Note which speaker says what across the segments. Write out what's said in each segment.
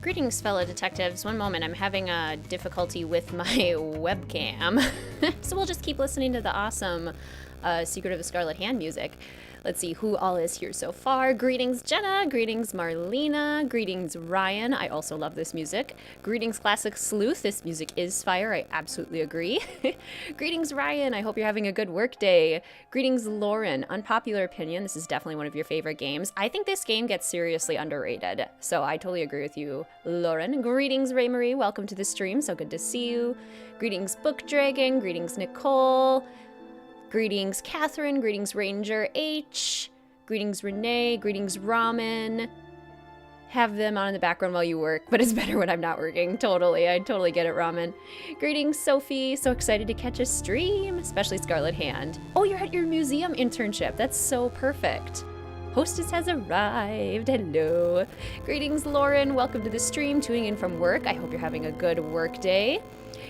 Speaker 1: Greetings, fellow detectives. One moment, I'm having a difficulty with my webcam. So we'll just keep listening to the awesome Secret of the Scarlet Hand music. Let's see who all is here so far. Greetings, Jenna. Greetings, Marlena. Greetings, Ryan. I also love this music. Greetings, Classic Sleuth. This music is fire. I absolutely agree. Greetings, Ryan. I hope you're having a good work day. Greetings, Lauren. Unpopular opinion. This is definitely one of your favorite games. I think this game gets seriously underrated. So I totally agree with you, Lauren. Greetings, Ray Marie. Welcome to the stream. So good to see you. Greetings, Book Dragon. Greetings, Nicole. Greetings, Catherine. Greetings, Ranger H. Greetings, Renee. Greetings, Ramen. Have them on in the background while you work, but it's better when I'm not working. Totally. I totally get it, Ramen. Greetings, Sophie. So excited to catch a stream, especially Scarlet Hand. Oh, you're at your museum internship. That's so perfect. Hostess has arrived. Hello. Greetings, Lauren. Welcome to the stream, tuning in from work. I hope you're having a good work day.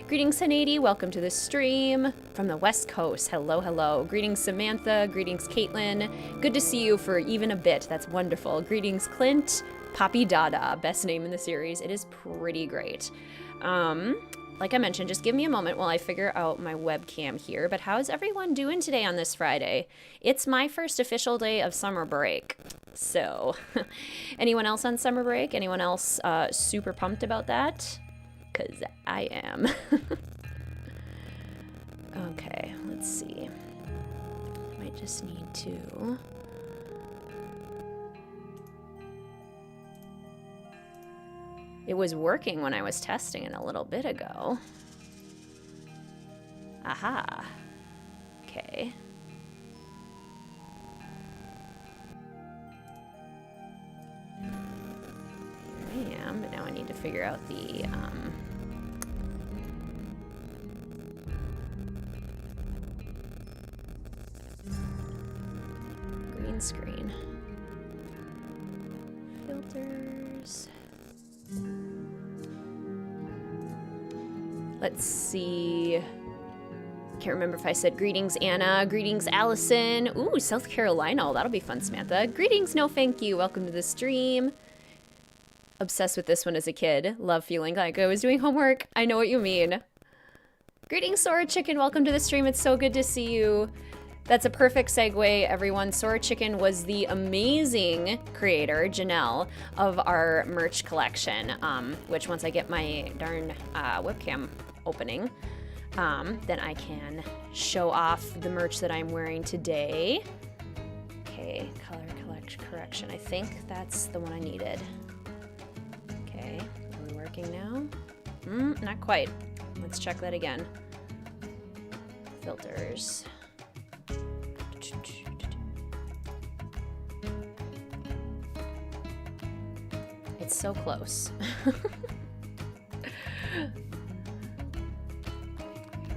Speaker 1: Greetings, Hanady. Welcome to the stream from the West Coast. Hello, hello. Greetings, Samantha. Greetings, Caitlin. Good to see you for even a bit. That's wonderful. Greetings, Clint. Poppy Dada. Best name in the series. It is pretty great. Like I mentioned, just give me a moment while I figure out my webcam here. But how's everyone doing today on this Friday? It's my first official day of summer break. So, anyone else on summer break? Anyone else super pumped about that? Because I am. Okay, let's see. Might just need to... It was working when I was testing it a little bit ago. Aha. Okay. Here I am, but now I need to figure out the, green screen. Filters. Let's see. Can't remember if I said greetings, Anna. Greetings, Allison. Ooh, South Carolina. Oh, that'll be fun, Samantha. Greetings, no thank you. Welcome to the stream. Obsessed with this one as a kid. Love feeling like I was doing homework. I know what you mean. Greetings, Sora Chicken. Welcome to the stream. It's so good to see you. That's a perfect segue, everyone. Sora Chicken was the amazing creator, Janelle, of our merch collection, which once I get my darn webcam opening, then I can show off the merch that I'm wearing today. Okay, color correction. I think that's the one I needed. Okay, are we working now? Not quite. Let's check that again. Filters. It's so close.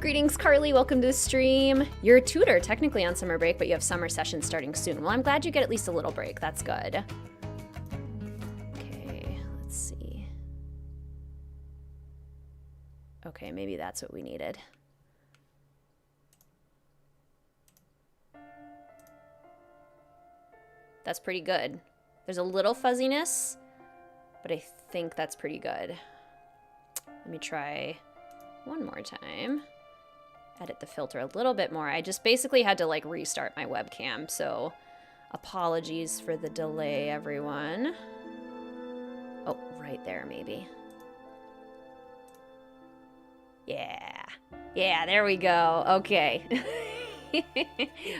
Speaker 1: Greetings, Carly. Welcome to the stream. You're a tutor, technically on summer break, but you have summer sessions starting soon. Well, I'm glad you get at least a little break. That's good. Okay, let's see. Okay, maybe that's what we needed. That's pretty good. There's a little fuzziness, but I think that's pretty good. Let me try one more time. Edit the filter a little bit more. I just basically had to like restart my webcam, so apologies for the delay, everyone. Oh, right there maybe. Yeah, there we go. Okay.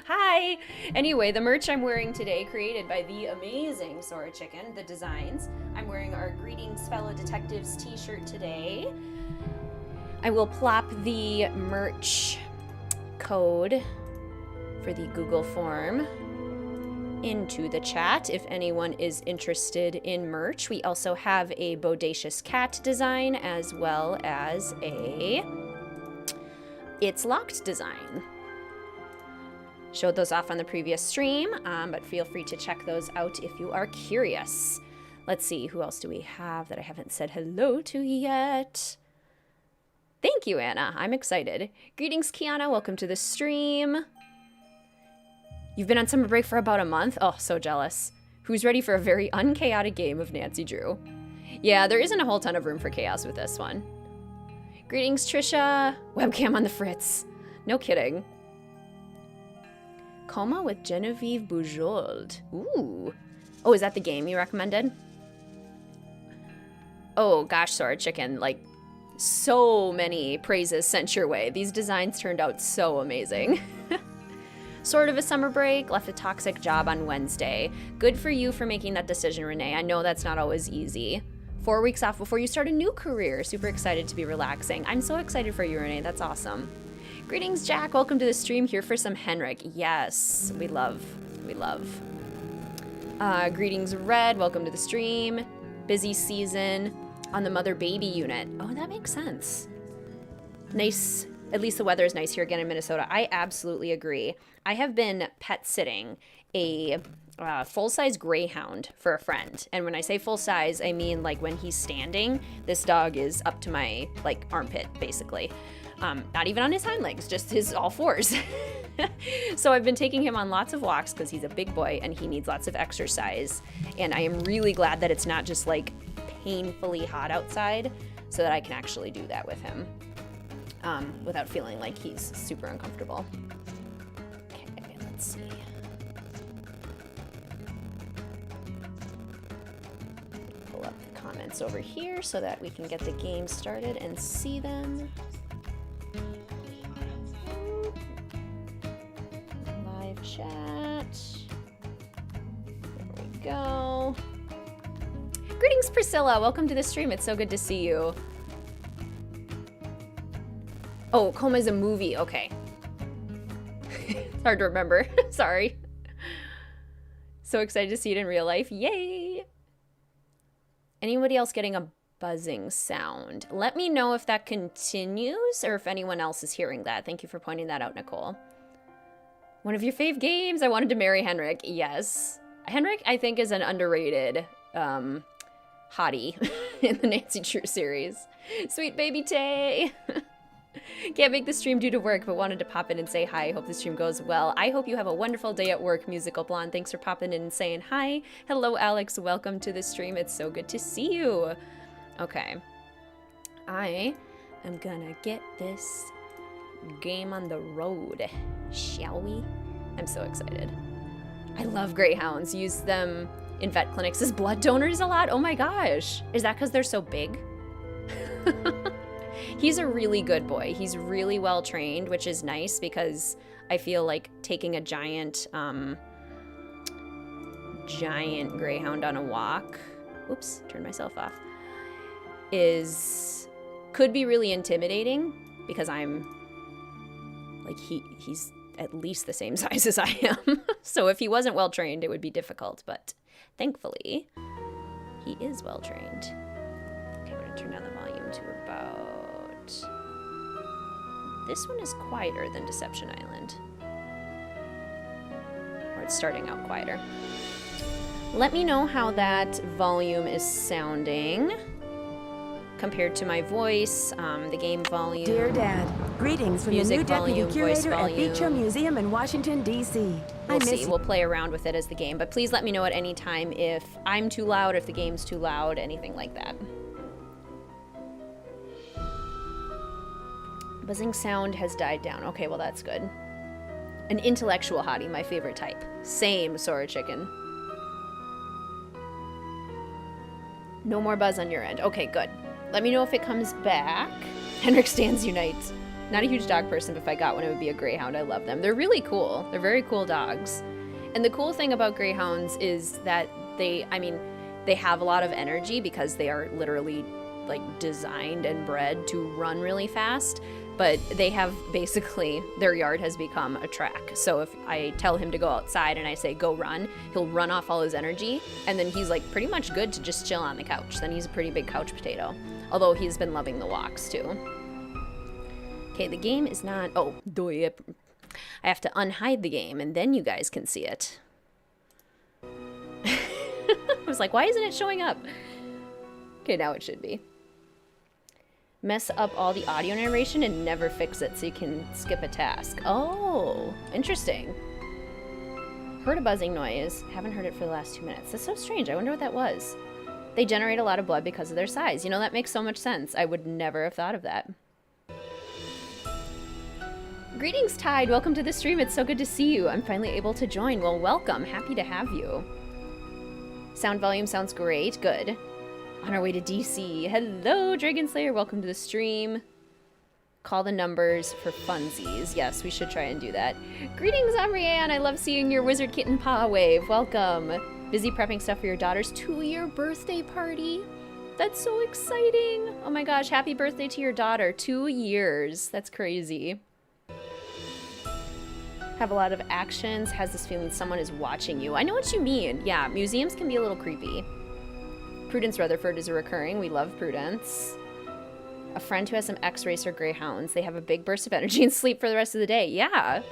Speaker 1: Hi! Anyway, the merch I'm wearing today, created by the amazing Sora Chicken, the designs. I'm wearing our Greetings Fellow Detectives t-shirt today. I will plop the merch code for the Google form into the chat if anyone is interested in merch. We also have a Bodacious Cat design as well as a It's Locked design. Showed those off on the previous stream, but feel free to check those out if you are curious. Let's see, who else do we have that I haven't said hello to yet? Thank you, Anna. I'm excited. Greetings, Kiana. Welcome to the stream. You've been on summer break for about a month? Oh, so jealous. Who's ready for a very unchaotic game of Nancy Drew? Yeah, there isn't a whole ton of room for chaos with this one. Greetings, Trisha. Webcam on the fritz. No kidding. Coma with Genevieve Bujold. Ooh. Oh, is that the game you recommended? Oh, gosh, Sora Chicken. Like, so many praises sent your way. These designs turned out so amazing. Sort of a summer break, left a toxic job on Wednesday. Good for you for making that decision, Renee. I know that's not always easy. 4 weeks off before you start a new career. Super excited to be relaxing. I'm so excited for you, Renee. That's awesome. Greetings, Jack. Welcome to the stream. Here for some Henrik. Yes, we love. Greetings, Red. Welcome to the stream. Busy season on the mother-baby unit. Oh, that makes sense. Nice. At least the weather is nice here again in Minnesota. I absolutely agree. I have been pet sitting a full-size greyhound for a friend. And when I say full-size, I mean like when he's standing, this dog is up to my like armpit, basically. Not even on his hind legs, just his all fours. So I've been taking him on lots of walks because he's a big boy and he needs lots of exercise. And I am really glad that it's not just like painfully hot outside so that I can actually do that with him without feeling like he's super uncomfortable. Okay, let's see. Pull up the comments over here so that we can get the game started and see them. Live chat. There we go. Greetings, Priscilla. Welcome to the stream. It's so good to see you. Oh, Coma is a movie. Okay. It's hard to remember. Sorry. So excited to see it in real life. Yay! Anybody else getting a buzzing sound? Let me know if that continues or if anyone else is hearing that. Thank you for pointing that out, Nicole. One of your fave games. I wanted to marry Henrik. Yes. Henrik, I think, is an underrated hottie in the Nancy Drew series. Sweet baby Tay. Can't make the stream due to work, but wanted to pop in and say hi. Hope the stream goes well. I hope you have a wonderful day at work, Musical Blonde. Thanks for popping in and saying hi. Hello, Alex. Welcome to the stream. It's so good to see you. Okay. I am gonna get this game on the road. Shall we? I'm so excited. I love greyhounds. Use them in vet clinics as blood donors a lot. Oh my gosh. Is that because they're so big? He's a really good boy. He's really well trained, which is nice because I feel like taking a giant greyhound on a walk, oops, turned myself off, could be really intimidating because I'm like, he's at least the same size as I am. So if he wasn't well trained, it would be difficult, but thankfully he is well trained. Okay, I'm gonna turn down the volume to about, this one is quieter than Deception Island. Or it's starting out quieter. Let me know how that volume is sounding compared to my voice, the game volume.
Speaker 2: Dear Dad, greetings from the new deputy curator at Beach Hill Museum in Washington, D.C.
Speaker 1: We'll see. We'll play around with it as the game, but please let me know at any time if I'm too loud, if the game's too loud, anything like that. Buzzing sound has died down. Okay, well that's good. An intellectual hottie, my favorite type. Same, Sora Chicken. No more buzz on your end. Okay, good. Let me know if it comes back. Henrik stands unite. Not a huge dog person, but if I got one, it would be a greyhound. I love them. They're really cool. They're very cool dogs. And the cool thing about greyhounds is that they have a lot of energy because they are literally like designed and bred to run really fast. But they have basically, their yard has become a track. So if I tell him to go outside and I say, go run, he'll run off all his energy. And then he's like pretty much good to just chill on the couch. Then he's a pretty big couch potato. Although he's been loving the walks too. Okay, the game is not, oh, I have to unhide the game and then you guys can see it. I was like, why isn't it showing up? Okay, now it should be. Mess up all the audio narration and never fix it so you can skip a task. Oh, interesting. Heard a buzzing noise. Haven't heard it for the last 2 minutes. That's so strange. I wonder what that was. They generate a lot of blood because of their size. You know, that makes so much sense. I would never have thought of that. Greetings, Tide. Welcome to the stream. It's so good to see you. I'm finally able to join. Well, welcome. Happy to have you. Sound volume sounds great. Good. On our way to DC. Hello, Dragon Slayer. Welcome to the stream. Call the numbers for funsies. Yes, we should try and do that. Greetings, Amrianne. I love seeing your WizardKitten paw wave. Welcome. Busy prepping stuff for your daughter's 2-year birthday party. That's so exciting. Oh my gosh, happy birthday to your daughter. 2 years. That's crazy. Have a lot of actions. Has this feeling someone is watching you. I know what you mean. Yeah, museums can be a little creepy. Prudence Rutherford is a recurring. We love Prudence. A friend who has some X-Racer greyhounds. They have a big burst of energy and sleep for the rest of the day. Yeah.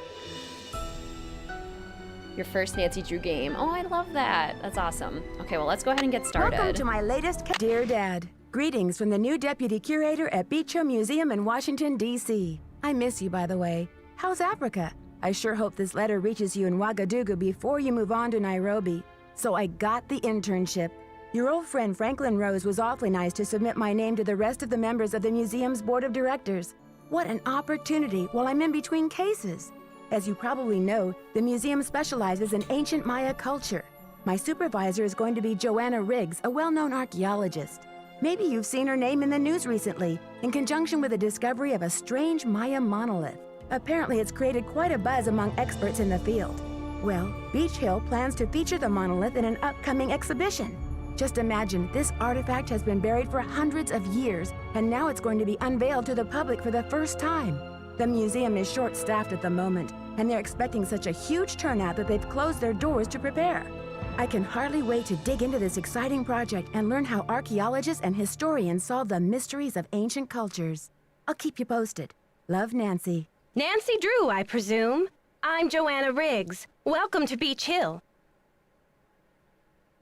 Speaker 1: Your first Nancy Drew game. Oh, I love that. That's awesome. Okay, well, let's go ahead and get started.
Speaker 2: Welcome to my latest... Dear Dad, greetings from the new deputy curator at Beach Hill Museum in Washington, D.C. I miss you, by the way. How's Africa? I sure hope this letter reaches you in Ouagadougou before you move on to Nairobi. So I got the internship. Your old friend Franklin Rose was awfully nice to submit my name to the rest of the members of the museum's board of directors. What an opportunity while I'm in between cases. As you probably know, the museum specializes in ancient Maya culture. My supervisor is going to be Joanna Riggs, a well-known archaeologist. Maybe you've seen her name in the news recently, in conjunction with the discovery of a strange Maya monolith. Apparently it's created quite a buzz among experts in the field. Well, Beach Hill plans to feature the monolith in an upcoming exhibition. Just imagine, this artifact has been buried for hundreds of years, and now it's going to be unveiled to the public for the first time. The museum is short-staffed at the moment, and they're expecting such a huge turnout that they've closed their doors to prepare. I can hardly wait to dig into this exciting project and learn how archaeologists and historians solve the mysteries of ancient cultures. I'll keep you posted. Love, Nancy.
Speaker 3: Nancy Drew, I presume. I'm Joanna Riggs. Welcome to Beach Hill.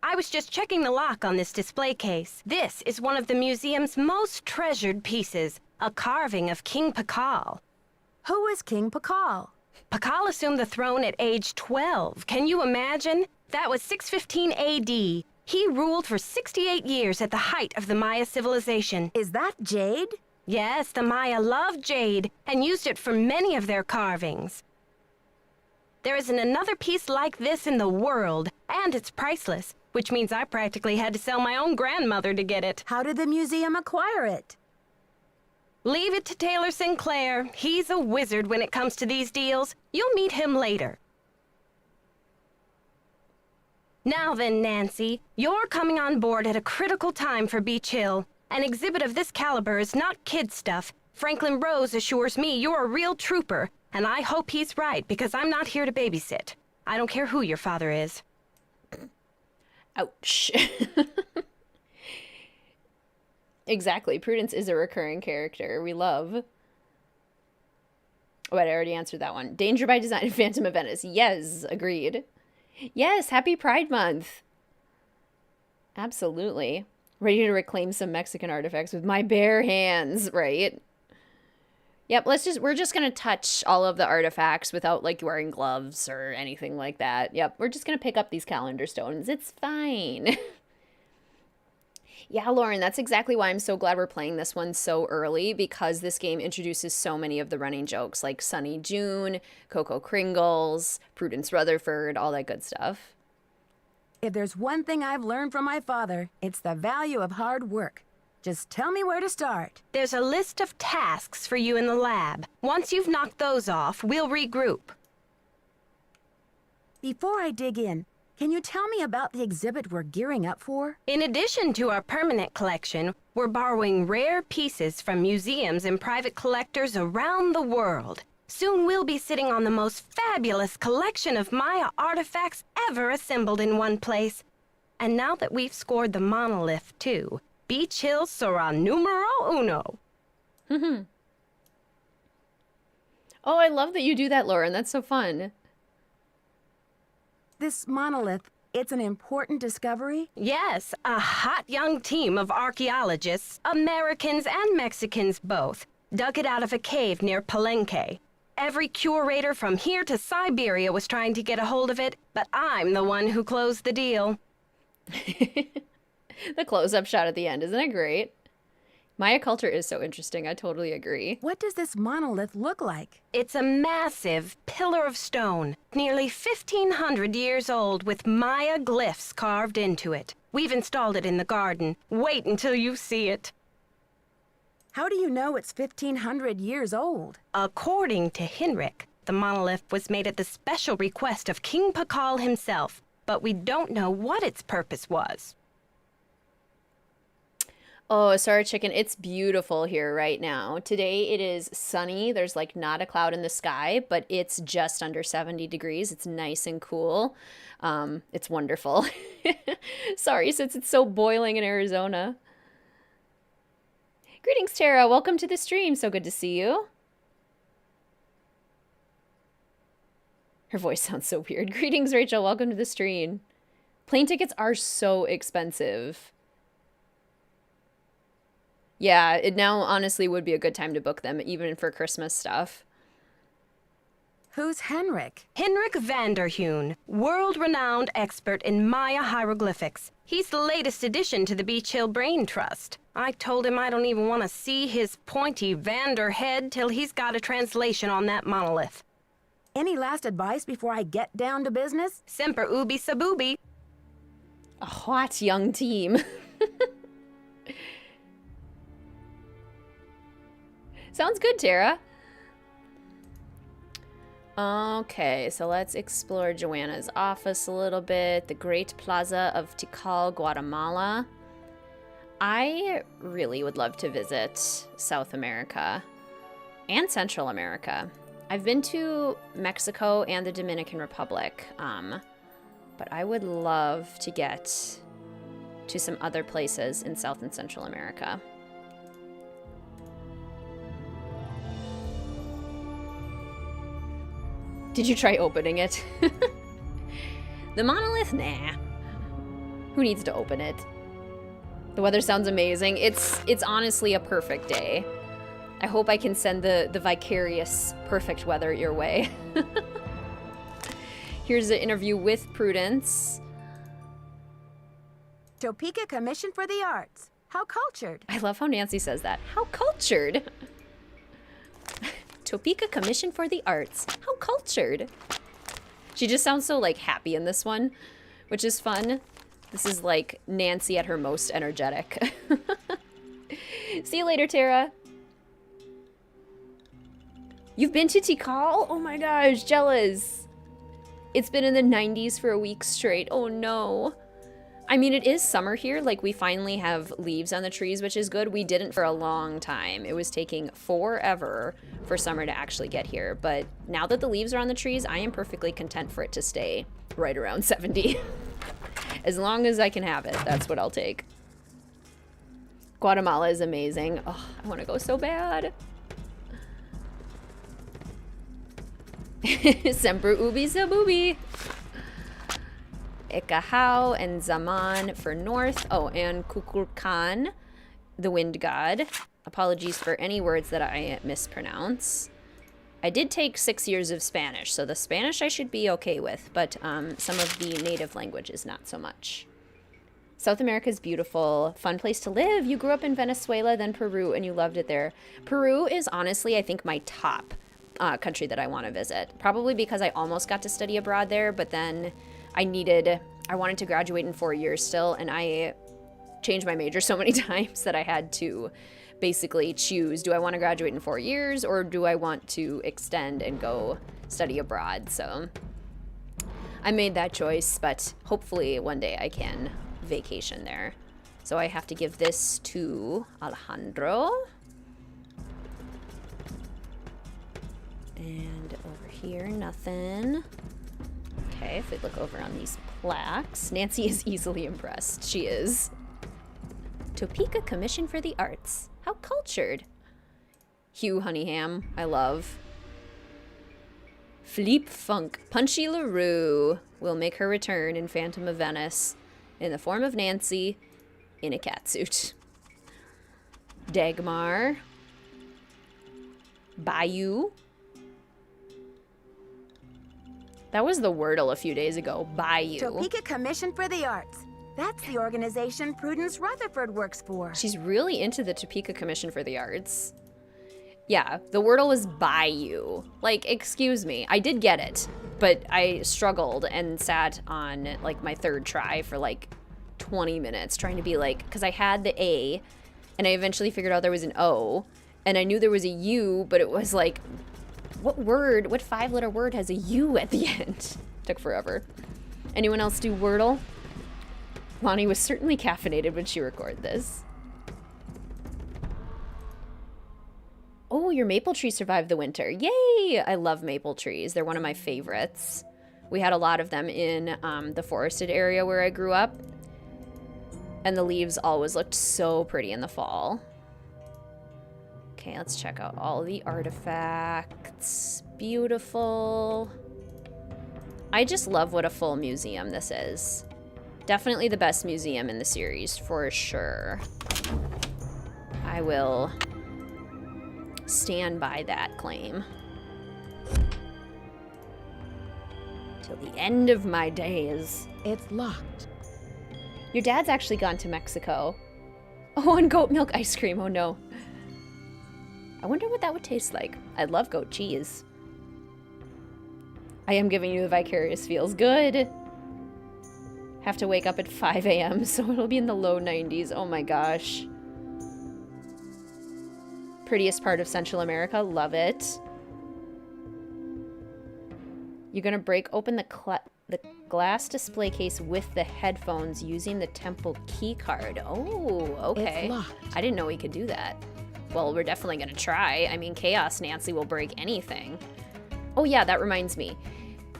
Speaker 3: I was just checking the lock on this display case. This is one of the museum's most treasured pieces, a carving of King Pakal.
Speaker 2: Who is King Pakal?
Speaker 3: Pakal assumed the throne at age 12. Can you imagine? That was 615 AD. He ruled for 68 years at the height of the Maya civilization.
Speaker 2: Is that jade?
Speaker 3: Yes, the Maya loved jade and used it for many of their carvings. There isn't another piece like this in the world, and it's priceless, which means I practically had to sell my own grandmother to get it.
Speaker 2: How did the museum acquire it?
Speaker 3: Leave it to Taylor Sinclair. He's a wizard when it comes to these deals. You'll meet him later. Now then, Nancy, you're coming on board at a critical time for Beach Hill. An exhibit of this caliber is not kid stuff. Franklin Rose assures me you're a real trooper, and I hope he's right because I'm not here to babysit. I don't care who your father is.
Speaker 1: Ouch. Exactly. Prudence is a recurring character we love. Oh, I already answered that one. Danger by Design and Phantom of Venice. Yes, agreed. Yes, happy Pride Month. Absolutely. Ready to reclaim some Mexican artifacts with my bare hands, right? Yep, we're just going to touch all of the artifacts without like wearing gloves or anything like that. Yep, we're just going to pick up these calendar stones. It's fine. Yeah, Lauren, that's exactly why I'm so glad we're playing this one so early, because this game introduces so many of the running jokes like Sunny June, Coco Kringles, Prudence Rutherford, all that good stuff.
Speaker 2: If there's one thing I've learned from my father, it's the value of hard work. Just tell me where to start.
Speaker 3: There's a list of tasks for you in the lab. Once you've knocked those off, we'll regroup.
Speaker 2: Before I dig in, can you tell me about the exhibit we're gearing up for?
Speaker 3: In addition to our permanent collection, we're borrowing rare pieces from museums and private collectors around the world. Soon we'll be sitting on the most fabulous collection of Maya artifacts ever assembled in one place. And now that we've scored the monolith, too, Beach Hill sera numero uno.
Speaker 1: Mm-hmm. Oh, I love that you do that, Lauren. That's so fun.
Speaker 2: This monolith, it's an important discovery?
Speaker 3: Yes, a hot young team of archaeologists, Americans and Mexicans both, dug it out of a cave near Palenque. Every curator from here to Siberia was trying to get a hold of it, but I'm the one who closed the deal.
Speaker 1: The close-up shot at the end, isn't it great? Maya culture is so interesting. I totally agree.
Speaker 2: What does this monolith look like?
Speaker 3: It's a massive pillar of stone, nearly 1,500 years old, with Maya glyphs carved into it. We've installed it in the garden. Wait until you see it.
Speaker 2: How do you know it's 1,500 years old?
Speaker 3: According to Henrik, the monolith was made at the special request of King Pakal himself, but we don't know what its purpose was.
Speaker 1: Oh, sorry, chicken. It's beautiful here right now. Today it is sunny. There's like not a cloud in the sky, but it's just under 70 degrees. It's nice and cool. It's wonderful. Sorry, since it's so boiling in Arizona. Greetings, Tara. Welcome to the stream. So good to see you. Her voice sounds so weird. Greetings, Rachel. Welcome to the stream. Plane tickets are so expensive. Yeah, it now honestly would be a good time to book them, even for Christmas stuff.
Speaker 2: Who's Henrik?
Speaker 3: Henrik Vanderheun, world-renowned expert in Maya hieroglyphics. He's the latest addition to the Beach Hill Brain Trust. I told him I don't even want to see his pointy Vander head till he's got a translation on that monolith.
Speaker 2: Any last advice before I get down to business?
Speaker 3: Semper ubi sub ubi.
Speaker 1: A hot young team. Sounds good, Tara. Okay, so let's explore Joanna's office a little bit. The Great Plaza of Tikal, Guatemala. I really would love to visit South America and Central America. I've been to Mexico and the Dominican Republic, but I would love to get to some other places in South and Central America. Did you try opening it? The monolith? Nah. Who needs to open it? The weather sounds amazing. It's honestly a perfect day. I hope I can send the vicarious perfect weather your way. Here's an interview with Prudence.
Speaker 2: Topeka Commission for the Arts. How cultured.
Speaker 1: I love how Nancy says that. How cultured. Topeka Commission for the Arts. How cultured. She just sounds so, like, happy in this one, which is fun. This is, like, Nancy at her most energetic. See you later, Tara. You've been to Tikal? Oh my gosh, jealous. It's been in the 90s for a week straight. Oh no. I mean, it is summer here. Like, we finally have leaves on the trees, which is good. We didn't for a long time. It was taking forever for summer to actually get here. But now that the leaves are on the trees, I am perfectly content for it to stay right around 70. As long as I can have it, that's what I'll take. Guatemala is amazing. Oh, I want to go so bad. Semper ubi zabubi. Ekahau and Zaman for north. Oh, and Kukulkan, the wind god. Apologies for any words that I mispronounce. I did take 6 years of Spanish, so the Spanish I should be okay with, but some of the native languages not so much. South America is beautiful, fun place to live. You grew up in Venezuela, then Peru, and you loved it there. Peru is honestly, I think, my top country that I want to visit. Probably because I almost got to study abroad there, but then I wanted to graduate in 4 years still, and I changed my major so many times that I had to basically choose, do I want to graduate in 4 years, or do I want to extend and go study abroad? So I made that choice, but hopefully one day I can vacation there. So I have to give this to Alejandro. And over here, nothing. Okay, if we look over on these plaques, Nancy is easily impressed. She is. Topeka Commission for the Arts. How cultured. Hugh Honeyham, I love. Philippe Funk. Punchy LaRue will make her return in Phantom of Venice in the form of Nancy in a catsuit. Dagmar. Bayou. That was the Wordle a few days ago. Bayou.
Speaker 2: Topeka Commission for the Arts. That's the organization Prudence Rutherford works for.
Speaker 1: She's really into the Topeka Commission for the Arts. Yeah, the Wordle was Bayou. Like, excuse me. I did get it, but I struggled and sat on, like, my third try for, like, 20 minutes trying to be like, because I had the A, and I eventually figured out there was an O, and I knew there was a U, but it was like, what 5-letter word has a U at the end? Took forever. Anyone else do Wordle? Lonnie was certainly caffeinated when she recorded this. Oh, your maple tree survived the winter. Yay! I love maple trees. They're one of my favorites. We had a lot of them in the forested area where I grew up. And the leaves always looked so pretty in the fall. Okay, let's check out all the artifacts. Beautiful. I just love what a full museum this is. Definitely the best museum in the series, for sure. I will stand by that claim. Till the end of my days.
Speaker 2: It's locked.
Speaker 1: Your dad's actually gone to Mexico. Oh, and goat milk ice cream. Oh no. I wonder what that would taste like. I love goat cheese. I am giving you the vicarious feels. Good. Have to wake up at 5 a.m., so it'll be in the low 90s. Oh my gosh. Prettiest part of Central America. Love it. You're gonna break open the glass display case with the headphones using the temple key card. Oh, okay.
Speaker 2: It's locked.
Speaker 1: I didn't know we could do that. Well, we're definitely gonna try. I mean, Chaos Nancy will break anything. Oh yeah, that reminds me.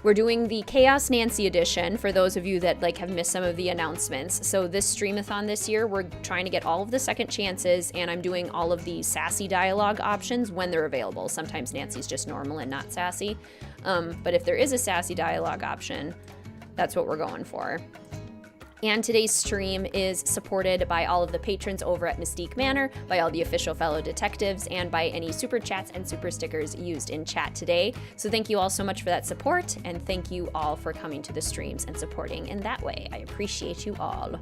Speaker 1: We're doing the Chaos Nancy edition for those of you that have missed some of the announcements. So this Streamathon this year, we're trying to get all of the second chances, and I'm doing all of the sassy dialogue options when they're available. Sometimes Nancy's just normal and not sassy. But if there is a sassy dialogue option, that's what we're going for. And today's stream is supported by all of the patrons over at Mystique Manor, by all the official fellow detectives, and by any super chats and super stickers used in chat today. So thank you all so much for that support, and thank you all for coming to the streams and supporting in that way. I appreciate you all.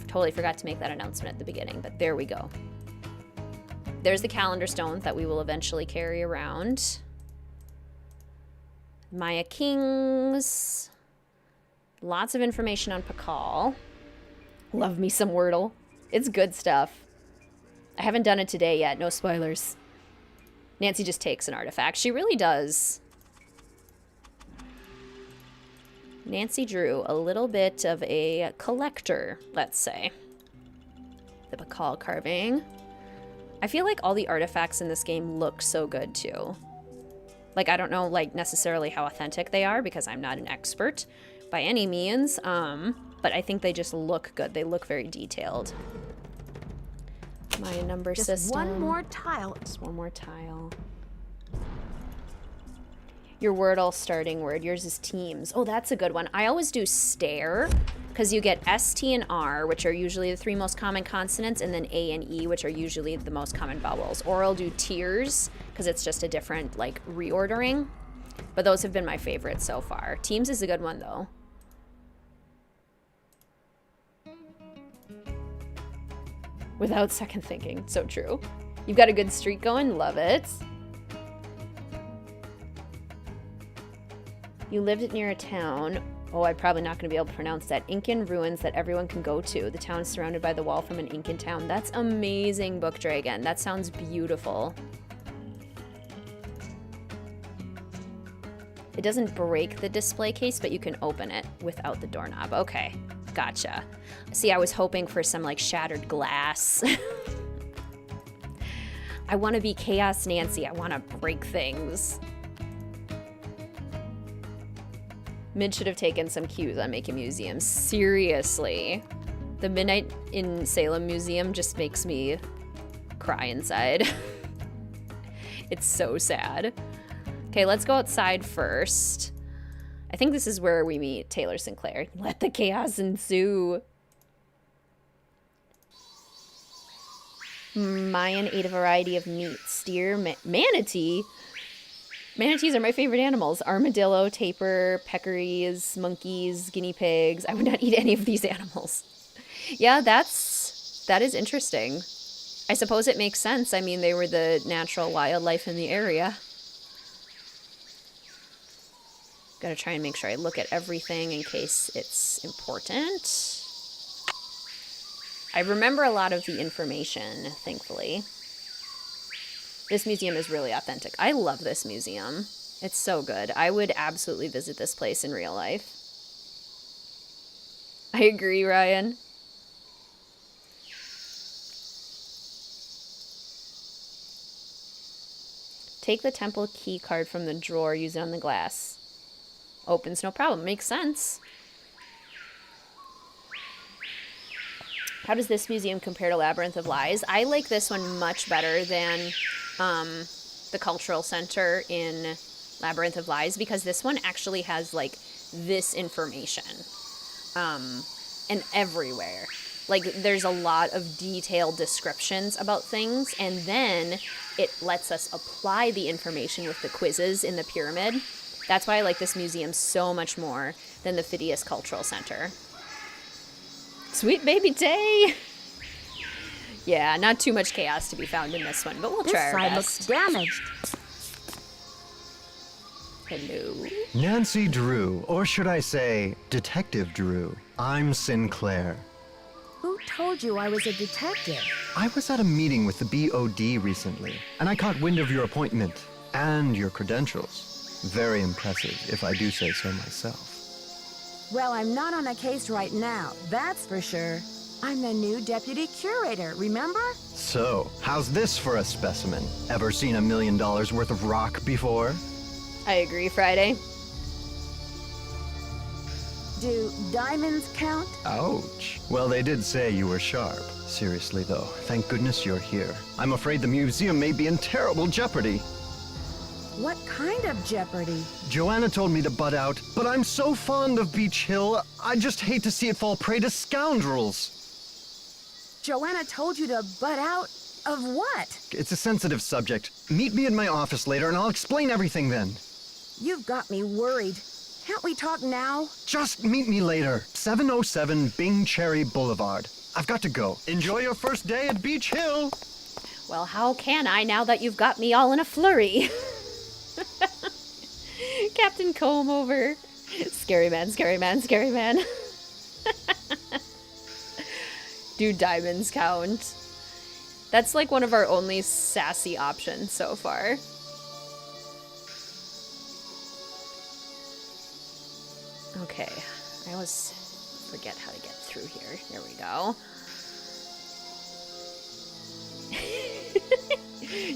Speaker 1: Totally forgot to make that announcement at the beginning, but there we go. There's the calendar stone that we will eventually carry around. Maya Kings. Lots of information on Pakal. Love me some Wordle. It's good stuff. I haven't done it today yet. No spoilers. Nancy just takes an artifact. She really does. Nancy Drew, a little bit of a collector, let's say. The Pakal carving. I feel like all the artifacts in this game look so good too. I don't know necessarily how authentic they are because I'm not an expert by any means, but I think they just look good. They look very detailed. My number system.
Speaker 2: Just one more tile.
Speaker 1: Just one more tile. Your Wordle starting word. Yours is teams. Oh, that's a good one. I always do stare because you get S, T, and R, which are usually the 3 most common consonants, and then A and E, which are usually the most common vowels. Or I'll do tears because it's just a different reordering. But those have been my favorites so far. Teams is a good one though. Without second thinking. So true. You've got a good streak going. Love it. You lived near a town. Oh, I'm probably not going to be able to pronounce that. Incan ruins that everyone can go to. The town is surrounded by the wall from an Incan town. That's amazing, Book Dragon. That sounds beautiful. It doesn't break the display case, but you can open it without the doorknob. Okay. Gotcha. See, I was hoping for some shattered glass. I want to be Chaos Nancy. I want to break things. Mid should have taken some cues on making museums. Seriously. The Midnight in Salem Museum just makes me cry inside. It's so sad. Okay, let's go outside first. I think this is where we meet Taylor Sinclair. Let the chaos ensue. Mayan ate a variety of meat. Steer, manatee. Manatees are my favorite animals. Armadillo, tapir, peccaries, monkeys, guinea pigs. I would not eat any of these animals. Yeah, that is interesting. I suppose it makes sense. I mean, they were the natural wildlife in the area. Gotta try and make sure I look at everything in case it's important. I remember a lot of the information, thankfully. This museum is really authentic. I love this museum. It's so good. I would absolutely visit this place in real life. I agree, Ryan. Take the temple key card from the drawer, use it on the glass. Opens, no problem. Makes sense. How does this museum compare to Labyrinth of Lies? I like this one much better than the Cultural Center in Labyrinth of Lies because this one actually has like this information and everywhere. Like there's a lot of detailed descriptions about things, and then it lets us apply the information with the quizzes in the pyramid. That's why I like this museum so much more than the Phidias Cultural Center. Sweet baby Tay! Yeah, not too much chaos to be found in this one, but we'll try our best.
Speaker 2: This side looks damaged.
Speaker 1: Hello?
Speaker 4: Nancy Drew, or should I say, Detective Drew. I'm Sinclair.
Speaker 2: Who told you I was a detective?
Speaker 4: I was at a meeting with the BOD recently, and I caught wind of your appointment and your credentials. Very impressive, if I do say so myself.
Speaker 2: Well, I'm not on a case right now, that's for sure. I'm the new deputy curator, remember?
Speaker 4: So, how's this for a specimen? Ever seen $1 million worth of rock before?
Speaker 1: I agree, Friday.
Speaker 2: Do diamonds count?
Speaker 4: Ouch. Well, they did say you were sharp. Seriously, though, thank goodness you're here. I'm afraid the museum may be in terrible jeopardy.
Speaker 2: What kind of jeopardy?
Speaker 4: Joanna told me to butt out, but I'm so fond of Beach Hill, I just hate to see it fall prey to scoundrels.
Speaker 2: Joanna told you to butt out? Of what?
Speaker 4: It's a sensitive subject. Meet me in my office later and I'll explain everything then.
Speaker 2: You've got me worried. Can't we talk now?
Speaker 4: Just meet me later. 707 Bing Cherry Boulevard. I've got to go. Enjoy your first day at Beach Hill.
Speaker 1: Well, how can I now that you've got me all in a flurry? Captain Comb over. Scary man, scary man, scary man. Do diamonds count? That's like one of our only sassy options so far. Okay, I always forget how to get through here. Here we go.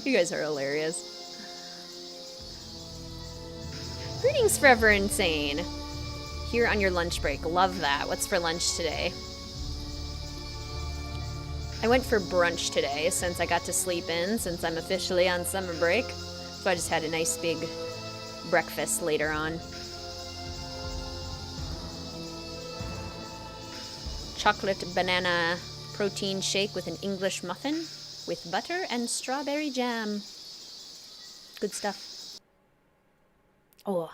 Speaker 1: You guys are hilarious. Greetings, Forever Insane. Here on your lunch break. Love that. What's for lunch today? I went for brunch today since I got to sleep in, since I'm officially on summer break. So I just had a nice big breakfast later on. Chocolate banana protein shake with an English muffin with butter and strawberry jam. Good stuff. Oh.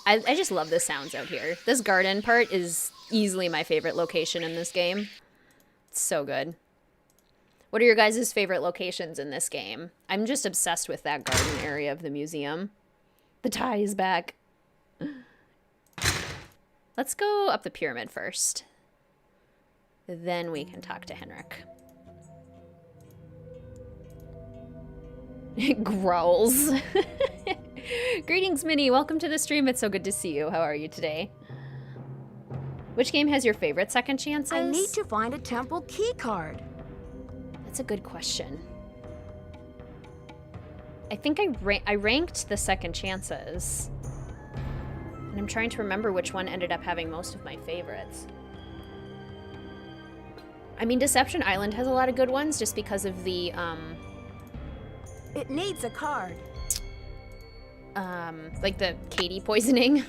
Speaker 1: I just love the sounds out here. This garden part is easily my favorite location in this game. It's so good. What are your guys' favorite locations in this game? I'm just obsessed with that garden area of the museum. The tie is back. Let's go up the pyramid first. Then we can talk to Henrik. Growls. Greetings, Minnie. Welcome to the stream. It's so good to see you. How are you today? Which game has your favorite second chances?
Speaker 2: I need to find a temple key card.
Speaker 1: That's a good question. I think I ranked the second chances. And I'm trying to remember which one ended up having most of my favorites. I mean, Deception Island has a lot of good ones just because of the,
Speaker 2: It needs a card.
Speaker 1: like the Katie poisoning.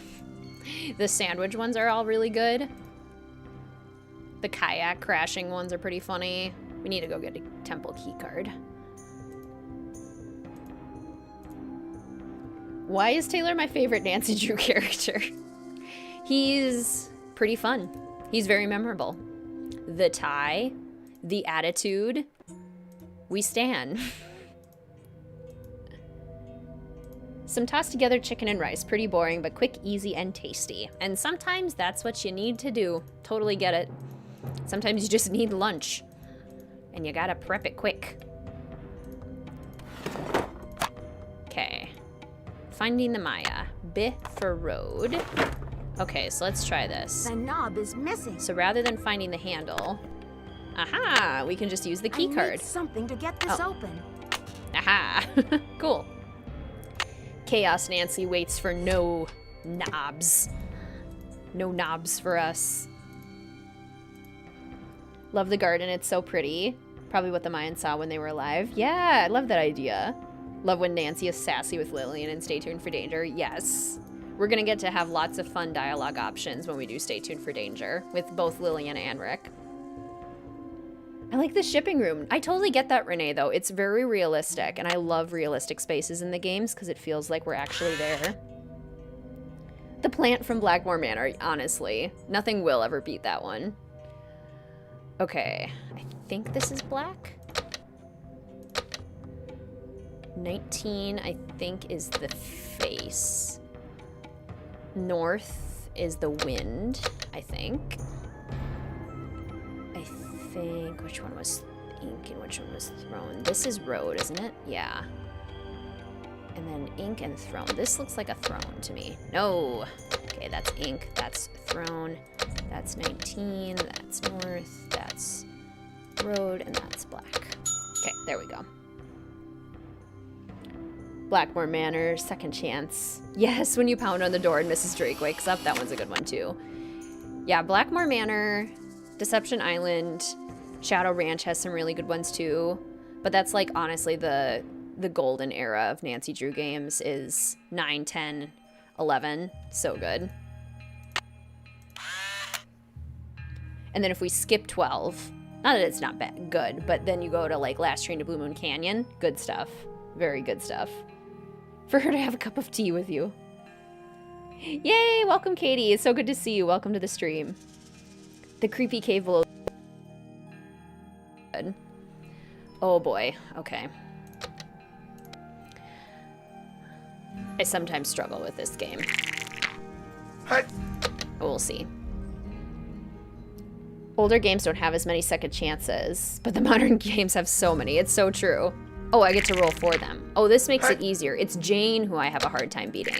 Speaker 1: The sandwich ones are all really good. The kayak crashing ones are pretty funny. We need to go get a temple key card. Why is Taylor my favorite Nancy Drew character? He's pretty fun. He's very memorable. The tie, the attitude, we stan. Some tossed together chicken and rice. Pretty boring, but quick, easy, and tasty. And sometimes that's what you need to do. Totally get it. Sometimes you just need lunch. And you gotta prep it quick. Okay. Finding the Maya. Biff for road. Okay, so let's try this.
Speaker 2: The knob is missing.
Speaker 1: So rather than finding the handle, aha, we can just use the key
Speaker 2: I
Speaker 1: card.
Speaker 2: need something to get this open.
Speaker 1: Aha, cool. Chaos Nancy waits for no knobs. No knobs for us. Love the garden, it's so pretty. Probably what the Mayans saw when they were alive. Yeah, I love that idea. Love when Nancy is sassy with Lillian and Stay Tuned for Danger. Yes. We're gonna get to have lots of fun dialogue options when we do Stay Tuned for Danger with both Lillian and Rick. I like the shipping room. I totally get that, Renee, though. It's very realistic, and I love realistic spaces in the games because it feels like we're actually there. The plant from Blackmore Manor, honestly. Nothing will ever beat that one. Okay, I think this is black. 19, I think, is the face. North is the wind, I think. Which one was ink and which one was thrown? This is road, isn't it? Yeah. And then ink and throne. This looks like a throne to me. No. Okay, that's ink. That's throne. That's 19. That's north. That's road. And that's black. Okay, there we go. Blackmore Manor, second chance. Yes, when you pound on the door and Mrs. Drake wakes up. That one's a good one, too. Yeah, Blackmore Manor, Deception Island, Shadow Ranch has some really good ones, too. But that's, like, honestly, the golden era of Nancy Drew games is 9, 10, 11. So good. And then if we skip 12, not that it's not bad, good, but then you go to, like, Last Train to Blue Moon Canyon. Good stuff. Very good stuff. For her to have a cup of tea with you. Yay! Welcome, Katie. It's so good to see you. Welcome to the stream. The creepy cave below. Good. Oh boy. Okay. I sometimes struggle with this game. We'll see. Older games don't have as many second chances, but the modern games have so many. It's so true. Oh, I get to roll for them. Oh, this makes it easier. It's Jane who I have a hard time beating.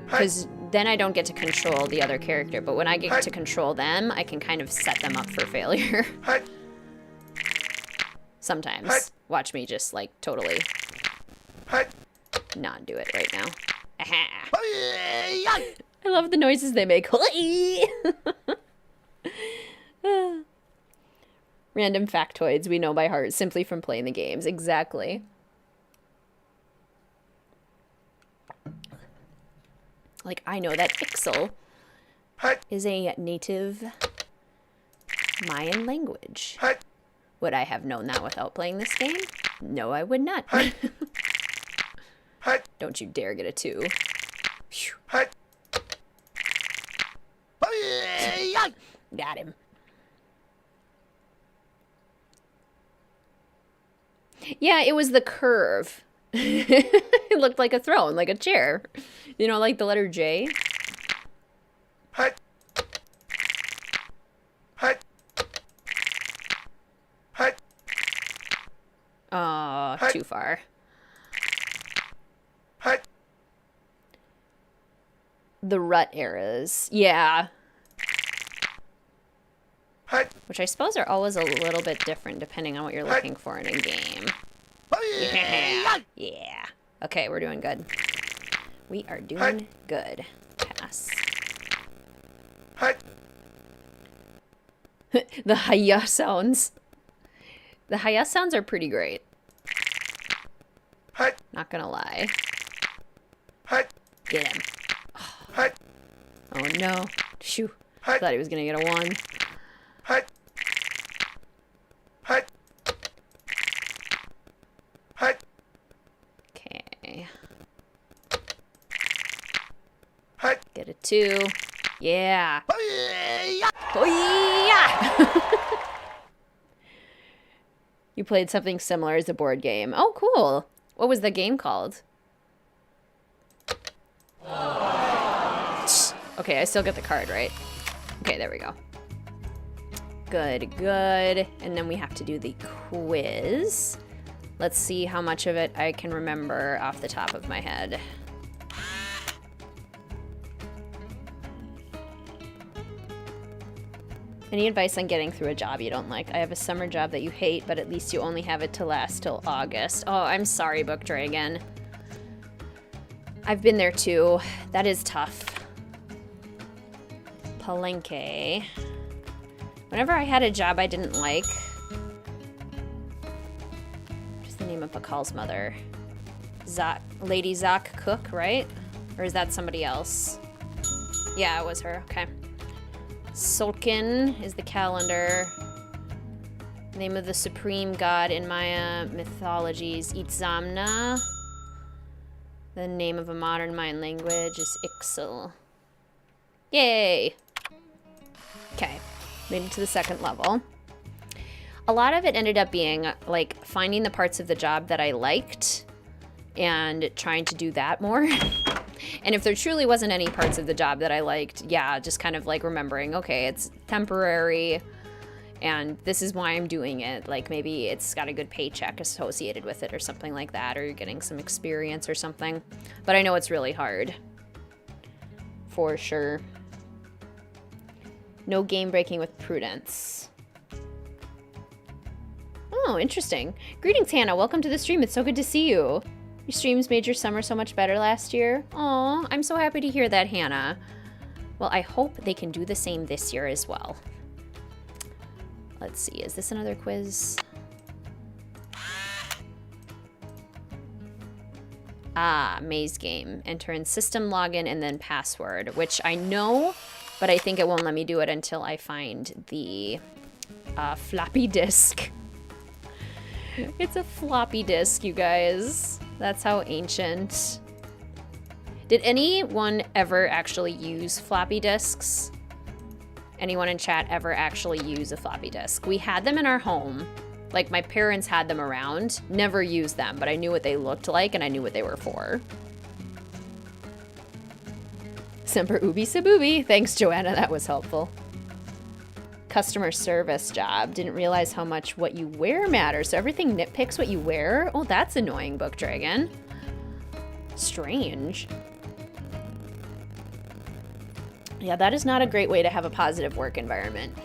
Speaker 1: Because then I don't get to control the other character, but when I get to control them, I can kind of set them up for failure. Sometimes. Watch me just, like, totally not do it right now. I love the noises they make. Random factoids we know by heart simply from playing the games. Exactly. Like, I know that Ixal is a native Mayan language. Would I have known that without playing this game? No, I would not. Don't you dare get a 2. Got him. Yeah, it was the curve. It looked like a throne, like a chair. You know, like the letter J. Oh, too far. The rut eras. Yeah. Which I suppose are always a little bit different depending on what you're looking for in a game. Yeah. Yeah. Okay, we're doing good. We are doing good. Pass. The hiya sounds. The hiya sounds are pretty great. Not gonna lie. Get him. Oh no. Shoo. Thought he was gonna get a 1. Okay. Get a 2. Yeah. Oh yeah. You played something similar as a board game. Oh, cool. What was the game called? Okay, I still get the card, right? Okay, there we go. Good, good. And then we have to do the quiz. Let's see how much of it I can remember off the top of my head. Any advice on getting through a job you don't like? I have a summer job that you hate, but at least you only have it to last till August. Oh, I'm sorry, Book Dragon. I've been there too. That is tough. Palenque. Whenever I had a job I didn't like. What's the name of Bakal's mother? Lady Zoc Cook, right? Or is that somebody else? Yeah, it was her. Okay. Sulkin is the calendar. Name of the supreme god in Maya mythologies, Itzamna. The name of a modern Mayan language is Ixal. Yay! Okay, made it to the second level. A lot of it ended up being like finding the parts of the job that I liked and trying to do that more. And if there truly wasn't any parts of the job that I liked, yeah, just kind of like remembering, okay, it's temporary And this is why I'm doing it. Like maybe it's got a good paycheck associated with it or something like that, or you're getting some experience or something. But I know it's really hard. For sure. No game breaking with prudence. Oh, interesting. Greetings, Hannah. Welcome to the stream. It's so good to see you. Your streams made your summer so much better last year. Aw, I'm so happy to hear that, Hannah. Well, I hope they can do the same this year as well. Let's see, is this another quiz? Ah, maze game. Enter in system login and then password, which I know, but I think it won't let me do it until I find the floppy disk. It's a floppy disk, you guys. That's how ancient. Did anyone ever actually use floppy disks? Anyone in chat ever actually use a floppy disk? We had them in our home. Like, my parents had them around. Never used them, but I knew what they looked like and I knew what they were for. Semper Ubi Sabubi. Thanks, Joanna. That was helpful. Customer service job. Didn't realize how much what you wear matters. So everything nitpicks what you wear? Oh, that's annoying, Book Dragon. Strange. Yeah, that is not a great way to have a positive work environment.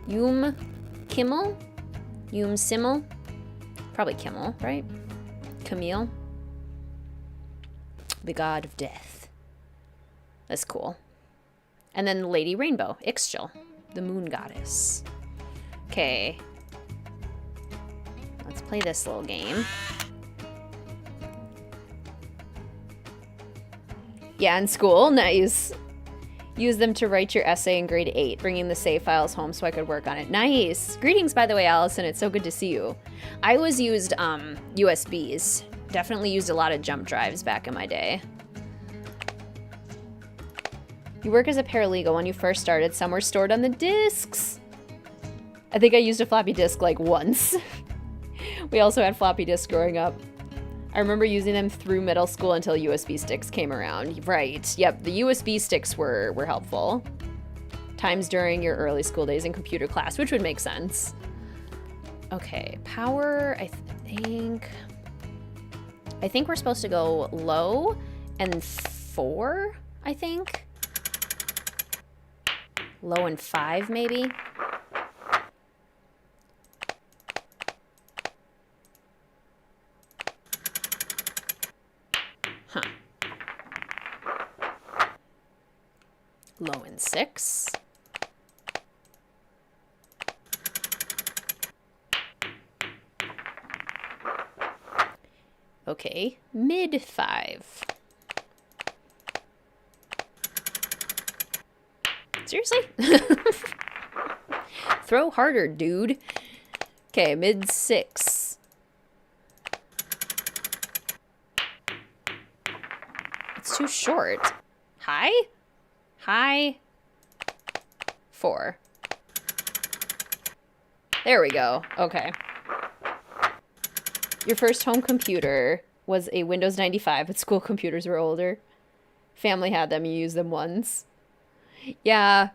Speaker 1: Yum Kimmel? Yum Simmel? Probably Kimmel, right? Camille? The god of death. That's cool. And then Lady Rainbow, Ixchel, the moon goddess. Okay. Let's play this little game. Yeah, in school, nice. Use them to write your essay in grade 8, bringing the save files home so I could work on it. Nice. Greetings, by the way, Allison. It's so good to see you. I always used USBs. Definitely used a lot of jump drives back in my day. You work as a paralegal. When you first started, some were stored on the discs. I think I used a floppy disk like once. We also had floppy disks growing up. I remember using them through middle school until USB sticks came around. Right. Yep, the USB sticks were helpful. Times during your early school days in computer class, which would make sense. Okay, power, I think we're supposed to go low and 4, I think. Low and 5, maybe. Huh. Low and 6. Okay, mid 5. Seriously? Throw harder, dude. Okay, mid 6. It's too short. High? High 4. There we go. Okay. Your first home computer was a Windows 95, but school computers were older. Family had them, you used them once. Yeah,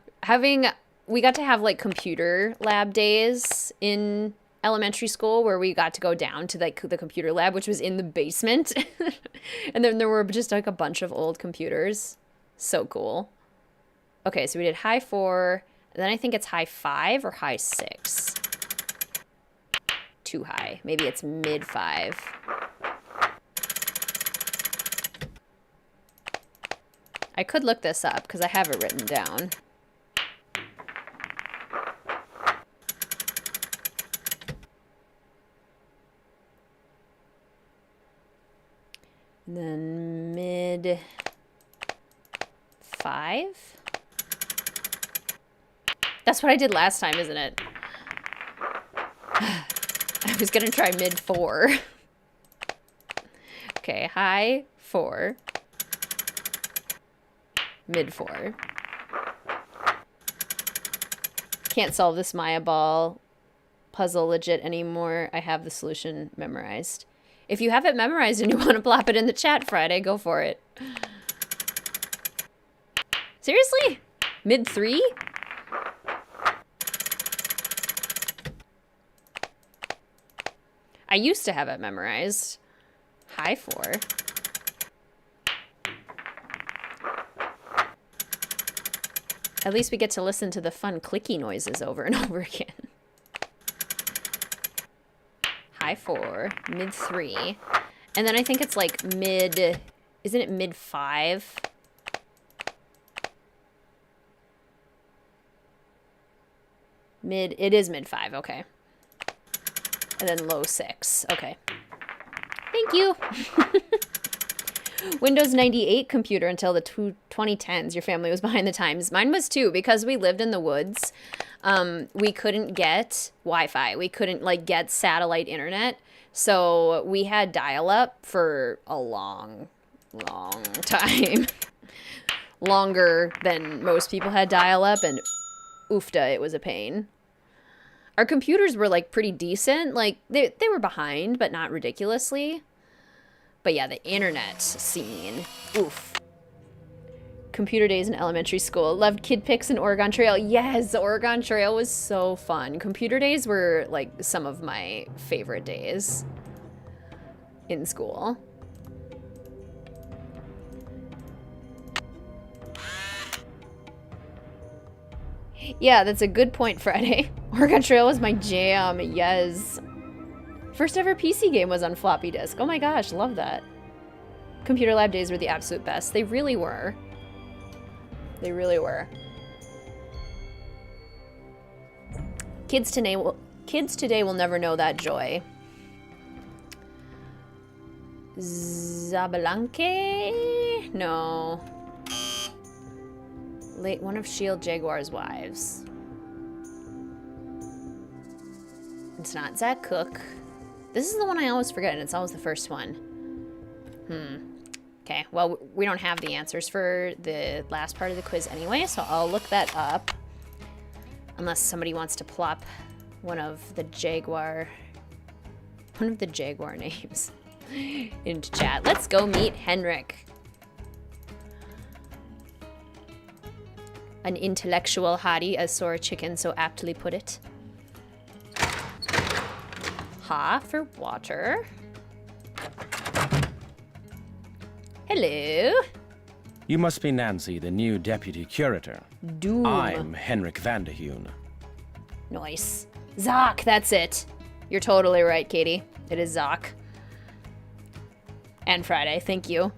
Speaker 1: we got to have like computer lab days in elementary school where we got to go down to like the computer lab, which was in the basement. And then there were just like a bunch of old computers. So cool. Okay, so we did high 4, and then I think it's high 5 or high 6. Too high. Maybe it's mid 5. I could look this up because I have it written down. And then mid 5. That's what I did last time, isn't it? I was gonna try mid 4. Okay, high 4. Mid 4. Can't solve this Maya ball puzzle legit anymore. I have the solution memorized. If you have it memorized and you want to plop it in the chat Friday, go for it. Seriously? Mid 3? I used to have it memorized. High 4. At least we get to listen to the fun clicky noises over and over again. High 4, mid 3. And then I think it's like mid... Isn't it mid 5? It is mid 5, okay. And then low 6, okay. Thank you. Windows 98 computer until the 2010s. Your family was behind the times. Mine was too, because we lived in the woods. We couldn't get Wi-Fi. We couldn't like get satellite internet. So we had dial-up for a long time. Longer than most people had dial-up, and oofta, it was a pain. Our computers were like pretty decent. Like they were behind, but not ridiculously. But yeah, the internet scene. Oof. Computer days in elementary school. Loved Kid Pics and Oregon Trail. Yes, Oregon Trail was so fun. Computer days were like some of my favorite days in school. Yeah, that's a good point, Friday. Oregon Trail was my jam. Yes. First ever PC game was on floppy disk. Oh my gosh, love that. Computer lab days were the absolute best. They really were. They really were. Kids today will never know that joy. Zabalanque? No. One of Shield Jaguar's wives. It's not Zach Cook. This is the one I always forget, and it's always the first one. Okay, well, we don't have the answers for the last part of the quiz anyway, so I'll look that up. Unless somebody wants to plop one of the Jaguar names into chat. Let's go meet Henrik. An intellectual hottie, as Sora Chicken so aptly put it. Ha for water. Hello.
Speaker 5: You must be Nancy, the new deputy curator.
Speaker 1: Doom.
Speaker 5: I'm Henrik Vanderheun.
Speaker 1: Nice. Zoc, that's it. You're totally right, Katie. It is Zoc. And Friday, thank you.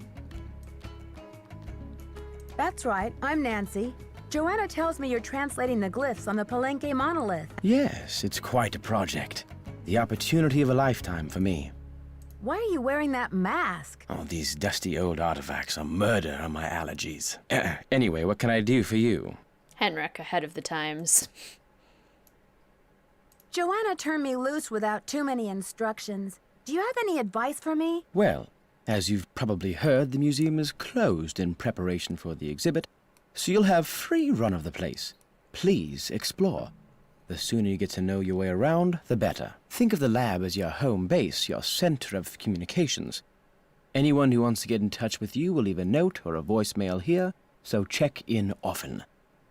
Speaker 2: That's right, I'm Nancy. Joanna tells me you're translating the glyphs on the Palenque monolith.
Speaker 5: Yes, it's quite a project. The opportunity of a lifetime for me.
Speaker 2: Why are you wearing that mask?
Speaker 5: Oh, these dusty old artifacts are murder on my allergies. Anyway, what can I do for you?
Speaker 1: Henrik, ahead of the times.
Speaker 2: Joanna turned me loose without too many instructions. Do you have any advice for me?
Speaker 5: Well, as you've probably heard, the museum is closed in preparation for the exhibit, so you'll have free run of the place. Please explore. The sooner you get to know your way around, the better. Think of the lab as your home base, your center of communications. Anyone who wants to get in touch with you will leave a note or a voicemail here, so check in often.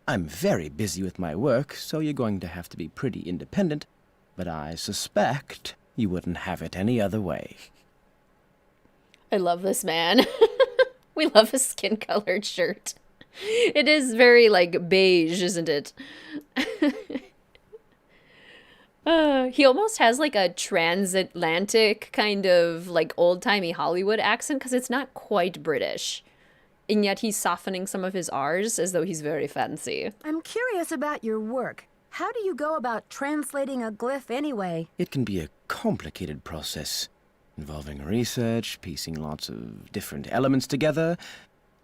Speaker 5: I'm very busy with my work, so you're going to have to be pretty independent, but I suspect you wouldn't have it any other way.
Speaker 1: I love this man. We love his skin-colored shirt. It is very, like, beige, isn't it? He almost has, like, a transatlantic kind of, like, old-timey Hollywood accent, because it's not quite British. And yet he's softening some of his R's as though he's very fancy.
Speaker 2: I'm curious about your work. How do you go about translating a glyph anyway?
Speaker 5: It can be a complicated process, involving research, piecing lots of different elements together,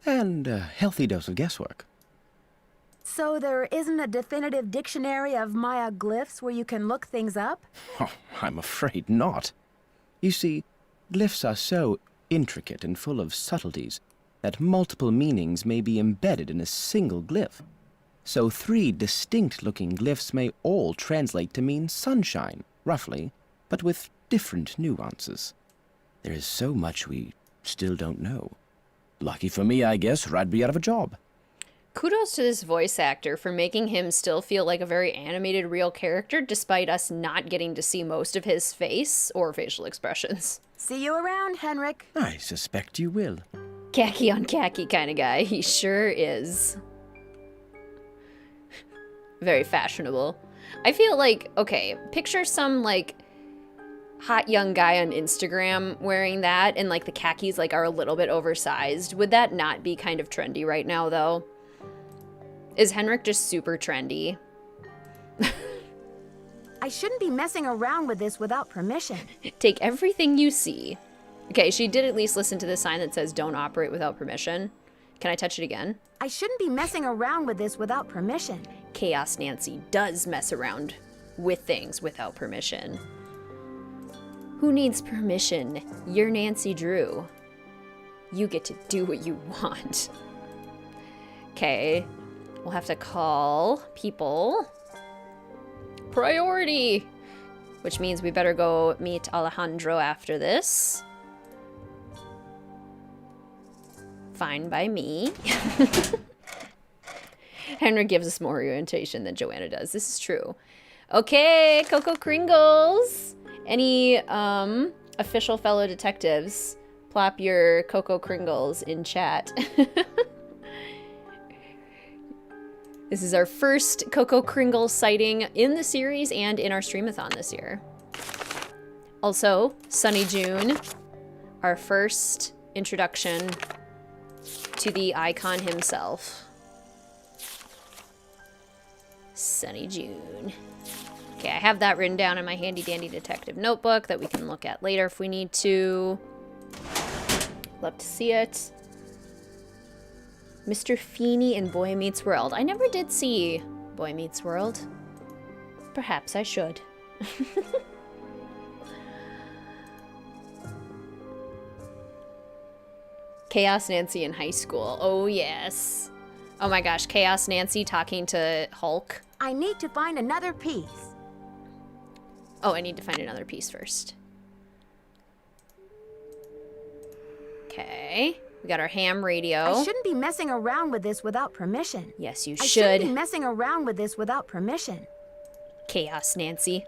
Speaker 5: and a healthy dose of guesswork.
Speaker 2: So there isn't a definitive dictionary of Maya glyphs where you can look things up?
Speaker 5: Oh, I'm afraid not. You see, glyphs are so intricate and full of subtleties that multiple meanings may be embedded in a single glyph. So 3 distinct-looking glyphs may all translate to mean sunshine, roughly, but with different nuances. There is so much we still don't know. Lucky for me, I guess, or I'd be out of a job.
Speaker 1: Kudos to this voice actor for making him still feel like a very animated real character despite us not getting to see most of his face or facial expressions.
Speaker 2: See you around, Henrik.
Speaker 5: I suspect you will.
Speaker 1: Khaki on khaki kind of guy. He sure is. Very fashionable. I feel like, okay, picture some like hot young guy on Instagram wearing that and like the khakis like are a little bit oversized. Would that not be kind of trendy right now though? Is Henrik just super trendy?
Speaker 2: I shouldn't be messing around with this without permission.
Speaker 1: Take everything you see. Okay, she did at least listen to the sign that says don't operate without permission. Can I touch it again?
Speaker 2: I shouldn't be messing around with this without permission.
Speaker 1: Chaos Nancy does mess around with things without permission. Who needs permission? You're Nancy Drew. You get to do what you want. Okay, we'll have to call people. Priority! Which means we better go meet Alejandro after this. Fine by me. Henrik gives us more orientation than Joanna does. This is true. Okay, Coco Kringles. Any official fellow detectives, plop your Coco Kringles in chat. This is our first Coco Kringle sighting in the series and in our Streamathon this year. Also, Sunny June, our first introduction to the icon himself. Sunny June. Okay, I have that written down in my handy dandy detective notebook that we can look at later if we need to. Love to see it. Mr. Feeney in Boy Meets World. I never did see Boy Meets World. Perhaps I should. Chaos Nancy in high school. Oh, yes. Oh my gosh, Chaos Nancy talking to Hulk.
Speaker 2: I need to find another piece.
Speaker 1: Oh, I need to find another piece first. Okay. We got our ham radio.
Speaker 2: I shouldn't be messing around with this without permission.
Speaker 1: Yes, you
Speaker 2: I shouldn't be
Speaker 1: should.
Speaker 2: messing around with this without permission.
Speaker 1: Chaos Nancy.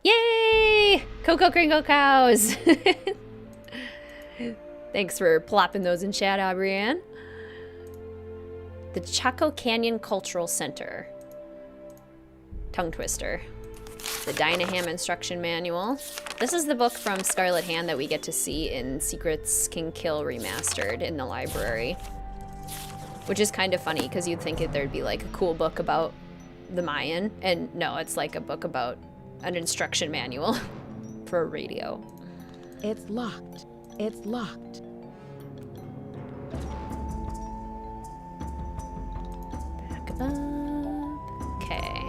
Speaker 1: Yay! Coco Kringle cows! Thanks for plopping those in chat, Aubrianne. The Chaco Canyon Cultural Center. Tongue twister. The Dynaham Instruction Manual. This is the book from Scarlet Hand that we get to see in Secrets Can Kill Remastered in the library. Which is kind of funny, because you'd think there'd be like a cool book about the Mayan. And no, it's like a book about an instruction manual for a radio.
Speaker 2: It's locked. It's locked.
Speaker 1: Back up. Okay.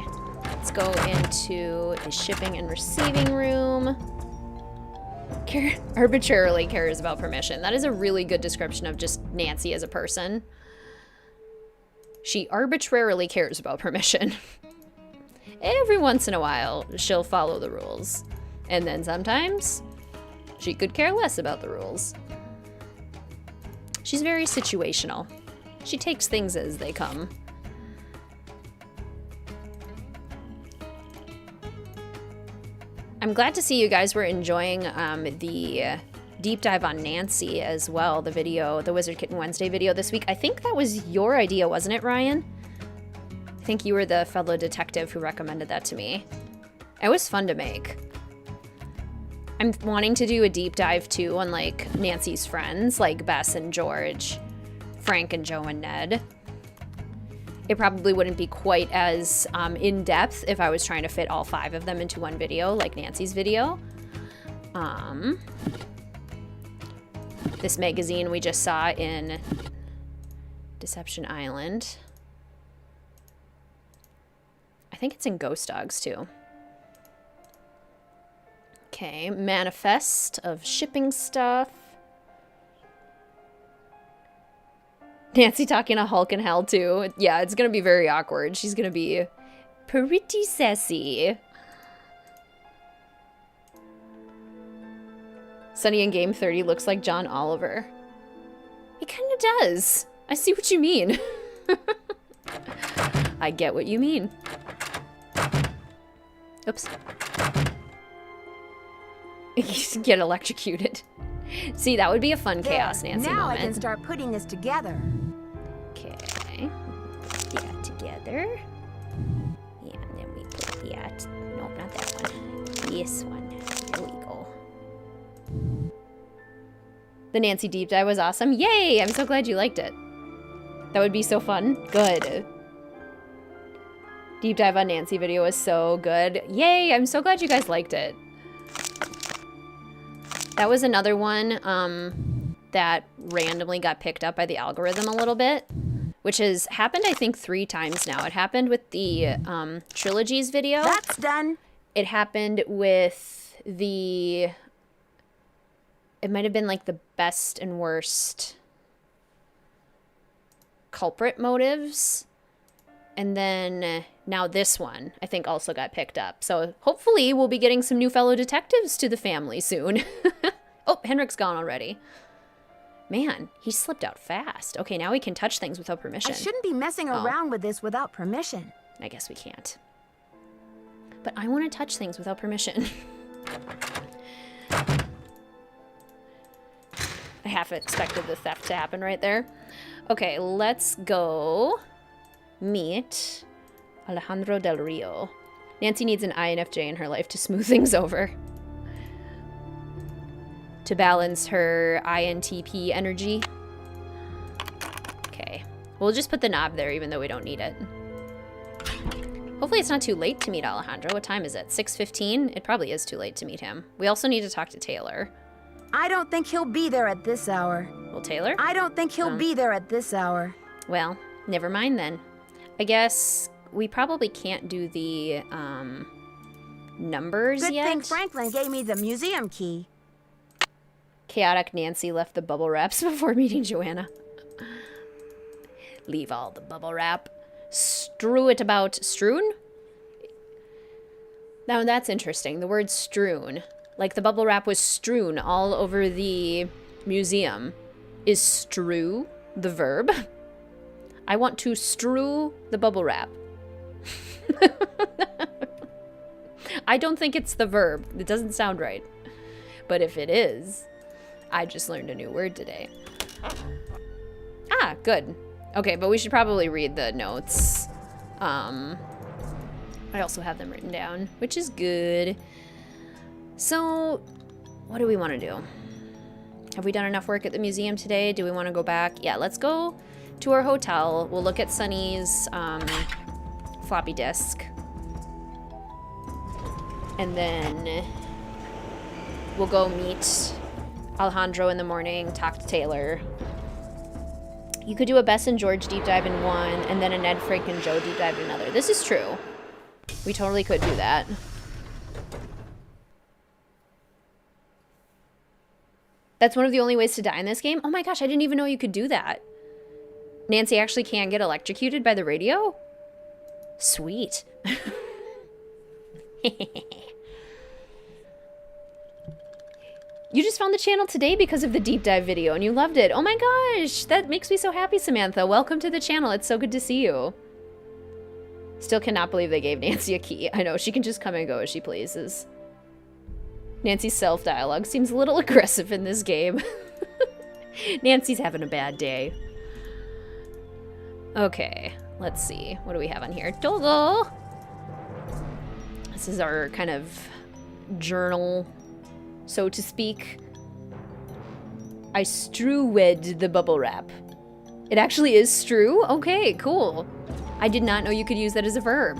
Speaker 1: Let's go into the shipping and receiving room. Arbitrarily cares about permission. That is a really good description of just Nancy as a person. She arbitrarily cares about permission. Every once in a while, she'll follow the rules. And then sometimes, she could care less about the rules. She's very situational. She takes things as they come. I'm glad to see you guys were enjoying the deep dive on Nancy as well, the video, the WizardKitten Wednesday video this week. I think that was your idea, wasn't it, Ryan? I think you were the fellow detective who recommended that to me. It was fun to make. I'm wanting to do a deep dive too on like Nancy's friends, like Bess and George, Frank and Joe and Ned. It probably wouldn't be quite as in-depth if I was trying to fit all 5 of them into one video, like Nancy's video. This magazine we just saw in Deception Island. I think it's in Ghost Dogs, too. Okay, manifest of shipping stuff. Nancy talking to Hulk in hell, too. Yeah, it's gonna be very awkward. She's gonna be pretty sassy. Sunny in Game 30 looks like John Oliver. He kind of does. I see what you mean. I get what you mean. Oops. Get electrocuted. See, that would be a fun Chaos Nancy
Speaker 2: now
Speaker 1: moment.
Speaker 2: I can start putting this together.
Speaker 1: Okay. Put that together. Yeah, and then we put that. Nope, not that one. This one. There we go. The Nancy deep dive was awesome. Yay! I'm so glad you liked it. That would be so fun. Good. Deep dive on Nancy video was so good. Yay! I'm so glad you guys liked it. That was another one that randomly got picked up by the algorithm a little bit, which has happened, I think, 3 times now. It happened with the Trilogies video.
Speaker 2: That's done.
Speaker 1: It happened with the... It might have been like the best and worst culprit motives. And then now this one, I think, also got picked up. So hopefully we'll be getting some new fellow detectives to the family soon. Oh, Henrik's gone already. Man, he slipped out fast. Okay, now we can touch things without permission.
Speaker 2: I shouldn't be messing around with this without permission.
Speaker 1: I guess we can't. But I want to touch things without permission. I half expected the theft to happen right there. Okay, let's go meet Alejandro Del Rio. Nancy needs an INFJ in her life to smooth things over. To balance her INTP energy. Okay. We'll just put the knob there even though we don't need it. Hopefully it's not too late to meet Alejandro. What time is it? 6:15? It probably is too late to meet him. We also need to talk to Taylor.
Speaker 2: I don't think he'll be there at this hour.
Speaker 1: Well, Taylor?
Speaker 2: I don't think he'll be there at this hour.
Speaker 1: Well, never mind then. I guess we probably can't do the numbers
Speaker 2: Good
Speaker 1: yet.
Speaker 2: thing Franklin gave me the museum key.
Speaker 1: Chaotic Nancy left the bubble wraps before meeting Joanna. Leave all the bubble wrap. Strew it about. Strewn? Now that's interesting. The word strewn. Like the bubble wrap was strewn all over the museum. Is strew the verb? I want to strew the bubble wrap. I don't think it's the verb. It doesn't sound right. But if it is, I just learned a new word today. Ah, good. Okay, but we should probably read the notes. I also have them written down, which is good. So, what do we want to do? Have we done enough work at the museum today? Do we want to go back? Yeah, let's go to our hotel. We'll look at Sunny's floppy disk. And then we'll go meet Alejandro in the morning, talk to Taylor. You could do a Bess and George deep dive in one, and then a Ned, Frank, and Joe deep dive in another. This is true. We totally could do that. That's one of the only ways to die in this game? Oh my gosh, I didn't even know you could do that. Nancy actually can get electrocuted by the radio? Sweet. You just found the channel today because of the deep dive video and you loved it. Oh my gosh, that makes me so happy, Samantha. Welcome to the channel. It's so good to see you. Still cannot believe they gave Nancy a key. I know, she can just come and go as she pleases. Nancy's self-dialogue seems a little aggressive in this game. Nancy's having a bad day. Okay, let's see. What do we have on here? Togo! This is our kind of journal, so to speak. I strewed the bubble wrap. It actually is strew? Okay, cool. I did not know you could use that as a verb.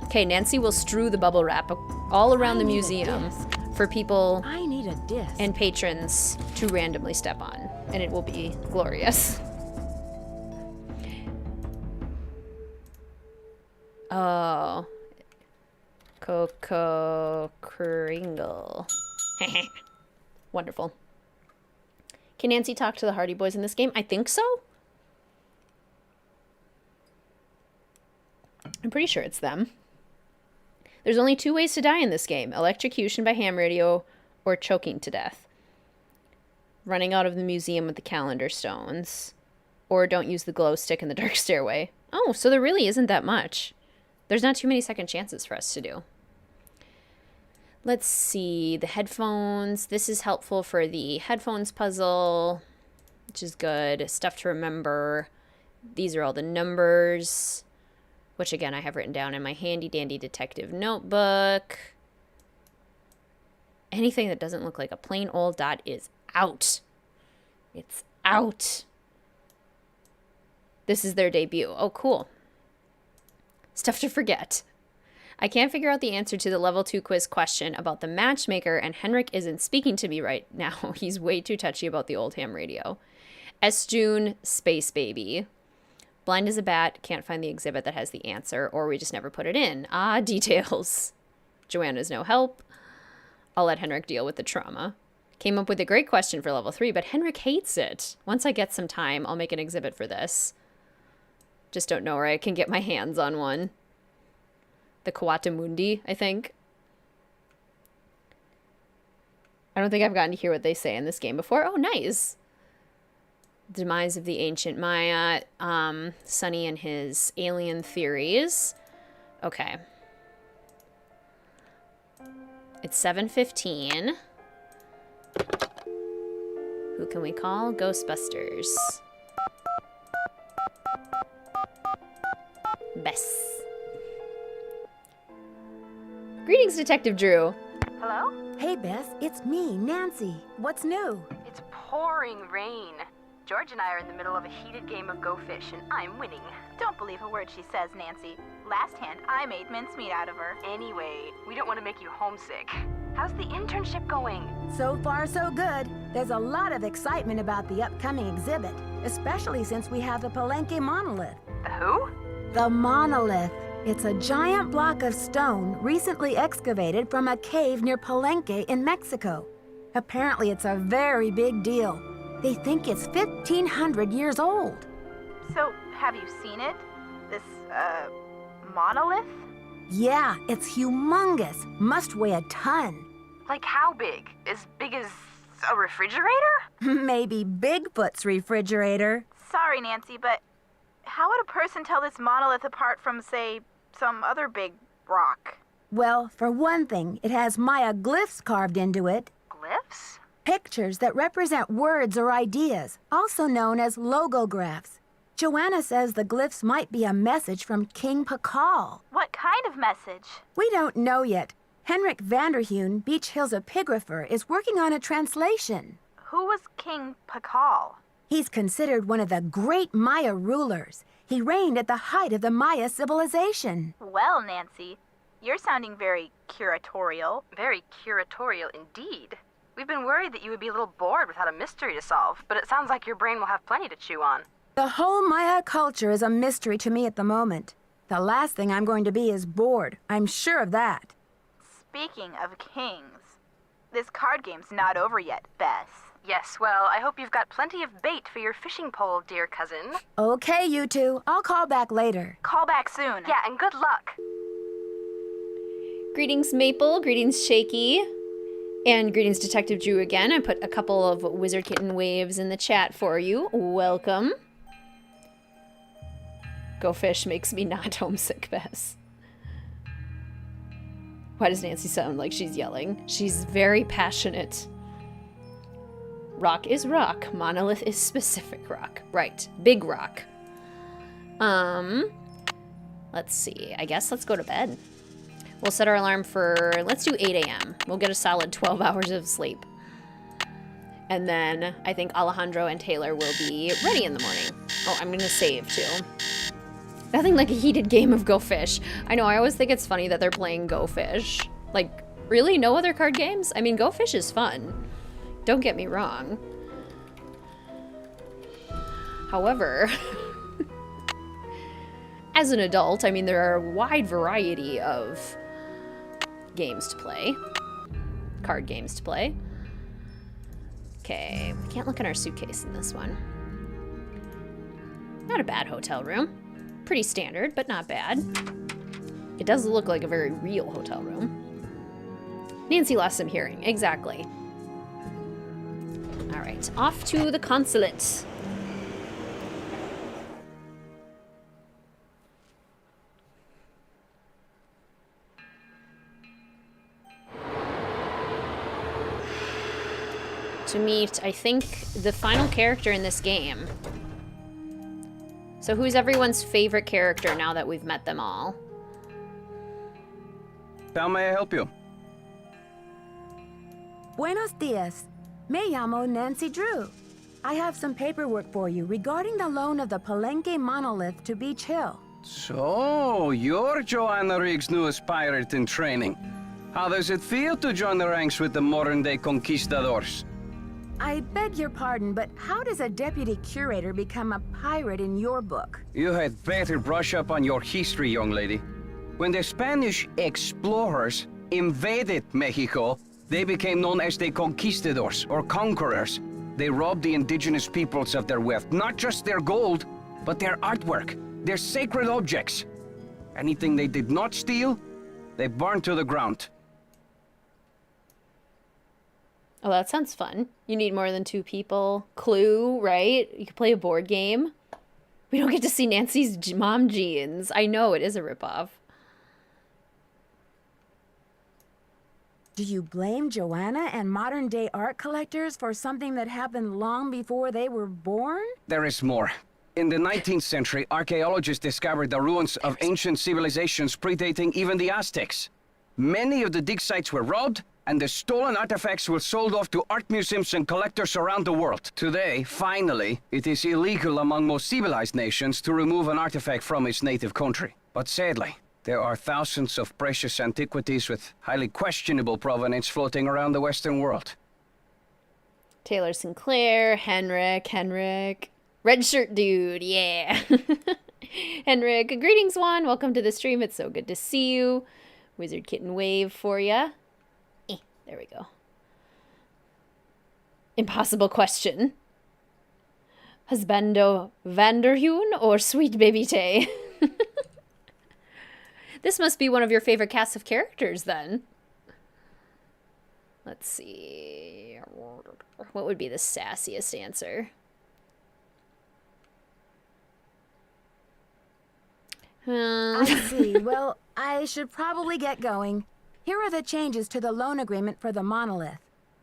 Speaker 1: Okay, Nancy will strew the bubble wrap all around the museum for people
Speaker 2: I need a disc.
Speaker 1: and patrons to randomly step on, and it will be glorious. Oh. Coco Kringle. Wonderful. Can Nancy talk to the Hardy Boys in this game? I think so. I'm pretty sure it's them. There's only 2 ways to die in this game. Electrocution by ham radio or choking to death. Running out of the museum with the calendar stones. Or don't use the glow stick in the dark stairway. Oh, so there really isn't that much. There's not too many second chances for us to do. Let's see, the headphones. This is helpful for the headphones puzzle, which is good. Stuff to remember. These are all the numbers, which again I have written down in my handy dandy detective notebook. Anything that doesn't look like a plain old dot is out. It's out. This is their debut. Oh, cool. Stuff to forget. I can't figure out the answer to the level 2 quiz question about the matchmaker, and Henrik isn't speaking to me right now. He's way too touchy about the old ham radio. S. June, Space Baby. Blind as a bat, can't find the exhibit that has the answer, or we just never put it in. Ah, details. Joanna's no help. I'll let Henrik deal with the trauma. Came up with a great question for level 3, but Henrik hates it. Once I get some time, I'll make an exhibit for this. Just don't know where I can get my hands on one. The Kawata Mundi, I think. I don't think I've gotten to hear what they say in this game before. Oh, nice. Demise of the Ancient Maya. Sunny and his alien theories. Okay. It's 7:15. Who can we call? Ghostbusters. Bess. Greetings, Detective Drew.
Speaker 3: Hello?
Speaker 2: Hey, Bess, it's me, Nancy. What's new?
Speaker 3: It's pouring rain. George and I are in the middle of a heated game of Go Fish, and I'm winning.
Speaker 6: Don't believe a word she says, Nancy. Last hand, I made mincemeat out of her.
Speaker 3: Anyway, we don't want to make you homesick. How's the internship going?
Speaker 2: So far, so good. There's a lot of excitement about the upcoming exhibit, especially since we have the Palenque monolith.
Speaker 3: The who?
Speaker 2: The monolith. It's a giant block of stone recently excavated from a cave near Palenque in Mexico. Apparently, it's a very big deal. They think it's 1,500 years old.
Speaker 6: So, have you seen it? This, monolith?
Speaker 2: Yeah, it's humongous. Must weigh a ton.
Speaker 3: Like how big? As big as a refrigerator?
Speaker 2: Maybe Bigfoot's refrigerator.
Speaker 6: Sorry, Nancy, but how would a person tell this monolith apart from, say, some other big rock?
Speaker 2: Well, for one thing, it has Maya glyphs carved into it.
Speaker 3: Glyphs?
Speaker 2: Pictures that represent words or ideas, also known as logographs. Joanna says the glyphs might be a message from King Pakal.
Speaker 6: What kind of message?
Speaker 2: We don't know yet. Henrik Vanderheun, Beach Hill's epigrapher, is working on a translation.
Speaker 6: Who was King Pakal?
Speaker 2: He's considered one of the great Maya rulers. He reigned at the height of the Maya civilization.
Speaker 6: Well, Nancy, you're sounding very curatorial.
Speaker 3: Very curatorial indeed. We've been worried that you would be a little bored without a mystery to solve, but it sounds like your brain will have plenty to chew on.
Speaker 2: The whole Maya culture is a mystery to me at the moment. The last thing I'm going to be is bored. I'm sure of that.
Speaker 6: Speaking of kings, this card game's not over yet, Bess.
Speaker 3: Yes, well, I hope you've got plenty of bait for your fishing pole, dear cousin.
Speaker 2: Okay, you two. I'll call back later.
Speaker 6: Call back soon.
Speaker 3: Yeah, and good luck.
Speaker 1: Greetings, Maple. Greetings, Shaky. And greetings, Detective Drew again. I put a couple of WizardKitten waves in the chat for you. Welcome. Go Fish makes me not homesick, Bess. Why does Nancy sound like she's yelling? She's very passionate. Rock is rock. Monolith is specific rock. Right. Big rock. Let's see. I guess let's go to bed. We'll set our alarm for, let's do 8 a.m. We'll get a solid 12 hours of sleep. And then I think Alejandro and Taylor will be ready in the morning. Oh, I'm going to save too. Nothing like a heated game of Go Fish. I know, I always think it's funny that they're playing Go Fish. Like, really? No other card games? I mean, Go Fish is fun. Don't get me wrong. However, as an adult, I mean, there are a wide variety of games to play. Card games to play. Okay, we can't look in our suitcase in this one. Not a bad hotel room. Pretty standard, but not bad. It does look like a very real hotel room. Nancy lost some hearing, exactly. All right, off to the consulate. to meet, I think, the final character in this game. So who's everyone's favorite character now that we've met them all?
Speaker 7: How may I help you?
Speaker 2: Buenos dias. Me llamo Nancy Drew. I have some paperwork for you regarding the loan of the Palenque monolith to Beach Hill.
Speaker 7: So, you're Joanna Riggs' newest pirate in training. How does it feel to join the ranks with the modern-day conquistadors?
Speaker 2: I beg your pardon, but how does a deputy curator become a pirate in your book?
Speaker 7: You had better brush up on your history, young lady. When the Spanish explorers invaded Mexico, they became known as the conquistadors, or conquerors. They robbed the indigenous peoples of their wealth, not just their gold, but their artwork, their sacred objects. Anything they did not steal, they burned to the ground.
Speaker 1: Oh, that sounds fun. You need more than 2 people. Clue, right? You could play a board game. We don't get to see Nancy's mom jeans. I know, it is a ripoff.
Speaker 2: Do you blame Joanna and modern-day art collectors for something that happened long before they were born?
Speaker 7: There is more. In the 19th century, archaeologists discovered the ruins of ancient civilizations predating even the Aztecs. Many of the dig sites were robbed, and the stolen artifacts were sold off to art museums and collectors around the world. Today, finally, it is illegal among most civilized nations to remove an artifact from its native country. But sadly, there are thousands of precious antiquities with highly questionable provenance floating around the Western world.
Speaker 1: Taylor Sinclair, Henrik. Red shirt dude, yeah. Henrik, greetings, Juan. Welcome to the stream. It's so good to see you. WizardKitten wave for ya. There we go. Impossible question. Husbando Vanderhoon or Sweet Baby Tay? This must be one of your favorite casts of characters, then. Let's see. What would be the sassiest answer?
Speaker 2: I see. Well, I should probably get going. Here are the changes to the loan agreement for the monolith.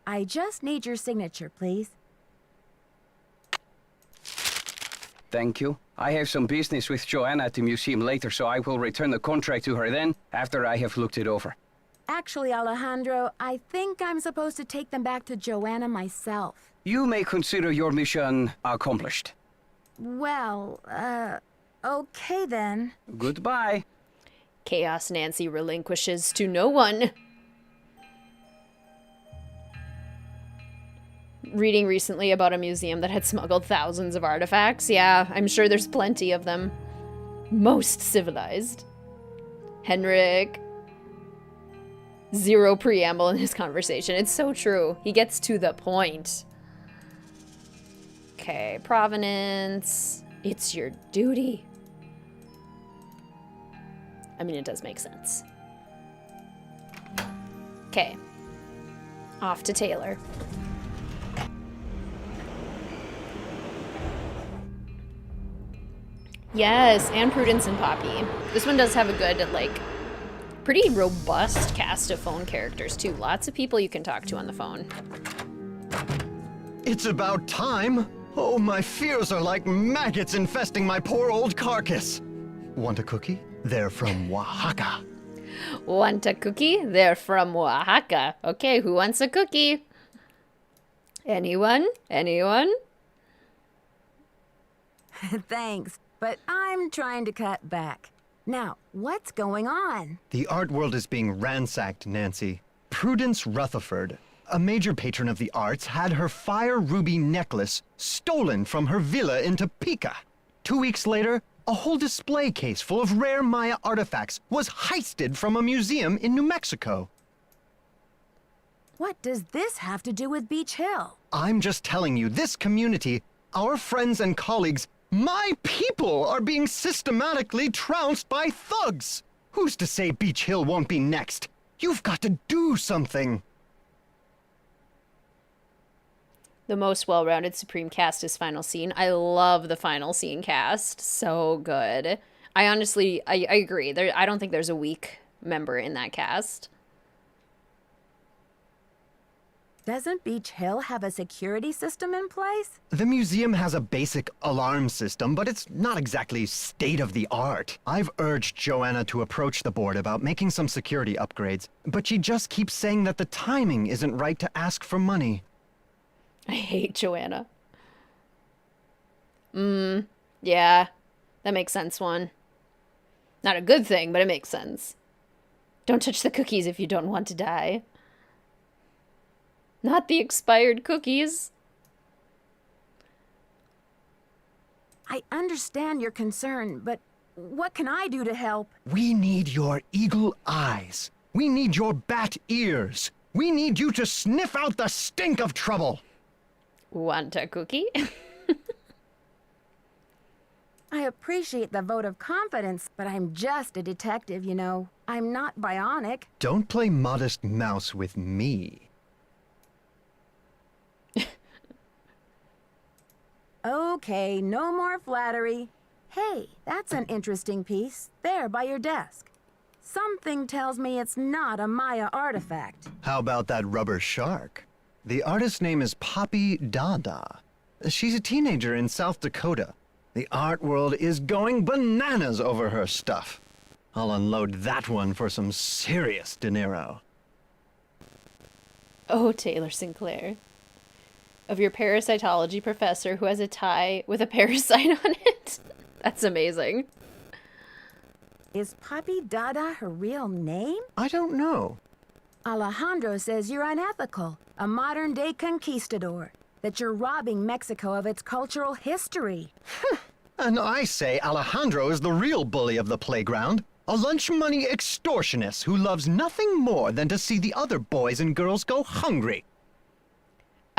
Speaker 2: I just need your signature, please.
Speaker 7: Thank you. I have some business with Joanna at the museum later, so I will return the contract to her then, after I have looked it over.
Speaker 2: Actually, Alejandro, I think I'm supposed to take them back to Joanna myself.
Speaker 7: You may consider your mission accomplished.
Speaker 2: Well, okay then.
Speaker 7: Goodbye.
Speaker 1: Chaos Nancy relinquishes to no one. Reading recently about a museum that had smuggled thousands of artifacts. Yeah, I'm sure there's plenty of them. Most civilized. Henrik. Zero preamble in his conversation. It's so true. He gets to the point. Okay, provenance. It's your duty. I mean, it does make sense. Okay. Off to Taylor. Yes, and Prudence and Poppy. This one does have a good, like, pretty robust cast of phone characters, too. Lots of people you can talk to on the phone.
Speaker 4: It's about time! Oh, my fears are like maggots infesting my poor old carcass. Want a cookie? They're from Oaxaca.
Speaker 1: Want a cookie? They're from Oaxaca. Okay, who wants a cookie? Anyone? Anyone?
Speaker 2: Thanks, but I'm trying to cut back. Now, what's going on?
Speaker 4: The art world is being ransacked, Nancy. Prudence Rutherford, a major patron of the arts, had her fire ruby necklace stolen from her villa in Topeka. 2 weeks later, a whole display case full of rare Maya artifacts was heisted from a museum in New Mexico.
Speaker 2: What does this have to do with Beach Hill?
Speaker 4: I'm just telling you, this community, our friends and colleagues, my people are being systematically trounced by thugs. Who's to say Beach Hill won't be next? You've got to do something.
Speaker 1: The most well-rounded Supreme cast is Final Scene. I love the Final Scene cast. So good. I honestly, I agree. I don't think there's a weak member in that cast.
Speaker 2: Doesn't Beach Hill have a security system in place?
Speaker 4: The museum has a basic alarm system, but it's not exactly state-of-the-art. I've urged Joanna to approach the board about making some security upgrades, but she just keeps saying that the timing isn't right to ask for money.
Speaker 1: I hate Joanna. Yeah. That makes sense, one. Not a good thing, but it makes sense. Don't touch the cookies if you don't want to die. Not the expired cookies.
Speaker 2: I understand your concern, but what can I do to help?
Speaker 4: We need your eagle eyes. We need your bat ears. We need you to sniff out the stink of trouble.
Speaker 1: Want a cookie?
Speaker 2: I appreciate the vote of confidence, but I'm just a detective, you know. I'm not bionic.
Speaker 4: Don't play modest mouse with me.
Speaker 2: Okay, no more flattery. Hey, that's an interesting piece, there by your desk. Something tells me it's not a Maya artifact.
Speaker 4: How about that rubber shark? The artist's name is Poppy Dada. She's a teenager in South Dakota. The art world is going bananas over her stuff. I'll unload that one for some serious dinero.
Speaker 1: Oh, Taylor Sinclair. Of your parasitology professor who has a tie with a parasite on it. That's amazing.
Speaker 2: Is Poppy Dada her real name?
Speaker 4: I don't know.
Speaker 2: Alejandro says you're unethical, a modern-day conquistador, that you're robbing Mexico of its cultural history.
Speaker 4: And I say Alejandro is the real bully of the playground. A lunch money extortionist who loves nothing more than to see the other boys and girls go hungry.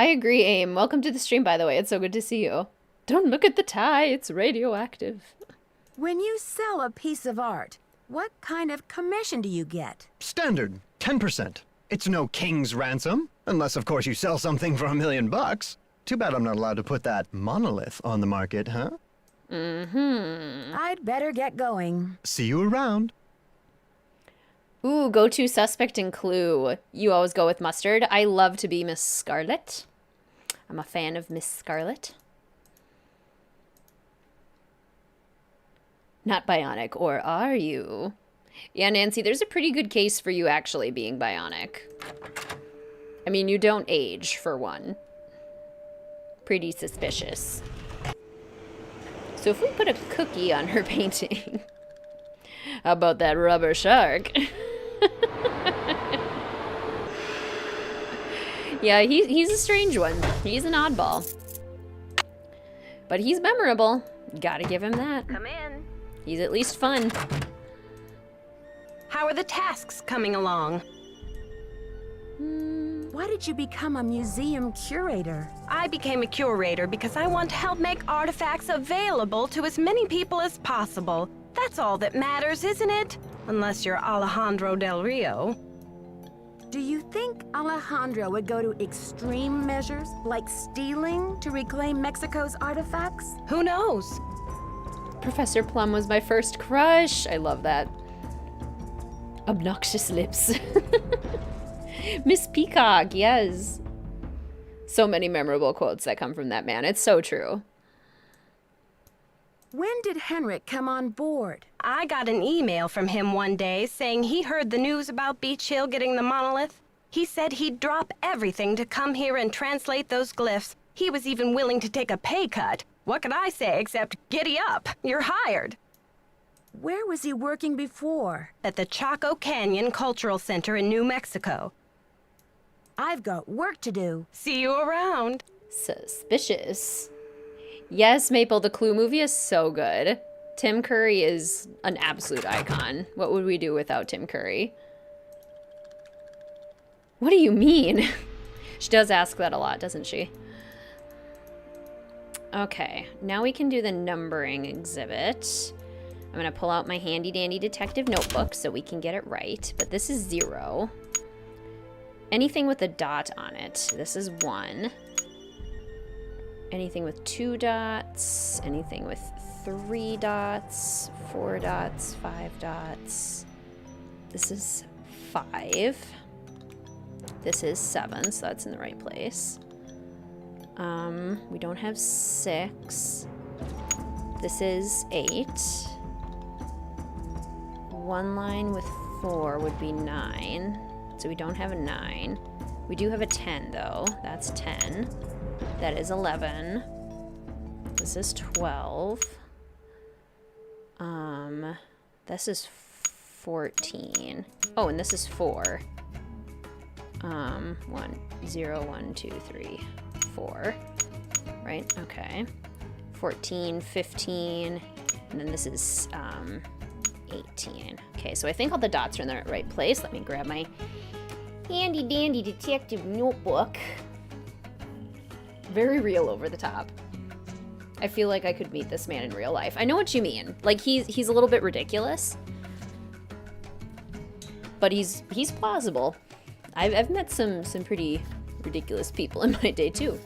Speaker 1: I agree, Aim. Welcome to the stream, by the way. It's so good to see you. Don't look at the tie. It's radioactive.
Speaker 2: When you sell a piece of art, what kind of commission do you get?
Speaker 4: Standard, 10%. It's no king's ransom, unless of course you sell something for $1 million. Too bad I'm not allowed to put that monolith on the market, huh?
Speaker 2: I'd better get going.
Speaker 4: See you around.
Speaker 1: Ooh, go-to suspect and clue. You always go with Mustard. I love to be Miss Scarlet. I'm a fan of Miss Scarlet. Not bionic, or are you? Yeah, Nancy, there's a pretty good case for you actually being bionic. I mean, you don't age, for one. Pretty suspicious. So if we put a cookie on her painting... How about that rubber shark? Yeah, he's a strange one. He's an oddball. But he's memorable. Gotta give him that.
Speaker 3: Come in.
Speaker 1: He's at least fun.
Speaker 3: How are the tasks coming along?
Speaker 2: Why did you become a museum curator?
Speaker 3: I became a curator because I want to help make artifacts available to as many people as possible. That's all that matters, isn't it? Unless you're Alejandro Del Rio.
Speaker 2: Do you think Alejandro would go to extreme measures, like stealing, to reclaim Mexico's artifacts?
Speaker 3: Who knows?
Speaker 1: Professor Plum was my first crush. I love that. Obnoxious lips. Miss Peacock, yes. So many memorable quotes that come from that man. It's so true.
Speaker 2: When did Henrik come on board?
Speaker 3: I got an email from him one day saying he heard the news about Beach Hill getting the monolith. He said he'd drop everything to come here and translate those glyphs. He was even willing to take a pay cut. What could I say except giddy up? You're hired.
Speaker 2: Where was he working before?
Speaker 3: At the Chaco Canyon Cultural Center in New Mexico.
Speaker 2: I've got work to do.
Speaker 3: See you around.
Speaker 1: Suspicious. Yes, Maple, the Clue movie is so good. Tim Curry is an absolute icon. What would we do without Tim Curry? What do you mean? She does ask that a lot, doesn't she? Okay, now we can do the numbering exhibit. I'm gonna pull out my handy dandy detective notebook so we can get it right, but this is 0. Anything with a dot on it, this is 1. Anything with 2 dots, anything with 3 dots, 4 dots, 5 dots. This is 5. This is 7, so that's in the right place. We don't have 6. This is 8. One line with 4 would be 9. So we don't have a 9. We do have a 10, though. That's 10. That is 11. This is 12. This is 14. Oh, and this is 4. 1, 0, 1, 2, 3, 4. Right? Okay. 14, 15, and then this is 18. Okay, so I think all the dots are in the right place. Let me grab my handy dandy detective notebook. Very real over the top. I feel like I could meet this man in real life. I know what you mean. Like, he's a little bit ridiculous, but he's plausible. I've met some pretty ridiculous people in my day too.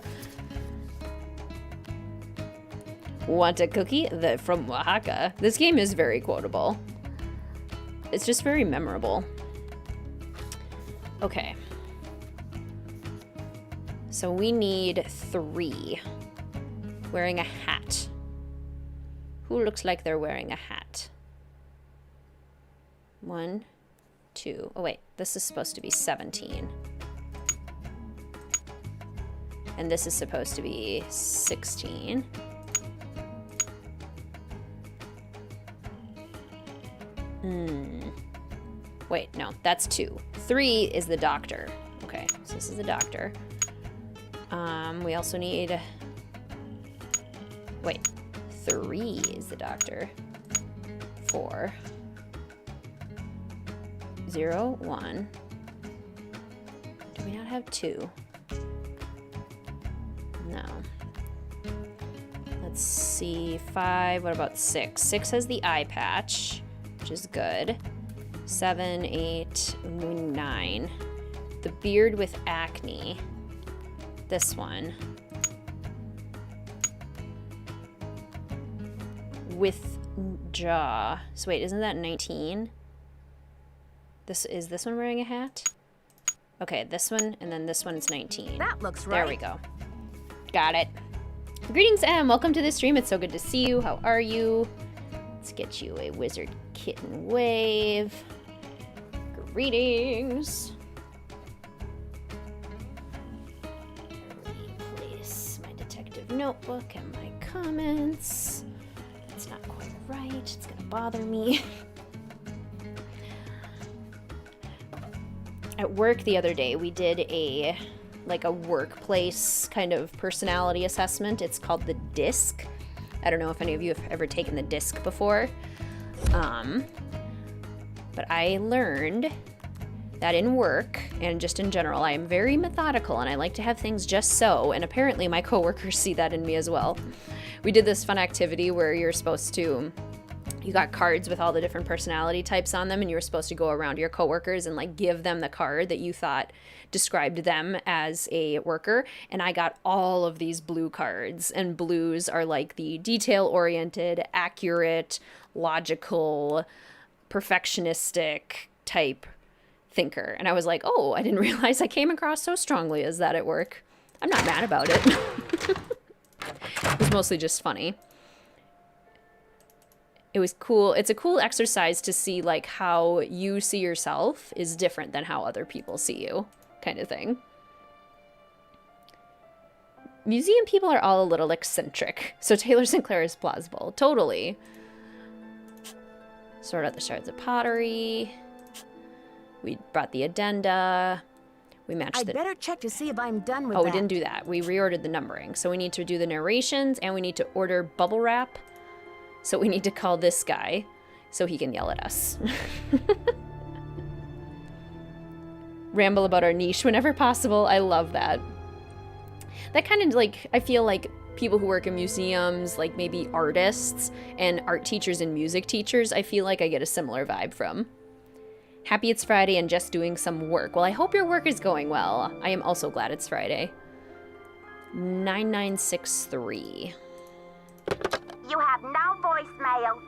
Speaker 1: Want a cookie? From Oaxaca. This game is very quotable. It's just very memorable. Okay. So we need 3. Wearing a hat. Who looks like they're wearing a hat? 1, 2. Oh wait, this is supposed to be 17. And this is supposed to be 16. Wait, no, that's 2. 3 is the doctor. Okay, so this is the doctor. We also need... Wait, 3 is the doctor. 4. 0, 1. Do we not have 2? No. Let's see, 5. What about 6? 6 has the eye patch, which is good. 7, 8, 9. The beard with acne. This one. With jaw. So wait, isn't that 19? Is this one wearing a hat? Okay, this one, and then this one's 19.
Speaker 2: That looks right.
Speaker 1: There we go. Got it. Greetings, Em. Welcome to the stream. It's so good to see you. How are you? Let's get you a WizardKitten wave. Greetings. Replace my detective notebook and my comments. It's not quite right. It's gonna bother me. At work the other day, we did a workplace kind of personality assessment. It's called the DISC. I don't know if any of you have ever taken the DISC before. But I learned that in work and just in general, I am very methodical and I like to have things just so. And apparently my coworkers see that in me as well. We did this fun activity where you got cards with all the different personality types on them, and you were supposed to go around to your coworkers and like give them the card that you thought described them as a worker. And I got all of these blue cards, and blues are like the detail-oriented, accurate, logical, perfectionistic type thinker. And I was like, oh, I didn't realize I came across so strongly as that at work. I'm not mad about it. It was mostly just funny. It was cool. It's a cool exercise to see like how you see yourself is different than how other people see you, kind of thing. Museum people are all a little eccentric, so Taylor Sinclair is plausible. Totally. Sort out the shards of pottery. We brought the addenda. We matched
Speaker 2: I'd better check to see if I'm done with
Speaker 1: that.
Speaker 2: that.
Speaker 1: We didn't do that. We reordered the numbering. So we need to do the narrations, and we need to order bubble wrap. So we need to call this guy so he can yell at us. Ramble about our niche whenever possible. I love that. That kind of like, I feel like people who work in museums, like maybe artists and art teachers and music teachers, I feel like I get a similar vibe from. Happy it's Friday and just doing some work. Well, I hope your work is going well. I am also glad it's Friday. 9963.
Speaker 6: You have no voicemail.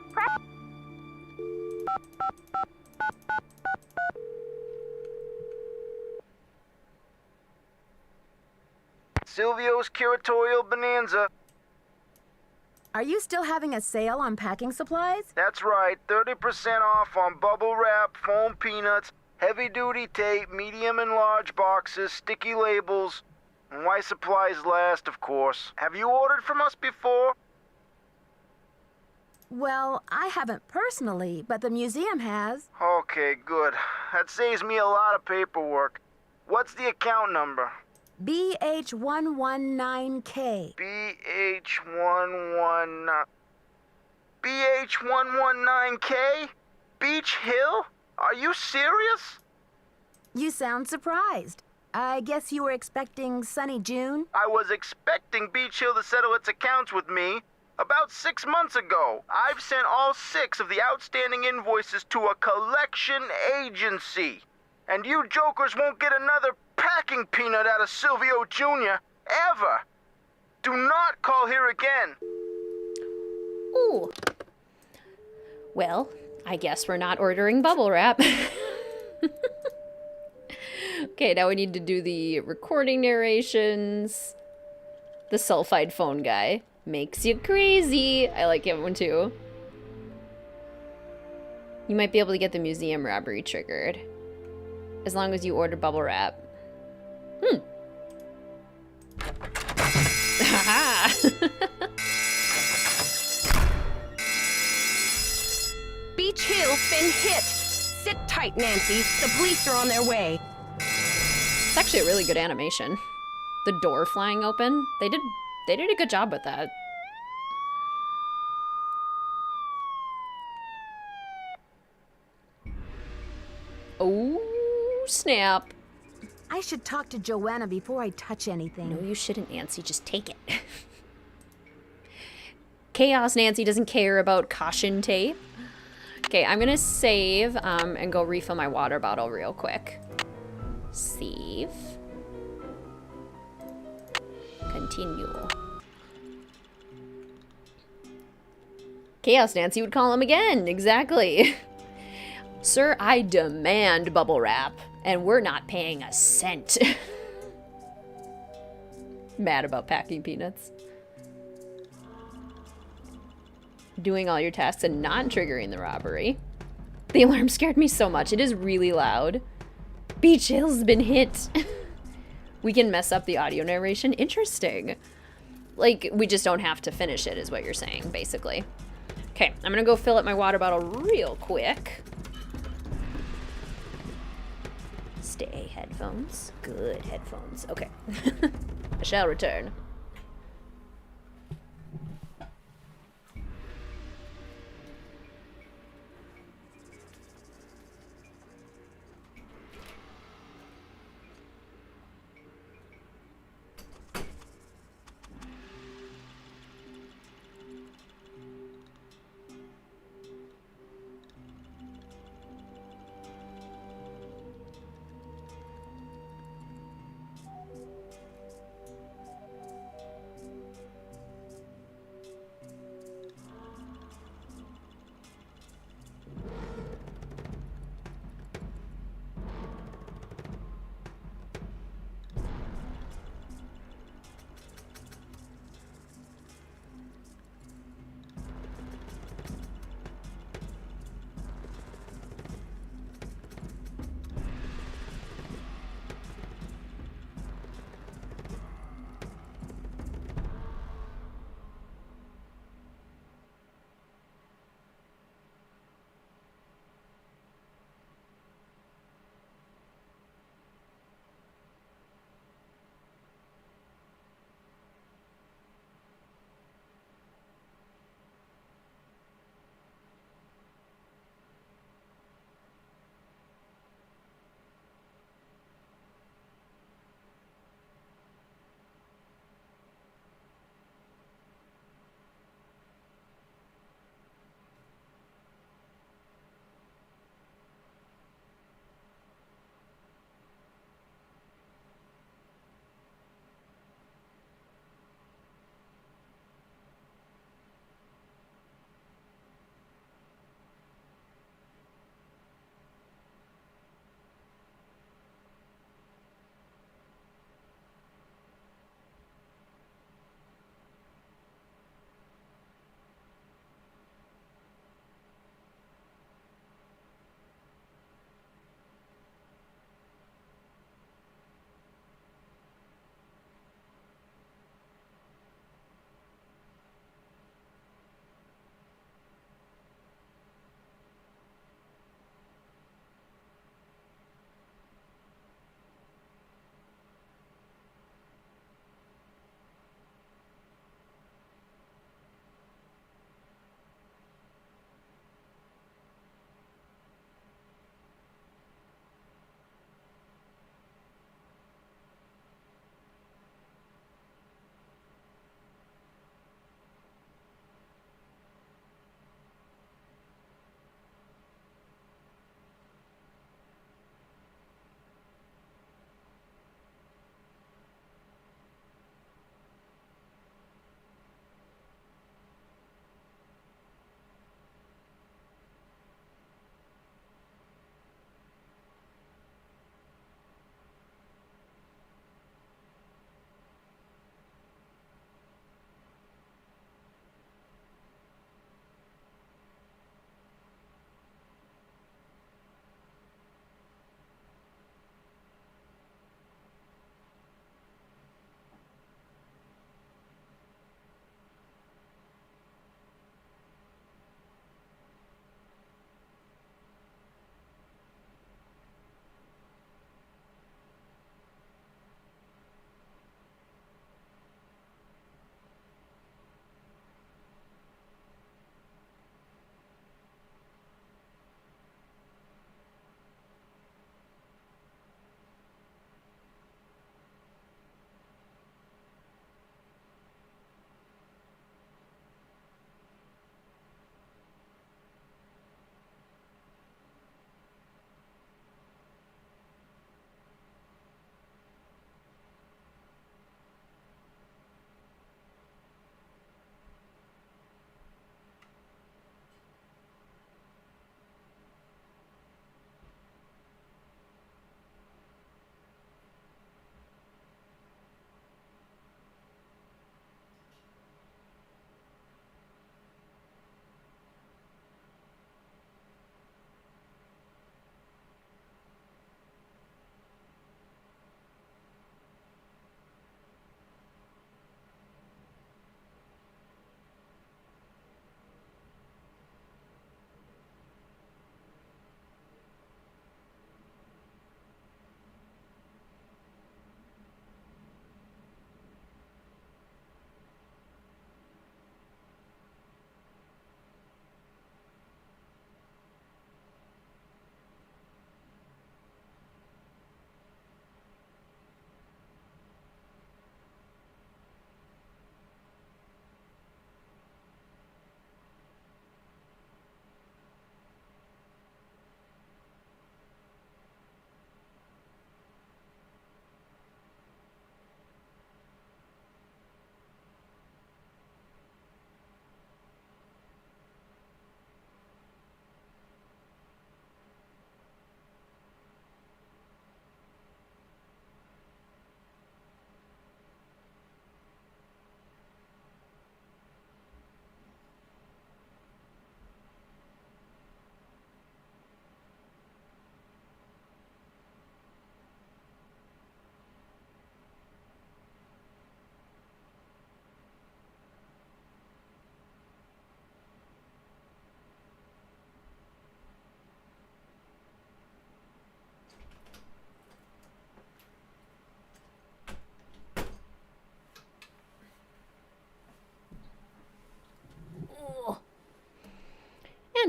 Speaker 8: Silvio's curatorial bonanza.
Speaker 2: Are you still having a sale on packing supplies?
Speaker 8: That's right, 30% off on bubble wrap, foam peanuts, heavy-duty tape, medium and large boxes, sticky labels, and why supplies last, of course. Have you ordered from us before?
Speaker 2: Well, I haven't personally, but the museum has.
Speaker 8: Okay, good. That saves me a lot of paperwork. What's the account number?
Speaker 2: BH119K.
Speaker 8: BH119K? Beach Hill? Are you serious?
Speaker 2: You sound surprised. I guess you were expecting Sunny June?
Speaker 8: I was expecting Beach Hill to settle its accounts with me about 6 months ago. I've sent all 6 of the outstanding invoices to a collection agency. And you jokers won't get another packing peanut out of Silvio Jr. ever. Do not call here again.
Speaker 1: Ooh. Well, I guess we're not ordering bubble wrap. Okay, now we need to do the recording narrations. The sulfide phone guy makes you crazy. I like him one too. You might be able to get the museum robbery triggered. As long as you order bubble wrap. Haha!
Speaker 3: Beach Hill's been hit. Sit tight, Nancy. The police are on their way.
Speaker 1: It's actually a really good animation. The door flying open. They did a good job with that. Oh, snap.
Speaker 2: I should talk to Joanna before I touch anything.
Speaker 1: No, you shouldn't, Nancy. Just take it. Chaos Nancy doesn't care about caution tape. Okay, I'm gonna save and go refill my water bottle real quick. Save. Continue. Chaos Nancy would call him again. Exactly. Sir, I demand bubble wrap, and we're not paying a cent. Mad about packing peanuts. Doing all your tasks and not triggering the robbery. The alarm scared me so much. It is really loud. Beach Hill's been hit. We can mess up the audio narration. Interesting. Like, we just don't have to finish it, is what you're saying, basically. Okay, I'm gonna go fill up my water bottle real quick. Stay headphones. Good headphones. Okay. I shall return.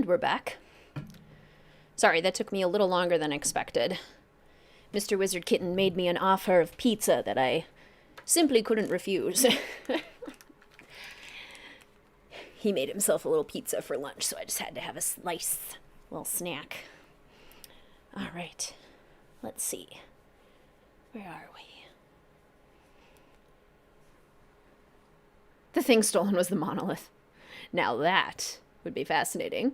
Speaker 1: And we're back. Sorry, that took me a little longer than expected. Mr. WizardKitten made me an offer of pizza that I simply couldn't refuse. He made himself a little pizza for lunch, so I just had to have a slice, a little snack. All right, let's see. Where are we? The thing stolen was the monolith. Now that would be fascinating.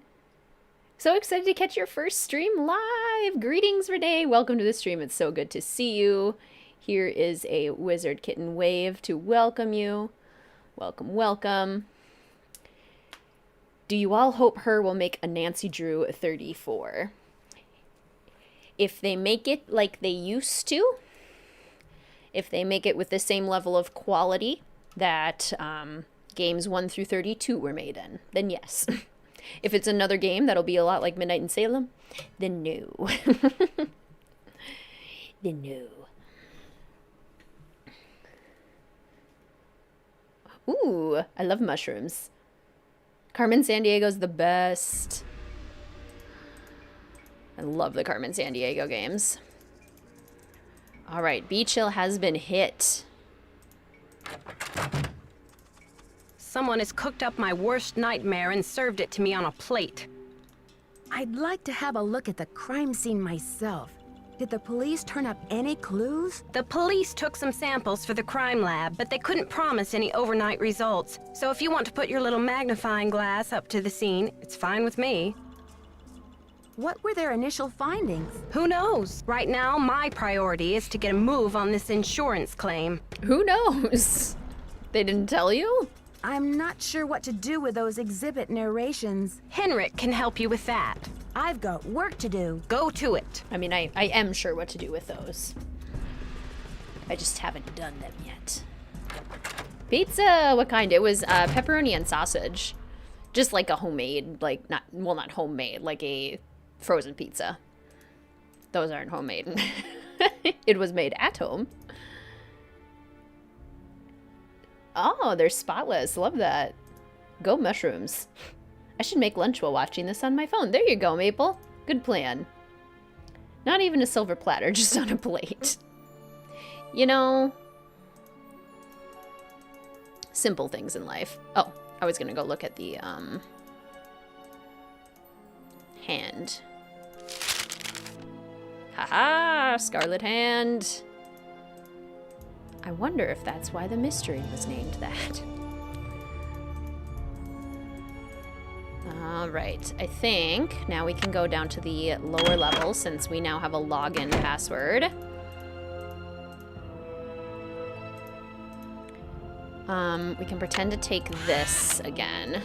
Speaker 1: So excited to catch your first stream live! Greetings, Renee! Welcome to the stream. It's so good to see you. Here is a WizardKitten wave to welcome you. Welcome, welcome. Do you all hope her will make a Nancy Drew 34? If they make it like they used to, if they make it with the same level of quality that games 1 through 32 were made in, then yes. If it's another game that'll be a lot like Midnight in Salem, then no. Then no. Ooh, I love mushrooms. Carmen Sandiego's the best. I love the Carmen Sandiego games. All right, Beach Hill has been hit.
Speaker 3: Someone has cooked up my worst nightmare and served it to me on a plate.
Speaker 2: I'd like to have a look at the crime scene myself. Did the police turn up any clues?
Speaker 3: The police took some samples for the crime lab, but they couldn't promise any overnight results. So if you want to put your little magnifying glass up to the scene, it's fine with me.
Speaker 2: What were their initial findings?
Speaker 3: Who knows? Right now, my priority is to get a move on this insurance claim.
Speaker 1: Who knows? They didn't tell you?
Speaker 2: I'm not sure what to do with those exhibit narrations.
Speaker 3: Henrik can help you with that.
Speaker 2: I've got work to do.
Speaker 3: Go to it.
Speaker 1: I mean, I am sure what to do with those. I just haven't done them yet. Pizza! What kind? It was pepperoni and sausage. Just like a homemade, like, not homemade, like a frozen pizza. Those aren't homemade. It was made at home. Oh, they're spotless. Love that. Go mushrooms. I should make lunch while watching this on my phone. There you go, Maple. Good plan. Not even a silver platter, just on a plate. You know, simple things in life. Oh, I was gonna go look at the hand. Haha, Scarlet hand. I wonder if that's why the mystery was named that. All right, I think now we can go down to the lower level since we now have a login password. We can pretend to take this again.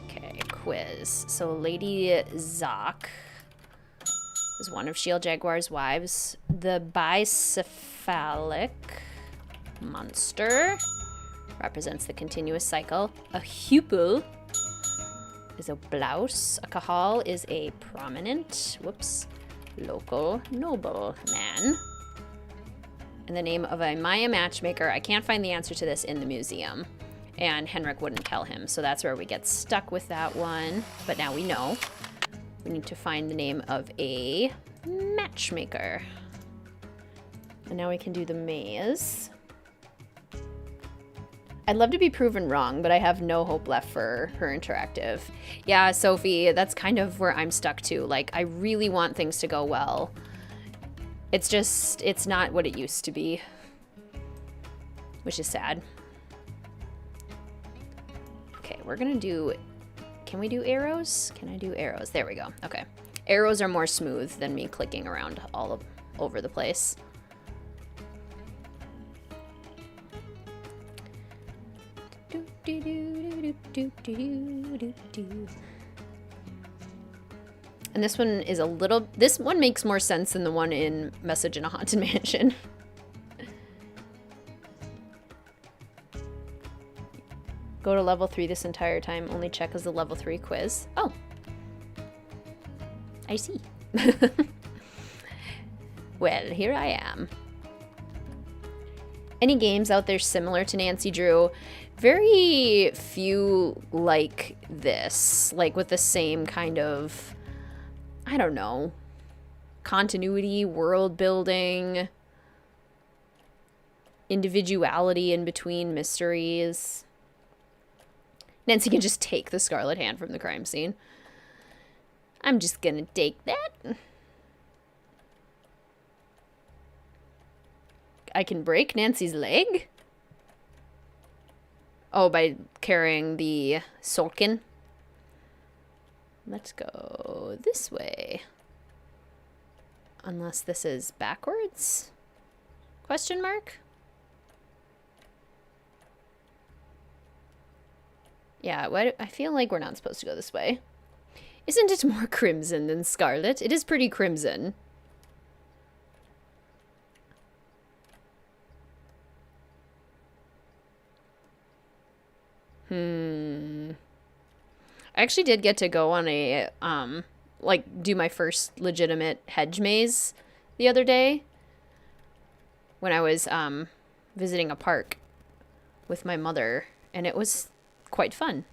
Speaker 1: Okay, quiz. So Lady Zoc is one of Shield Jaguar's wives. The bicephalic monster represents the continuous cycle. A hupel is a blouse. A cahal is a prominent, local nobleman. And the name of a Maya matchmaker, I can't find the answer to this in the museum. And Henrik wouldn't tell him, so that's where we get stuck with that one. But now we know. We need to find the name of a matchmaker. And now we can do the maze. I'd love to be proven wrong, but I have no hope left for her interactive. Yeah, Sophie, that's kind of where I'm stuck too. Like, I really want things to go well. It's just, it's not what it used to be. Which is sad. Okay, we're gonna do, can we do arrows? Can I do arrows? There we go, okay. Arrows are more smooth than me clicking around all over the place. And this one is a little, this one makes more sense than the one in Message in a Haunted Mansion. Go to level 3 this entire time, only check as the level 3 quiz. Oh. I see. Well, here I am. Any games out there similar to Nancy Drew? Very few like this, like with the same kind of, I don't know, continuity, world building, individuality in between mysteries. Nancy can just take the Scarlet hand from the crime scene. I'm just gonna take that. I can break Nancy's leg? Oh, by carrying the Solkin. Let's go this way. Unless this is backwards? Question mark? Yeah, I feel like we're not supposed to go this way. Isn't it more crimson than scarlet? It is pretty crimson. I actually did get to go on a, like, do my first legitimate hedge maze the other day when I was, visiting a park with my mother, and it was quite fun.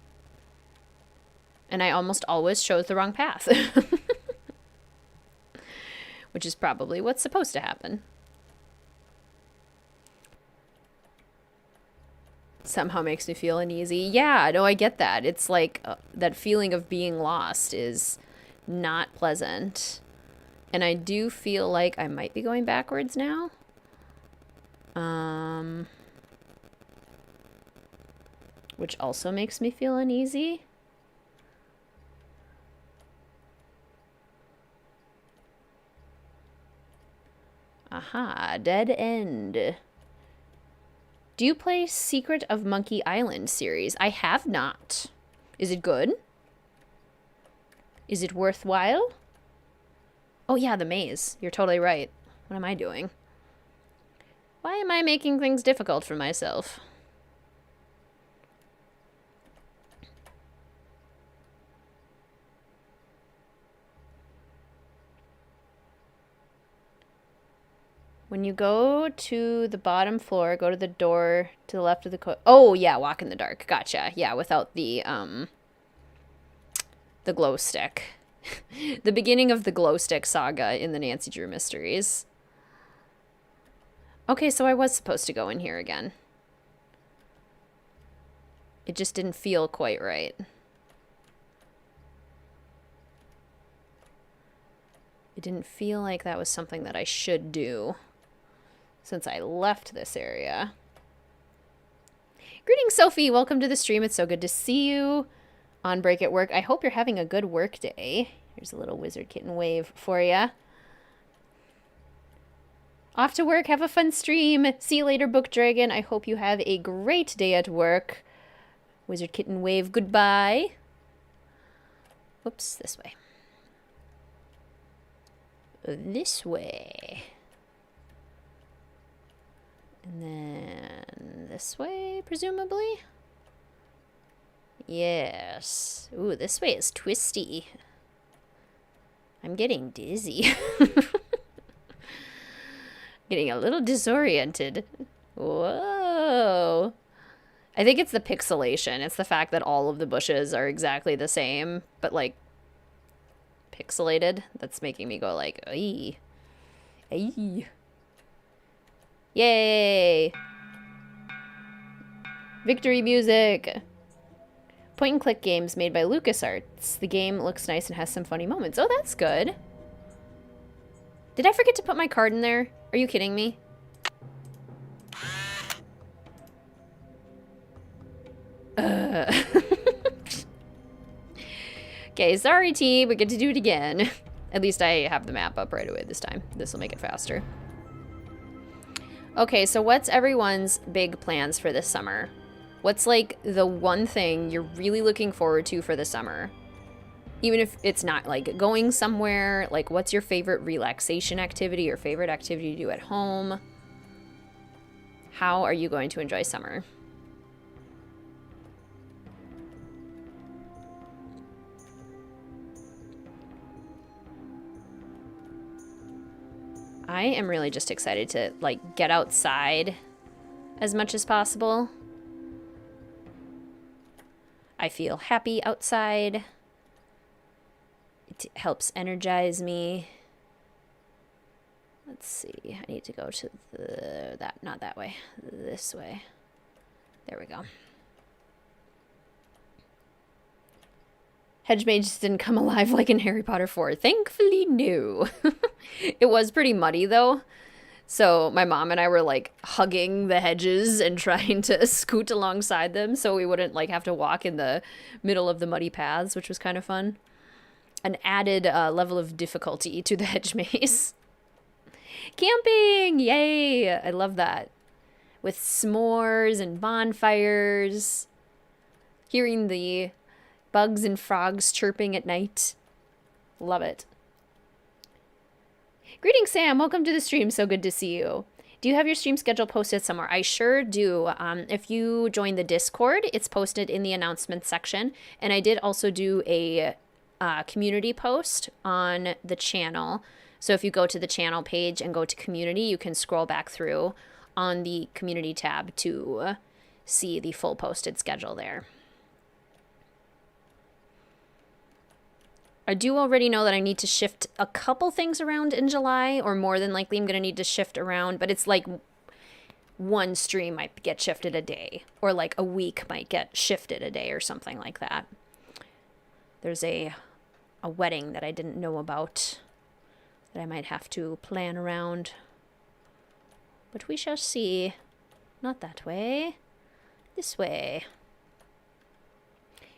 Speaker 1: And I almost always chose the wrong path. Which is probably what's supposed to happen. Somehow makes me feel uneasy. Yeah, no, I get that. It's like that feeling of being lost is not pleasant. And I do feel like I might be going backwards now. Which also makes me feel uneasy. Aha, dead end. Do you play Secret of Monkey Island series? I have not. Is it good? Is it worthwhile? Oh yeah, the maze. You're totally right. What am I doing? Why am I making things difficult for myself? When you go to the bottom floor, go to the door to the left of the oh, yeah, walk in the dark. Gotcha. Yeah, without the glow stick. The beginning of the glow stick saga in the Nancy Drew mysteries. Okay, so I was supposed to go in here again. It just didn't feel quite right. It didn't feel like that was something that I should do since I left this area. Greetings, Sophie. Welcome to the stream. It's so good to see you on break at work. I hope you're having a good work day. Here's a little WizardKitten wave for you. Off to work. Have a fun stream. See you later, Book Dragon. I hope you have a great day at work. WizardKitten wave goodbye. Whoops, this way. This way. And then this way, presumably? Yes. Ooh, this way is twisty. I'm getting dizzy. Getting a little disoriented. Whoa. I think it's the pixelation. It's the fact that all of the bushes are exactly the same, but like pixelated. That's making me go like, ay. Ay. Yay! Victory music! Point and click games made by LucasArts. The game looks nice and has some funny moments. Oh, that's good. Did I forget to put my card in there? Are you kidding me? Okay, sorry team, we get to do it again. At least I have the map up right away this time. This will make it faster. Okay, so what's everyone's big plans for this summer? What's like the one thing you're really looking forward to for the summer? Even if it's not like going somewhere, like what's your favorite relaxation activity or favorite activity to do at home? How are you going to enjoy summer? I am really just excited to like get outside as much as possible. I feel happy outside. It helps energize me. Let's see. I need to go to not that way. This way. There we go. Hedge mages didn't come alive like in Harry Potter 4. Thankfully, no. It was pretty muddy, though. So my mom and I were, like, hugging the hedges and trying to scoot alongside them so we wouldn't, like, have to walk in the middle of the muddy paths, which was kind of fun. An added level of difficulty to the hedge maze. Camping! Yay! I love that. With s'mores and bonfires. Hearing the bugs and frogs chirping at night. Love it. Greetings, Sam. Welcome to the stream. So good to see you. Do you have your stream schedule posted somewhere? I sure do. If you join the Discord, it's posted in the announcements section. And I did also do a community post on the channel. So if you go to the channel page and go to community, you can scroll back through on the community tab to see the full posted schedule there. I do already know that I need to shift a couple things around in July, or more than likely I'm going to need to shift around, but it's like one stream might get shifted a day, or like a week might get shifted a day or something like that. There's a wedding that I didn't know about that I might have to plan around. But we shall see. Not that way. This way.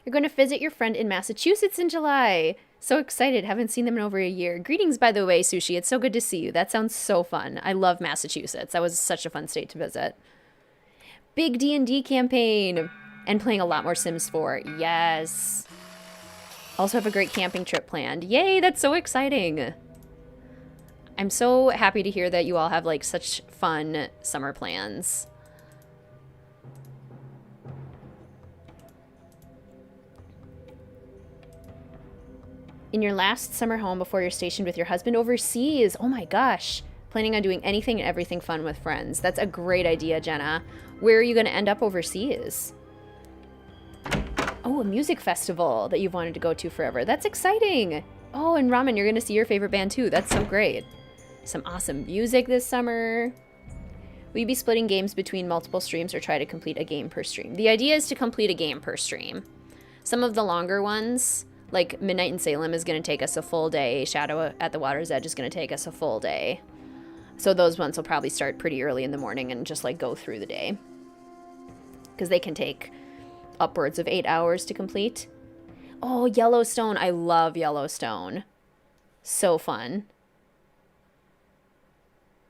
Speaker 1: You're going to visit your friend in Massachusetts in July. So excited. Haven't seen them in over a year. Greetings, by the way, Sushi. It's so good to see you. That sounds so fun. I love Massachusetts. That was such a fun state to visit. Big D&D campaign. And playing a lot more Sims 4. Yes. Also have a great camping trip planned. Yay, that's so exciting. I'm so happy to hear that you all have like such fun summer plans. In your last summer home before you're stationed with your husband overseas. Oh my gosh. Planning on doing anything and everything fun with friends. That's a great idea, Jenna. Where are you going to end up overseas? Oh, a music festival that you've wanted to go to forever. That's exciting. Oh, and Ramen, you're going to see your favorite band too. That's so great. Some awesome music this summer. Will you be splitting games between multiple streams or try to complete a game per stream? The idea is to complete a game per stream. Some of the longer ones, like Midnight in Salem, is going to take us a full day. Shadow at the Water's Edge is going to take us a full day. So those ones will probably start pretty early in the morning and just like go through the day. Because they can take upwards of 8 hours to complete. Oh, Yellowstone. I love Yellowstone. So fun.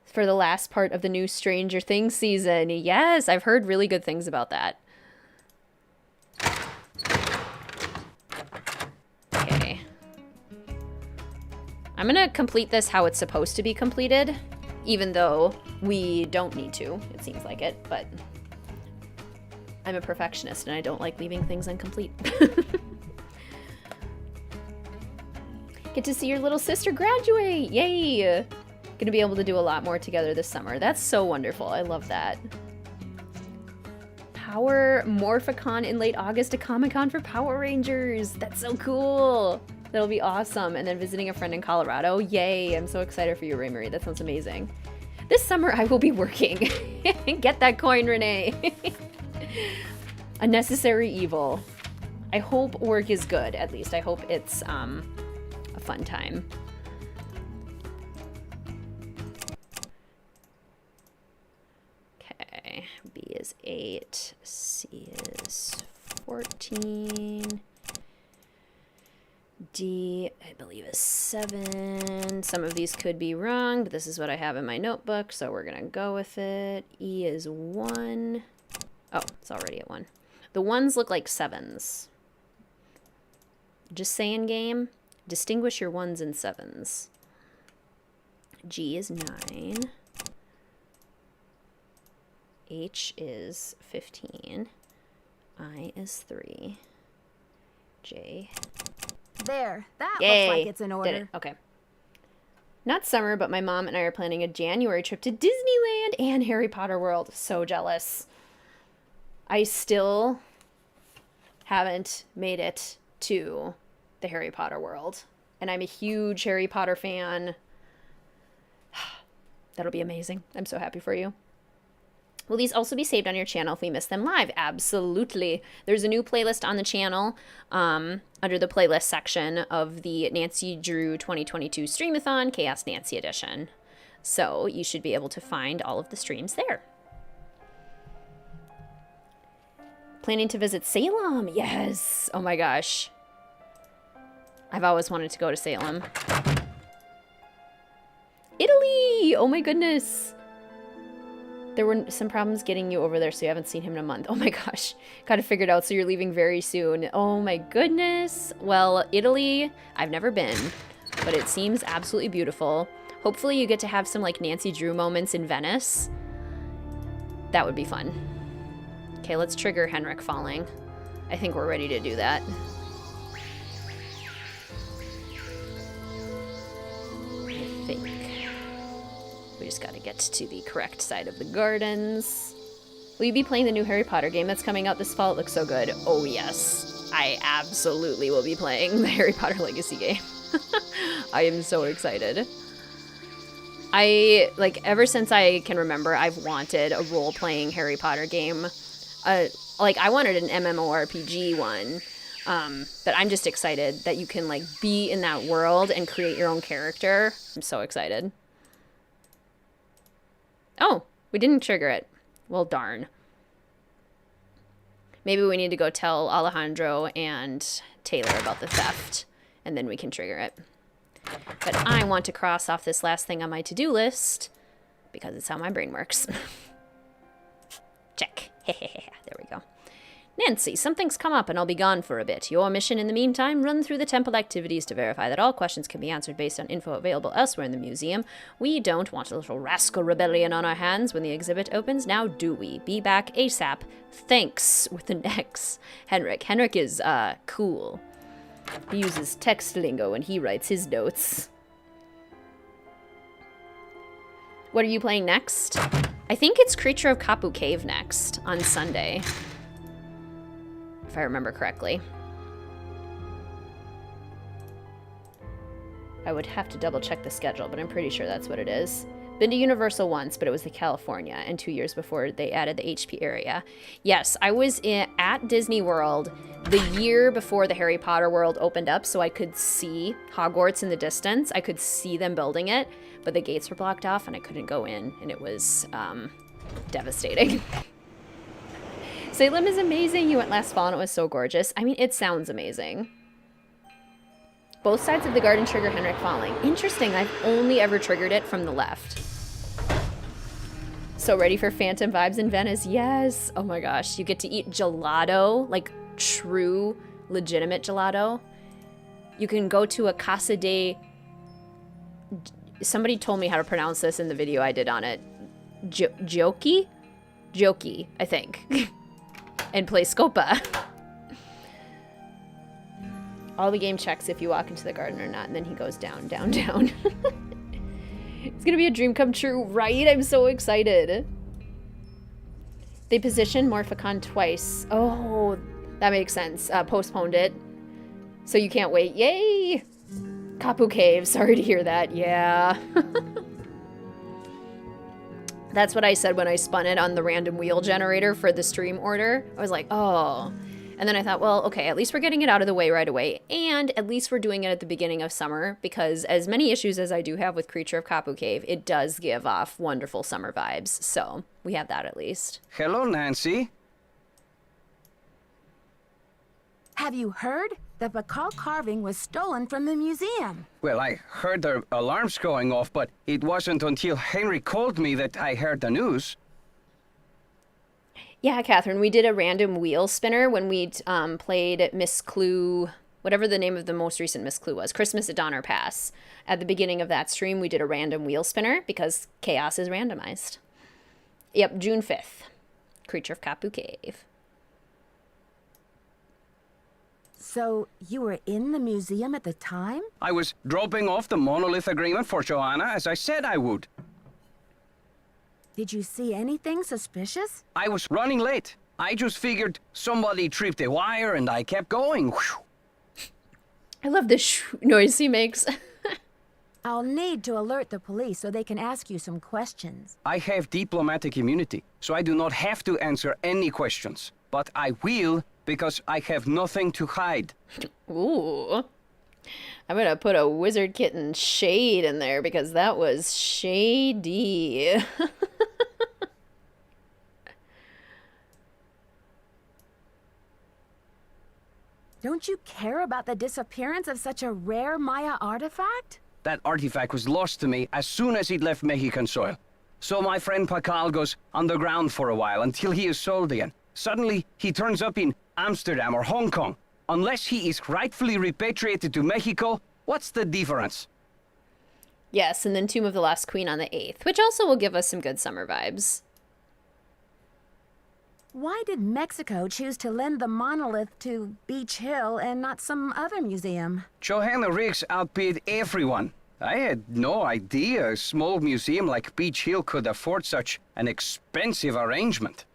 Speaker 1: For the last part of the new Stranger Things season. Yes, I've heard really good things about that. Okay. I'm gonna complete this how it's supposed to be completed, even though we don't need to. It seems like it, but I'm a perfectionist and I don't like leaving things incomplete. Get to see your little sister graduate! Yay! Gonna be able to do a lot more together this summer. That's so wonderful. I love that. Power Morphicon in late August, a Comic-Con for Power Rangers. That's so cool. That'll be awesome. And then visiting a friend in Colorado. Yay! I'm so excited for you, Ray Marie. That sounds amazing. This summer I will be working. Get that coin, Renee. A necessary evil. I hope work is good, at least. I hope it's a fun time. Okay, B is 8, C is 14, D, I believe, is 7. Some of these could be wrong, but this is what I have in my notebook, so we're gonna go with it. E is 1. Oh, it's already at 1. The 1s look like 7s. Just saying, game. Distinguish your 1s and 7s. G is 9. H is 15. I is 3. J.
Speaker 2: There. That
Speaker 1: Yay.
Speaker 2: looks like it's in order.
Speaker 1: Did it. Okay. Not summer, but my mom and I are planning a January trip to Disneyland and Harry Potter World. So jealous. I still haven't made it to the Harry Potter World. And I'm a huge Harry Potter fan. That'll be amazing. I'm so happy for you. Will these also be saved on your channel if we miss them live? Absolutely. There's a new playlist on the channel under the playlist section of the Nancy Drew 2022 Streamathon Chaos Nancy Edition. So you should be able to find all of the streams there. Planning to visit Salem? Yes. Oh my gosh. I've always wanted to go to Salem. Italy! Oh my goodness. There were some problems getting you over there, so you haven't seen him in a month. Oh my gosh. Got it figured out, so you're leaving very soon. Oh my goodness. Well, Italy, I've never been, but it seems absolutely beautiful. Hopefully you get to have some like Nancy Drew moments in Venice. That would be fun. Okay, let's trigger Henrik falling. I think we're ready to do that. I think. We just gotta get to the correct side of the gardens. Will you be playing the new Harry Potter game that's coming out this fall? It looks so good. Oh yes, I absolutely will be playing the Harry Potter Legacy game. I am so excited. Ever since I can remember, I've wanted a role-playing Harry Potter game. I wanted an MMORPG one. But I'm just excited that you can like be in that world and create your own character. I'm so excited. Oh, we didn't trigger it. Well, darn. Maybe we need to go tell Alejandro and Taylor about the theft, and then we can trigger it. But I want to cross off this last thing on my to-do list, because it's how my brain works. Check. There we go. Nancy, something's come up and I'll be gone for a bit. Your mission in the meantime, run through the temple activities to verify that all questions can be answered based on info available elsewhere in the museum. We don't want a little rascal rebellion on our hands when the exhibit opens, now do we? Be back ASAP. Thanks, with an X. Henrik. Henrik is, cool. He uses text lingo when he writes his notes. What are you playing next? I think it's Creature of Kapu Cave next, on Sunday. If I remember correctly. I would have to double check the schedule, but I'm pretty sure that's what it is. Been to Universal once, but it was the California, and 2 years before they added the HP area. Yes, I was at Disney World the year before the Harry Potter World opened up, so I could see Hogwarts in the distance. I could see them building it, but the gates were blocked off and I couldn't go in, and it was devastating. Salem is amazing. You went last fall and it was so gorgeous. I mean, it sounds amazing. Both sides of the garden trigger Henrik falling. Interesting. I've only ever triggered it from the left. So ready for Phantom vibes in Venice? Yes. Oh my gosh. You get to eat gelato, like true, legitimate gelato. You can go to a Casa de... Somebody told me how to pronounce this in the video I did on it. Joki? Joki, I think. And play Scopa. All the game checks if you walk into the garden or not, and then he goes down, down, down. It's gonna be a dream come true, right? I'm so excited. They positioned Morphicon twice. Oh, that makes sense. Postponed it. So you can't wait. Yay! Kapu Cave, sorry to hear that. Yeah. That's what I said when I spun it on the random wheel generator for the stream order. I was like, oh. And then I thought, well, okay, at least we're getting it out of the way right away. And at least we're doing it at the beginning of summer, because as many issues as I do have with Creature of Kapu Cave, it does give off wonderful summer vibes. So we have that at least.
Speaker 7: Hello, Nancy.
Speaker 2: Have you heard? The Bacall carving was stolen from the museum.
Speaker 7: Well, I heard the alarms going off, but it wasn't until Henry called me that I heard the news.
Speaker 1: Yeah, Catherine, we did a random wheel spinner when we played Miss Clue, whatever the name of the most recent Miss Clue was, Christmas at Donner Pass. At the beginning of that stream, we did a random wheel spinner because chaos is randomized. Yep, June 5th. Creature of Kapu Cave.
Speaker 2: So, you were in the museum at the time?
Speaker 7: I was dropping off the monolith agreement for Joanna as I said I would.
Speaker 2: Did you see anything suspicious?
Speaker 7: I was running late. I just figured somebody tripped a wire and I kept going. Whew.
Speaker 1: I love the noise he makes.
Speaker 2: I'll need to alert the police so they can ask you some questions.
Speaker 7: I have diplomatic immunity, so I do not have to answer any questions. But I will, because I have nothing to hide.
Speaker 1: Ooh. I'm gonna put a WizardKitten shade in there because that was shady.
Speaker 2: Don't you care about the disappearance of such a rare Maya artifact?
Speaker 7: That artifact was lost to me as soon as it left Mexican soil. So my friend Pacal goes underground for a while until he is sold again. Suddenly, he turns up in Amsterdam or Hong Kong. Unless he is rightfully repatriated to Mexico, what's the difference?
Speaker 1: Yes, and then Tomb of the Lost Queen on the 8th, which also will give us some good summer vibes.
Speaker 2: Why did Mexico choose to lend the monolith to Beach Hill and not some other museum?
Speaker 7: Johanna Riggs outbid everyone. I had no idea a small museum like Beach Hill could afford such an expensive arrangement.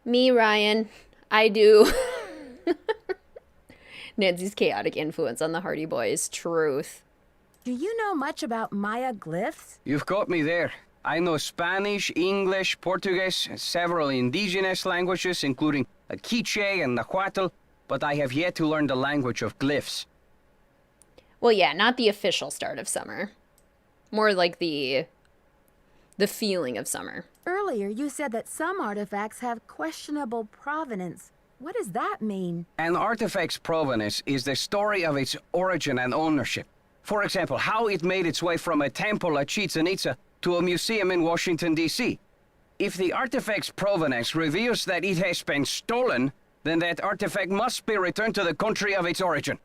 Speaker 1: Me, Ryan. I do. Nancy's chaotic influence on the Hardy Boys. Truth.
Speaker 2: Do you know much about Maya glyphs?
Speaker 7: You've got me there. I know Spanish, English, Portuguese, and several indigenous languages, including Quiche and Nahuatl, but I have yet to learn the language of glyphs.
Speaker 1: Well, yeah, not the official start of summer. More like the feeling of summer.
Speaker 2: Earlier, you said that some artifacts have questionable provenance. What does that mean?
Speaker 7: An artifact's provenance is the story of its origin and ownership. For example, how it made its way from a temple at Chichen Itza to a museum in Washington, D.C. If the artifact's provenance reveals that it has been stolen, then that artifact must be returned to the country of its origin.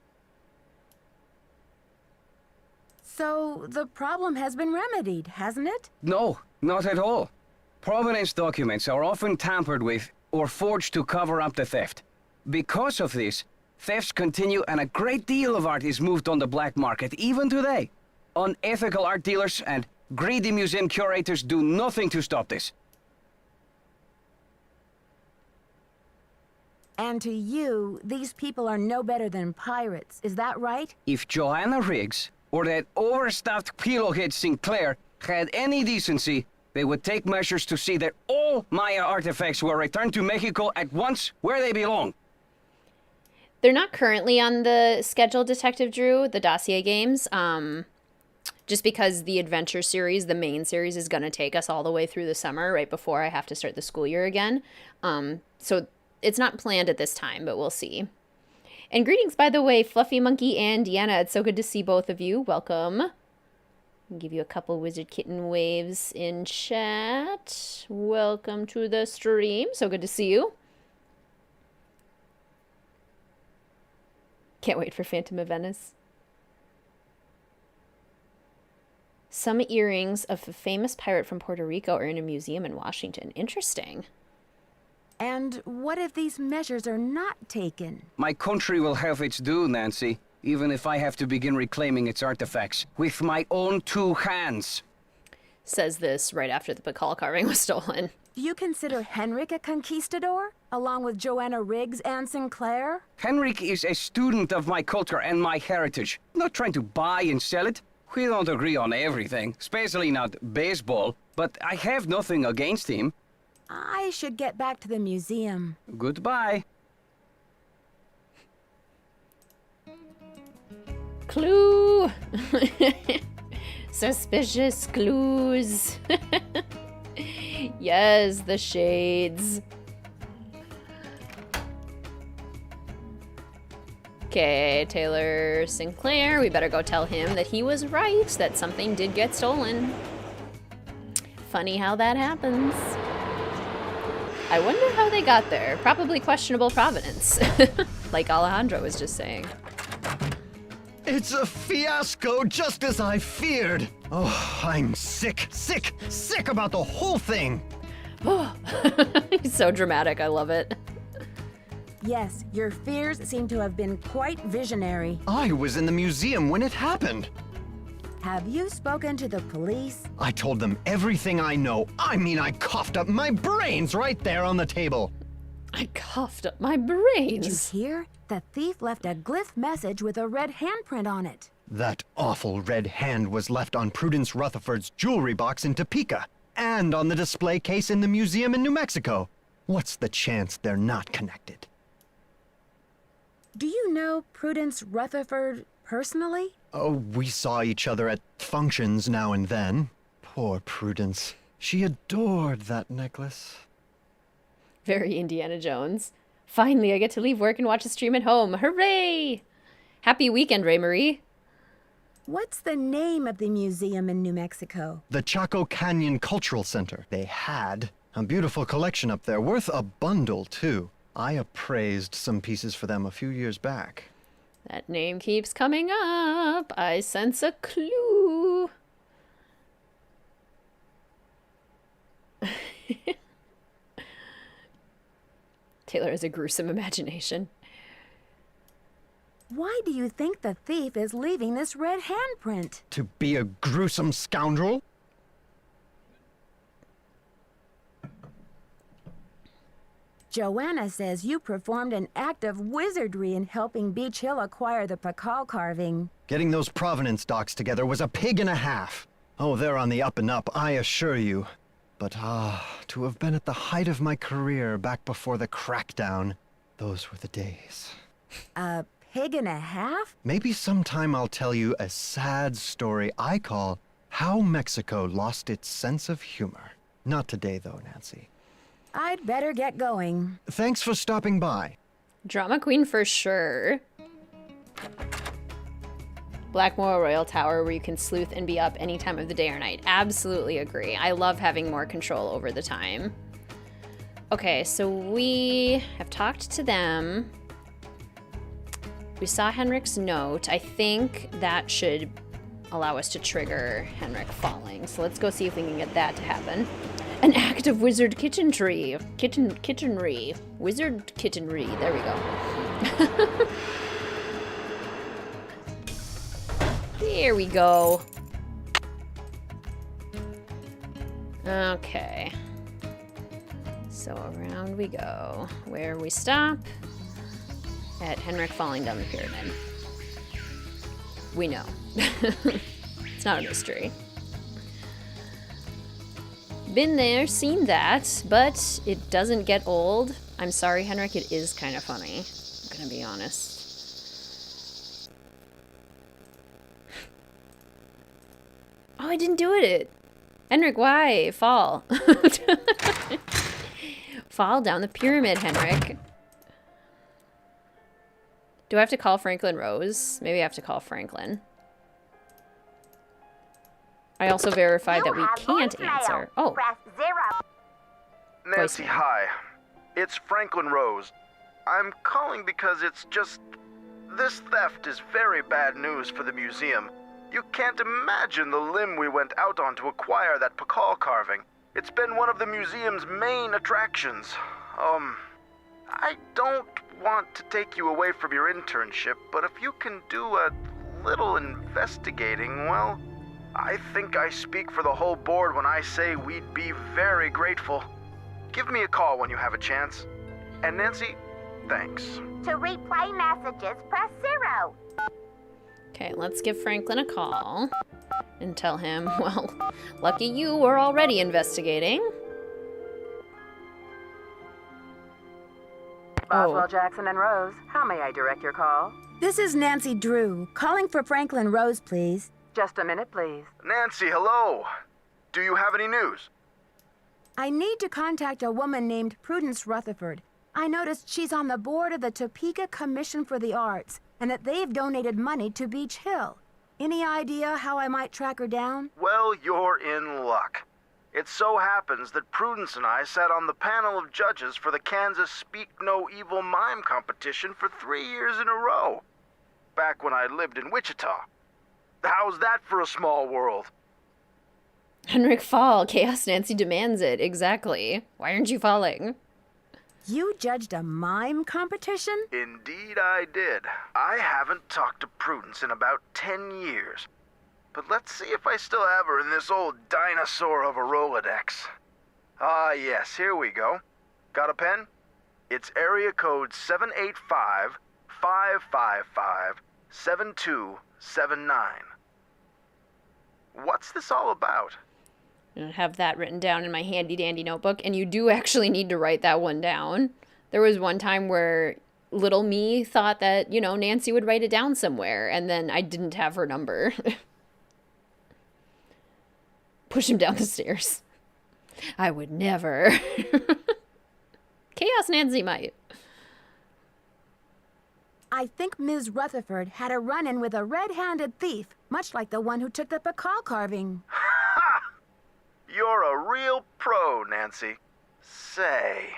Speaker 2: So, the problem has been remedied, hasn't it?
Speaker 7: No, not at all. Provenance documents are often tampered with or forged to cover up the theft. Because of this, thefts continue and a great deal of art is moved on the black market, even today. Unethical art dealers and greedy museum curators do nothing to stop this.
Speaker 2: And to you, these people are no better than pirates, is that right?
Speaker 7: If Joanna Riggs or that overstuffed pillowhead Sinclair had any decency, they would take measures to see that all Maya artifacts were returned to Mexico at once where they belong.
Speaker 1: They're not currently on the schedule, Detective Drew, the dossier games, just because the adventure series, the main series, is going to take us all the way through the summer right before I have to start the school year again. So it's not planned at this time, but we'll see. And greetings, by the way, Fluffy Monkey and Deanna. It's so good to see both of you. Welcome. I'll give you a couple WizardKitten waves in chat. Welcome to the stream. So good to see you. Can't wait for Phantom of Venice. Some earrings of a famous pirate from Puerto Rico are in a museum in Washington. Interesting.
Speaker 2: And what if these measures are not taken?
Speaker 7: My country will have its due, Nancy, even if I have to begin reclaiming its artifacts with my own 2 hands.
Speaker 1: Says this right after the Pakal carving was stolen.
Speaker 2: Do you consider Henrik a conquistador, along with Joanna Riggs and Sinclair?
Speaker 7: Henrik is a student of my culture and my heritage, not trying to buy and sell it. We don't agree on everything, especially not baseball, but I have nothing against him.
Speaker 2: I should get back to the museum.
Speaker 7: Goodbye.
Speaker 1: Clue! Suspicious clues. Yes, the shades. Okay, Taylor Sinclair, we better go tell him that he was right, that something did get stolen. Funny how that happens. I wonder how they got there. Probably questionable provenance. Like Alejandro was just saying.
Speaker 4: It's a fiasco, just as I feared. Oh, I'm sick about the whole thing.
Speaker 1: He's so dramatic, I love it.
Speaker 2: Yes, your fears seem to have been quite visionary.
Speaker 4: I was in the museum when it happened.
Speaker 2: Have you spoken to the police?
Speaker 4: I told them everything I know. I mean, I coughed up my brains right there on the table.
Speaker 1: I coughed up my
Speaker 2: Did you
Speaker 1: brains.
Speaker 2: hear? The thief left a glyph message with a red handprint on it.
Speaker 4: That awful red hand was left on Prudence Rutherford's jewelry box in Topeka, and on the display case in the museum in New Mexico. What's the chance they're not connected?
Speaker 2: Do you know Prudence Rutherford personally?
Speaker 4: Oh, we saw each other at functions now and then. Poor Prudence. She adored that necklace.
Speaker 1: Very Indiana Jones. Finally, I get to leave work and watch a stream at home. Hooray! Happy weekend, Ray Marie.
Speaker 2: What's the name of the museum in New Mexico?
Speaker 4: The Chaco Canyon Cultural Center. They had a beautiful collection up there, worth a bundle, too. I appraised some pieces for them a few years back.
Speaker 1: That name keeps coming up. I sense a clue. Taylor has a gruesome imagination.
Speaker 2: Why do you think the thief is leaving this red handprint?
Speaker 4: To be a gruesome scoundrel?
Speaker 2: Joanna says you performed an act of wizardry in helping Beach Hill acquire the Pakal carving.
Speaker 4: Getting those provenance docs together was a pig and a half. Oh, they're on the up and up, I assure you. But to have been at the height of my career back before the crackdown, those were the days.
Speaker 2: A pig and a half?
Speaker 4: Maybe sometime I'll tell you a sad story I call How Mexico Lost Its Sense of Humor. Not today, though, Nancy.
Speaker 2: I'd better get going.
Speaker 4: Thanks for stopping by.
Speaker 1: Drama queen for sure. Blackmore Royal Tower, where you can sleuth and be up any time of the day or night. Absolutely agree. I love having more control over the time. Okay, so we have talked to them. We saw Henrik's note. I think that should allow us to trigger Henrik falling. So let's go see if we can get that to happen. An act of wizard kitchenry. Kitchenry. Wizard kitchenry. There we go. There we go. Okay. So around we go. Where we stop? At Henrik falling down the pyramid. We know. It's not a mystery. Been there, seen that, but it doesn't get old. I'm sorry, Henrik, it is kind of funny. I'm gonna be honest. Oh, I didn't do it. Henrik, why? Fall. Fall down the pyramid, Henrik. Do I have to call Franklin Rose? Maybe I have to call Franklin. I also verified that we can't answer. Oh.
Speaker 6: Press 0.
Speaker 8: Nancy,
Speaker 1: Voicemail.
Speaker 8: hi. It's Franklin Rose. I'm calling because it's just... This theft is very bad news for the museum. You can't imagine the limb we went out on to acquire that Pakal carving. It's been one of the museum's main attractions. I don't want to take you away from your internship, but if you can do a little investigating, well, I think I speak for the whole board when I say we'd be very grateful. Give me a call when you have a chance. And Nancy, thanks.
Speaker 6: To replay messages, press 0.
Speaker 1: Okay, let's give Franklin a call and tell him, well, lucky you, we're already investigating.
Speaker 2: Boswell, Jackson, and Rose, how may I direct your call? This is Nancy Drew, calling for Franklin Rose, please. Just a minute, please.
Speaker 8: Nancy, hello. Do you have any news?
Speaker 2: I need to contact a woman named Prudence Rutherford. I noticed she's on the board of the Topeka Commission for the Arts, and that they've donated money to Beach Hill. Any idea how I might track her down?
Speaker 8: Well, you're in luck. It so happens that Prudence and I sat on the panel of judges for the Kansas Speak No Evil Mime competition for 3 years in a row. Back when I lived in Wichita. How's that for a small world?
Speaker 1: Henrik fall. Chaos Nancy demands it. Exactly. Why aren't you falling?
Speaker 2: You judged a mime competition?
Speaker 8: Indeed I did. I haven't talked to Prudence in about 10 years. But let's see if I still have her in this old dinosaur of a Rolodex. Ah, yes, here we go. Got a pen? It's area code 785-555-7279. What's this all about?
Speaker 1: I have that written down in my handy-dandy notebook, and you do actually need to write that one down. There was one time where little me thought that, you know, Nancy would write it down somewhere, and then I didn't have her number. Push him down the stairs. I would never. Chaos Nancy might.
Speaker 2: I think Ms. Rutherford had a run-in with a red-handed thief, much like the one who took the Pakal carving.
Speaker 8: You're a real pro, Nancy. Say,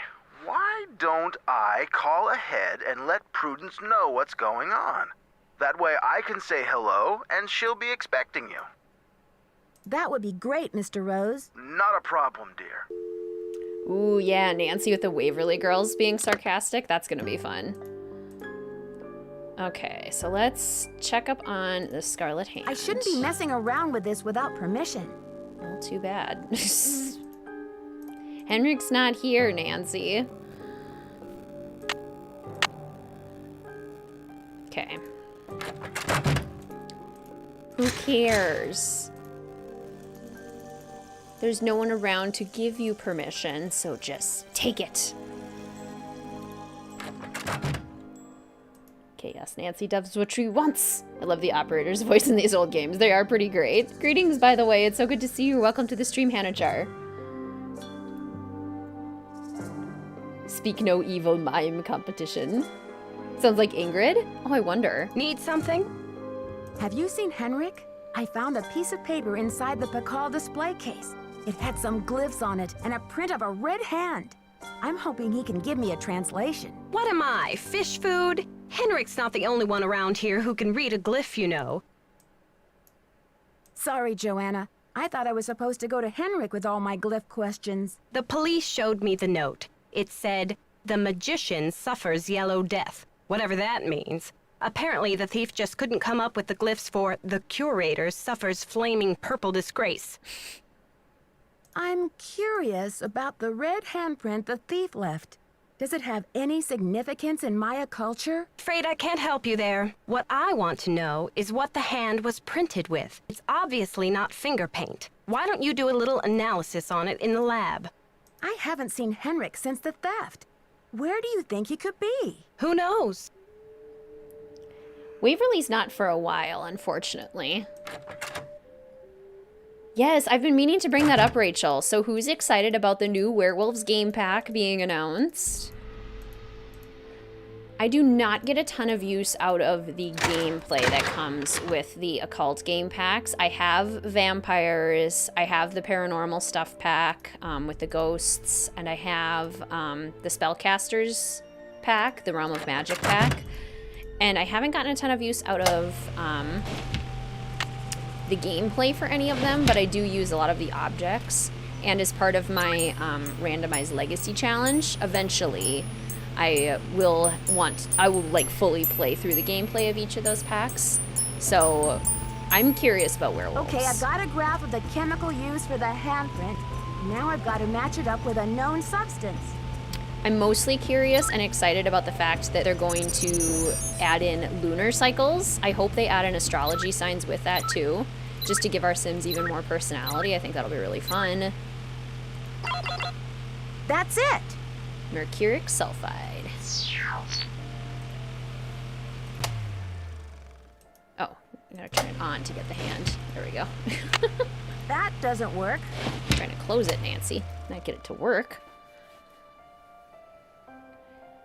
Speaker 8: why don't I call ahead and let Prudence know what's going on? That way I can say hello and she'll be expecting you.
Speaker 2: That would be great, Mr. Rose.
Speaker 8: Not a problem, dear.
Speaker 1: Ooh, yeah, Nancy with the Waverly Girls being sarcastic. That's gonna be fun. Okay, so let's check up on the Scarlet Hand.
Speaker 2: I shouldn't be messing around with this without permission.
Speaker 1: Well, too bad. Henrik's not here, Nancy. Okay. Who cares? There's no one around to give you permission, so just take it. Chaos Nancy does what she wants. I love the operator's voice in these old games. They are pretty great. Greetings, by the way. It's so good to see you. Welcome to the stream, Hannachar. Speak no evil mime competition. Sounds like Ingrid? Oh, I wonder.
Speaker 3: Need something?
Speaker 2: Have you seen Henrik? I found a piece of paper inside the Pakal display case. It had some glyphs on it and a print of a red hand. I'm hoping he can give me a translation.
Speaker 3: What am I, fish food? Henrik's not the only one around here who can read a glyph, you know.
Speaker 2: Sorry, Joanna. I thought I was supposed to go to Henrik with all my glyph questions.
Speaker 3: The police showed me the note. It said, "The magician suffers yellow death," whatever that means. Apparently, the thief just couldn't come up with the glyphs for "the curator suffers flaming purple disgrace."
Speaker 2: I'm curious about the red handprint the thief left. Does it have any significance in Maya culture?
Speaker 3: Afraid I can't help you there. What I want to know is what the hand was printed with. It's obviously not finger paint. Why don't you do a little analysis on it in the lab?
Speaker 2: I haven't seen Henrik since the theft. Where do you think he could be?
Speaker 3: Who knows?
Speaker 1: Waverly's not for a while, unfortunately. Yes, I've been meaning to bring that up, Rachel. So who's excited about the new Werewolves game pack being announced? I do not get a ton of use out of the gameplay that comes with the occult game packs. I have vampires, I have the paranormal stuff pack with the ghosts, and I have the spellcasters pack, the Realm of Magic pack. And I haven't gotten a ton of use out of the gameplay for any of them, but I do use a lot of the objects. And as part of my randomized legacy challenge, eventually I will like fully play through the gameplay of each of those packs. So I'm curious about werewolves.
Speaker 2: Okay, I've got a graph of the chemical used for the handprint. Now I've got to match it up with a known substance.
Speaker 1: I'm mostly curious and excited about the fact that they're going to add in lunar cycles. I hope they add in astrology signs with that too, just to give our Sims even more personality. I think that'll be really fun.
Speaker 2: That's it!
Speaker 1: Mercuric sulfide. Oh, I gotta turn it on to get the hand. There we go.
Speaker 2: That doesn't work.
Speaker 1: I'm trying to close it, Nancy, not get it to work.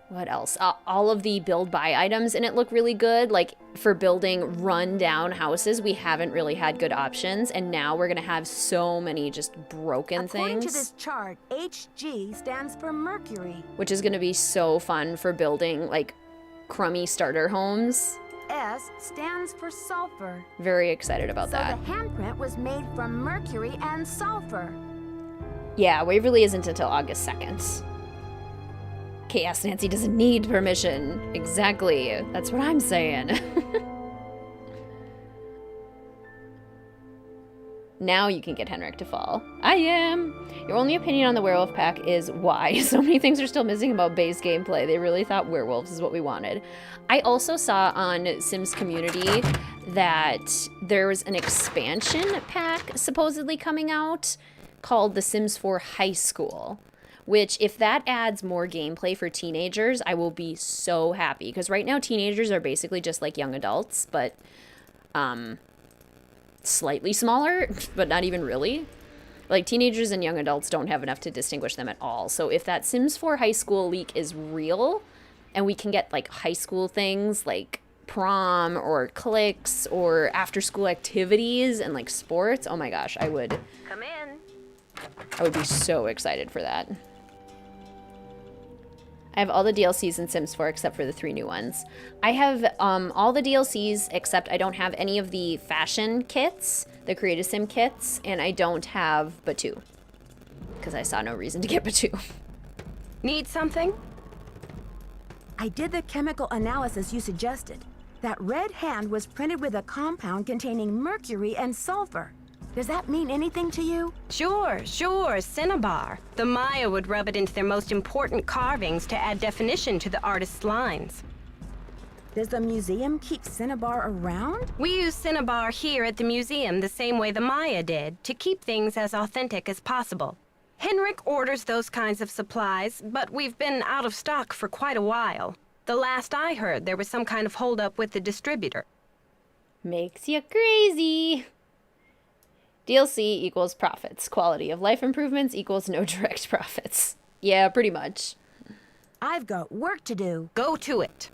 Speaker 1: What else? All of the build-buy items in it look really good. Like, for building run-down houses, we haven't really had good options, and now we're gonna have so many just broken
Speaker 2: According
Speaker 1: things.
Speaker 2: to this chart, HG stands for Mercury.
Speaker 1: Which is gonna be so fun for building, like, crummy starter homes.
Speaker 2: S stands for sulfur.
Speaker 1: Very excited about
Speaker 2: So
Speaker 1: that.
Speaker 2: the handprint was made from mercury and sulfur.
Speaker 1: Yeah, Waverly isn't until August 2nd. Chaos Nancy doesn't need permission. Exactly. That's what I'm saying. Now you can get Henrik to fall. I am! Your only opinion on the werewolf pack is why? So many things are still missing about base gameplay. They really thought werewolves is what we wanted. I also saw on Sims Community that there was an expansion pack supposedly coming out called The Sims 4 High School, which if that adds more gameplay for teenagers, I will be so happy. Because right now teenagers are basically just like young adults, but slightly smaller, but not even really. Like, teenagers and young adults don't have enough to distinguish them at all. So if that Sims 4 High School leak is real, and we can get, like, high school things like prom or cliques or after-school activities and, like, sports, oh my gosh, I would be so excited for that. I have all the DLCs in Sims 4 except for the 3 new ones. I have all the DLCs except I don't have any of the fashion kits, the Create a Sim kits, and I don't have Batu. Because I saw no reason to get Batu.
Speaker 3: Need something?
Speaker 2: I did the chemical analysis you suggested. That red hand was printed with a compound containing mercury and sulfur. Does that mean anything to you?
Speaker 3: Sure, cinnabar. The Maya would rub it into their most important carvings to add definition to the artist's lines.
Speaker 2: Does the museum keep cinnabar around?
Speaker 3: We use cinnabar here at the museum the same way the Maya did, to keep things as authentic as possible. Henrik orders those kinds of supplies, but we've been out of stock for quite a while. The last I heard, there was some kind of holdup with the distributor.
Speaker 1: Makes you crazy. DLC equals profits. Quality of life improvements equals no direct profits. Yeah, pretty much.
Speaker 2: I've got work to do.
Speaker 3: Go to it.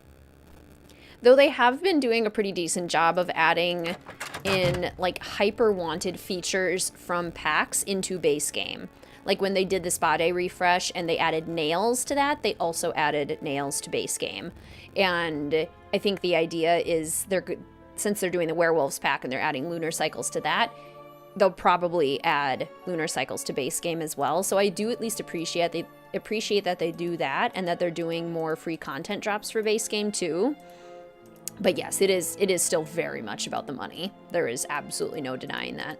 Speaker 1: Though they have been doing a pretty decent job of adding in, like, hyper-wanted features from packs into base game. Like, when they did the Spa Day refresh and they added nails to that, they also added nails to base game. And I think the idea is, since they're doing the werewolves pack and they're adding lunar cycles to that, they'll probably add lunar cycles to base game as well. So I do at least appreciate that they do that, and that they're doing more free content drops for base game too. But yes, it is still very much about the money. There is absolutely no denying that.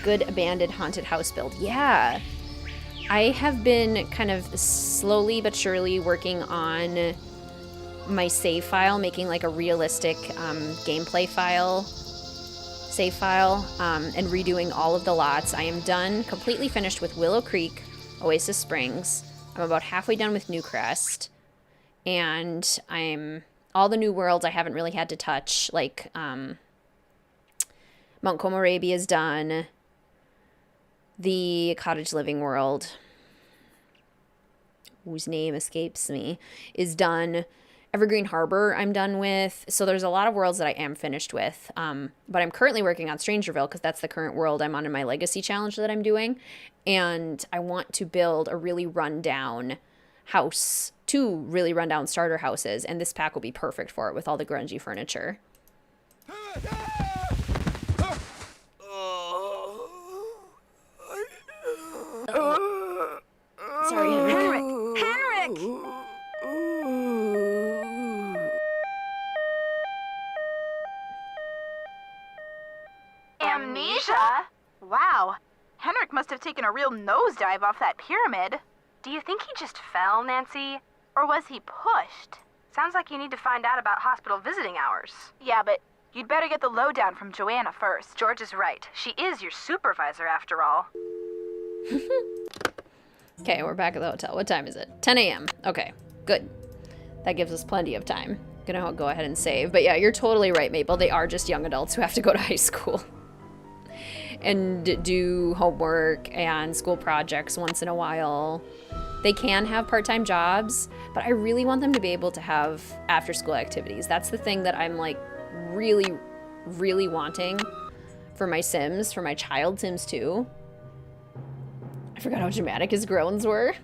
Speaker 1: Good abandoned haunted house build. Yeah. I have been kind of slowly but surely working on my save file, making like a realistic gameplay file, save file, and redoing all of the lots. I am done, completely finished with Willow Creek, Oasis Springs. I'm about halfway done with Newcrest, and all the new worlds I haven't really had to touch, like Mount Komorebi is done, the cottage living world, whose name escapes me, is done. Evergreen Harbor I'm done with. So there's a lot of worlds that I am finished with. But I'm currently working on Strangerville because that's the current world I'm on in my Legacy Challenge that I'm doing. And I want to build a really rundown house, 2 really rundown starter houses. And this pack will be perfect for it with all the grungy furniture. Sorry,
Speaker 2: Henrik!
Speaker 6: Amnesia? Wow. Henrik must have taken a real nosedive off that pyramid.
Speaker 3: Do you think he just fell, Nancy?
Speaker 6: Or was he pushed?
Speaker 3: Sounds like you need to find out about hospital visiting hours.
Speaker 6: Yeah, but you'd better get the lowdown from Joanna first.
Speaker 3: George is right. She is your supervisor, after all.
Speaker 1: Okay, we're back at the hotel. What time is it? 10 a.m. Okay, good. That gives us plenty of time. Gonna go ahead and save. But yeah, you're totally right, Maple. They are just young adults who have to go to high school and do homework and school projects once in a while. They can have part-time jobs, but I really want them to be able to have after-school activities. That's the thing that I'm like really, really wanting for my Sims, for my child Sims too. I forgot how dramatic his groans were.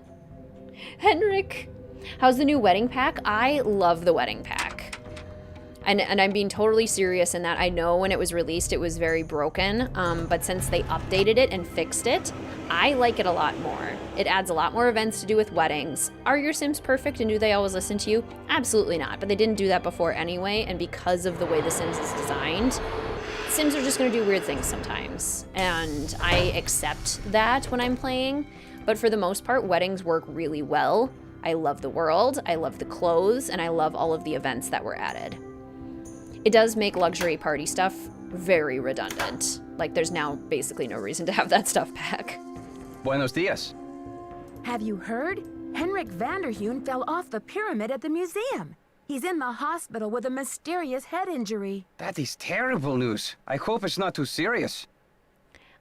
Speaker 1: Henrik, how's the new wedding pack? I love the wedding pack. And I'm being totally serious in that I know when it was released it was very broken, but since they updated it and fixed it, I like it a lot more. It adds a lot more events to do with weddings. Are your Sims perfect and do they always listen to you? Absolutely not, but they didn't do that before anyway, and because of the way The Sims is designed, Sims are just gonna do weird things sometimes, and I accept that when I'm playing, but for the most part, weddings work really well. I love the world, I love the clothes, and I love all of the events that were added. It does make luxury party stuff very redundant. Like, there's now basically no reason to have that stuff back.
Speaker 7: Buenos dias.
Speaker 2: Have you heard? Henrik Vanderheun fell off the pyramid at the museum. He's in the hospital with a mysterious head injury.
Speaker 7: That is terrible news. I hope it's not too serious.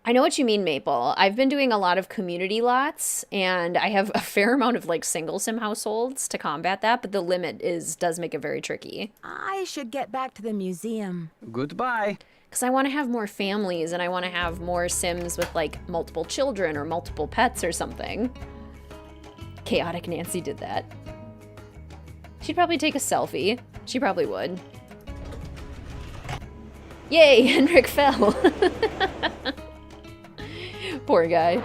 Speaker 1: I know what you mean, Maple. I've been doing a lot of community lots, and I have a fair amount of, like, single sim households to combat that, but the limit does make it very tricky.
Speaker 2: I should get back to the museum.
Speaker 7: Goodbye.
Speaker 1: Because I want to have more families, and I want to have more Sims with, like, multiple children or multiple pets or something. Chaotic Nancy did that. She'd probably take a selfie. She probably would. Yay, Henrik fell. Poor guy.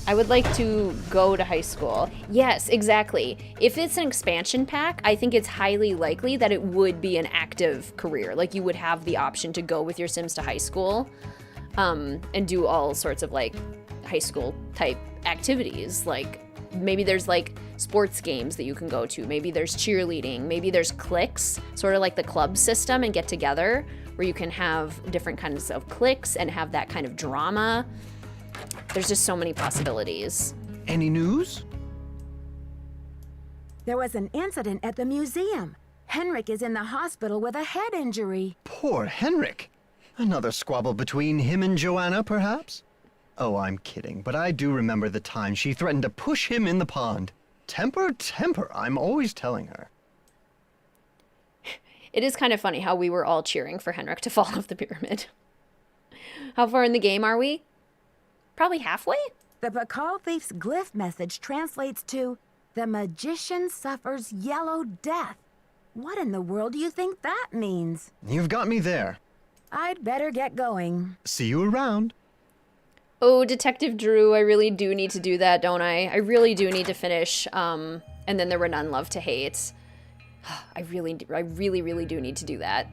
Speaker 1: I would like to go to high school. Yes, exactly. If it's an expansion pack, I think it's highly likely that it would be an active career. Like, you would have the option to go with your Sims to high school, and do all sorts of, like, high school type activities. Like, maybe there's, like, sports games that you can go to. Maybe there's cheerleading. Maybe there's cliques, sort of like the club system, and get together, where you can have different kinds of cliques and have that kind of drama. There's just so many possibilities.
Speaker 4: Any news?
Speaker 2: There was an incident at the museum. Henrik is in the hospital with a head injury.
Speaker 4: Poor Henrik. Another squabble between him and Joanna, perhaps? Oh, I'm kidding, but I do remember the time she threatened to push him in the pond. Temper, temper, I'm always telling her.
Speaker 1: It is kind of funny how we were all cheering for Henrik to fall off the pyramid. How far in the game are we? Probably halfway?
Speaker 2: The Pakal Thief's glyph message translates to, "The magician suffers yellow death." What in the world do you think that means?
Speaker 4: You've got me there.
Speaker 2: I'd better get going.
Speaker 4: See you around.
Speaker 1: Oh, Detective Drew, I really do need to do that, don't I? I really do need to finish, and then there were none love to hate. I really do need to do that.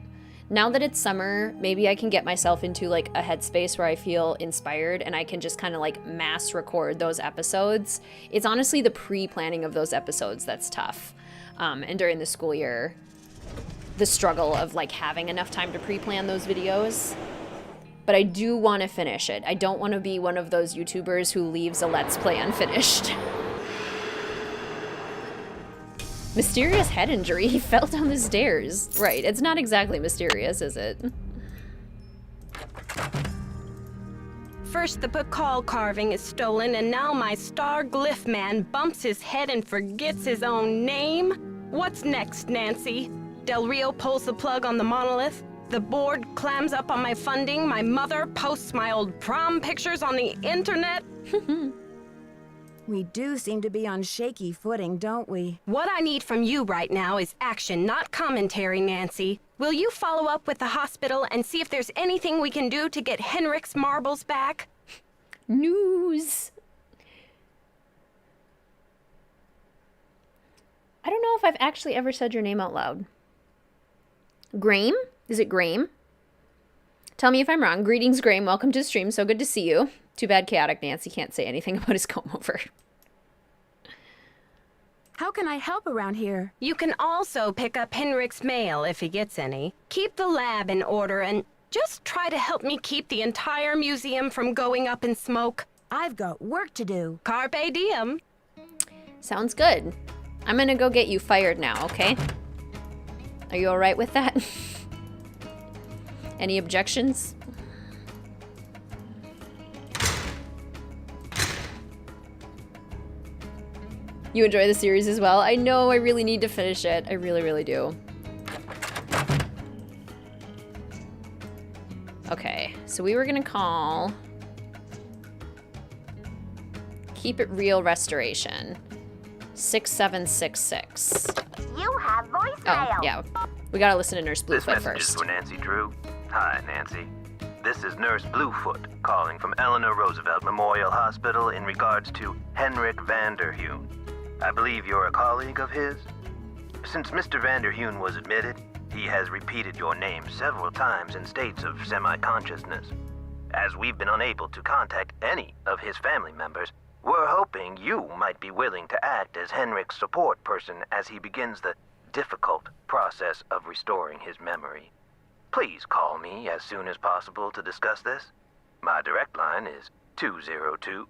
Speaker 1: Now that it's summer, maybe I can get myself into, like, a headspace where I feel inspired and I can just kind of, like, mass record those episodes. It's honestly the pre-planning of those episodes that's tough. And during the school year, the struggle of, like, having enough time to pre-plan those videos. But I do want to finish it. I don't want to be one of those YouTubers who leaves a Let's Play unfinished. Mysterious head injury. He fell down the stairs. Right, it's not exactly mysterious, is it?
Speaker 3: First the Pakal carving is stolen, and now my star glyph man bumps his head and forgets his own name? What's next, Nancy? Del Rio pulls the plug on the monolith, the board clams up on my funding, my mother posts my old prom pictures on the internet.
Speaker 2: We do seem to be on shaky footing, don't we?
Speaker 3: What I need from you right now is action, not commentary, Nancy. Will you follow up with the hospital and see if there's anything we can do to get Henrik's marbles back?
Speaker 1: News. I don't know if I've actually ever said your name out loud. Graham? Is it Graham? Tell me if I'm wrong. Greetings, Graham. Welcome to the stream. So good to see you. Too bad Chaotic Nancy can't say anything about his comb over.
Speaker 2: How can I help around here?
Speaker 3: You can also pick up Henrik's mail if he gets any. Keep the lab in order and just try to help me keep the entire museum from going up in smoke.
Speaker 2: I've got work to do.
Speaker 3: Carpe diem.
Speaker 1: Sounds good. I'm gonna go get you fired now, okay? Are you alright with that? Any objections? You enjoy the series as well? I know, I really need to finish it. I really, really do. Okay, so we were gonna call Keep It Real Restoration. 6766.
Speaker 6: You have voicemail.
Speaker 1: Oh, yeah. We gotta listen to Nurse
Speaker 9: This
Speaker 1: Bluefoot
Speaker 9: message is
Speaker 1: first.
Speaker 9: for Nancy Drew. Hi, Nancy. This is Nurse Bluefoot calling from Eleanor Roosevelt Memorial Hospital in regards to Henrik Vanderheun. I believe you're a colleague of his? Since Mr. Vanderheun was admitted, he has repeated your name several times in states of semi-consciousness. As we've been unable to contact any of his family members, we're hoping you might be willing to act as Henrik's support person as he begins the difficult process of restoring his memory. Please call me as soon as possible to discuss this. My direct line is 202-555-4000.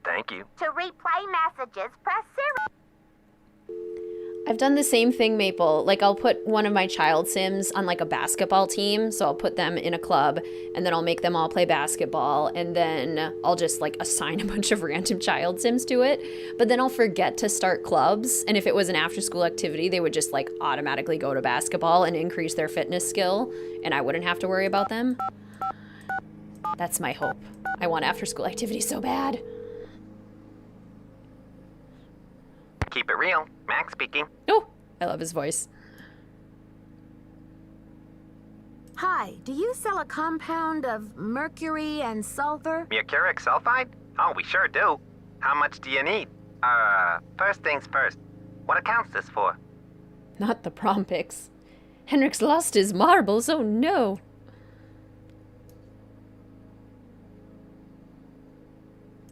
Speaker 9: Thank you.
Speaker 10: To replay messages, press 0.
Speaker 1: I've done the same thing, Maple. Like, I'll put one of my child sims on, like, a basketball team. So I'll put them in a club, and then I'll make them all play basketball, and then I'll just, like, assign a bunch of random child sims to it. But then I'll forget to start clubs, and if it was an after-school activity, they would just, like, automatically go to basketball and increase their fitness skill, and I wouldn't have to worry about them. That's my hope. I want after-school activities so bad.
Speaker 9: Keep it real. Max speaking.
Speaker 1: Oh, I love his voice.
Speaker 2: Hi, do you sell a compound of mercury and sulfur?
Speaker 9: Mercuric sulfide? Oh, we sure do. How much do you need? First things first. What account's this for?
Speaker 1: Not the prom pics. Henrik's lost his marbles, oh no.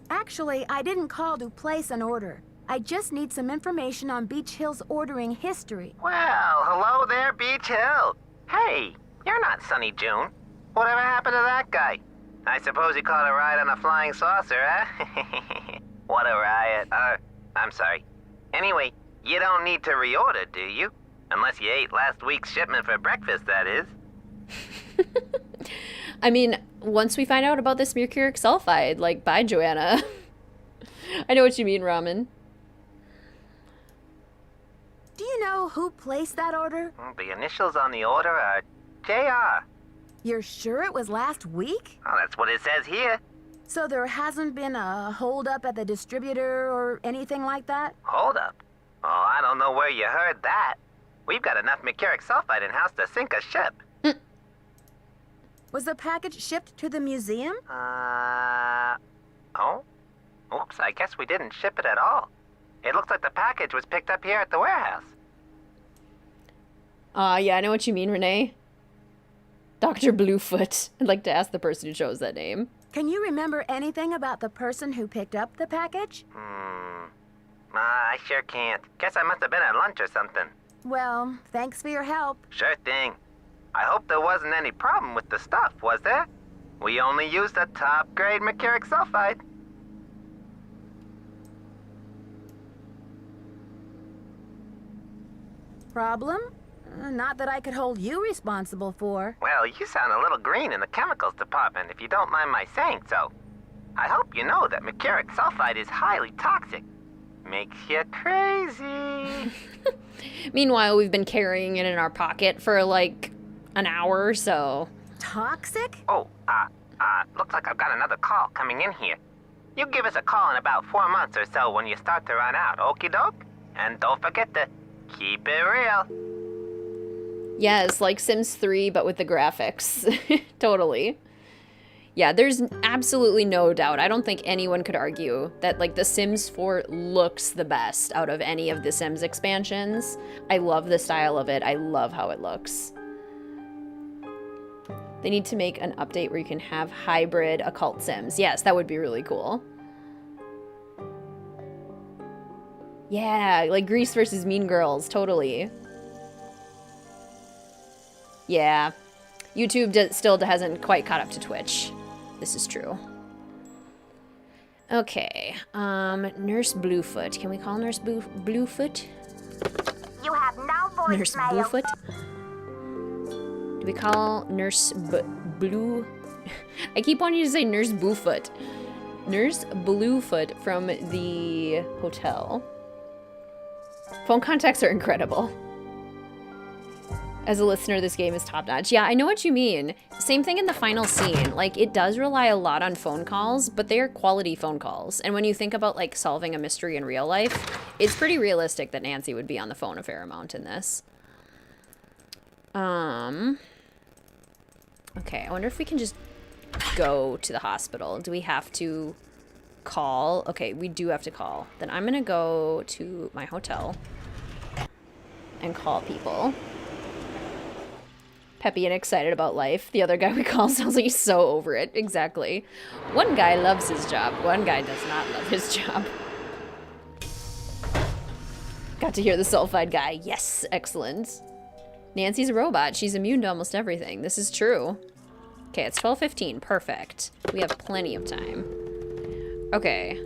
Speaker 2: Actually, I didn't call to place an order. I just need some information on Beach Hill's ordering history.
Speaker 9: Well, hello there, Beach Hill. Hey, you're not Sunny June. Whatever happened to that guy? I suppose he caught a ride on a flying saucer, huh? What a riot. I'm sorry. Anyway, you don't need to reorder, do you? Unless you ate last week's shipment for breakfast, that is.
Speaker 1: I mean, once we find out about this mercuric sulfide, like, bye, Joanna. I know what you mean, Ramen.
Speaker 2: Do you know who placed that order?
Speaker 9: The initials on the order are JR.
Speaker 2: You're sure it was last week?
Speaker 9: Oh, that's what it says here.
Speaker 2: So there hasn't been a holdup at the distributor or anything like that?
Speaker 9: Hold up. Oh, I don't know where you heard that. We've got enough mercuric sulfide in-house to sink a ship.
Speaker 2: Was the package shipped to the museum?
Speaker 9: Oh? Oops, I guess we didn't ship it at all. It looks like the package was picked up here at the warehouse.
Speaker 1: Yeah, I know what you mean, Renee. Dr. Bluefoot. I'd like to ask the person who chose that name.
Speaker 2: Can you remember anything about the person who picked up the package?
Speaker 9: I sure can't. Guess I must have been at lunch or something.
Speaker 2: Well, thanks for your help.
Speaker 9: Sure thing. I hope there wasn't any problem with the stuff, was there? We only used a top-grade mercuric sulfide.
Speaker 2: Problem? Not that I could hold you responsible for.
Speaker 9: Well, you sound a little green in the chemicals department, if you don't mind my saying so. I hope you know that mercuric sulfide is highly toxic. Makes you crazy.
Speaker 1: Meanwhile, we've been carrying it in our pocket for like an hour or so.
Speaker 2: Toxic?
Speaker 9: Oh, looks like I've got another call coming in here. You give us a call in about 4 months or so when you start to run out, okie doke? And don't forget to keep it real.
Speaker 1: Yes, like Sims 3, but with the graphics. Totally. Yeah, there's absolutely no doubt. I don't think anyone could argue that, like, The Sims 4 looks the best out of any of the Sims expansions. I love the style of it. I love how it looks. They need to make an update where you can have hybrid occult Sims. Yes, that would be really cool. Yeah, like Grease versus Mean Girls, totally. Yeah, YouTube still hasn't quite caught up to Twitch. This is true. Okay, Nurse Bluefoot. Can we call Nurse Bluefoot?
Speaker 10: You have no voicemail.
Speaker 1: Nurse Bluefoot? Do we call Nurse Blue? I keep wanting to say Nurse Bluefoot. Nurse Bluefoot from the hotel. Phone contacts are incredible. As a listener, this game is top-notch. Yeah, I know what you mean. Same thing in the final scene. Like, it does rely a lot on phone calls, but they are quality phone calls. And when you think about, like, solving a mystery in real life, it's pretty realistic that Nancy would be on the phone a fair amount in this. Okay, I wonder if we can just go to the hospital. Do we have to call? Okay, we do have to call. Then I'm gonna go to my hotel and call people. Peppy and excited about life. The other guy we call sounds like he's so over it. Exactly. One guy loves his job. One guy does not love his job. Got to hear the sulfide guy. Yes, excellent. Nancy's a robot. She's immune to almost everything. This is true. Okay, it's 12:15. Perfect. We have plenty of time. Okay.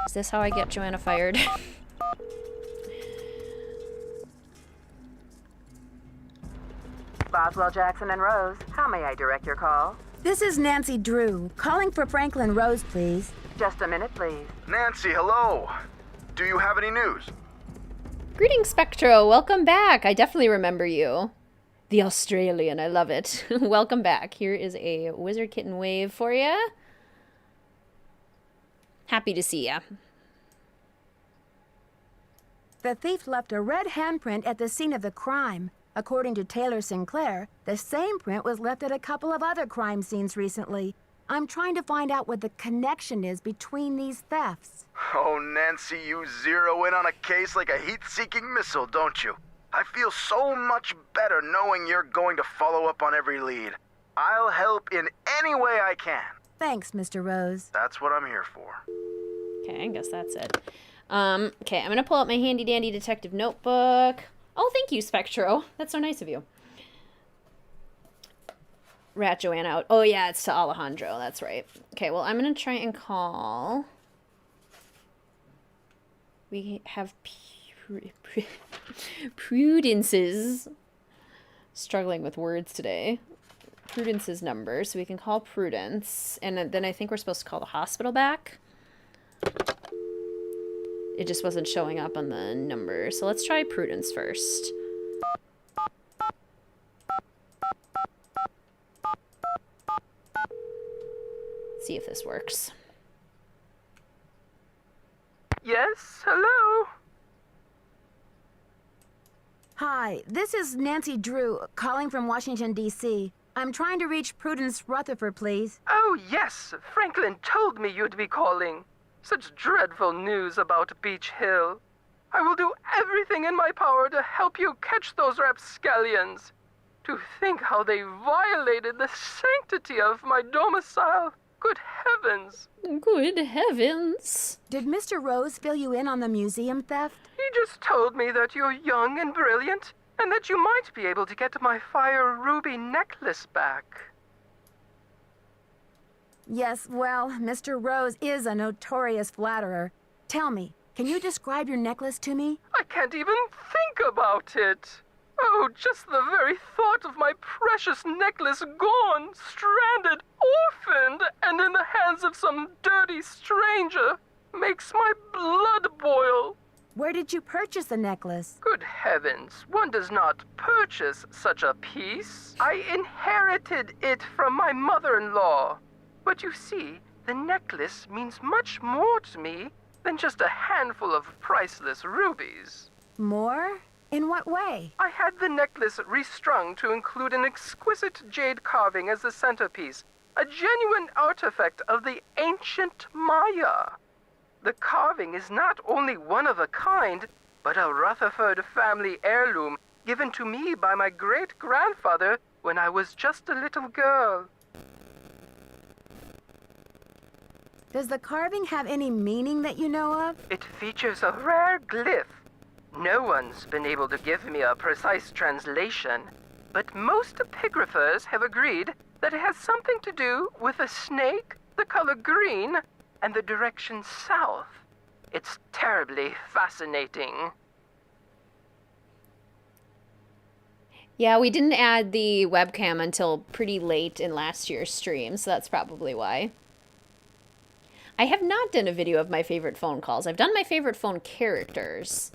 Speaker 1: Is this how I get Joanna fired?
Speaker 2: Boswell, Jackson, and Rose, how may I direct your call? This is Nancy Drew, calling for Franklin Rose, please. Just a minute, please.
Speaker 8: Nancy, hello. Do you have any news?
Speaker 1: Greetings, Spectro. Welcome back. I definitely remember you. The Australian. I love it. Welcome back. Here is a WizardKitten wave for you. Happy to see ya.
Speaker 2: The thief left a red handprint at the scene of the crime. According to Taylor Sinclair, the same print was left at a couple of other crime scenes recently. I'm trying to find out what the connection is between these thefts.
Speaker 8: Oh, Nancy, you zero in on a case like a heat-seeking missile, don't you? I feel so much better knowing you're going to follow up on every lead. I'll help in any way I can.
Speaker 2: Thanks, Mr. Rose.
Speaker 8: That's what I'm here for.
Speaker 1: Okay, I guess that's it. Okay, I'm gonna pull out my handy-dandy detective notebook. Oh, thank you, Spectro. That's so nice of you. Rat Joanna out. Oh, yeah, it's to Alejandro. That's right. Okay, well, I'm going to try and call. We have Prudence's. Struggling with words today. Prudence's number. So we can call Prudence. And then I think we're supposed to call the hospital back. It just wasn't showing up on the number. So let's try Prudence first. See if this works.
Speaker 11: Yes, hello?
Speaker 2: Hi, this is Nancy Drew, calling from Washington, D.C. I'm trying to reach Prudence Rutherford, please.
Speaker 11: Oh, yes, Franklin told me you'd be calling. Such dreadful news about Beach Hill. I will do everything in my power to help you catch those rapscallions. To think how they violated the sanctity of my domicile. Good heavens.
Speaker 1: Good heavens.
Speaker 2: Did Mr. Rose fill you in on the museum theft?
Speaker 11: He just told me that you're young and brilliant, and that you might be able to get my fire ruby necklace back.
Speaker 2: Yes, well, Mr. Rose is a notorious flatterer. Tell me, can you describe your necklace to me?
Speaker 11: I can't even think about it. Oh, just the very thought of my precious necklace gone, stranded, orphaned, and in the hands of some dirty stranger makes my blood boil.
Speaker 2: Where did you purchase the necklace?
Speaker 11: Good heavens, one does not purchase such a piece. I inherited it from my mother-in-law. But you see, the necklace means much more to me than just a handful of priceless rubies.
Speaker 2: More? In what way?
Speaker 11: I had the necklace restrung to include an exquisite jade carving as the centerpiece, a genuine artifact of the ancient Maya. The carving is not only one of a kind, but a Rutherford family heirloom given to me by my great-grandfather when I was just a little girl.
Speaker 2: Does the carving have any meaning that you know of?
Speaker 11: It features a rare glyph. No one's been able to give me a precise translation, but most epigraphers have agreed that it has something to do with a snake, the color green, and the direction south. It's terribly fascinating.
Speaker 1: Yeah, we didn't add the webcam until pretty late in last year's stream, so that's probably why. I have not done a video of my favorite phone calls. I've done my favorite phone characters.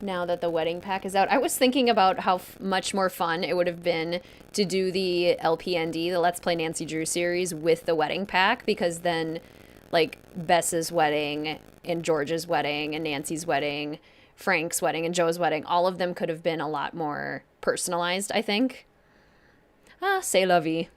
Speaker 1: Now that the wedding pack is out. I was thinking about how much more fun it would have been to do the LPND, the Let's Play Nancy Drew series, with the wedding pack, because then, like, Bess's wedding and George's wedding and Nancy's wedding Frank's wedding and Joe's wedding, all of them could have been a lot more personalized, I think. C'est la vie.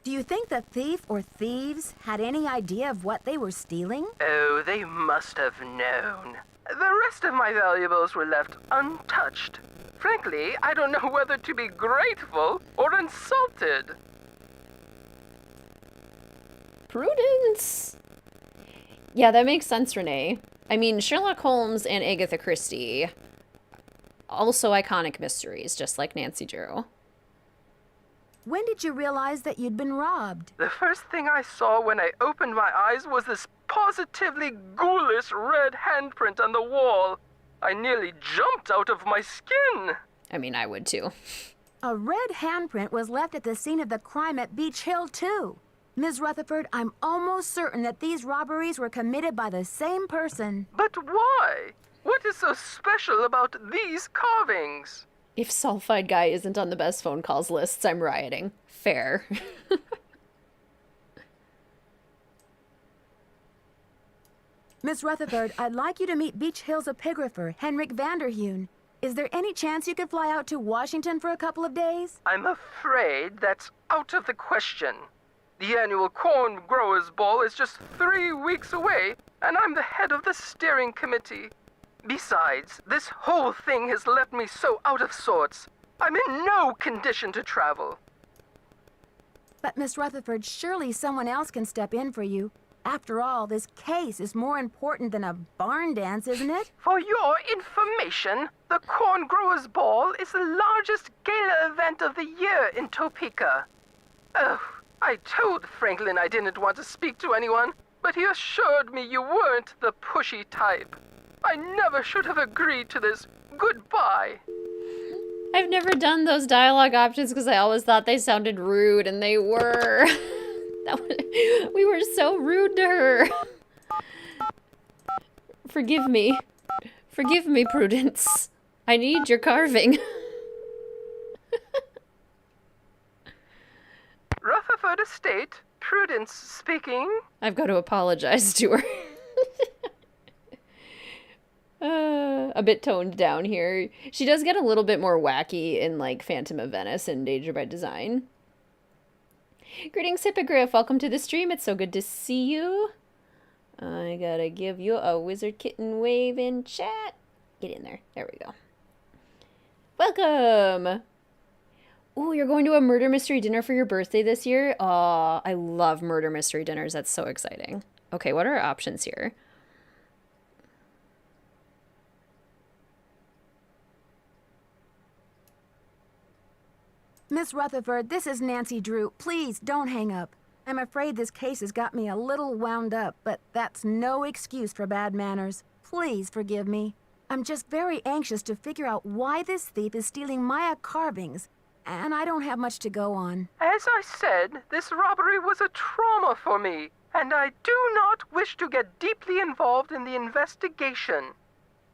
Speaker 2: Do you think the thief or thieves had any idea of what they were stealing?
Speaker 11: Oh, they must have known. The rest of my valuables were left untouched. Frankly, I don't know whether to be grateful or insulted.
Speaker 1: Prudence. Yeah, that makes sense, Renee. I mean, Sherlock Holmes and Agatha Christie, also iconic mysteries, just like Nancy Drew.
Speaker 2: When did you realize that you'd been robbed?
Speaker 11: The first thing I saw when I opened my eyes was this positively ghoulish red handprint on the wall. I nearly jumped out of my skin.
Speaker 1: I mean, I would too.
Speaker 2: A red handprint was left at the scene of the crime at Beach Hill, too. Ms. Rutherford, I'm almost certain that these robberies were committed by the same person.
Speaker 11: But why? What is so special about these carvings?
Speaker 1: If Sulfide Guy isn't on the best phone calls lists, I'm rioting. Fair.
Speaker 2: Miss Rutherford, I'd like you to meet Beach Hill's epigrapher, Henrik Vanderheun. Is there any chance you could fly out to Washington for a couple of days?
Speaker 11: I'm afraid that's out of the question. The annual Corn Growers Ball is just 3 weeks away, and I'm the head of the steering committee. Besides, this whole thing has left me so out of sorts. I'm in no condition to travel.
Speaker 2: But, Miss Rutherford, surely someone else can step in for you. After all, this case is more important than a barn dance, isn't it?
Speaker 11: For your information, the Corn Growers Ball is the largest gala event of the year in Topeka. Oh, I told Franklin I didn't want to speak to anyone, but he assured me you weren't the pushy type. I never should have agreed to this. Goodbye.
Speaker 1: I've never done those dialogue options because I always thought they sounded rude, and they were. We were so rude to her. Forgive me. Forgive me, Prudence. I need your carving.
Speaker 11: Rutherford Estate, Prudence speaking.
Speaker 1: I've got to apologize to her. A bit toned down here. She does get a little bit more wacky in like Phantom of Venice and Danger by Design. Greetings, Hippogriff. Welcome to the stream. It's so good to see you. I gotta give you a WizardKitten wave in chat. Get in there. There we go. Welcome. Ooh, you're going to a murder mystery dinner for your birthday this year? Aw, I love murder mystery dinners. That's so exciting. Okay, what are our options here?
Speaker 2: Miss Rutherford, this is Nancy Drew. Please don't hang up. I'm afraid this case has got me a little wound up, but that's no excuse for bad manners. Please forgive me. I'm just very anxious to figure out why this thief is stealing Maya carvings, and I don't have much to go on.
Speaker 11: As I said, this robbery was a trauma for me, and I do not wish to get deeply involved in the investigation.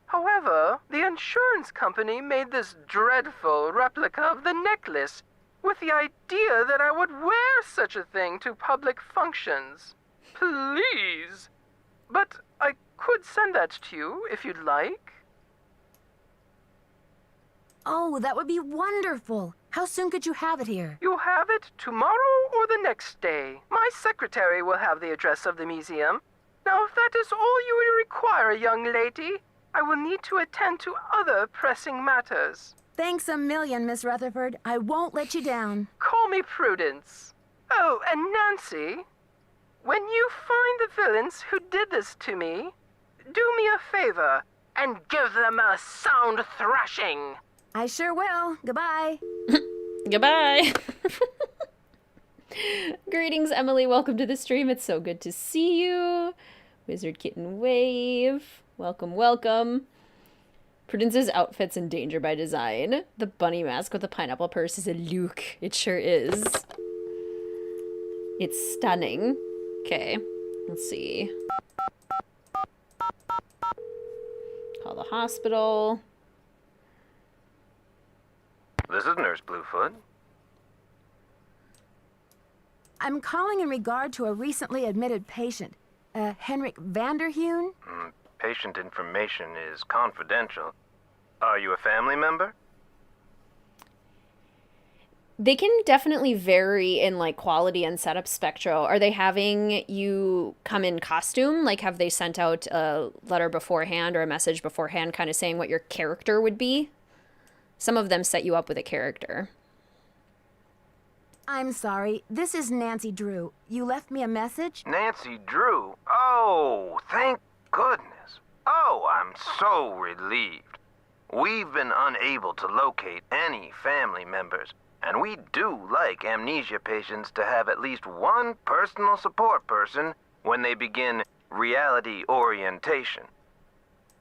Speaker 11: However, the insurance company made this dreadful replica of the necklace with the idea that I would wear such a thing to public functions. Please. But I could send that to you if you'd like.
Speaker 2: Oh, that would be wonderful. How soon could you have it here?
Speaker 11: You'll have it tomorrow or the next day. My secretary will have the address of the museum. Now, if that is all you will require, young lady, I will need to attend to other pressing matters.
Speaker 2: Thanks a million, Miss Rutherford. I won't let you down.
Speaker 11: Call me Prudence. Oh, and Nancy, when you find the villains who did this to me, do me a favor and give them a sound thrashing.
Speaker 2: I sure will. Goodbye.
Speaker 1: Goodbye. Greetings, Emily. Welcome to the stream. It's so good to see you. WizardKitten wave. Welcome, welcome. Prudence's outfit's in Danger by Design. The bunny mask with the pineapple purse is a look. It sure is. It's stunning. Okay, let's see. Call the hospital.
Speaker 9: This is Nurse Bluefoot.
Speaker 2: I'm calling in regard to a recently admitted patient, Henrik Vanderheun.
Speaker 9: Patient information is confidential. Are you a family member?
Speaker 1: They can definitely vary in like quality and setup spectro. Are they having you come in costume? Like, have they sent out a letter beforehand or a message beforehand kind of saying what your character would be? Some of them set you up with a character.
Speaker 2: I'm sorry. This is Nancy Drew. You left me a message?
Speaker 9: Nancy Drew? Oh, thank goodness. Oh, I'm so relieved. We've been unable to locate any family members, and we do like amnesia patients to have at least one personal support person when they begin reality orientation.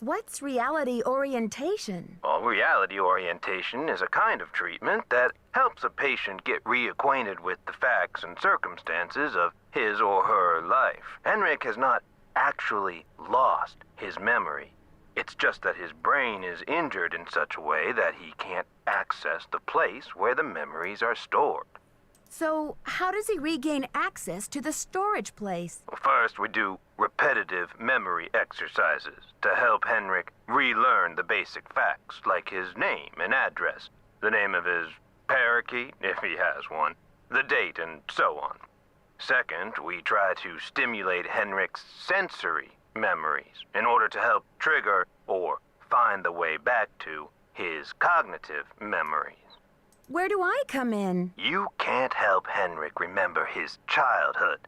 Speaker 2: What's reality orientation?
Speaker 9: Well, reality orientation is a kind of treatment that helps a patient get reacquainted with the facts and circumstances of his or her life. Henrik has not actually lost his memory. It's just that his brain is injured in such a way that he can't access the place where the memories are stored.
Speaker 2: So, how does he regain access to the storage place?
Speaker 9: First, we do repetitive memory exercises to help Henrik relearn the basic facts, like his name and address, the name of his parakeet, if he has one, the date, and so on. Second, we try to stimulate Henrik's sensory memories in order to help trigger or find the way back to his cognitive memories.
Speaker 2: Where do I come in?
Speaker 9: You can't help Henrik remember his childhood,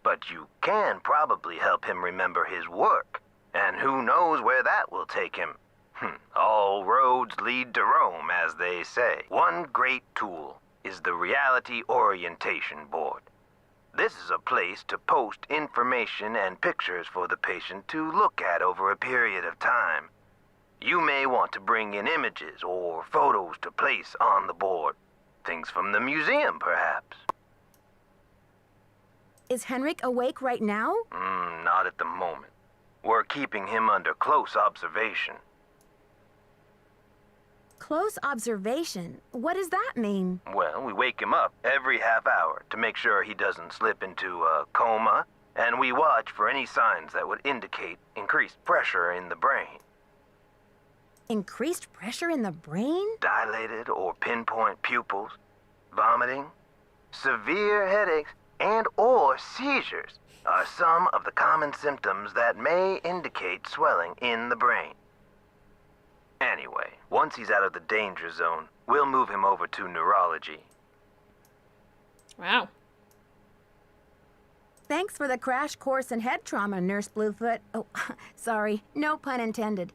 Speaker 9: but you can probably help him remember his work, and who knows where that will take him. All roads lead to Rome, as they say. One great tool is the Reality Orientation Board. This is a place to post information and pictures for the patient to look at over a period of time. You may want to bring in images or photos to place on the board. Things from the museum, perhaps.
Speaker 2: Is Henrik awake right now?
Speaker 9: Not at the moment. We're keeping him under close observation.
Speaker 2: Close observation? What does that mean?
Speaker 9: Well, we wake him up every half hour to make sure he doesn't slip into a coma, and we watch for any signs that would indicate increased pressure in the brain.
Speaker 2: Increased pressure in the brain?
Speaker 9: Dilated or pinpoint pupils, vomiting, severe headaches, and or seizures are some of the common symptoms that may indicate swelling in the brain. Anyway, once he's out of the danger zone, we'll move him over to neurology.
Speaker 1: Wow.
Speaker 2: Thanks for the crash course in head trauma, Nurse Bluefoot. Oh, sorry, no pun intended.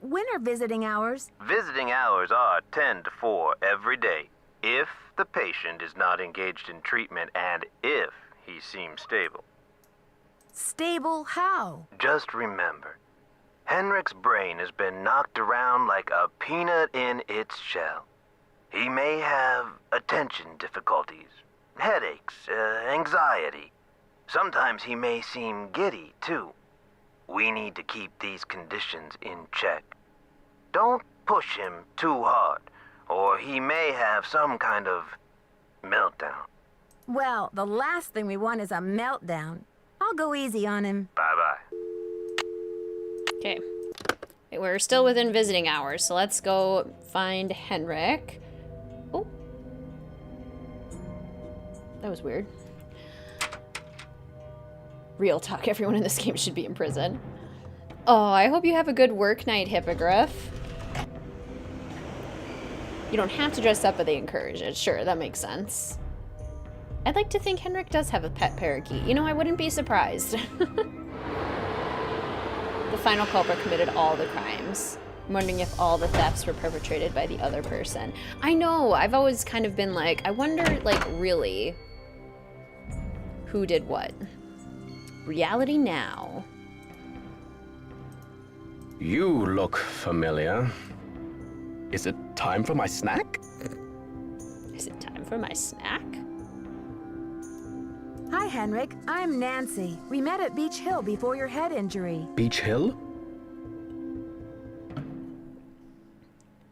Speaker 2: When are visiting hours?
Speaker 9: Visiting hours are 10 to 4 every day, if the patient is not engaged in treatment and if he seems stable.
Speaker 2: Stable how?
Speaker 9: Just remember, Henrik's brain has been knocked around like a peanut in its shell. He may have attention difficulties, headaches, anxiety. Sometimes he may seem giddy, too. We need to keep these conditions in check. Don't push him too hard, or he may have some kind of meltdown.
Speaker 2: Well, the last thing we want is a meltdown. I'll go easy on him.
Speaker 9: Bye-bye.
Speaker 1: Okay. We're still within visiting hours, so let's go find Henrik. Oh. That was weird. Real talk, everyone in this game should be in prison. Oh, I hope you have a good work night, Hippogriff. You don't have to dress up, but they encourage it. Sure, that makes sense. I'd like to think Henrik does have a pet parakeet. You know, I wouldn't be surprised. The final culprit committed all the crimes. I'm wondering if all the thefts were perpetrated by the other person. I know, I've always kind of been like, I wonder, like, really, who did what? Reality now.
Speaker 12: You look familiar. Is it time for my snack?
Speaker 1: Is it time for my snack?
Speaker 2: Hi, Henrik. I'm Nancy. We met at Beach Hill before your head injury.
Speaker 12: Beach Hill?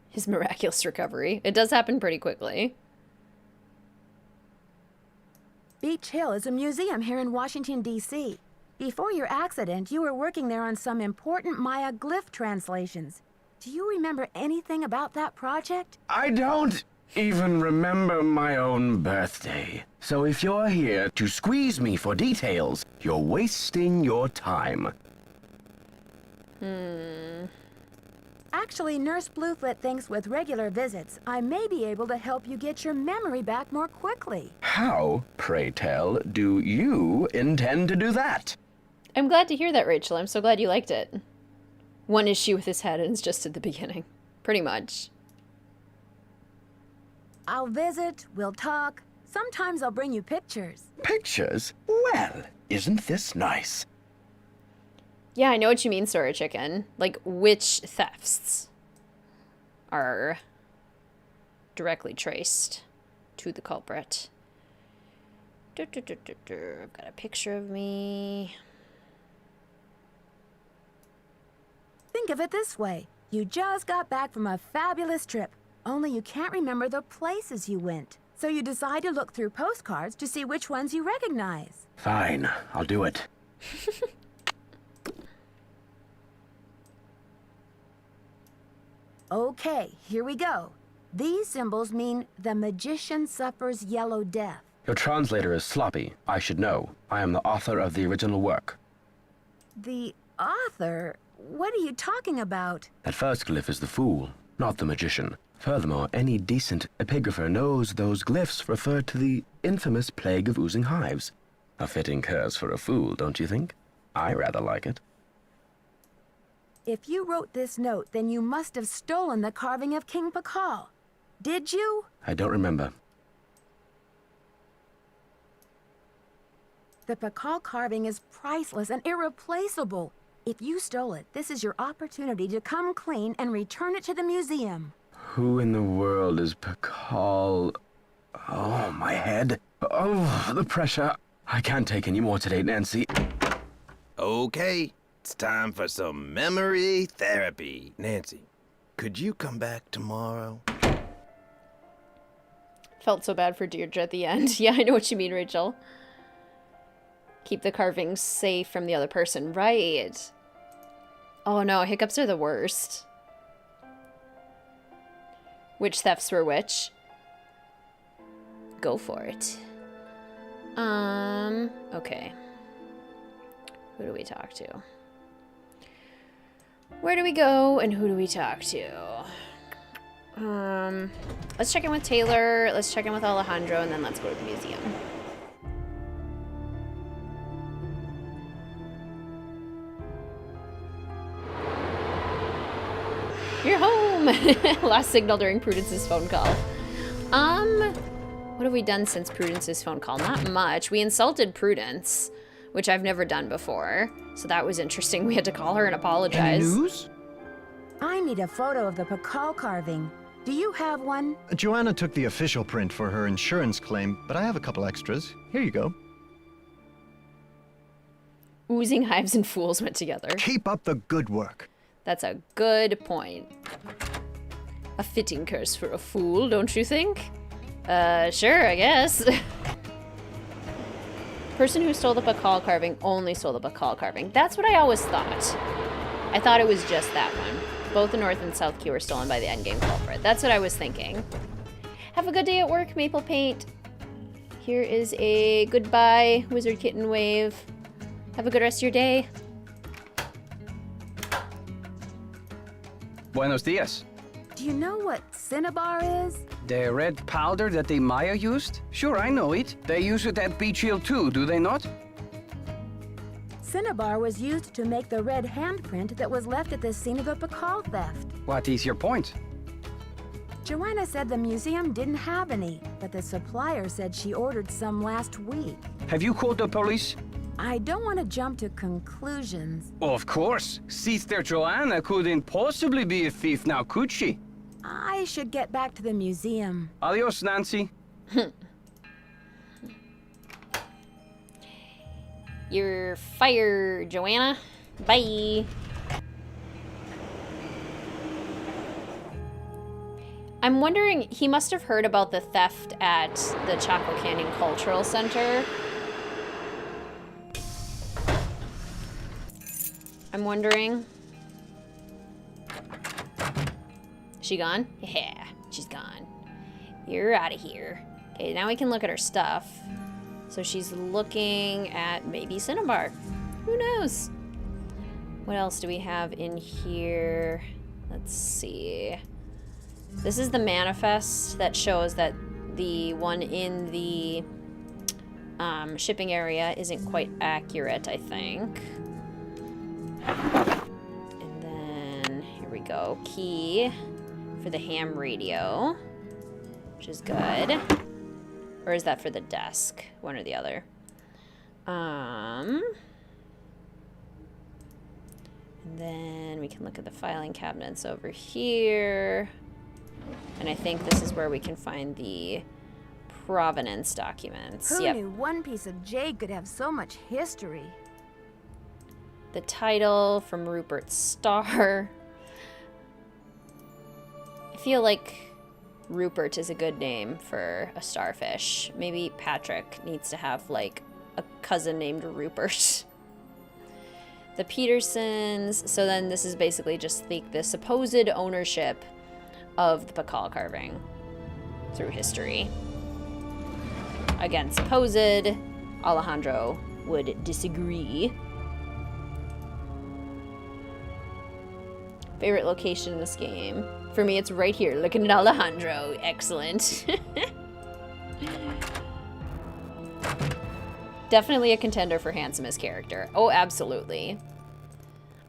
Speaker 1: His miraculous recovery. It does happen pretty quickly.
Speaker 2: Beach Hill is a museum here in Washington, D.C. Before your accident, you were working there on some important Maya glyph translations. Do you remember anything about that project?
Speaker 12: I don't even remember my own birthday. So if you're here to squeeze me for details, you're wasting your time.
Speaker 2: Actually, Nurse Blueflet thinks with regular visits, I may be able to help you get your memory back more quickly.
Speaker 12: How, pray tell, do you intend to do that?
Speaker 1: I'm glad to hear that, Rachel. I'm so glad you liked it. One issue with his head, and it's just at the beginning. Pretty much.
Speaker 2: I'll visit, we'll talk. Sometimes I'll bring you pictures.
Speaker 12: Pictures? Well, isn't this nice?
Speaker 1: Yeah, I know what you mean, Sora Chicken. Like, which thefts are directly traced to the culprit? I've got a picture of me.
Speaker 2: Think of it this way. You just got back from a fabulous trip, only you can't remember the places you went. So you decide to look through postcards to see which ones you recognize.
Speaker 12: Fine, I'll do it.
Speaker 2: Okay, here we go. These symbols mean the magician suffers yellow death.
Speaker 12: Your translator is sloppy. I should know. I am the author of the original work.
Speaker 2: The author? What are you talking about?
Speaker 12: That first glyph is the fool, not the magician. Furthermore, any decent epigrapher knows those glyphs refer to the infamous plague of oozing hives. A fitting curse for a fool, don't you think? I rather like it.
Speaker 2: If you wrote this note, then you must have stolen the carving of King Pakal. Did you?
Speaker 12: I don't remember.
Speaker 2: The Pakal carving is priceless and irreplaceable. If you stole it, this is your opportunity to come clean and return it to the museum.
Speaker 12: Who in the world is Pakal? Oh, my head. Oh, the pressure. I can't take any more today, Nancy.
Speaker 13: Okay, it's time for some memory therapy. Nancy, could you come back tomorrow?
Speaker 1: Felt so bad for Deirdre at the end. Yeah, I know what you mean, Rachel. Keep the carvings safe from the other person. Right. Oh no, hiccups are the worst. Which thefts were which? Go for it. Okay. Who do we talk to? Where do we go and who do we talk to? Let's check in with Taylor, let's check in with Alejandro, and then let's go to the museum. You're home! Last signal during Prudence's phone call. What have we done since Prudence's phone call? Not much. We insulted Prudence, which I've never done before. So that was interesting. We had to call her and apologize.
Speaker 4: Any news?
Speaker 2: I need a photo of the Pakal carving. Do you have one?
Speaker 4: Joanna took the official print for her insurance claim, but I have a couple extras. Here you go.
Speaker 1: Oozing hives and fools went together.
Speaker 4: Keep up the good work.
Speaker 1: That's a good point. A fitting curse for a fool, don't you think? Sure, I guess. Person who stole the Pakal carving only stole the Pakal carving. That's what I always thought. I thought it was just that one. Both the North and South Key were stolen by the endgame culprit. That's what I was thinking. Have a good day at work, Maple Paint. Here is a goodbye WizardKitten wave. Have a good rest of your day.
Speaker 7: Buenos dias.
Speaker 2: Do you know what cinnabar is?
Speaker 7: The red powder that the Maya used? Sure, I know it. They use it at Beach Hill too, do they not?
Speaker 2: Cinnabar was used to make the red handprint that was left at the scene of the Pakal theft.
Speaker 7: What is your point?
Speaker 2: Joanna said the museum didn't have any, but the supplier said she ordered some last week.
Speaker 7: Have you called the police?
Speaker 2: I don't want to jump to conclusions.
Speaker 7: Of course. Sister Joanna couldn't possibly be a thief now, could she?
Speaker 2: I should get back to the museum.
Speaker 7: Adios, Nancy.
Speaker 1: You're fired, Joanna. Bye. I'm wondering, he must have heard about the theft at the Chaco Canyon Cultural Center. I'm wondering. Is she gone? Yeah, she's gone. You're out of here. Okay, now we can look at her stuff. So she's looking at maybe Cinnabar. Who knows? What else do we have in here? Let's see. This is the manifest that shows that the one in the shipping area isn't quite accurate, I think. And then, here we go. Key for the ham radio, which is good. Or is that for the desk? One or the other. And then we can look at the filing cabinets over here. And I think this is where we can find the provenance documents.
Speaker 2: Who knew one piece of jade could have so much history?
Speaker 1: The title from Rupert's Star. I feel like Rupert is a good name for a starfish. Maybe Patrick needs to have, like, a cousin named Rupert. The Petersons. So then this is basically just the supposed ownership of the Pakal carving through history. Again, supposed. Alejandro would disagree. Favorite location in this game? For me, it's right here, looking at Alejandro. Excellent. Definitely a contender for handsomest character. Oh, absolutely.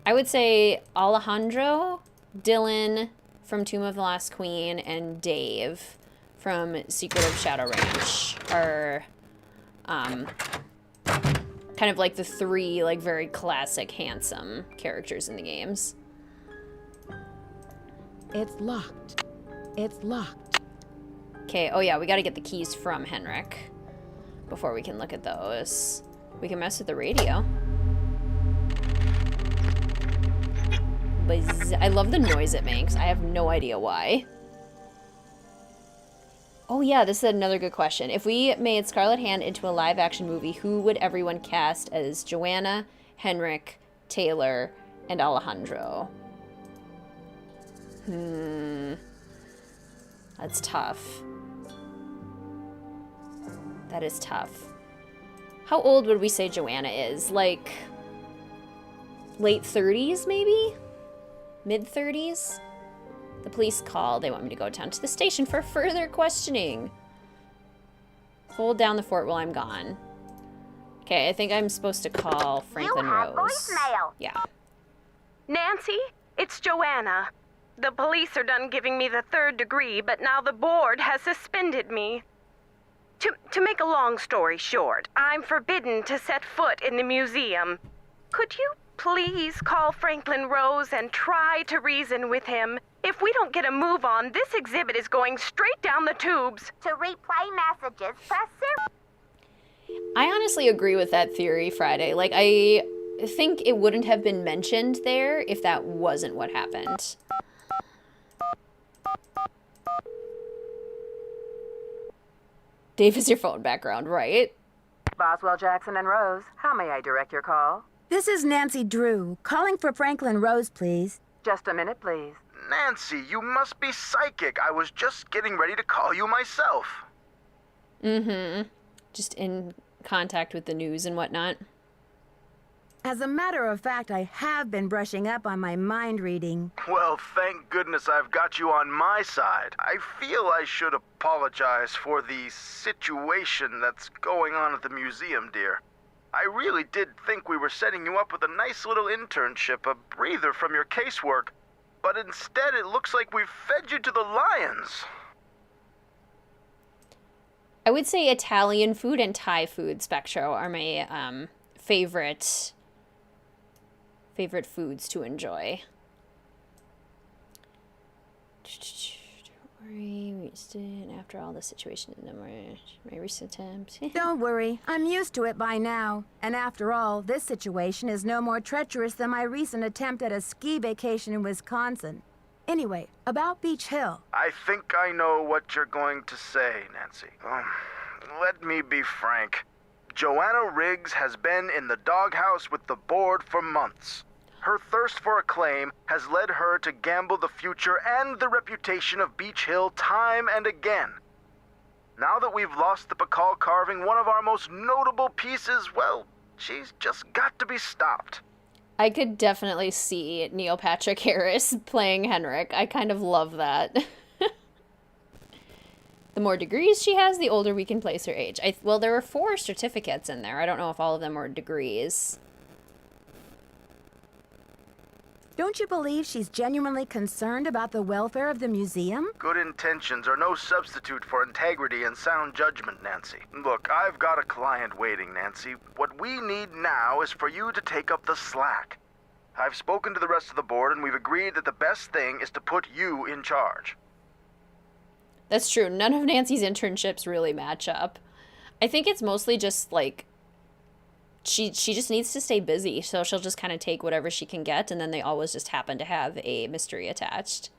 Speaker 1: I would say Alejandro, Dylan from Tomb of the Last Queen, and Dave from Secret of Shadow Ranch are kind of like the three like very classic handsome characters in the games.
Speaker 2: It's locked. It's locked.
Speaker 1: Okay, oh yeah, we gotta get the keys from Henrik before we can look at those. We can mess with the radio. Buzz. I love the noise it makes. I have no idea why. Oh yeah, this is another good question. If we made Scarlet Hand into a live-action movie, who would everyone cast as Joanna, Henrik, Taylor, and Alejandro? That's tough. That is tough. How old would we say Joanna is? Like, late 30s, maybe? Mid-30s? The police call. They want me to go down to the station for further questioning. Hold down the fort while I'm gone. Okay, I think I'm supposed to call Franklin Rose.
Speaker 10: Voicemail.
Speaker 1: Yeah.
Speaker 3: Nancy, it's Joanna. The police are done giving me the 3rd degree, but now the board has suspended me. To make a long story short, I'm forbidden to set foot in the museum. Could you please call Franklin Rose and try to reason with him? If we don't get a move on, this exhibit is going straight down the tubes.
Speaker 10: To replay messages, press 0.
Speaker 1: I honestly agree with that theory, Friday. Like, I think it wouldn't have been mentioned there if that wasn't what happened. Dave is your phone background, right?
Speaker 2: Boswell, Jackson, and Rose, how may I direct your call? This is Nancy Drew, calling for Franklin Rose, please. Just a minute, please.
Speaker 8: Nancy, you must be psychic. I was just getting ready to call you myself.
Speaker 1: Mm-hmm. Just in contact with the news and whatnot.
Speaker 2: As a matter of fact, I have been brushing up on my mind reading.
Speaker 8: Well, thank goodness I've got you on my side. I feel I should apologize for the situation that's going on at the museum, dear. I really did think we were setting you up with a nice little internship, a breather from your casework. But instead, it looks like we've fed you to the lions.
Speaker 1: I would say Italian food and Thai food, Spectro, are my favorite foods to enjoy. Don't worry, we just did after all the situation in my recent attempt.
Speaker 2: Don't worry, I'm used to it by now. And after all, this situation is no more treacherous than my recent attempt at a ski vacation in Wisconsin. Anyway, about Beach Hill.
Speaker 8: I think I know what you're going to say, Nancy. Let me be frank. Joanna Riggs has been in the doghouse with the board for months. Her thirst for acclaim has led her to gamble the future and the reputation of Beach Hill time and again. Now that we've lost the Pakal carving, one of our most notable pieces, well, she's just got to be stopped.
Speaker 1: I could definitely see Neil Patrick Harris playing Henrik. I kind of love that. The more degrees she has, the older we can place her age. Well, there were 4 certificates in there. I don't know if all of them were degrees.
Speaker 2: Don't you believe she's genuinely concerned about the welfare of the museum?
Speaker 8: Good intentions are no substitute for integrity and sound judgment, Nancy. Look, I've got a client waiting, Nancy. What we need now is for you to take up the slack. I've spoken to the rest of the board, and we've agreed that the best thing is to put you in charge.
Speaker 1: That's true. None of Nancy's internships really match up. I think it's mostly just, like, she just needs to stay busy, so she'll just kind of take whatever she can get, and then they always just happen to have a mystery attached.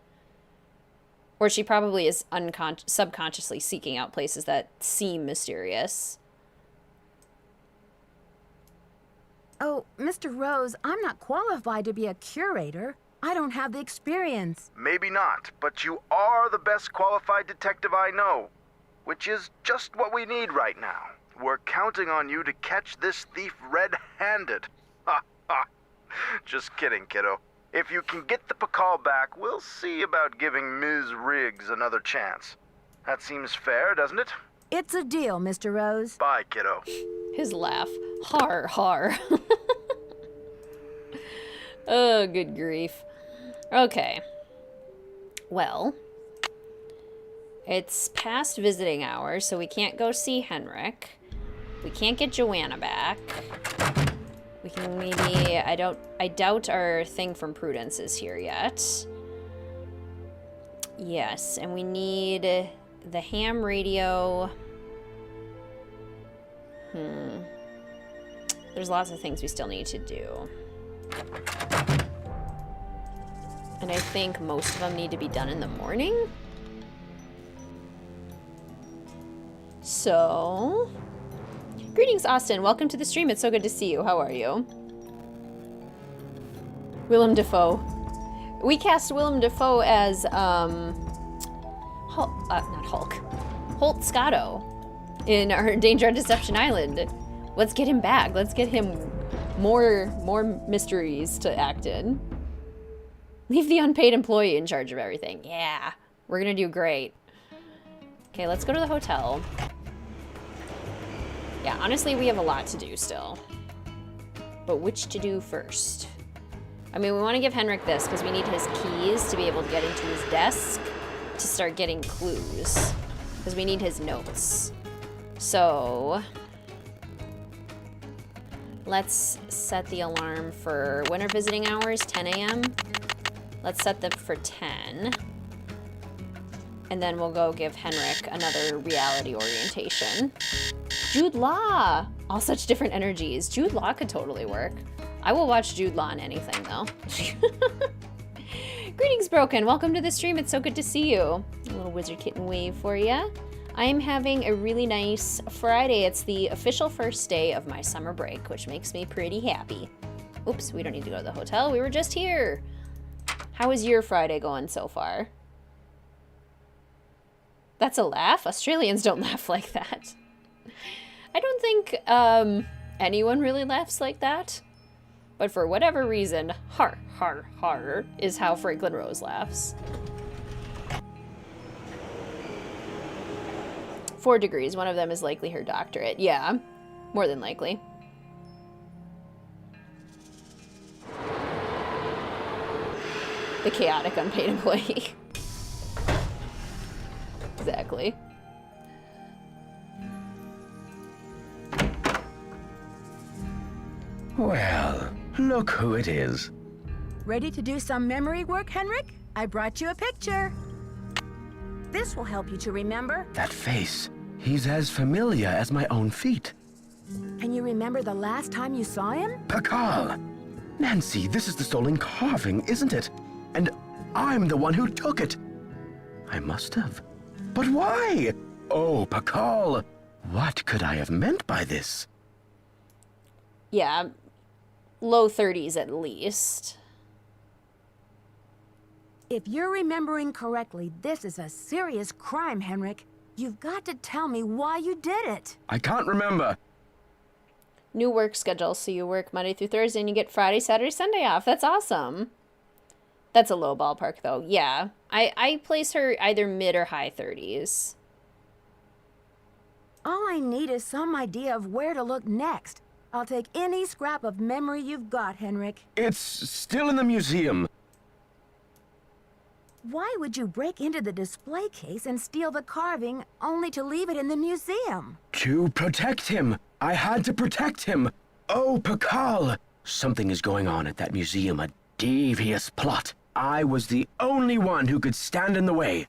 Speaker 1: Or she probably is subconsciously seeking out places that seem mysterious.
Speaker 2: Oh, Mr. Rose, I'm not qualified to be a curator. I don't have the experience.
Speaker 8: Maybe not, but you are the best qualified detective I know, which is just what we need right now. We're counting on you to catch this thief red-handed. Ha ha. Just kidding, kiddo. If you can get the Pakal back, we'll see about giving Ms. Riggs another chance. That seems fair, doesn't it?
Speaker 2: It's a deal, Mr. Rose.
Speaker 8: Bye, kiddo.
Speaker 1: His laugh. Har, har. Oh, good grief. Okay. Well, it's past visiting hours, so we can't go see Henrik. We can't get Joanna back. We can maybe... I doubt our thing from Prudence is here yet. Yes, and we need the ham radio. There's lots of things we still need to do. And I think most of them need to be done in the morning. So... Greetings, Austin. Welcome to the stream. It's so good to see you. How are you? Willem Dafoe. We cast Willem Dafoe as, not Hulk. Holt Scotto in our Danger on Deception Island. Let's get him back. Let's get him more mysteries to act in. Leave the unpaid employee in charge of everything. Yeah, we're gonna do great. Okay, let's go to the hotel. Yeah, honestly, we have a lot to do still. But which to do first? I mean, we want to give Henrik this because we need his keys to be able to get into his desk to start getting clues. Because we need his notes. So... let's set the alarm for... when are visiting hours? 10 a.m.? Let's set them for 10. And then we'll go give Henrik another reality orientation. Jude Law! All such different energies. Jude Law could totally work. I will watch Jude Law in anything, though. Greetings, Broken. Welcome to the stream. It's so good to see you. A little WizardKitten wave for you. I am having a really nice Friday. It's the official first day of my summer break, which makes me pretty happy. Oops, we don't need to go to the hotel. We were just here. How is your Friday going so far? That's a laugh? Australians don't laugh like that. I don't think anyone really laughs like that. But for whatever reason, har, har, har is how Franklin Rose laughs. 4 degrees. One of them is likely her doctorate. Yeah, more than likely. The chaotic unpaid employee. Exactly.
Speaker 12: Well, look who it is.
Speaker 2: Ready to do some memory work, Henrik? I brought you a picture. This will help you to remember.
Speaker 12: That face. He's as familiar as my own feet.
Speaker 2: Can you remember the last time you saw him?
Speaker 12: Pakal! Nancy, this is the stolen carving, isn't it? And I'm the one who took it. I must have. But why? Oh, Pakal! What could I have meant by this?
Speaker 1: Yeah. low 30s at least.
Speaker 2: If you're remembering correctly, this is a serious crime, Henrik. You've got to tell me why you did it.
Speaker 12: I can't remember.
Speaker 1: New work schedule, so you work Monday through Thursday and you get Friday, Saturday, Sunday off. That's awesome. That's a low ballpark, though. Yeah, I place her either mid or high 30s.
Speaker 2: All I need is some idea of where to look next. I'll take any scrap of memory you've got, Henrik.
Speaker 12: It's still in the museum.
Speaker 2: Why would you break into the display case and steal the carving only to leave it in the museum?
Speaker 12: To protect him. I had to protect him. Oh, Pakal. Something is going on at that museum, a devious plot. I was the only one who could stand in the way.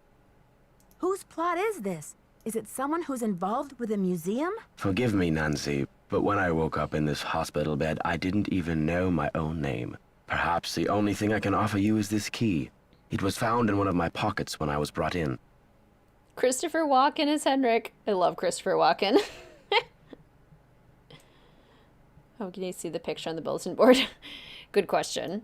Speaker 2: Whose plot is this? Is it someone who's involved with the museum?
Speaker 12: Forgive me, Nancy, but when I woke up in this hospital bed, I didn't even know my own name. Perhaps the only thing I can offer you is this key. It was found in one of my pockets when I was brought in.
Speaker 1: Christopher Walken as Henrik. I love Christopher Walken. Oh, can you see the picture on the bulletin board? Good question.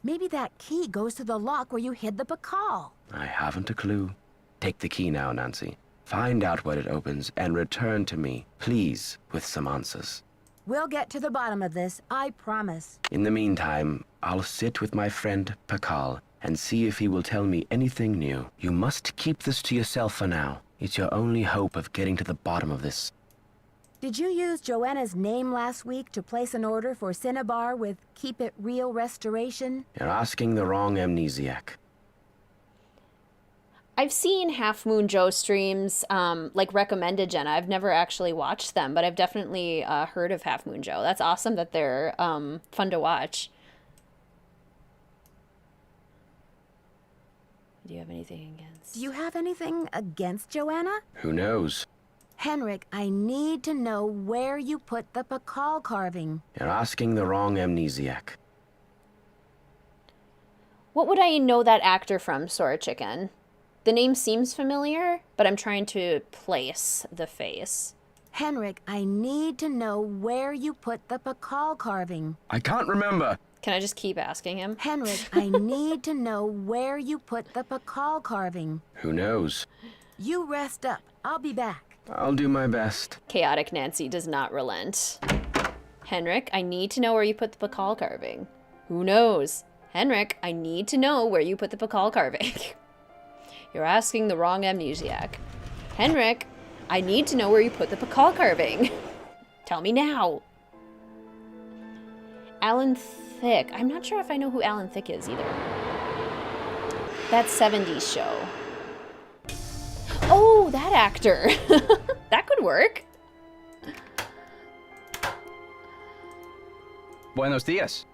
Speaker 2: Maybe that key goes to the lock where you hid the Pakal.
Speaker 12: I haven't a clue. Take the key now, Nancy. Find out what it opens and return to me, please, with some answers.
Speaker 2: We'll get to the bottom of this, I promise.
Speaker 12: In the meantime, I'll sit with my friend Pakal and see if he will tell me anything new. You must keep this to yourself for now. It's your only hope of getting to the bottom of this.
Speaker 2: Did you use Joanna's name last week to place an order for Cinnabar with Keep It Real Restoration?
Speaker 12: You're asking the wrong amnesiac.
Speaker 1: I've seen Half Moon Joe streams, like recommended, Jenna. I've never actually watched them, but I've definitely heard of Half Moon Joe. That's awesome that they're fun to watch. Do you have anything against?
Speaker 2: Do you have anything against Joanna?
Speaker 12: Who knows?
Speaker 2: Henrik, I need to know where you put the Pakal carving.
Speaker 12: You're asking the wrong amnesiac.
Speaker 1: What would I know that actor from, Sora Chicken? The name seems familiar, but I'm trying to place the face.
Speaker 2: Henrik, I need to know where you put the Pakal carving.
Speaker 12: I can't remember.
Speaker 1: Can I just keep asking him?
Speaker 2: Henrik, I need to know where you put the Pakal carving.
Speaker 12: Who knows?
Speaker 2: You rest up. I'll be back.
Speaker 12: I'll do my best.
Speaker 1: Chaotic Nancy does not relent. Henrik, I need to know where you put the Pakal carving. Who knows? Henrik, I need to know where you put the Pakal carving. You're asking the wrong amnesiac. Henrik, I need to know where you put the Pakal carving. Tell me now. Alan Thicke. I'm not sure if I know who Alan Thicke is either. That 70s show. Oh, that actor. That could work.
Speaker 7: Buenos dias.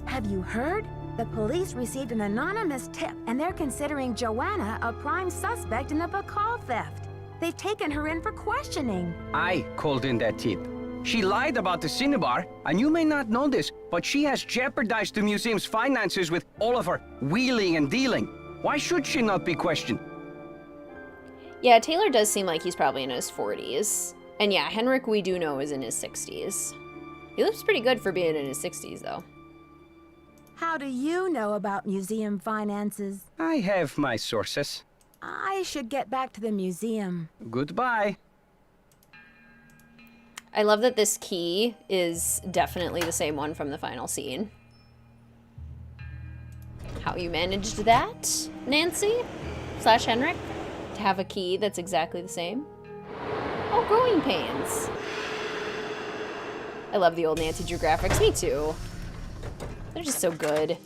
Speaker 2: Have you heard? The police received an anonymous tip, and they're considering Joanna a prime suspect in the Pakal theft. They've taken her in for questioning.
Speaker 7: I called in that tip. She lied about the Cinnabar, and you may not know this, but she has jeopardized the museum's finances with all of her wheeling and dealing. Why should she not be questioned?
Speaker 1: Yeah, Taylor does seem like he's probably in his 40s. And yeah, Henrik we do know is in his 60s. He looks pretty good for being in his 60s, though.
Speaker 2: How do you know about museum finances?
Speaker 7: I have my sources.
Speaker 2: I should get back to the museum.
Speaker 7: Goodbye.
Speaker 1: I love that this key is definitely the same one from the final scene. How you managed that, Nancy? / Henrik? To have a key that's exactly the same? Oh, growing pains. I love the old Nancy Drew graphics. Me too. They're just so good.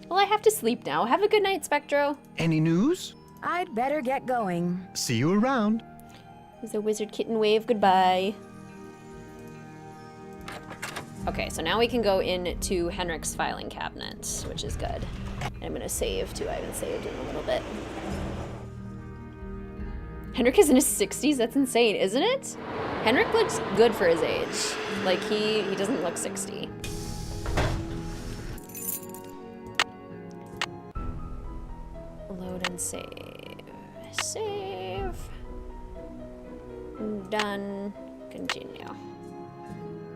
Speaker 1: Well, I have to sleep now. Have a good night, Spectro.
Speaker 4: Any news?
Speaker 2: I'd better get going.
Speaker 4: See you around.
Speaker 1: There's a WizardKitten wave goodbye. Okay, so now we can go into Henrik's filing cabinet, which is good. I'm gonna save too. I haven't saved in a little bit. Henrik is in his 60s? That's insane, isn't it? Henrik looks good for his age. Like, he doesn't look 60. Load and save. Save. Done. Continue.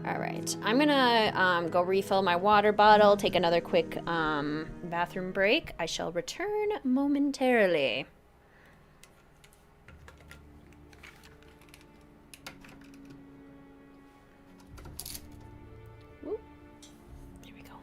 Speaker 1: All right, I'm gonna go refill my water bottle, take another quick bathroom break. I shall return momentarily. Ooh, there we go.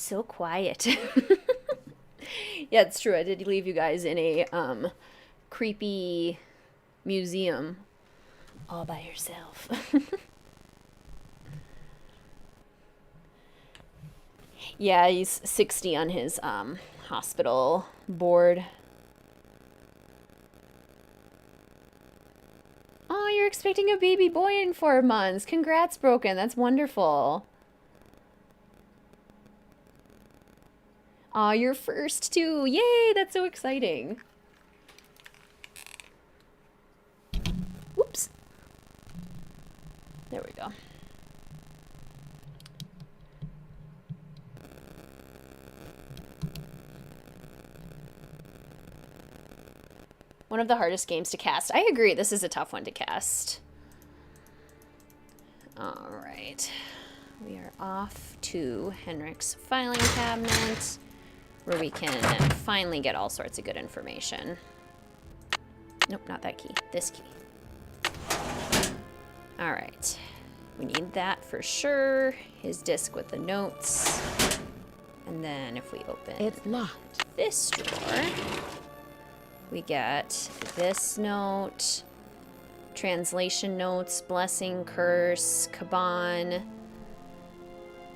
Speaker 1: so quiet. Yeah, it's true. I did leave you guys in a creepy museum all by yourself. Yeah, he's 60 on his hospital board. Oh, you're expecting a baby boy in 4 months. Congrats, Broken. That's wonderful. Aw, you're first too. Yay, that's so exciting. Whoops. There we go. One of the hardest games to cast. I agree, this is a tough one to cast. Alright. We are off to Henrik's filing cabinet, where we can finally get all sorts of good information. Nope, not that key. This key. Alright. We need that for sure. His disc with the notes. And then if we open
Speaker 2: It's locked.
Speaker 1: this drawer, we get this note, translation notes, blessing, curse, Kaban,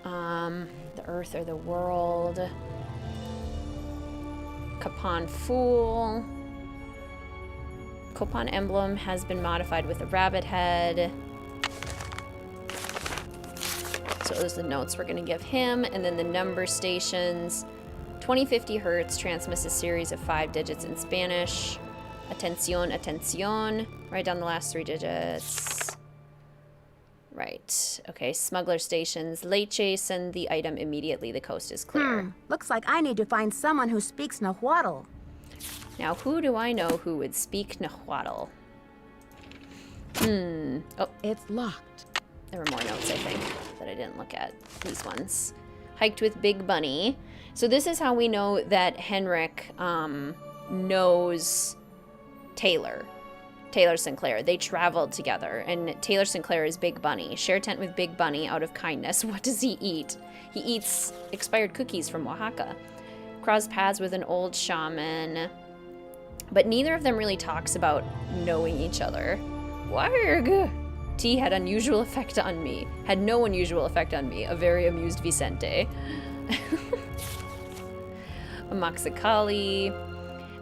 Speaker 1: the earth or the world, Kapan Fool, Kopan emblem has been modified with a rabbit head. So those are the notes we're gonna give him, and then the number stations. 2050 Hertz transmits a series of 5 digits in Spanish. Atención, atención. Write down the last 3 digits. Right. Okay, smuggler stations. Leche, send the item immediately. The coast is clear.
Speaker 2: Looks like I need to find someone who speaks Nahuatl.
Speaker 1: Now, who do I know who would speak Nahuatl? Oh,
Speaker 2: it's locked.
Speaker 1: There were more notes, I think, that I didn't look at. These ones. Hiked with Big Bunny. So this is how we know that Henrik knows Taylor Sinclair. They traveled together, and Taylor Sinclair is Big Bunny. Share tent with Big Bunny out of kindness. What does he eat? He eats expired cookies from Oaxaca. Cross paths with an old shaman. But neither of them really talks about knowing each other. Warg! Tea had unusual effect on me. Had no unusual effect on me. A very amused Vicente. Amaxakali.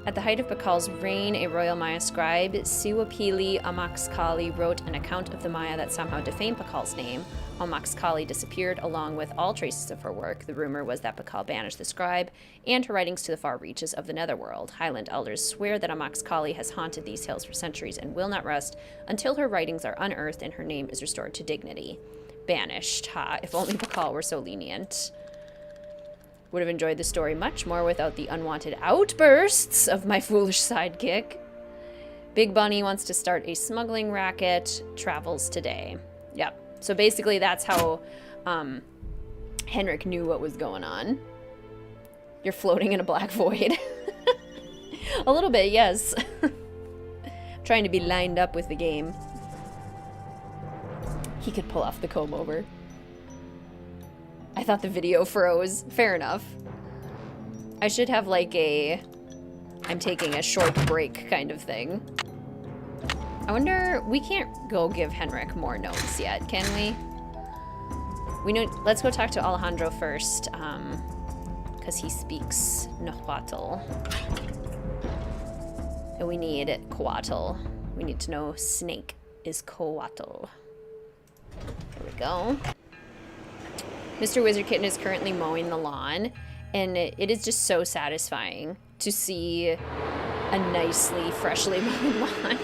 Speaker 1: At the height of Bakal's reign, a royal Maya scribe, Siwapili Amaxkali, wrote an account of the Maya that somehow defamed Bakal's name. Amaxkali disappeared along with all traces of her work. The rumor was that Bakal banished the scribe and her writings to the far reaches of the netherworld. Highland elders swear that Amaxkali has haunted these hills for centuries and will not rest until her writings are unearthed and her name is restored to dignity. Banished. Ha, if only Bakal were so lenient. Would have enjoyed the story much more without the unwanted outbursts of my foolish sidekick. Big Bunny wants to start a smuggling racket, travels today. Yep. So basically that's how Henrik knew what was going on. You're floating in a black void. A little bit, yes. Trying to be lined up with the game. He could pull off the comb over. I thought the video froze. Fair enough. I should have like a I'm taking a short break kind of thing. I wonder, we can't go give Henrik more notes yet, can we? We know, let's go talk to Alejandro first, because he speaks Nahuatl. And we need Coatl. We need to know snake is Coatl. There we go. Mr. WizardKitten is currently mowing the lawn, and it is just so satisfying to see a nicely, freshly mowed lawn.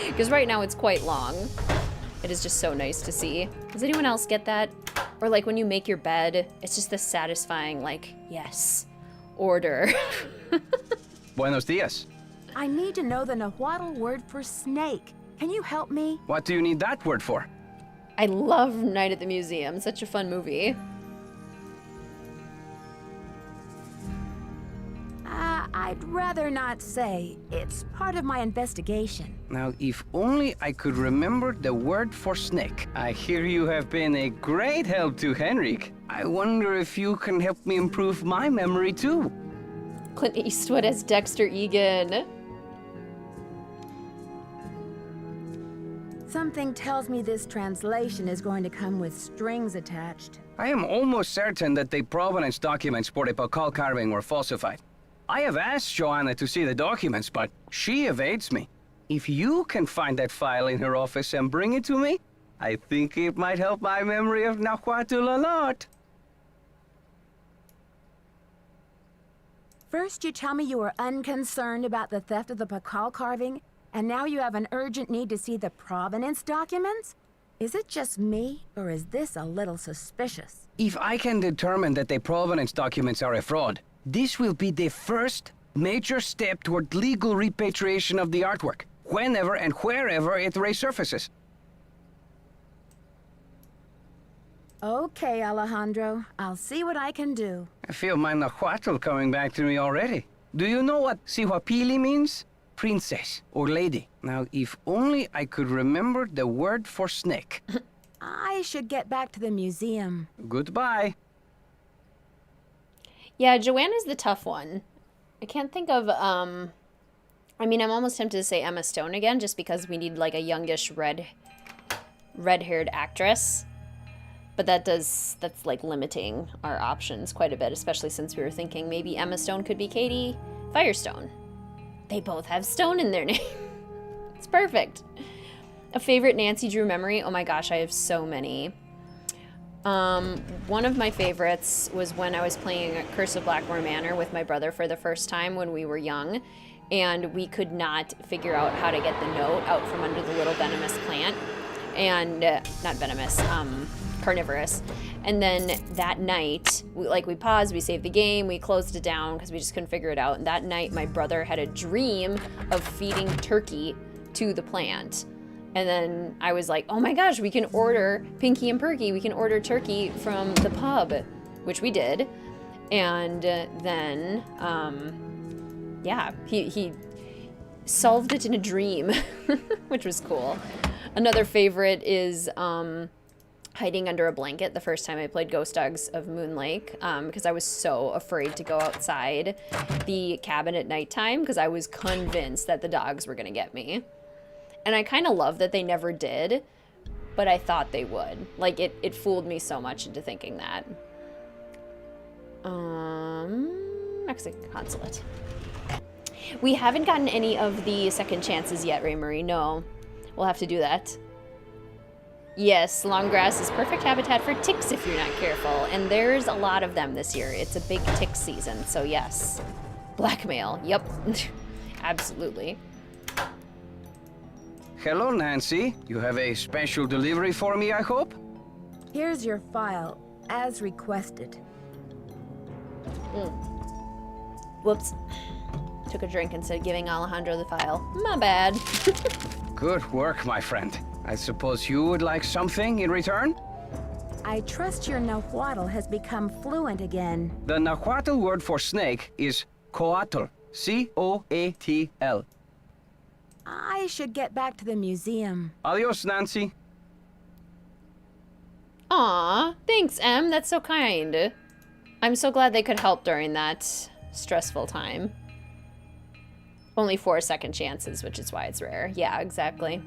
Speaker 1: Because right now it's quite long. It is just so nice to see. Does anyone else get that? Or like when you make your bed, it's just this satisfying, like, yes, order.
Speaker 7: Buenos dias.
Speaker 2: I need to know the Nahuatl word for snake. Can you help me?
Speaker 7: What do you need that word for?
Speaker 1: I love Night at the Museum. Such a fun movie.
Speaker 2: I I'd rather not say. It's part of my investigation.
Speaker 7: Now, if only I could remember the word for snake. I hear you have been a great help to Henrik. I wonder if you can help me improve my memory too.
Speaker 1: Clint Eastwood as Dexter Egan.
Speaker 2: Something tells me this translation is going to come with strings attached.
Speaker 7: I am almost certain that the provenance documents for the Pakal carving were falsified. I have asked Joanna to see the documents, but she evades me. If you can find that file in her office and bring it to me, I think it might help my memory of Nahuatl a lot.
Speaker 2: First, you tell me you were unconcerned about the theft of the Pakal carving, and now you have an urgent need to see the provenance documents? Is it just me, or is this a little suspicious?
Speaker 7: If I can determine that the provenance documents are a fraud, this will be the first major step toward legal repatriation of the artwork, whenever and wherever it resurfaces.
Speaker 2: Okay, Alejandro. I'll see what I can do.
Speaker 7: I feel my Nahuatl coming back to me already. Do you know what Sihuapili means? Princess or lady. Now, if only I could remember the word for snake.
Speaker 2: I should get back to the museum.
Speaker 7: Goodbye.
Speaker 1: Yeah, Joanna's the tough one. I can't think of, I mean, I'm almost tempted to say Emma Stone again, just because we need, like, a youngish red-haired actress. But that's, like, limiting our options quite a bit, especially since we were thinking maybe Emma Stone could be Katie Firestone. They both have Stone in their name. It's perfect. A favorite Nancy Drew memory? Oh my gosh, I have so many. One of my favorites was when I was playing Curse of Blackmore Manor with my brother for the first time when we were young, and we could not figure out how to get the note out from under the little venomous plant. And, not venomous, carnivorous. And then that night, we paused, we saved the game, we closed it down because we just couldn't figure it out. And that night, my brother had a dream of feeding turkey to the plant. And then I was like, oh my gosh, we can order Pinky and Perky. We can order turkey from the pub, which we did. And then, yeah, he solved it in a dream, which was cool. Another favorite is hiding under a blanket the first time I played Ghost Dogs of Moon Lake, because I was so afraid to go outside the cabin at nighttime because I was convinced that the dogs were going to get me. And I kind of love that they never did, but I thought they would. Like, it fooled me so much into thinking that. Mexican consulate. We haven't gotten any of the second chances yet, Ray Marie. No. We'll have to do that. Yes, long grass is perfect habitat for ticks if you're not careful. And there's a lot of them this year. It's a big tick season, so yes. Blackmail. Yep. Absolutely.
Speaker 7: Hello, Nancy. You have a special delivery for me, I hope?
Speaker 2: Here's your file, as requested.
Speaker 1: Whoops. Took a drink instead of giving Alejandro the file. My bad.
Speaker 7: Good work, my friend. I suppose you would like something in return?
Speaker 2: I trust your Nahuatl has become fluent again.
Speaker 7: The Nahuatl word for snake is coatl. C-O-A-T-L.
Speaker 2: I should get back to the museum.
Speaker 7: Adios, Nancy.
Speaker 1: Aw, thanks, Em. That's so kind. I'm so glad they could help during that stressful time. Only 4 second chances, which is why it's rare. Yeah, exactly.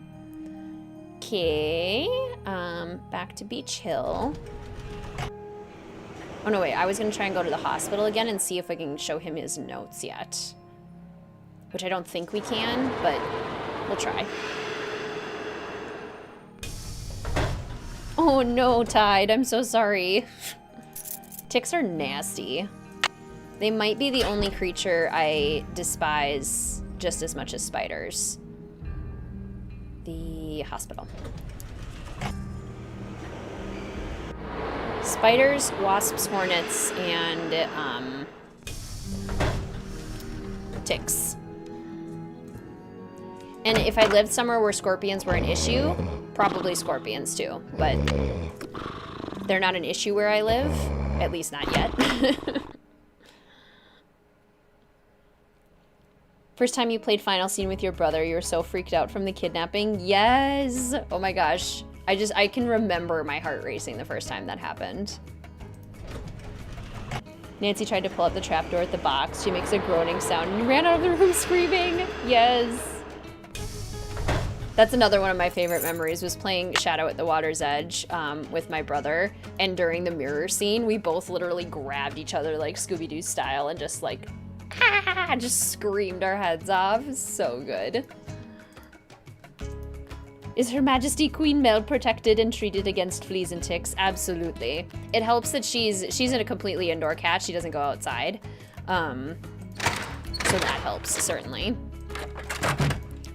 Speaker 1: Okay, back to Beach Hill. Oh no, wait, I was gonna try and go to the hospital again and see if I can show him his notes yet. Which I don't think we can, but we'll try. Oh no, Tide, I'm so sorry. Ticks are nasty. They might be the only creature I despise just as much as spiders. The hospital. Spiders, wasps, hornets, and ticks. And if I lived somewhere where scorpions were an issue, probably scorpions too. But they're not an issue where I live, at least not yet. First time you played Final Scene with your brother, you were so freaked out from the kidnapping? Yes! Oh my gosh. I can remember my heart racing the first time that happened. Nancy tried to pull up the trapdoor at the box. She makes a groaning sound and ran out of the room screaming. Yes. That's another one of my favorite memories, was playing Shadow at the Water's Edge with my brother. And during the mirror scene, we both literally grabbed each other like Scooby-Doo style and just like, ah, just screamed our heads off. So good. Is Her Majesty Queen Mel protected and treated against fleas and ticks? Absolutely. It helps that she's in a completely indoor cat. She doesn't go outside. So that helps, certainly.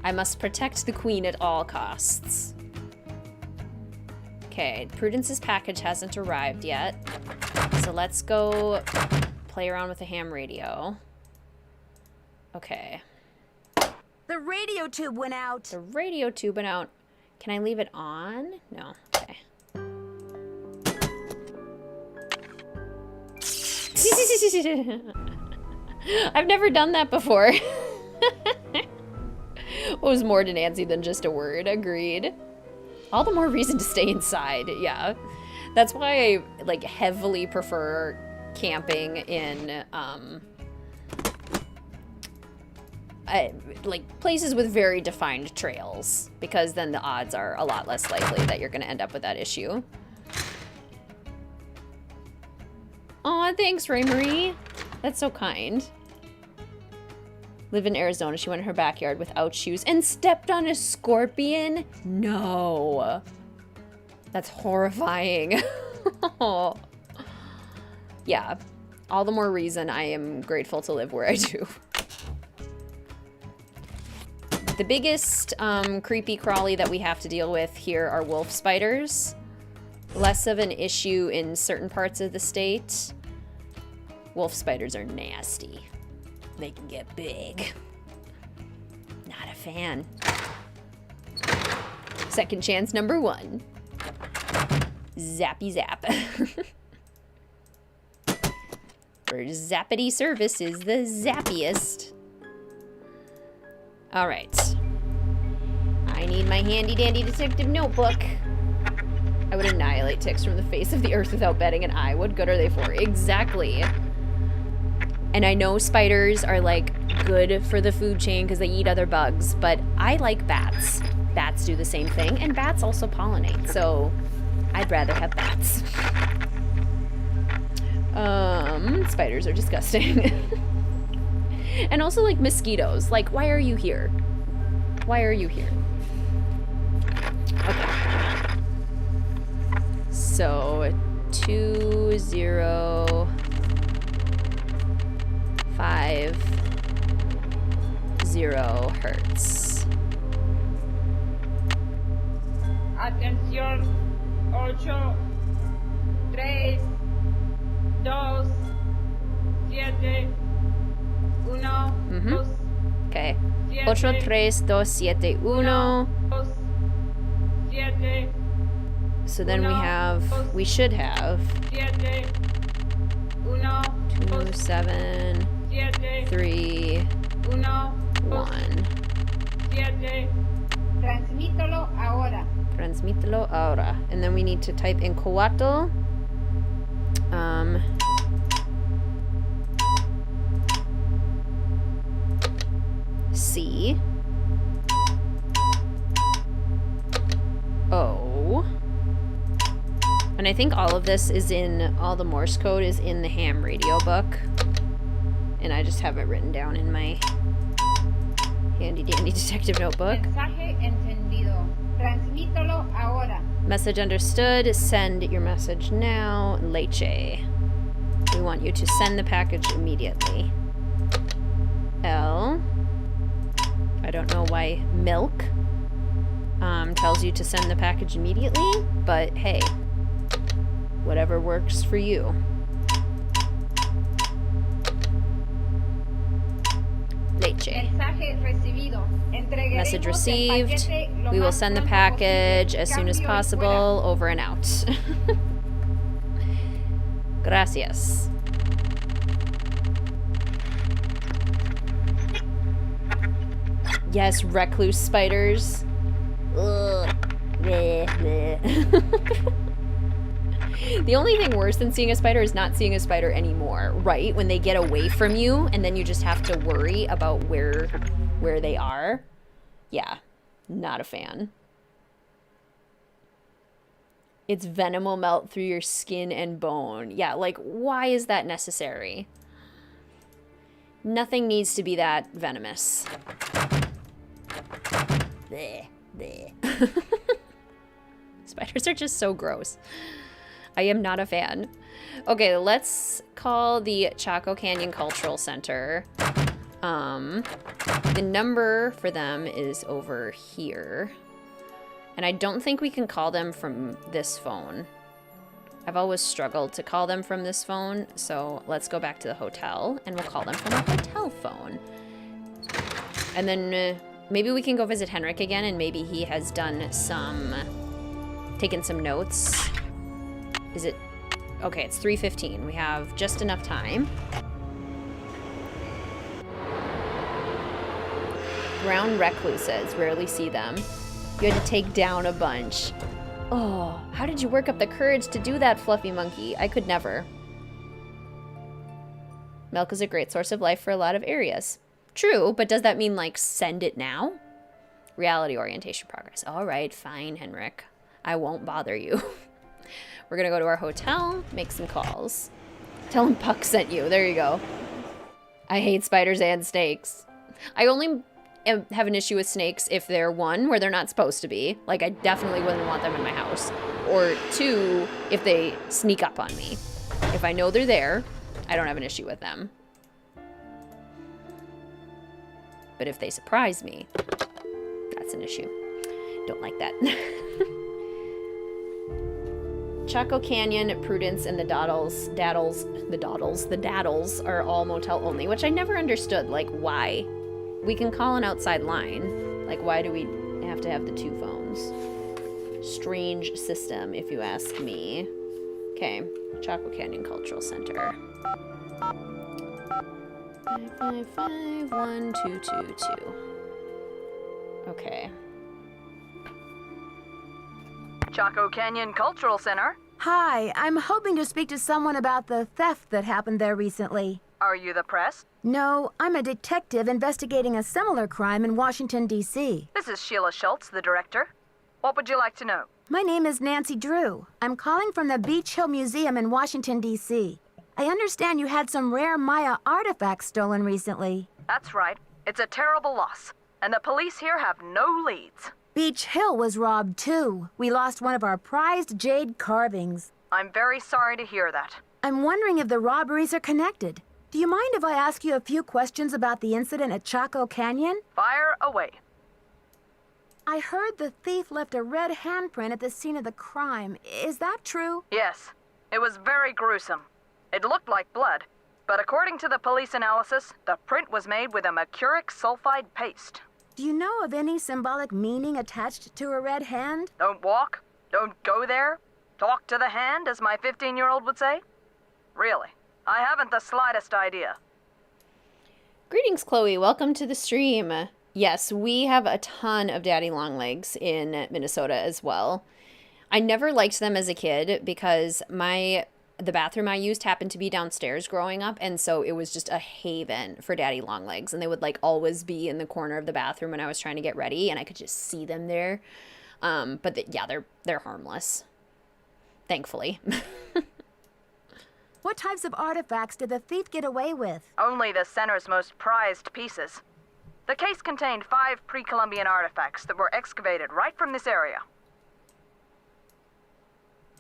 Speaker 1: I must protect the queen at all costs. Okay, Prudence's package hasn't arrived yet. So let's go play around with the ham radio. Okay.
Speaker 2: The radio tube went out.
Speaker 1: The radio tube went out. Can I leave it on? No. Okay. I've never done that before. What was more to Nancy than just a word? Agreed. All the more reason to stay inside. Yeah. That's why I like heavily prefer camping in like places with very defined trails, because then the odds are a lot less likely that you're going to end up with that issue. Aw, thanks, Ray Marie. That's so kind. Live in Arizona. She went in her backyard without shoes and stepped on a scorpion? No. That's horrifying. Yeah. All the more reason I am grateful to live where I do. The biggest creepy crawly that we have to deal with here are wolf spiders. Less of an issue in certain parts of the state. Wolf spiders are nasty. They can get big. Not a fan. Second chance number 1. Zappy zap. For zappity service is the zappiest. All right. I need my handy dandy detective notebook. I would annihilate ticks from the face of the earth without betting an eye. What good are they for? Exactly. And I know spiders are like good for the food chain because they eat other bugs, but I like bats. Bats do the same thing, and bats also pollinate, so I'd rather have bats. Spiders are disgusting. And also like mosquitoes. Like, why are you here? Why are you here? Okay. So 2050 hertz.
Speaker 14: Atención, 8, 3, 2, 7, 1, 2.
Speaker 1: Okay. 8, 3, 2, 7, 1. So then we should have 2, 7, 3, 1.
Speaker 14: Transmítelo ahora.
Speaker 1: Transmítelo ahora. And then we need to type in Coatl. C. O. And I think all of this is in, all the Morse code is in the ham radio book. And I just have it written down in my handy dandy detective notebook.
Speaker 14: Mensaje entendido. Transmítelo ahora.
Speaker 1: Message understood. Send your message now. Leche. We want you to send the package immediately. L. I don't know why milk tells you to send the package immediately, but hey, whatever works for you. Leche. Message received. We will send the package as soon as possible. Over and out. Gracias. Yes, recluse spiders. Ugh. Bleh, bleh. The only thing worse than seeing a spider is not seeing a spider anymore, right? When they get away from you and then you just have to worry about where they are. Yeah, not a fan. Its venom will melt through your skin and bone. Yeah, like, why is that necessary? Nothing needs to be that venomous. Bleh, bleh. Spiders are just so gross. I am not a fan. Okay, let's call the Chaco Canyon Cultural Center. The number for them is over here. And I don't think we can call them from this phone. I've always struggled to call them from this phone, so let's go back to the hotel and we'll call them from a hotel phone. And then maybe we can go visit Henrik again and maybe he has done taken some notes. Is it? Okay, it's 3:15. We have just enough time. Brown recluses, rarely see them. You had to take down a bunch. Oh, how did you work up the courage to do that, Fluffy Monkey? I could never. Milk is a great source of life for a lot of areas. True, but does that mean, like, send it now? Reality orientation progress. All right, fine, Henrik. I won't bother you. We're gonna go to our hotel, make some calls. Tell him Puck sent you. There you go. I hate spiders and snakes. I only have an issue with snakes if they're, one, where they're not supposed to be. Like, I definitely wouldn't want them in my house. Or two, if they sneak up on me. If I know they're there, I don't have an issue with them. But if they surprise me, that's an issue. Don't like that. Chaco Canyon, Prudence, and the Daddles are all motel only, which I never understood, like, why? We can call an outside line. Like, why do we have to have the two phones? Strange system, if you ask me. Okay, Chaco Canyon Cultural Center. 555-1222. Okay.
Speaker 15: Chaco Canyon Cultural Center.
Speaker 2: Hi, I'm hoping to speak to someone about the theft that happened there recently.
Speaker 15: Are you the press?
Speaker 2: No, I'm a detective investigating a similar crime in Washington, D.C.
Speaker 15: This is Sheila Schultz, the director. What would you like to know?
Speaker 2: My name is Nancy Drew. I'm calling from the Beach Hill Museum in Washington, D.C. I understand you had some rare Maya artifacts stolen recently.
Speaker 15: That's right. It's a terrible loss, and the police here have no leads.
Speaker 2: Beach Hill was robbed, too. We lost one of our prized jade carvings.
Speaker 15: I'm very sorry to hear that.
Speaker 2: I'm wondering if the robberies are connected. Do you mind if I ask you a few questions about the incident at Chaco Canyon?
Speaker 15: Fire away.
Speaker 2: I heard the thief left a red handprint at the scene of the crime. Is that true?
Speaker 15: Yes. It was very gruesome. It looked like blood, but according to the police analysis, the print was made with a mercuric sulfide paste.
Speaker 2: Do you know of any symbolic meaning attached to a red hand?
Speaker 15: Don't walk, don't go there, talk to the hand, as my 15-year-old would say? Really, I haven't the slightest idea.
Speaker 1: Greetings, Chloe. Welcome to the stream. Yes, we have a ton of daddy longlegs in Minnesota as well. I never liked them as a kid because the bathroom I used happened to be downstairs growing up, and so it was just a haven for daddy longlegs, and they would like always be in the corner of the bathroom when I was trying to get ready, and I could just see them there. But yeah, they're harmless, thankfully.
Speaker 2: What types of artifacts did the thief get away with?
Speaker 15: Only the center's most prized pieces. The case contained 5 pre-Columbian artifacts that were excavated right from this area.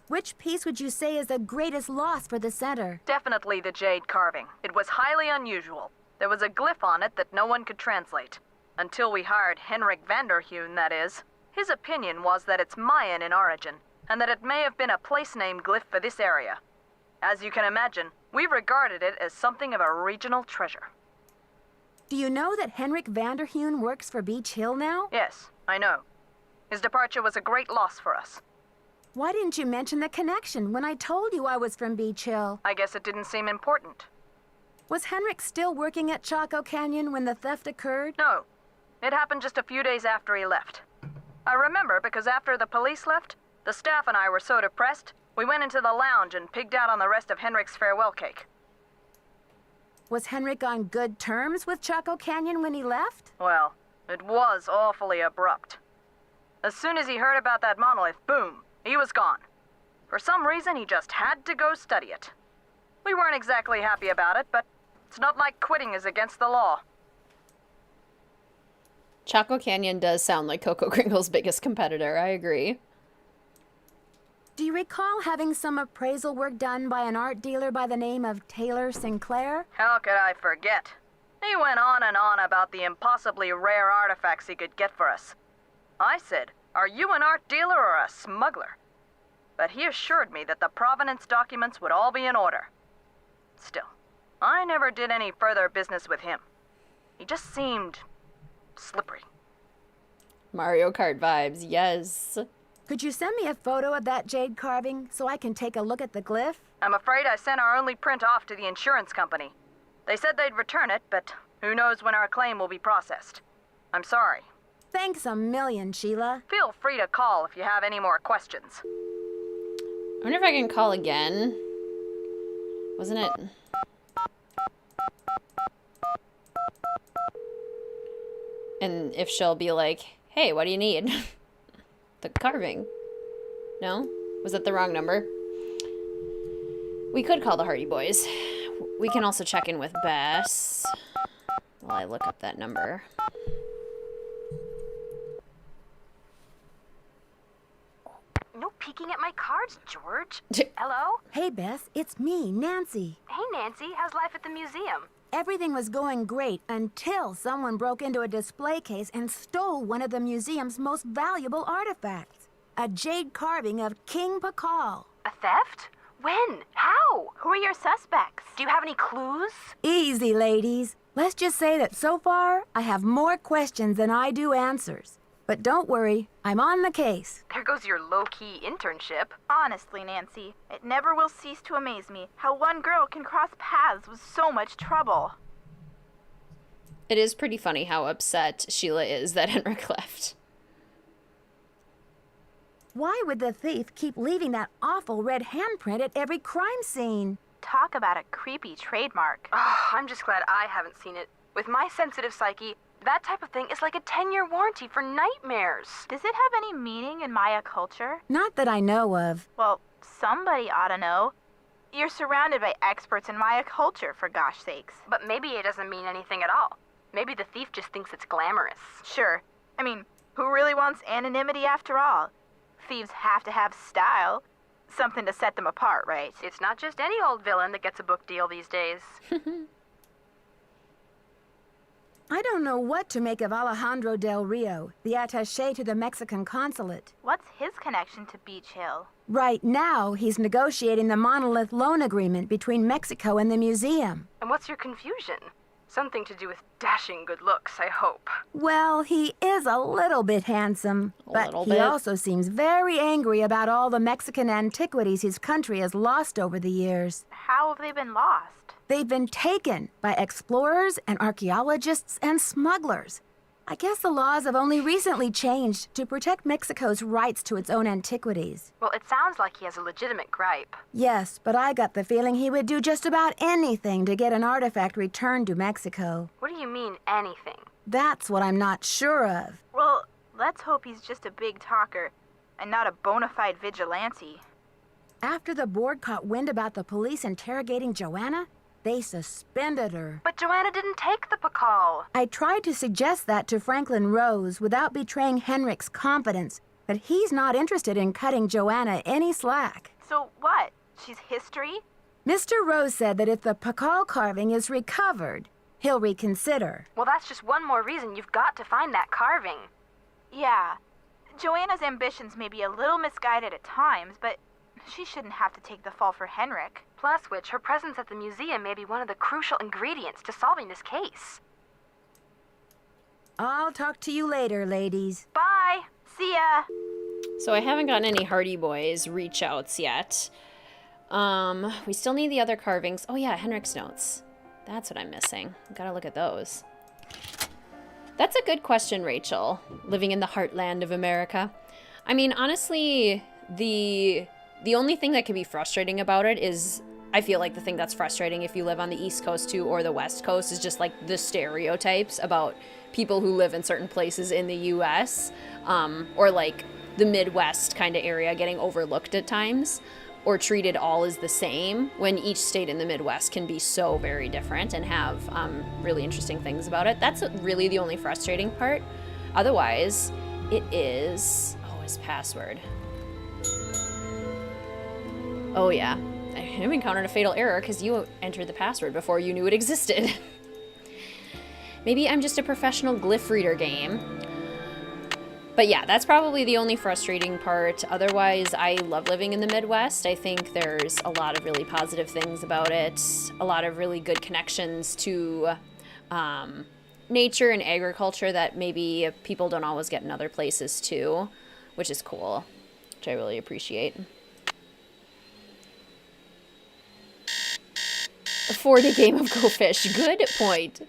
Speaker 2: Which piece would you say is the greatest loss for the center?
Speaker 15: Definitely the jade carving. It was highly unusual. There was a glyph on it that no one could translate. Until we hired Henrik Vanderheun, that is. His opinion was that it's Mayan in origin, and that it may have been a place name glyph for this area. As you can imagine, we regarded it as something of a regional treasure.
Speaker 2: Do you know that Henrik Vanderheun works for Beach Hill now?
Speaker 15: Yes, I know. His departure was a great loss for us.
Speaker 2: Why didn't you mention the connection when I told you I was from Beach Hill?
Speaker 15: I guess it didn't seem important.
Speaker 2: Was Henrik still working at Chaco Canyon when the theft occurred?
Speaker 15: No. It happened just a few days after he left. I remember because after the police left, the staff and I were so depressed, we went into the lounge and pigged out on the rest of Henrik's farewell cake.
Speaker 2: Was Henrik on good terms with Chaco Canyon when he left?
Speaker 15: Well, it was awfully abrupt. As soon as he heard about that monolith, boom, he was gone. For some reason, he just had to go study it. We weren't exactly happy about it, but it's not like quitting is against the law.
Speaker 1: Chaco Canyon does sound like Coco Kringle's biggest competitor, I agree.
Speaker 2: Do you recall having some appraisal work done by an art dealer by the name of Taylor Sinclair?
Speaker 15: How could I forget? He went on and on about the impossibly rare artifacts he could get for us. I said, "Are you an art dealer or a smuggler?" But he assured me that the provenance documents would all be in order. Still, I never did any further business with him. He just seemed slippery.
Speaker 1: Mario Kart vibes, yes.
Speaker 2: Could you send me a photo of that jade carving so I can take a look at the glyph?
Speaker 15: I'm afraid I sent our only print off to the insurance company. They said they'd return it, but who knows when our claim will be processed. I'm sorry.
Speaker 2: Thanks a million, Sheila.
Speaker 15: Feel free to call if you have any more questions.
Speaker 1: I wonder if I can call again. Wasn't it? And if she'll be like, hey, what do you need? The carving. No? Was that the wrong number? We could call the Hardy Boys. We can also check in with Bess while I look up that number.
Speaker 10: No peeking at my cards, George. Hello?
Speaker 2: Hey, Bess, it's me, Nancy.
Speaker 10: Hey, Nancy. How's life at the museum?
Speaker 2: Everything was going great until someone broke into a display case and stole one of the museum's most valuable artifacts. A jade carving of King Pakal.
Speaker 10: A theft? When? How? Who are your suspects? Do you have any clues?
Speaker 2: Easy, ladies. Let's just say that so far, I have more questions than I do answers. But don't worry, I'm on the case.
Speaker 10: There goes your low-key internship.
Speaker 6: Honestly, Nancy, it never will cease to amaze me how one girl can cross paths with so much trouble.
Speaker 1: It is pretty funny how upset Sheila is that Henrik left.
Speaker 2: Why would the thief keep leaving that awful red handprint at every crime scene?
Speaker 6: Talk about a creepy trademark.
Speaker 10: Oh, I'm just glad I haven't seen it. With my sensitive psyche, that type of thing is like a 10-year warranty for nightmares.
Speaker 6: Does it have any meaning in Maya culture?
Speaker 2: Not that I know of.
Speaker 6: Well, somebody ought to know. You're surrounded by experts in Maya culture, for gosh sakes.
Speaker 10: But maybe it doesn't mean anything at all. Maybe the thief just thinks it's glamorous.
Speaker 6: Sure. I mean, who really wants anonymity after all? Thieves have to have style. Something to set them apart, right?
Speaker 10: It's not just any old villain that gets a book deal these days.
Speaker 2: I don't know what to make of Alejandro Del Rio, the attaché to the Mexican consulate.
Speaker 6: What's his connection to Beach Hill?
Speaker 2: Right now, he's negotiating the monolith loan agreement between Mexico and the museum.
Speaker 10: And what's your confusion? Something to do with dashing good looks, I hope.
Speaker 2: Well, he is a little bit handsome, but he
Speaker 1: bit.
Speaker 2: also seems very angry about all the Mexican antiquities his country has lost over the years.
Speaker 6: How have they been lost?
Speaker 2: They've been taken by explorers and archaeologists and smugglers. I guess the laws have only recently changed to protect Mexico's rights to its own antiquities.
Speaker 10: Well, it sounds like he has a legitimate gripe.
Speaker 2: Yes, but I got the feeling he would do just about anything to get an artifact returned to Mexico.
Speaker 10: What do you mean, anything?
Speaker 2: That's what I'm not sure of.
Speaker 6: Well, let's hope he's just a big talker and not a bona fide vigilante.
Speaker 2: After the board caught wind about the police interrogating Joanna, they suspended her.
Speaker 10: But Joanna didn't take the Pakal.
Speaker 2: I tried to suggest that to Franklin Rose without betraying Henrik's confidence, but he's not interested in cutting Joanna any slack.
Speaker 6: So what? She's history?
Speaker 2: Mr. Rose said that if the Pakal carving is recovered, he'll reconsider.
Speaker 10: Well, that's just one more reason you've got to find that carving.
Speaker 6: Yeah. Joanna's ambitions may be a little misguided at times, but she shouldn't have to take the fall for Henrik.
Speaker 10: Plus which, her presence at the museum may be one of the crucial ingredients to solving this case.
Speaker 2: I'll talk to you later, ladies.
Speaker 10: Bye!
Speaker 6: See ya!
Speaker 1: So I haven't gotten any Hardy Boys reach outs yet. We still need the other carvings. Oh yeah, Henrik's notes. That's what I'm missing. Gotta look at those. That's a good question, Rachel. Living in the heartland of America. I mean, honestly, the only thing that can be frustrating about it is, I feel like the thing that's frustrating if you live on the East Coast too or the West Coast is just like the stereotypes about people who live in certain places in the US, or like the Midwest kind of area getting overlooked at times or treated all as the same, when each state in the Midwest can be so very different and have really interesting things about it. That's really the only frustrating part. Otherwise, it is... Oh, his password. Oh yeah, I have encountered a fatal error because you entered the password before you knew it existed. Maybe I'm just a professional glyph reader game. But yeah, that's probably the only frustrating part. Otherwise, I love living in the Midwest. I think there's a lot of really positive things about it. A lot of really good connections to nature and agriculture that maybe people don't always get in other places too, which is cool, which I really appreciate. A 4-day game of Go Fish. Good point.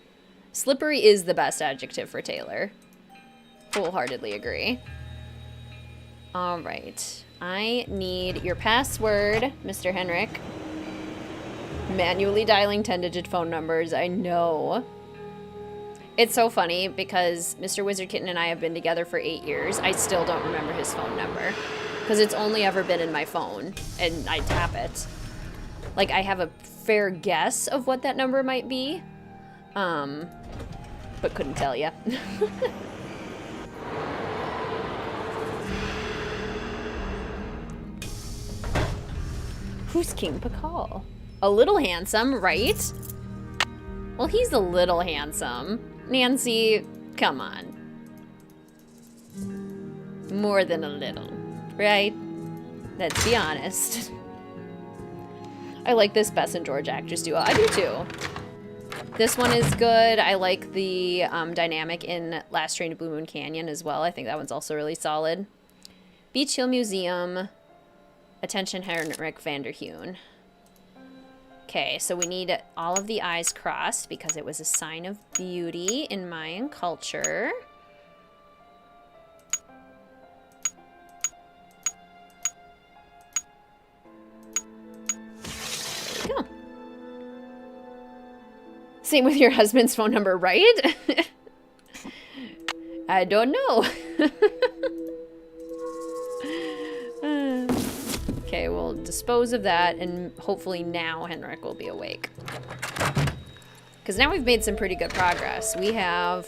Speaker 1: Slippery is the best adjective for Taylor. Wholeheartedly agree. All right. I need your password, Mr. Henrik. Manually dialing 10-digit phone numbers. I know. It's so funny because Mr. WizardKitten and I have been together for 8 years. I still don't remember his phone number because it's only ever been in my phone and I tap it. Like, I have a fair guess of what that number might be, but couldn't tell you. Who's King Pakal? A little handsome, right? Well, he's a little handsome. Nancy, come on. More than a little, right? Let's be honest. I like this Bess and George actress duo. I do too. This one is good. I like the dynamic in Last Train to Blue Moon Canyon as well. I think that one's also really solid. Beach Hill Museum. Attention, Henrik Vanderheun. Okay, so we need all of the I's crossed because it was a sign of beauty in Mayan culture. There we go. Same with your husband's phone number, right? I don't know. Okay, we'll dispose of that, and hopefully now Henrik will be awake. Because now we've made some pretty good progress. We have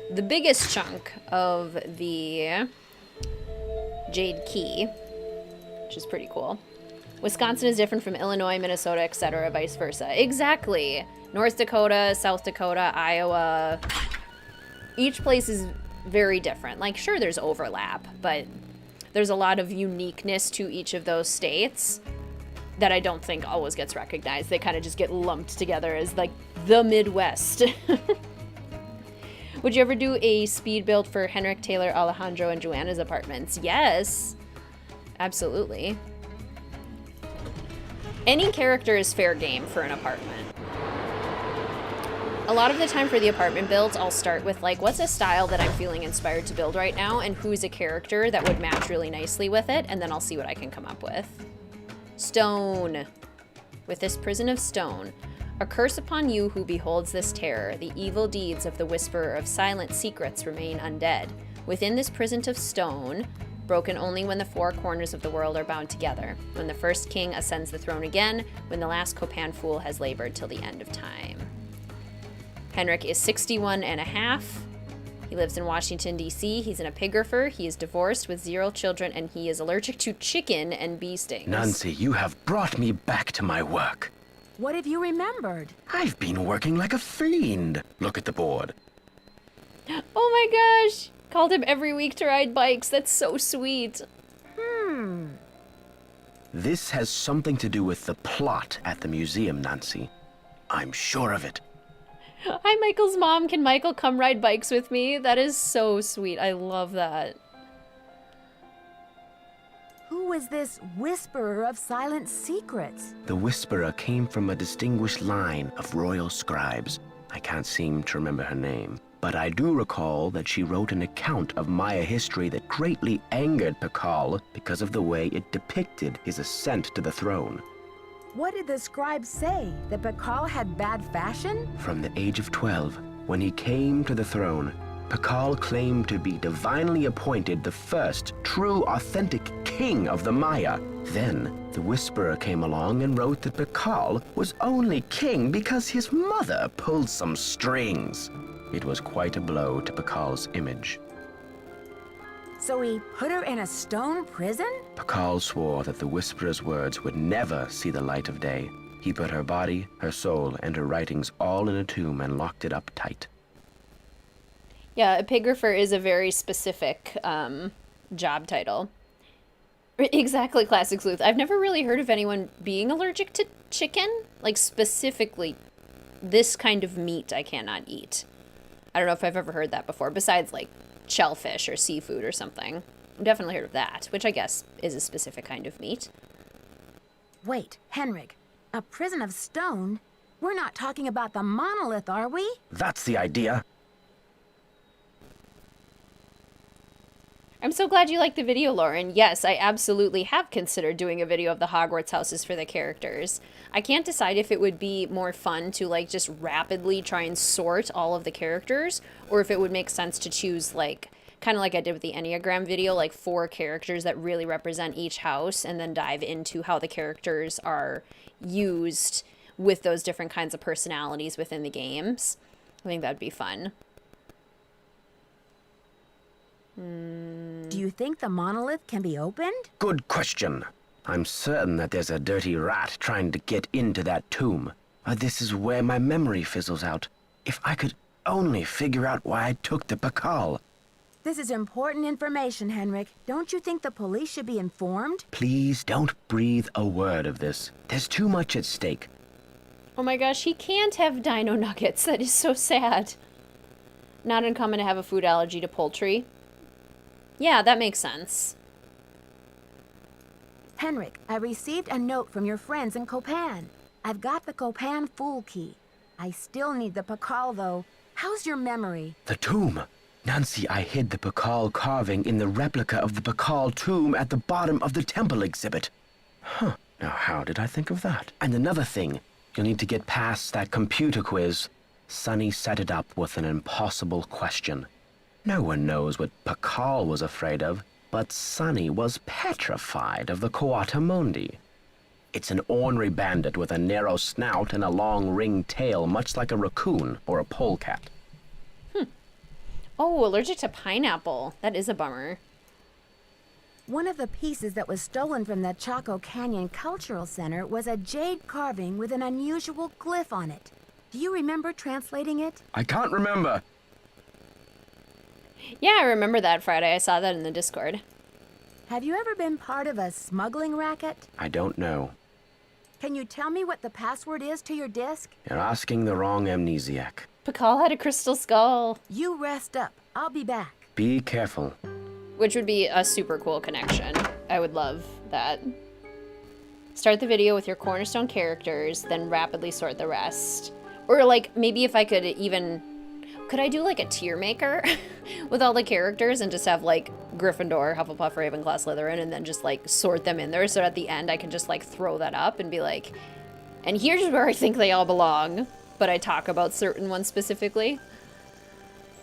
Speaker 1: the biggest chunk of the Jade Key, which is pretty cool. Wisconsin is different from Illinois, Minnesota, etc., vice versa. Exactly. North Dakota, South Dakota, Iowa. Each place is very different. Like, sure, there's overlap, but there's a lot of uniqueness to each of those states that I don't think always gets recognized. They kind of just get lumped together as like the Midwest. Would you ever do a speed build for Henrik, Taylor, Alejandro, and Joanna's apartments? Yes, absolutely. Any character is fair game for an apartment. A lot of the time for the apartment builds, I'll start with like, what's a style that I'm feeling inspired to build right now, and who's a character that would match really nicely with it, and then I'll see what I can come up with. Stone. With this prison of stone. A curse upon you who beholds this terror. The evil deeds of the whisperer of silent secrets remain undead. Within this prison of stone, broken only when the four corners of the world are bound together. When the first king ascends the throne again, when the last Copan fool has labored till the end of time. Henrik is 61 and a half. He lives in Washington, D.C. He's an epigrapher. He is divorced with 0 children, and he is allergic to chicken and bee stings.
Speaker 12: Nancy, you have brought me back to my work.
Speaker 2: What have you remembered?
Speaker 12: I've been working like a fiend. Look at the board.
Speaker 1: Oh my gosh! Called him every week to ride bikes. That's so sweet.
Speaker 12: This has something to do with the plot at the museum, Nancy. I'm sure of it.
Speaker 1: Hi, Michael's mom. Can Michael come ride bikes with me? That is so sweet. I love that.
Speaker 2: Who is this whisperer of silent secrets?
Speaker 12: The whisperer came from a distinguished line of royal scribes. I can't seem to remember her name. but I do recall that she wrote an account of Maya history that greatly angered Pakal because of the way it depicted his ascent to the throne.
Speaker 2: What did the scribe say? That Pakal had bad fashion?
Speaker 12: From the age of 12, when he came to the throne, Pakal claimed to be divinely appointed the first true authentic king of the Maya. Then, the Whisperer came along and wrote that Pakal was only king because his mother pulled some strings. It was quite a blow to Pakal's image.
Speaker 2: So he put her in a stone prison?
Speaker 12: Pakal swore that the Whisperer's words would never see the light of day. He put her body, her soul, and her writings all in a tomb and locked it up tight.
Speaker 1: Yeah, epigrapher is a very specific job title. Exactly, Classic Sleuth. I've never really heard of anyone being allergic to chicken. Like, specifically, this kind of meat I cannot eat. I don't know if I've ever heard that before, besides, like, shellfish or seafood or something. I've definitely heard of that, which I guess is a specific kind of meat.
Speaker 2: Wait, Henrik, a prison of stone? We're not talking about the monolith, are we?
Speaker 12: That's the idea.
Speaker 1: I'm so glad you liked the video, Lauren. Yes, I absolutely have considered doing a video of the Hogwarts houses for the characters. I can't decide if it would be more fun to, like, just rapidly try and sort all of the characters, or if it would make sense to choose, like, kind of like I did with the Enneagram video, like 4 characters that really represent each house, and then dive into how the characters are used with those different kinds of personalities within the games. I think that'd be fun.
Speaker 2: Do you think the monolith can be opened?
Speaker 12: Good question. I'm certain that there's a dirty rat trying to get into that tomb. This is where my memory fizzles out. If I could only figure out why I took the Pakal.
Speaker 2: This is important information, Henrik. Don't you think the police should be informed?
Speaker 12: Please don't breathe a word of this. There's too much at stake.
Speaker 1: Oh my gosh, he can't have dino nuggets. That is so sad. Not uncommon to have a food allergy to poultry. Yeah, that makes sense.
Speaker 2: Henrik, I received a note from your friends in Copan. I've got the Copan Fool key. I still need the Pakal, though. How's your memory?
Speaker 12: The tomb. Nancy, I hid the Pakal carving in the replica of the Pakal tomb at the bottom of the temple exhibit. Huh. Now, how did I think of that? And another thing. You'll need to get past that computer quiz. Sonny set it up with an impossible question. No one knows what Pakal was afraid of, but Sonny was petrified of the Coatamundi. It's an ornery bandit with a narrow snout and a long ringed tail, much like a raccoon or a polecat.
Speaker 1: Oh, allergic to pineapple. That is a bummer.
Speaker 2: One of the pieces that was stolen from the Chaco Canyon Cultural Center was a jade carving with an unusual glyph on it. Do you remember translating it?
Speaker 12: I can't remember.
Speaker 1: Yeah, I remember that Friday. I saw that in the Discord.
Speaker 2: Have you ever been part of a smuggling racket?
Speaker 12: I don't know.
Speaker 2: Can you tell me what the password is to your disc?
Speaker 12: You're asking the wrong amnesiac.
Speaker 1: Pakal had a crystal skull.
Speaker 2: You rest up. I'll be back.
Speaker 12: Be careful.
Speaker 1: Which would be a super cool connection. I would love that. Start the video with your cornerstone characters, then rapidly sort the rest. Or, like, maybe if I could even... Could I do, like, a tier maker with all the characters and just have, like, Gryffindor, Hufflepuff, Ravenclaw, Slytherin, and then just, like, sort them in there so at the end I can just, like, throw that up and be like, and here's where I think they all belong, but I talk about certain ones specifically.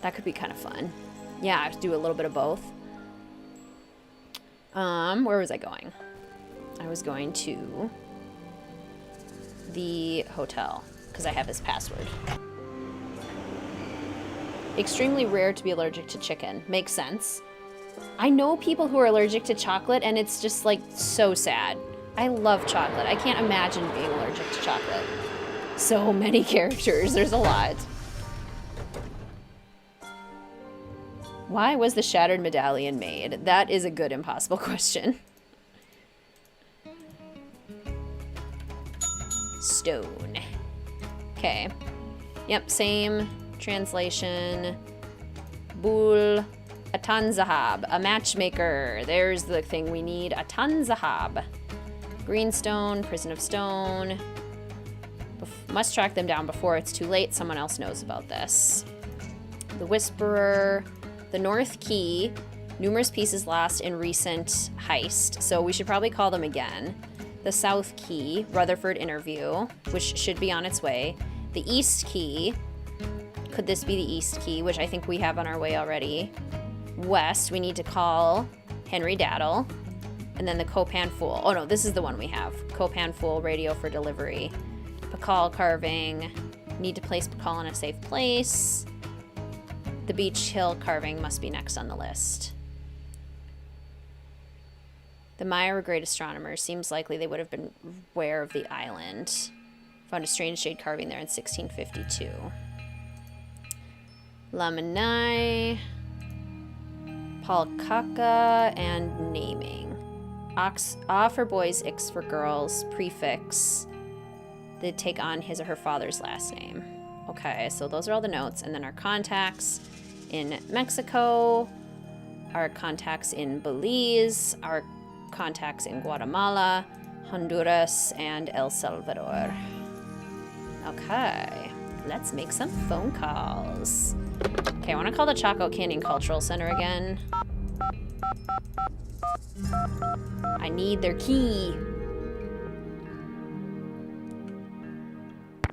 Speaker 1: That could be kind of fun. Yeah, do a little bit of both. Where was I going? I was going to the hotel, because I have his password. Extremely rare to be allergic to chicken. Makes sense. I know people who are allergic to chocolate, and it's just, like, so sad. I love chocolate. I can't imagine being allergic to chocolate. So many characters. There's a lot. Why was the shattered medallion made? That is a good impossible question. Stone. Okay. Yep, same translation. Bul Atanzahab, a matchmaker. There's the thing we need. Atanzahab. Greenstone, Prison of Stone. Must track them down before it's too late. Someone else knows about this. the Whisperer, the North Key, numerous pieces lost in recent heist, so we should probably call them again. The South Key, Rutherford interview, which should be on its way. The East Key, could this be the East Key, which I think we have on our way already. West, we need to call Henry Daddle. And then the Copan Fool. Oh no, this is the one we have. Copan Fool, radio for delivery. Pakal carving. Need to place Pakal in a safe place. The Beach Hill carving must be next on the list. The Maya were great astronomers. Seems likely they would have been aware of the island. Found a strange jade carving there in 1652. Lamanai, Palkaka, and naming. A for boys, X for girls, prefix. They take on his or her father's last name. Okay, so those are all the notes. And then our contacts in Mexico, our contacts in Belize, our contacts in Guatemala, Honduras, and El Salvador. Okay, let's make some phone calls. Okay, I want to call the Chaco Canyon Cultural Center again. I need their key.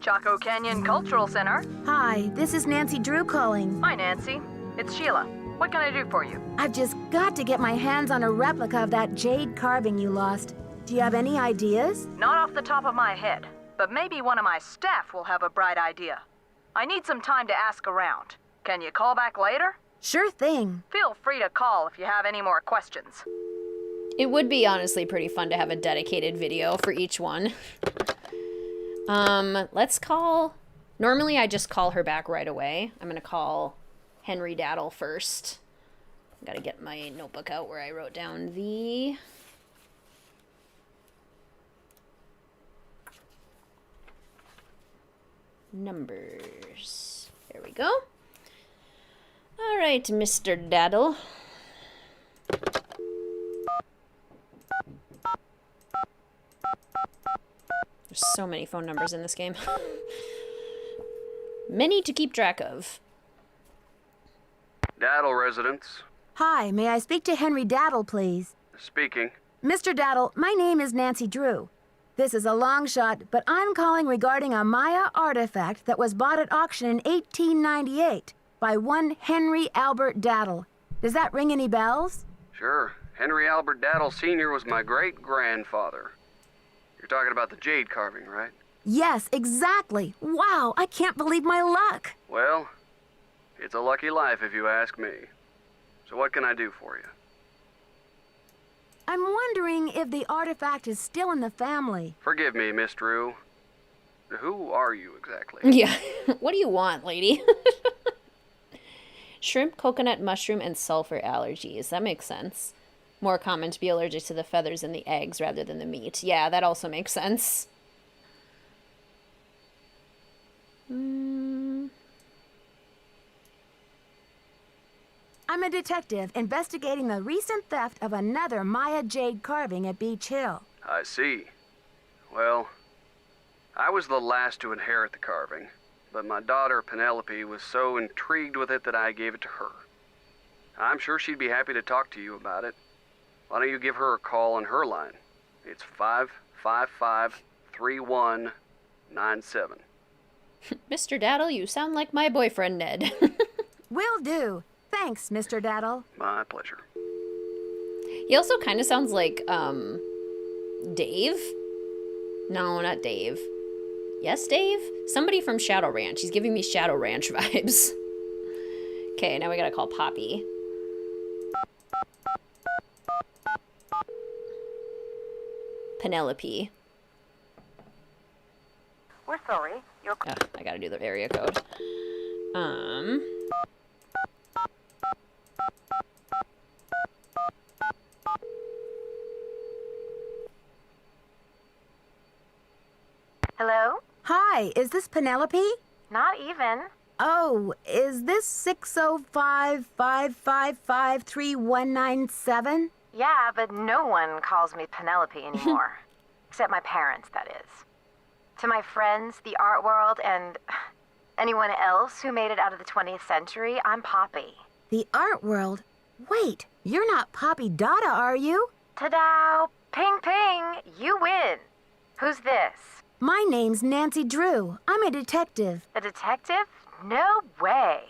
Speaker 15: Chaco Canyon Cultural Center.
Speaker 2: Hi, this is Nancy Drew calling.
Speaker 15: Hi, Nancy. It's Sheila. What can I do for you?
Speaker 2: I've just got to get my hands on a replica of that jade carving you lost. Do you have any ideas?
Speaker 15: Not off the top of my head, but maybe one of my staff will have a bright idea. I need some time to ask around. Can you call back later?
Speaker 2: Sure thing.
Speaker 15: Feel free to call if you have any more questions.
Speaker 1: It would be honestly pretty fun to have a dedicated video for each one. Let's call... Normally I just call her back right away. I'm gonna call Henry Daddle first. Gotta get my notebook out where I wrote down the... numbers. There we go. All right, Mr. Daddle. There's so many phone numbers in this game. Many to keep track of.
Speaker 16: Daddle residence.
Speaker 2: Hi, may I speak to Henry Daddle, please?
Speaker 16: Speaking.
Speaker 2: Mr. Daddle, my name is Nancy Drew. This is a long shot, but I'm calling regarding a Maya artifact that was bought at auction in 1898 by one Henry Albert Daddle. Does that ring any bells?
Speaker 16: Sure. Henry Albert Daddle Sr. was my great-grandfather. You're talking about the jade carving, right?
Speaker 2: Yes, exactly. Wow, I can't believe my luck.
Speaker 16: Well, it's a lucky life if you ask me. So what can I do for you?
Speaker 2: I'm wondering if the artifact is still in the family.
Speaker 16: Forgive me, Miss Drew. Who are you exactly?
Speaker 1: Yeah, what do you want, lady? Shrimp, coconut, mushroom, and sulfur allergies. That makes sense. More common to be allergic to the feathers and the eggs rather than the meat. Yeah, that also makes sense.
Speaker 2: I'm a detective investigating the recent theft of another Maya jade carving at Beach Hill.
Speaker 16: I see. Well, I was the last to inherit the carving, but my daughter Penelope was so intrigued with it that I gave it to her. I'm sure she'd be happy to talk to you about it. Why don't you give her a call on her line? It's 555-3197.
Speaker 1: Mr. Daddle, you sound like my boyfriend, Ned.
Speaker 2: Will do. Thanks, Mr. Daddle.
Speaker 16: My pleasure.
Speaker 1: He also kind of sounds like, Dave? No, not Dave. Yes, Dave? Somebody from Shadow Ranch. He's giving me Shadow Ranch vibes. Okay, now we gotta call Poppy. Penelope.
Speaker 17: We're sorry.
Speaker 1: Oh, I gotta do the area code.
Speaker 17: Hello?
Speaker 2: Hi, is this Penelope?
Speaker 17: Not even.
Speaker 2: Oh, is this 605-555-3197?
Speaker 17: Yeah, but no one calls me Penelope anymore. Except my parents, that is. To my friends, the art world, and Anyone else who made it out of the 20th century? I'm Poppy.
Speaker 2: The art world? Wait, you're not Poppy Dada, are you?
Speaker 17: Ta-da! Ping ping! You win! Who's this?
Speaker 2: My name's Nancy Drew. I'm a detective.
Speaker 17: A detective? No way!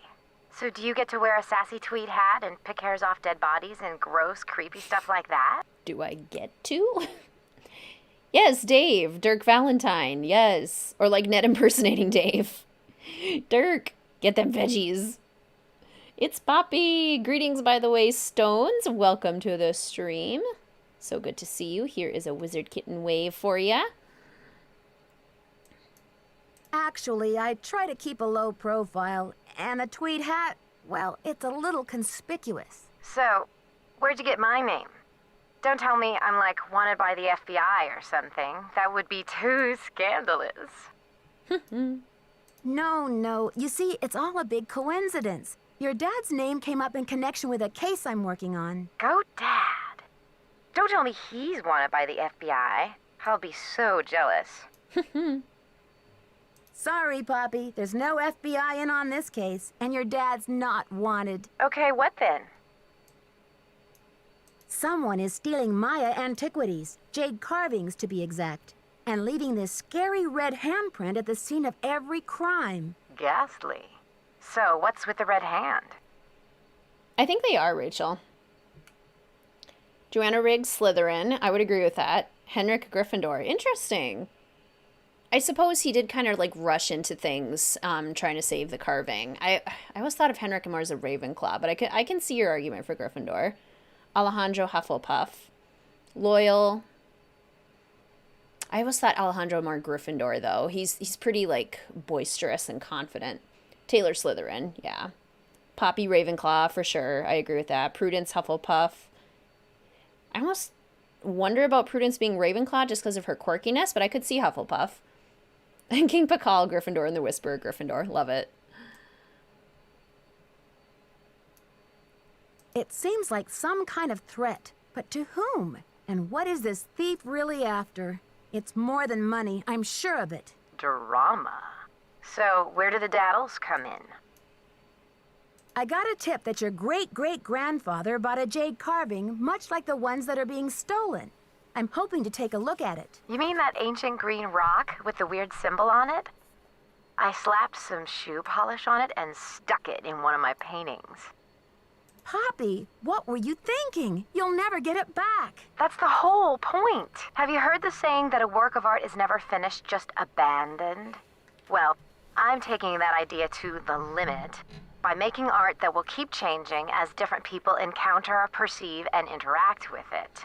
Speaker 17: So do you get to wear a sassy tweed hat and pick hairs off dead bodies and gross, creepy stuff like that?
Speaker 1: Do I get to? Yes, Dave. Dirk Valentine. Yes. Or like Ned impersonating Dave. Dirk, get them veggies. It's Poppy. Greetings, by the way, Stones. Welcome to the stream. So good to see you. Here is a WizardKitten wave for ya.
Speaker 2: Actually, I try to keep a low profile, and a tweed hat, well, it's a little conspicuous.
Speaker 17: So, where'd you get my name? Don't tell me I'm like wanted by the FBI or something. That would be too scandalous.
Speaker 2: No. You see, it's all a big coincidence. Your dad's name came up in connection with a case I'm working on.
Speaker 17: Go Dad. Don't tell me he's wanted by the FBI. I'll be so jealous.
Speaker 2: Sorry, Poppy. There's no FBI in on this case, and your dad's not wanted.
Speaker 17: Okay, what then?
Speaker 2: Someone is stealing Maya antiquities, jade carvings to be exact, and leaving this scary red handprint at the scene of every crime.
Speaker 17: Ghastly. So, what's with the red hand?
Speaker 1: I think they are, Rachel. Joanna Riggs, Slytherin. I would agree with that. Henrik, Gryffindor. Interesting. I suppose he did kind of like rush into things, trying to save the carving. I always thought of Henrik more as a Ravenclaw, but I can see your argument for Gryffindor. Alejandro, Hufflepuff. Loyal. I always thought Alejandro more Gryffindor, though. He's pretty, like, boisterous and confident. Taylor, Slytherin, yeah. Poppy, Ravenclaw, for sure. I agree with that. Prudence, Hufflepuff. I almost wonder about Prudence being Ravenclaw just because of her quirkiness, but I could see Hufflepuff. And King Pakal, Gryffindor, and the Whisperer, Gryffindor. Love it.
Speaker 2: It seems like some kind of threat, but to whom? And what is this thief really after? It's more than money, I'm sure of it.
Speaker 17: Drama. So, where do the daddles come in?
Speaker 2: I got a tip that your great-great-grandfather bought a jade carving much like the ones that are being stolen. I'm hoping to take a look at it.
Speaker 17: You mean that ancient green rock with the weird symbol on it? I slapped some shoe polish on it and stuck it in one of my paintings.
Speaker 2: Poppy, what were you thinking? You'll never get it back.
Speaker 17: That's the whole point. Have you heard the saying that a work of art is never finished, just abandoned? Well, I'm taking that idea to the limit by making art that will keep changing as different people encounter, perceive, and interact with it.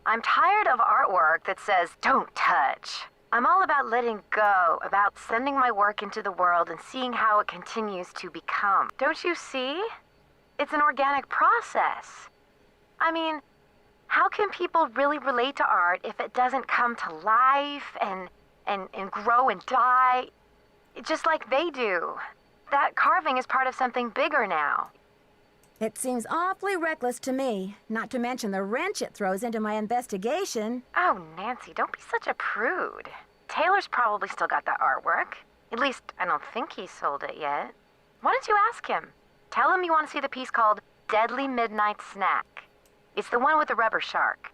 Speaker 17: I'm tired of artwork that says, don't touch. I'm all about letting go, about sending my work into the world and seeing how it continues to become. Don't you see? It's an organic process. I mean, how can people really relate to art if it doesn't come to life and grow and die, just like they do? That carving is part of something bigger now.
Speaker 2: It seems awfully reckless to me, not to mention the wrench it throws into my investigation.
Speaker 17: Oh, Nancy, don't be such a prude. Taylor's probably still got that artwork. At least, I don't think he sold it yet. Why don't you ask him? Tell him you want to see the piece called Deadly Midnight Snack. It's the one with the rubber shark.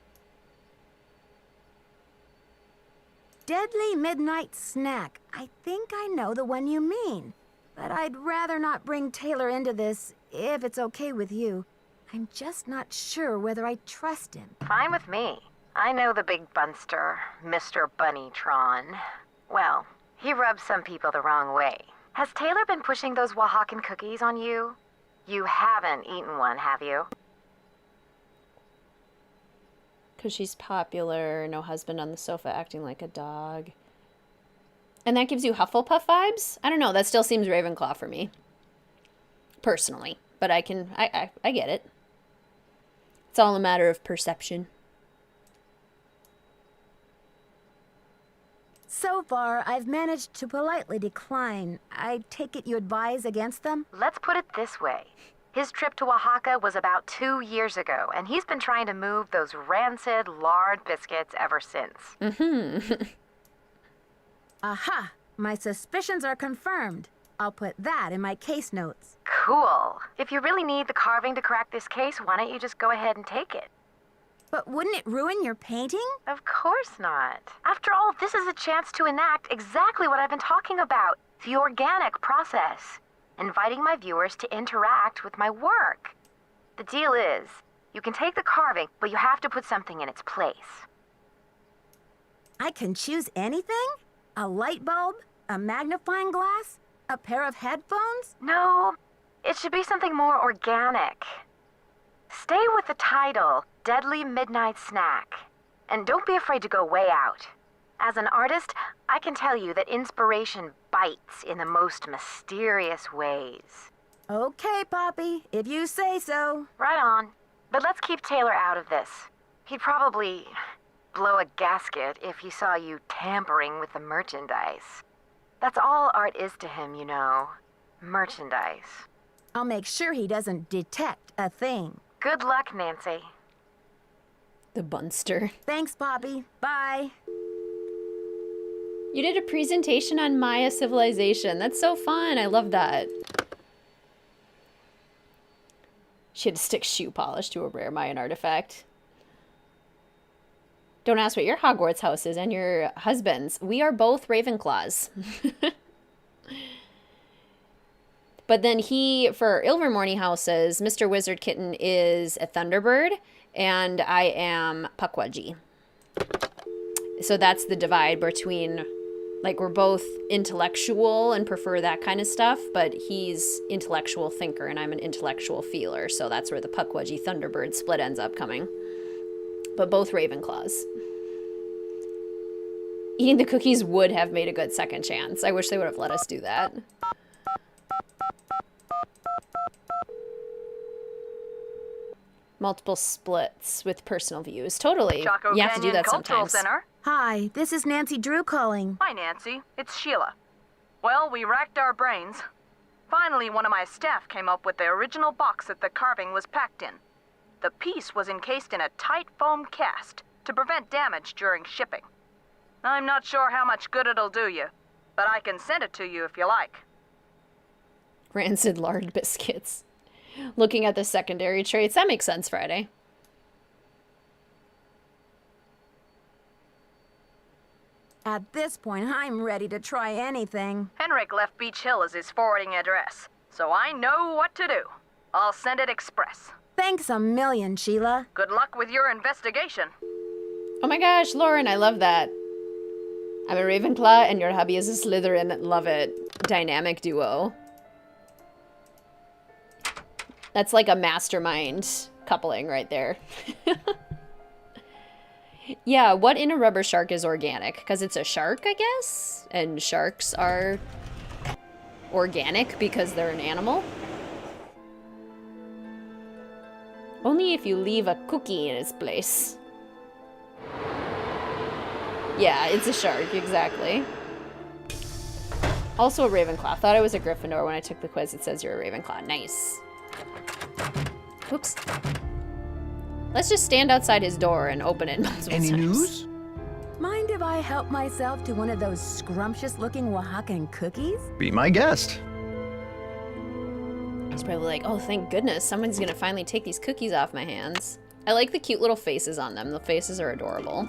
Speaker 2: Deadly Midnight Snack. I think I know the one you mean. But I'd rather not bring Taylor into this, if it's okay with you. I'm just not sure whether I trust him.
Speaker 17: Fine with me. I know the big bunster, Mr. Bunnytron. Well, he rubs some people the wrong way. Has Taylor been pushing those Oaxacan cookies on you? You haven't eaten one, have you?
Speaker 1: Because she's popular, no husband on the sofa acting like a dog. And that gives you Hufflepuff vibes? I don't know, that still seems Ravenclaw for me. Personally. But I get it. It's all a matter of perception.
Speaker 2: So far, I've managed to politely decline. I take it you advise against them?
Speaker 17: Let's put it this way. His trip to Oaxaca was about 2 years ago, and he's been trying to move those rancid lard biscuits ever since.
Speaker 2: Aha! My suspicions are confirmed. I'll put that in my case notes.
Speaker 17: Cool. If you really need the carving to crack this case, why don't you just go ahead and take it?
Speaker 2: But wouldn't it ruin your painting?
Speaker 17: Of course not. After all, this is a chance to enact exactly what I've been talking about. The organic process. Inviting my viewers to interact with my work. The deal is, you can take the carving, but you have to put something in its place.
Speaker 2: I can choose anything? A light bulb? A magnifying glass? A pair of headphones?
Speaker 17: No, it should be something more organic. Stay with the title, Deadly Midnight Snack. And don't be afraid to go way out. As an artist, I can tell you that inspiration bites in the most mysterious ways.
Speaker 2: Okay, Poppy, if you say so.
Speaker 17: Right on. But let's keep Taylor out of this. He'd probably blow a gasket if he saw you tampering with the merchandise. That's all art is to him, you know. Merchandise.
Speaker 2: I'll make sure he doesn't detect a thing.
Speaker 17: Good luck, Nancy.
Speaker 1: The Bunster.
Speaker 2: Thanks, Poppy. Bye.
Speaker 1: You did a presentation on Maya civilization. That's so fun. I love that. She had to stick shoe polish to a rare Mayan artifact. Don't ask what your Hogwarts house is and your husband's. We are both Ravenclaws. But then he, for Ilvermorny houses, Mr. WizardKitten is a Thunderbird, and I am Pukwudgie. So that's the divide between, like, we're both intellectual and prefer that kind of stuff, but he's intellectual thinker and I'm an intellectual feeler. So that's where the Pukwudgie Thunderbird split ends up coming. But both Ravenclaws. Eating the cookies would have made a good second chance. I wish they would have let us do that. Multiple splits with personal views. Totally.
Speaker 6: Chaco
Speaker 1: you have to do
Speaker 6: Canyon
Speaker 1: that
Speaker 6: Cultural
Speaker 1: sometimes.
Speaker 6: Center.
Speaker 2: Hi, this is Nancy Drew calling.
Speaker 6: Hi, Nancy. It's Sheila. Well, we racked our brains. Finally, one of my staff came up with the original box that the carving was packed in. The piece was encased in a tight foam cast to prevent damage during shipping. I'm not sure how much good it'll do you, but I can send it to you if you like.
Speaker 1: Rancid lard biscuits. Looking at the secondary traits, that makes sense, Friday.
Speaker 2: At this point, I'm ready to try anything.
Speaker 6: Henrik left Beach Hill as his forwarding address, so I know what to do. I'll send it express.
Speaker 2: Thanks a million, Sheila.
Speaker 6: Good luck with your investigation.
Speaker 1: Oh my gosh, Lauren, I love that. I'm a Ravenclaw and your hubby is a Slytherin. Love it. Dynamic duo. That's like a mastermind coupling right there. Yeah, what in a rubber shark is organic? Because it's a shark, I guess? And sharks are organic because they're an animal? Only if you leave a cookie in its place. Yeah, it's a shark, exactly. Also a Ravenclaw. Thought I was a Gryffindor when I took the quiz. It says you're a Ravenclaw. Nice. Oops. Let's just stand outside his door and open it multiple
Speaker 4: Any
Speaker 1: times.
Speaker 4: news?
Speaker 2: Mind if I help myself to one of those scrumptious-looking Oaxacan cookies?
Speaker 4: Be my guest.
Speaker 1: He's probably like, oh, thank goodness. Someone's gonna finally take these cookies off my hands. I like the cute little faces on them. The faces are adorable.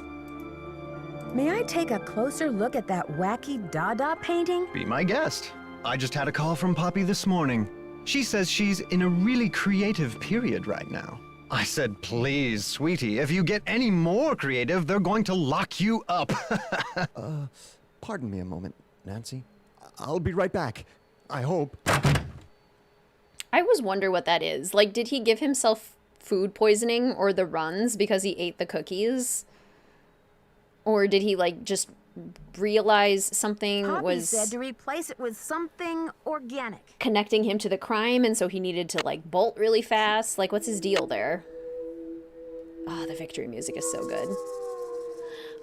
Speaker 2: May I take a closer look at that wacky Dada painting?
Speaker 4: Be my guest. I just had a call from Poppy this morning. She says she's in a really creative period right now. I said, please, sweetie, if you get any more creative, they're going to lock you up.
Speaker 18: Pardon me a moment, Nancy. I'll be right back. I hope.
Speaker 1: I always wonder what that is. Like, did he give himself food poisoning or the runs because he ate the cookies? Or did he, like, just realize something
Speaker 2: Poppy
Speaker 1: was
Speaker 2: said to replace it with something organic.
Speaker 1: connecting him to the crime, and so he needed to, like, bolt really fast? Like, what's his deal there? Oh, the victory music is so good.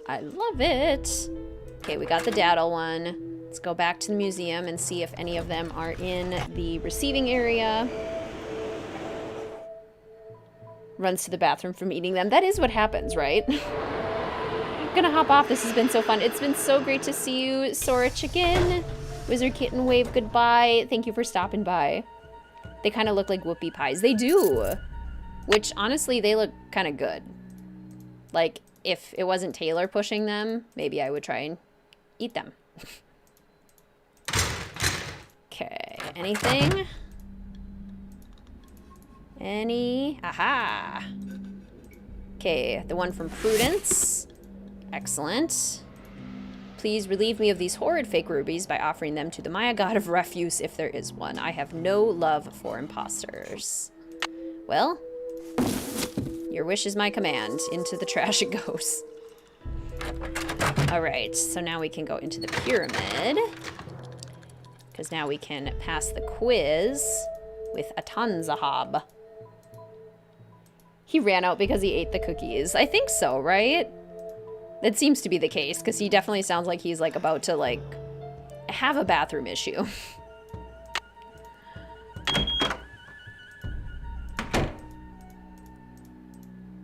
Speaker 1: I love it. Okay, we got the daddle one. Let's go back to the museum and see if any of them are in the receiving area. Runs to the bathroom from eating them. That is what happens, right? I'm gonna hop off. This has been so fun. It's been so great to see you, Sora Chicken. WizardKitten wave goodbye. Thank you for stopping by. They kind of look like whoopie pies. They do. Which, honestly, they look kind of good. Like, if it wasn't Taylor pushing them, maybe I would try and eat them. Okay, anything? Aha! Okay, the one from Prudence. Excellent. Please relieve me of these horrid fake rubies by offering them to the Maya god of refuse if there is one. I have no love for imposters. Well, your wish is my command. Into the trash it goes. Alright, so now we can go into the pyramid. Because now we can pass the quiz with a Tanzahab. He ran out because he ate the cookies. I think so, right? That seems to be the case, because he definitely sounds like he's, like, about to, like, have a bathroom issue.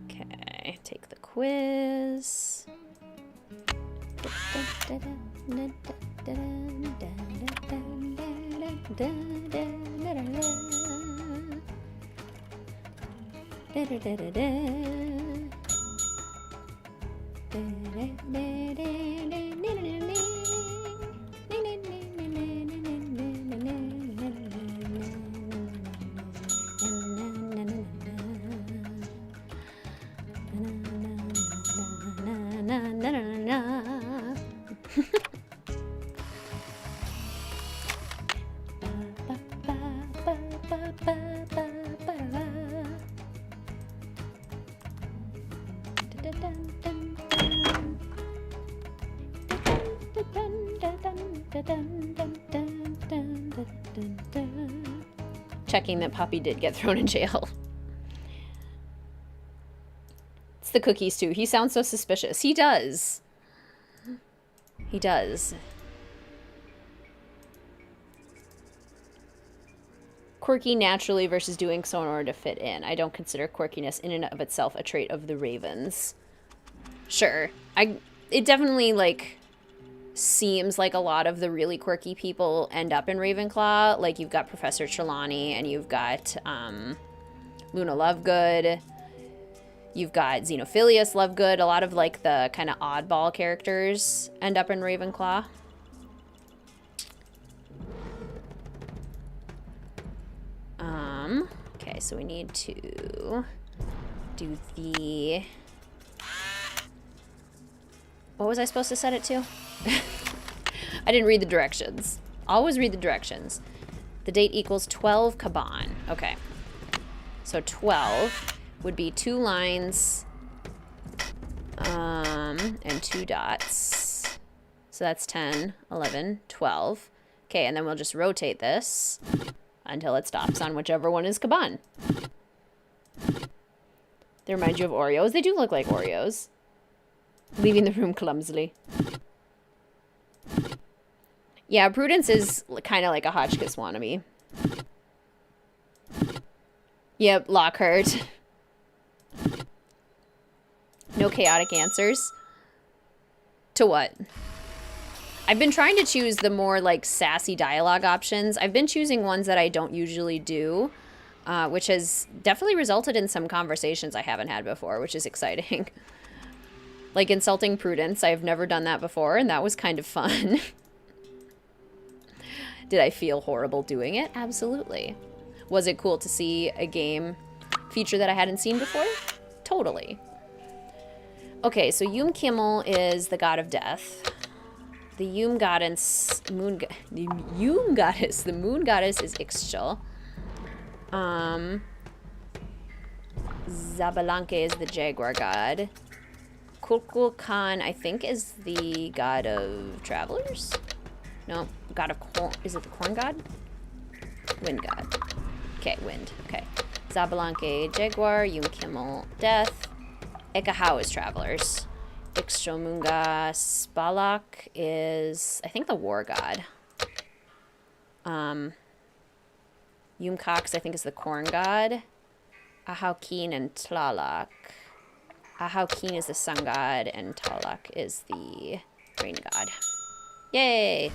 Speaker 1: Okay, take the quiz. Checking that Poppy did get thrown in jail. It's the cookies too. He sounds so suspicious. He does. He does. Quirky naturally versus doing so in order to fit in. I don't consider quirkiness in and of itself a trait of the Ravens. Sure. It definitely, like, seems like a lot of the really quirky people end up in Ravenclaw. Like, you've got Professor Trelawney, and you've got Luna Lovegood. You've got Xenophilius Lovegood. A lot of, like, the kind of oddball characters end up in Ravenclaw. Okay, so we need to do the... What was I supposed to set it to? I didn't read the directions. Always read the directions. The date equals 12 Kaban. Okay. So 12 would be 2 lines and 2 dots. So that's 10, 11, 12. Okay, and then we'll just rotate this until it stops on whichever one is Kaban. They remind you of Oreos. They do look like Oreos. Leaving the room clumsily. Yeah, Prudence is kind of like a Hotchkiss wannabe. Yep, Lockhart. No chaotic answers. To what? I've been trying to choose the more, like, sassy dialogue options. I've been choosing ones that I don't usually do, which has definitely resulted in some conversations I haven't had before, which is exciting. Like insulting Prudence. I've never done that before, and that was kind of fun. Did I feel horrible doing it? Absolutely. Was it cool to see a game feature that I hadn't seen before? Totally. Okay, so Yum Kimmel is the god of death. The Yum goddess, the moon goddess is Ixchel. Zabalanque is the jaguar god. Kulkulkan, I think, is the god of travelers? No, god of corn. Is it the corn god? Wind god. Okay, wind. Okay. Zabalanque, jaguar. Yum Kimmel, death. Ekahau is travelers. Ixchomunga Spalak is, I think, the war god. Yumcox, I think, is the corn god. Ahaukin and Tlalak. Ahaukin is the sun god, and Tlalak is the rain god. Yay!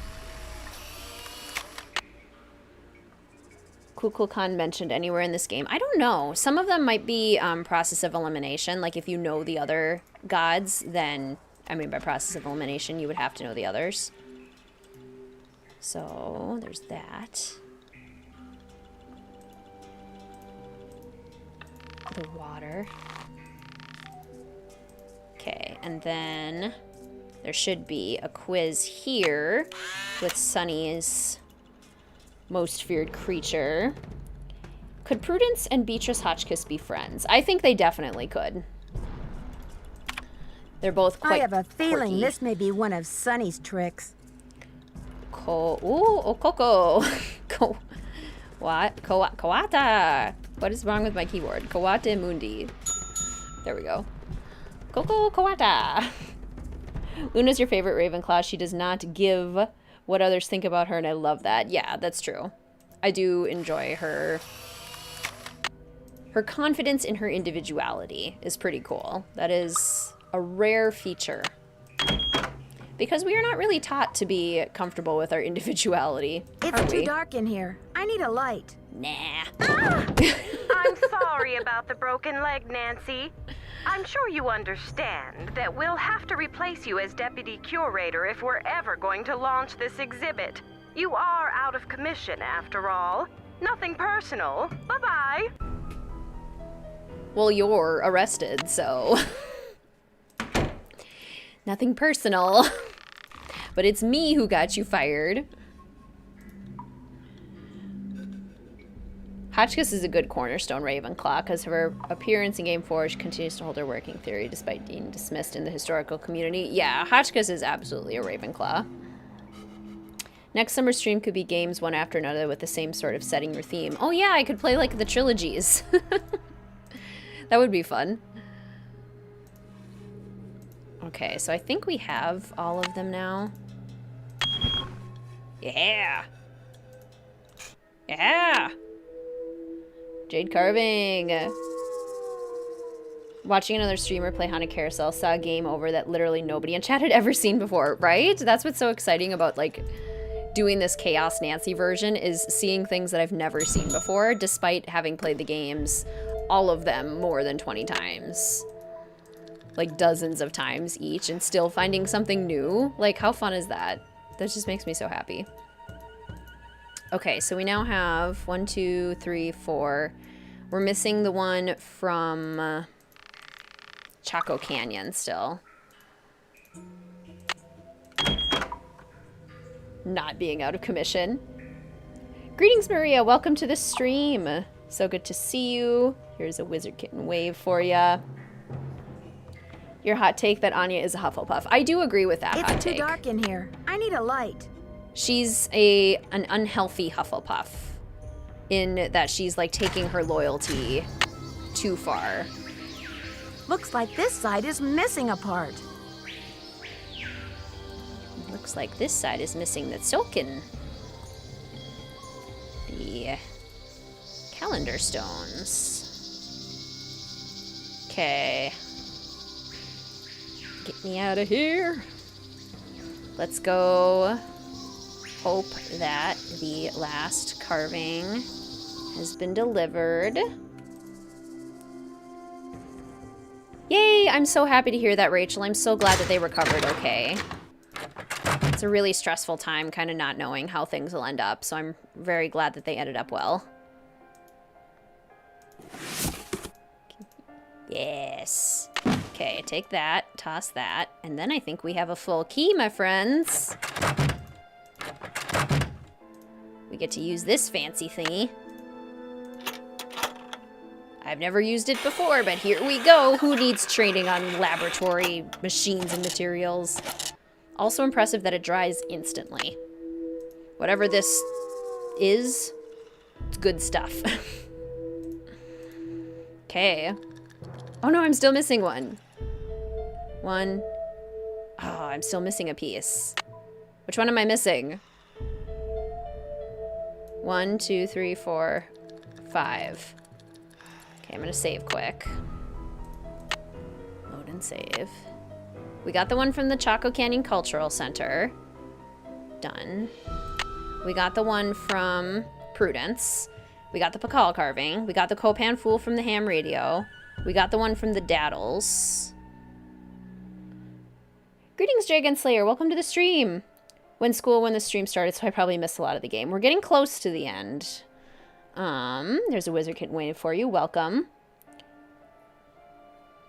Speaker 1: Kukulkan mentioned anywhere in this game? I don't know. Some of them might be process of elimination. Like if you know the other gods, then, I mean by process of elimination, you would have to know the others. So, there's that. The water. Okay, and then there should be a quiz here with Sunny's most feared creature. Could Prudence and Beatrice Hotchkiss be friends? I think they definitely could. They're both quite
Speaker 2: I have a feeling
Speaker 1: quirky.
Speaker 2: this may be one of Sunny's tricks.
Speaker 1: Coco. Kawata. What is wrong with my keyboard? Kawate Mundi. There we go. Coco Kawata. Luna's your favorite Ravenclaw. She does not give what others think about her, and I love that. Yeah, that's true. I do enjoy her. Her confidence in her individuality is pretty cool. That is a rare feature. Because we are not really taught to be comfortable with our individuality.
Speaker 2: It's too dark in here. I need a light.
Speaker 1: Nah.
Speaker 3: I'm sorry about the broken leg, Nancy. I'm sure you understand that we'll have to replace you as deputy curator if we're ever going to launch this exhibit. You are out of commission, after all. Nothing personal. Bye-bye.
Speaker 1: Well, you're arrested, so... Nothing personal. But it's me who got you fired. Hotchkiss is a good cornerstone Ravenclaw because of her appearance in Game 4. She continues to hold her working theory despite being dismissed in the historical community. Yeah, Hotchkiss is absolutely a Ravenclaw. Next summer stream could be games one after another with the same sort of setting or theme. Oh yeah, I could play like the trilogies. That would be fun. Okay, so I think we have all of them now. Yeah! Yeah! Jade carving! Watching another streamer play Haunted Carousel, saw a game over that literally nobody in chat had ever seen before, right? That's what's so exciting about, like, doing this Chaos Nancy version, is seeing things that I've never seen before, despite having played the games, all of them, more than 20 times. Like, dozens of times each, and still finding something new. Like, how fun is that? That just makes me so happy. Okay, so we now have 1, 2, 3, 4. We're missing the one from Chaco Canyon still. Not being out of commission. Greetings, Maria. Welcome to the stream. So good to see you. Here's a WizardKitten wave for ya. Your hot take that Anya is a Hufflepuff. I do agree with that hot take.
Speaker 2: It's too dark in here. I need a light.
Speaker 1: She's an unhealthy Hufflepuff in that she's like taking her loyalty too far.
Speaker 2: Looks like this side is missing a part.
Speaker 1: Looks like this side is missing the silken. The calendar stones. Okay. Get me out of here. Let's go hope that the last carving has been delivered. Yay! I'm so happy to hear that, Rachel. I'm so glad that they recovered okay. It's a really stressful time kind of not knowing how things will end up, so I'm very glad that they ended up well. Yes. Okay, take that, toss that, and then I think we have a full key, my friends. We get to use this fancy thingy. I've never used it before, but here we go. Who needs training on laboratory machines and materials? Also impressive that it dries instantly. Whatever this is, it's good stuff. Okay. Oh no, I'm still missing one. One. Oh, I'm still missing a piece. Which one am I missing? 1, 2, 3, 4, 5. Okay, I'm gonna save quick. Load and save. We got the one from the Chaco Canyon Cultural Center. Done. We got the one from Prudence. We got the Pakal carving. We got the Copan Fool from the ham radio. We got the one from the Daddles. Greetings, Dragon Slayer. Welcome to the stream. When the stream started, so I probably missed a lot of the game. We're getting close to the end. There's a WizardKitten waiting for you. Welcome.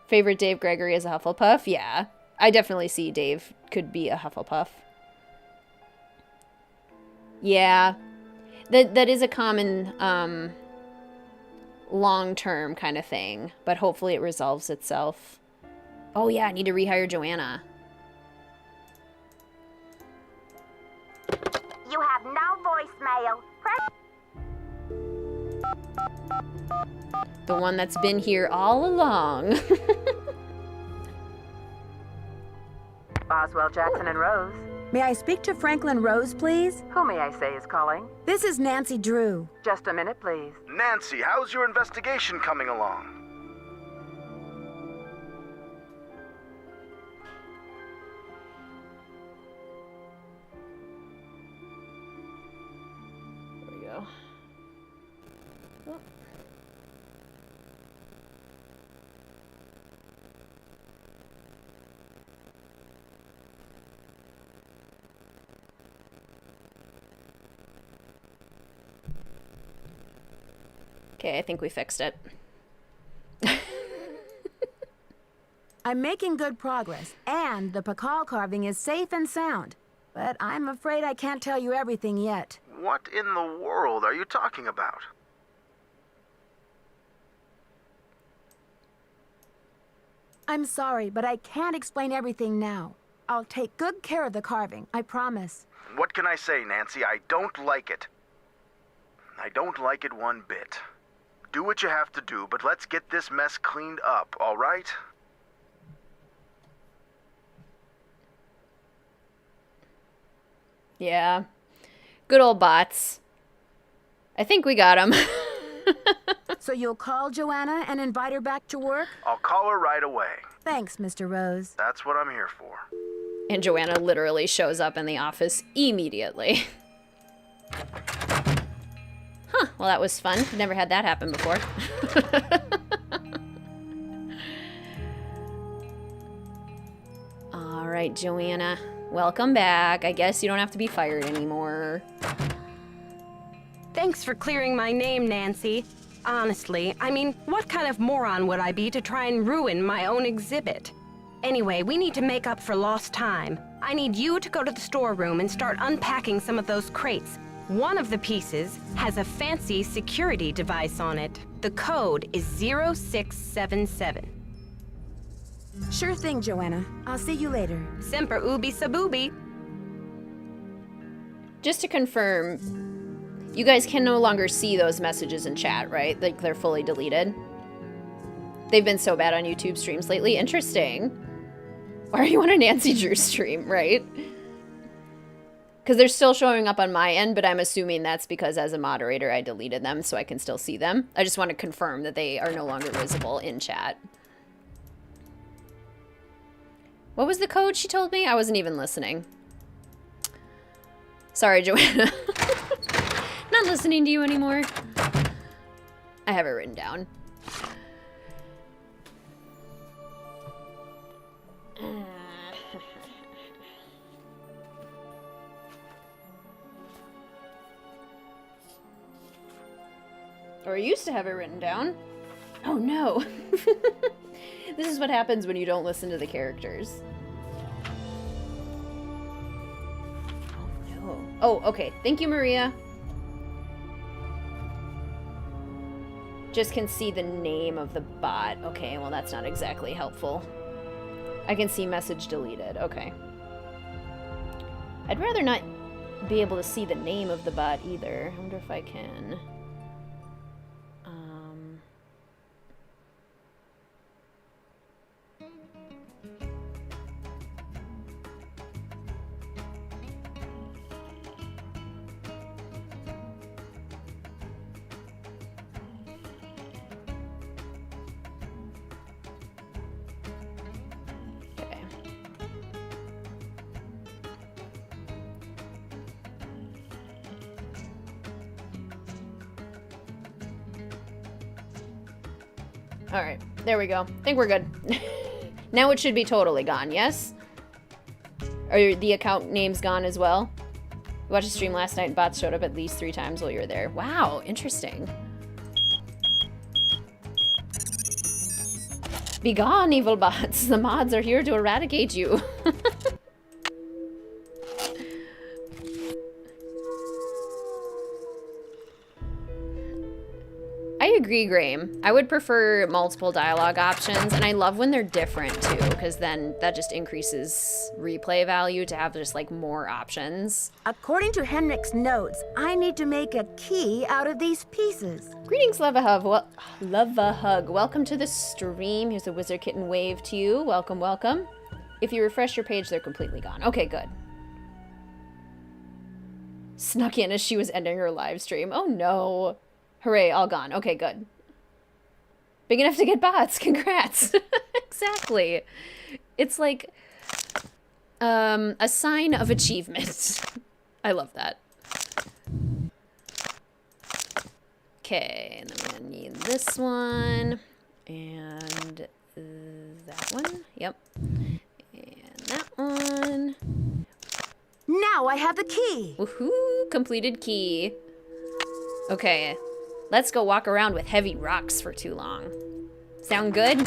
Speaker 1: Favorite Dave Gregory as a Hufflepuff? Yeah, I definitely see Dave could be a Hufflepuff. Yeah, that is a common long-term kind of thing, but hopefully it resolves itself. Oh yeah, I need to rehire Joanna.
Speaker 19: You have no voicemail.
Speaker 1: The one that's been here all along.
Speaker 20: Boswell, Jackson, and Rose.
Speaker 2: May I speak to Franklin Rose, please?
Speaker 20: Who may I say is calling?
Speaker 2: This is Nancy Drew.
Speaker 20: Just a minute, please.
Speaker 8: Nancy, how's your investigation coming along?
Speaker 1: There we go. Oh. Okay, I think we fixed it.
Speaker 2: I'm making good progress, and the Pakal carving is safe and sound. But I'm afraid I can't tell you everything yet.
Speaker 8: What in the world are you talking about?
Speaker 2: I'm sorry, but I can't explain everything now. I'll take good care of the carving, I promise.
Speaker 8: What can I say, Nancy? I don't like it. I don't like it one bit. Do what you have to do, but let's get this mess cleaned up, all right?
Speaker 1: Yeah. Good old bots. I think we got him.
Speaker 2: So you'll call Joanna and invite her back to work?
Speaker 8: I'll call her right away.
Speaker 2: Thanks, Mr. Rose.
Speaker 8: That's what I'm here for.
Speaker 1: And Joanna literally shows up in the office immediately. Huh, well that was fun. Never had that happen before. All right, Joanna. Welcome back. I guess you don't have to be fired anymore.
Speaker 3: Thanks for clearing my name, Nancy. Honestly, I mean, what kind of moron would I be to try and ruin my own exhibit? Anyway, we need to make up for lost time. I need you to go to the storeroom and start unpacking some of those crates. One of the pieces has a fancy security device on it. The code is 0677.
Speaker 2: Sure thing, Joanna. I'll see you later.
Speaker 3: Semper ubi sabubi.
Speaker 1: Just to confirm, you guys can no longer see those messages in chat, right? Like they're fully deleted. They've been so bad on YouTube streams lately. Interesting. Why are you on a Nancy Drew stream, right? Because they're still showing up on my end, but I'm assuming that's because as a moderator I deleted them so I can still see them. I just want to confirm that they are no longer visible in chat. What was the code she told me? I wasn't even listening. Sorry, Joanna. Not listening to you anymore. I have it written down. Or I used to have it written down. Oh no. This is what happens when you don't listen to the characters. Oh no. Oh, okay. Thank you, Maria. Just can see the name of the bot. Okay, well that's not exactly helpful. I can see message deleted. Okay. I'd rather not be able to see the name of the bot either. I wonder if I can. Alright, there we go. I think we're good. Now it should be totally gone, yes? Are the account names gone as well? We watched a stream last night and bots showed up at least 3 times while you were there. Wow, interesting. Be gone, evil bots. The mods are here to eradicate you. I agree, Graham. I would prefer multiple dialogue options, and I love when they're different too, because then that just increases replay value to have just like more options.
Speaker 2: According to Henrik's notes, I need to make a key out of these pieces.
Speaker 1: Greetings, Love a Hug. Welcome to the stream. Here's a WizardKitten wave to you. Welcome, welcome. If you refresh your page, they're completely gone. Okay, good. Snuck in as she was ending her live stream. Oh no. Hooray, all gone. Okay, good. Big enough to get bots. Congrats. Exactly. It's like a sign of achievement. I love that. Okay, and then we're gonna need this one. And that one. Yep. And that one.
Speaker 2: Now I have the key.
Speaker 1: Woohoo! Completed key. Okay. Let's go walk around with heavy rocks for too long. Sound good?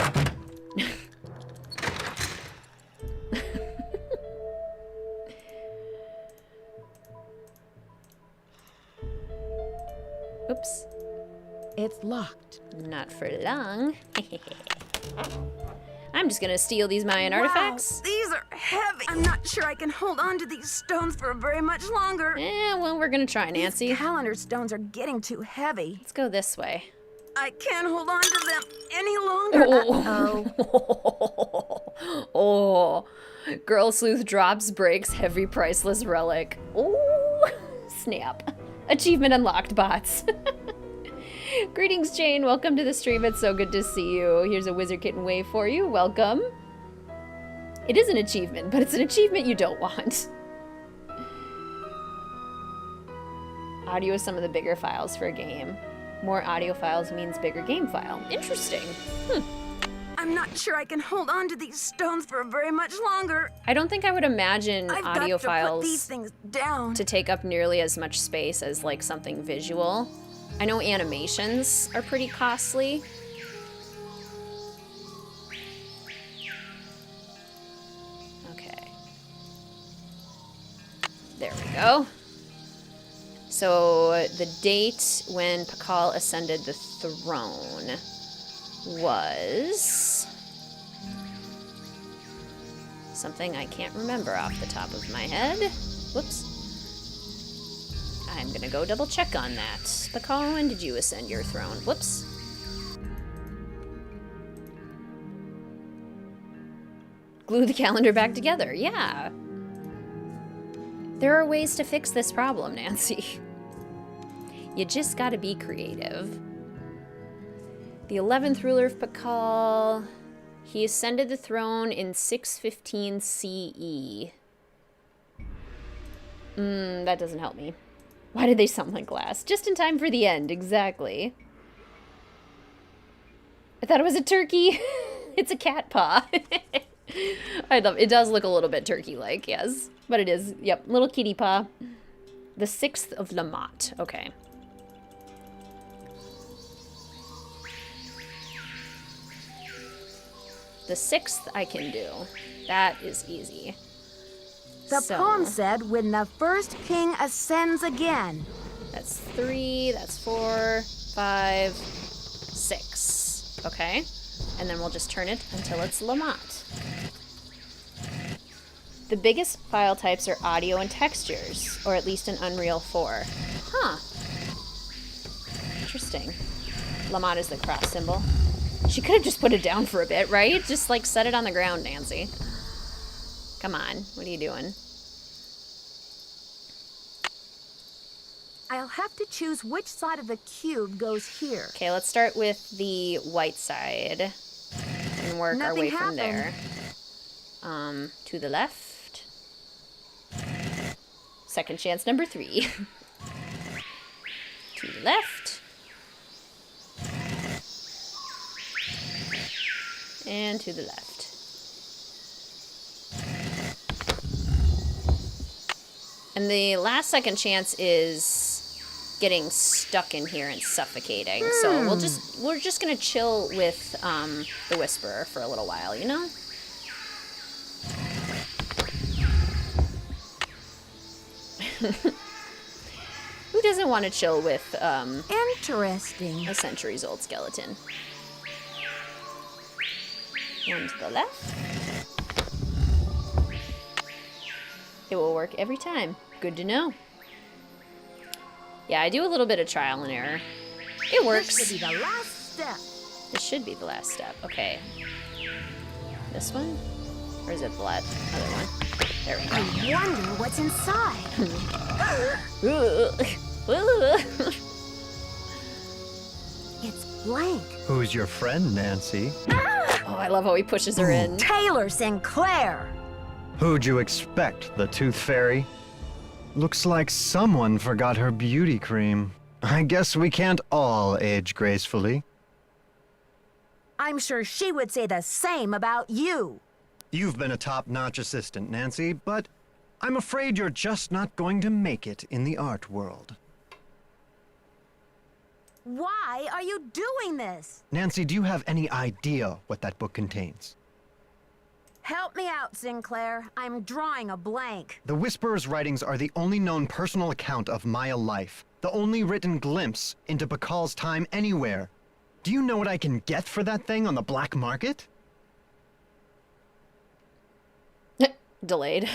Speaker 1: Oops.
Speaker 2: It's locked.
Speaker 1: Not for long. I'm just gonna steal these Mayan artifacts.
Speaker 2: These are heavy. I'm not sure I can hold on to these stones for very much longer.
Speaker 1: Yeah, well, we're gonna try, Nancy.
Speaker 2: These calendar stones are getting too heavy.
Speaker 1: Let's go this way.
Speaker 2: I can't hold on to them any longer.
Speaker 1: Oh, Girl Sleuth drops, breaks, heavy, priceless relic. Oh, snap. Achievement unlocked, bots. Greetings, Jane. Welcome to the stream. It's so good to see you. Here's a WizardKitten wave for you. Welcome. It is an achievement, but it's an achievement you don't want. Audio is some of the bigger files for a game. More audio files means bigger game file. Interesting.
Speaker 2: I'm not sure I can hold on to these stones for very much longer.
Speaker 1: I don't think I would imagine audio files
Speaker 2: put these things down
Speaker 1: to take up nearly as much space as like something visual. I know animations are pretty costly. Okay. There we go. So the date when Pakal ascended the throne was something I can't remember off the top of my head. Whoops. I'm gonna go double check on that. Pakal, when did you ascend your throne? Whoops. Glue the calendar back together. Yeah. There are ways to fix this problem, Nancy. You just gotta be creative. The 11th ruler of Pakal. He ascended the throne in 615 CE. That doesn't help me. Why did they sound like glass? Just in time for the end, exactly. I thought it was a turkey. It's a cat paw. I love it. It does look a little bit turkey-like, yes. But it is, yep, little kitty paw. The 6th of Lamont, okay. The 6th I can do. That is easy.
Speaker 2: The poem said, when the first king ascends again.
Speaker 1: That's 3, that's 4, 5, 6. Okay. And then we'll just turn it until it's Lamont. The biggest file types are audio and textures, or at least an Unreal 4. Huh. Interesting. Lamont is the cross symbol. She could have just put it down for a bit, right? Just like set it on the ground, Nancy. Come on, what are you doing?
Speaker 2: I'll have to choose which side of the cube goes here.
Speaker 1: Okay, let's start with the white side and work our way from there. To the left. Second chance number 3. To the left. And to the left. And the last second chance is getting stuck in here and suffocating. So we're just gonna chill with the Whisperer for a little while, you know? Who doesn't want to chill with
Speaker 2: interesting
Speaker 1: a centuries-old skeleton? One to the left. It will work every time. Good to know. Yeah, I do a little bit of trial and error. It works.
Speaker 2: This should be the last step.
Speaker 1: This should be the last step. Okay. This one? Or is it the other one? There we go.
Speaker 2: I wonder what's inside. It's blank.
Speaker 4: Who's your friend, Nancy?
Speaker 1: Oh, I love how he pushes her in.
Speaker 2: Taylor Sinclair.
Speaker 4: Who'd you expect, the Tooth Fairy? Looks like someone forgot her beauty cream. I guess we can't all age gracefully.
Speaker 2: I'm sure she would say the same about you.
Speaker 4: You've been a top-notch assistant, Nancy, but I'm afraid you're just not going to make it in the art world.
Speaker 2: Why are you doing this?
Speaker 4: Nancy, do you have any idea what that book contains?
Speaker 2: Help me out, Sinclair. I'm drawing a blank.
Speaker 4: The Whisperer's writings are the only known personal account of Maya life, the only written glimpse into Bakal's time anywhere. Do you know what I can get for that thing on the black market?
Speaker 1: Delayed.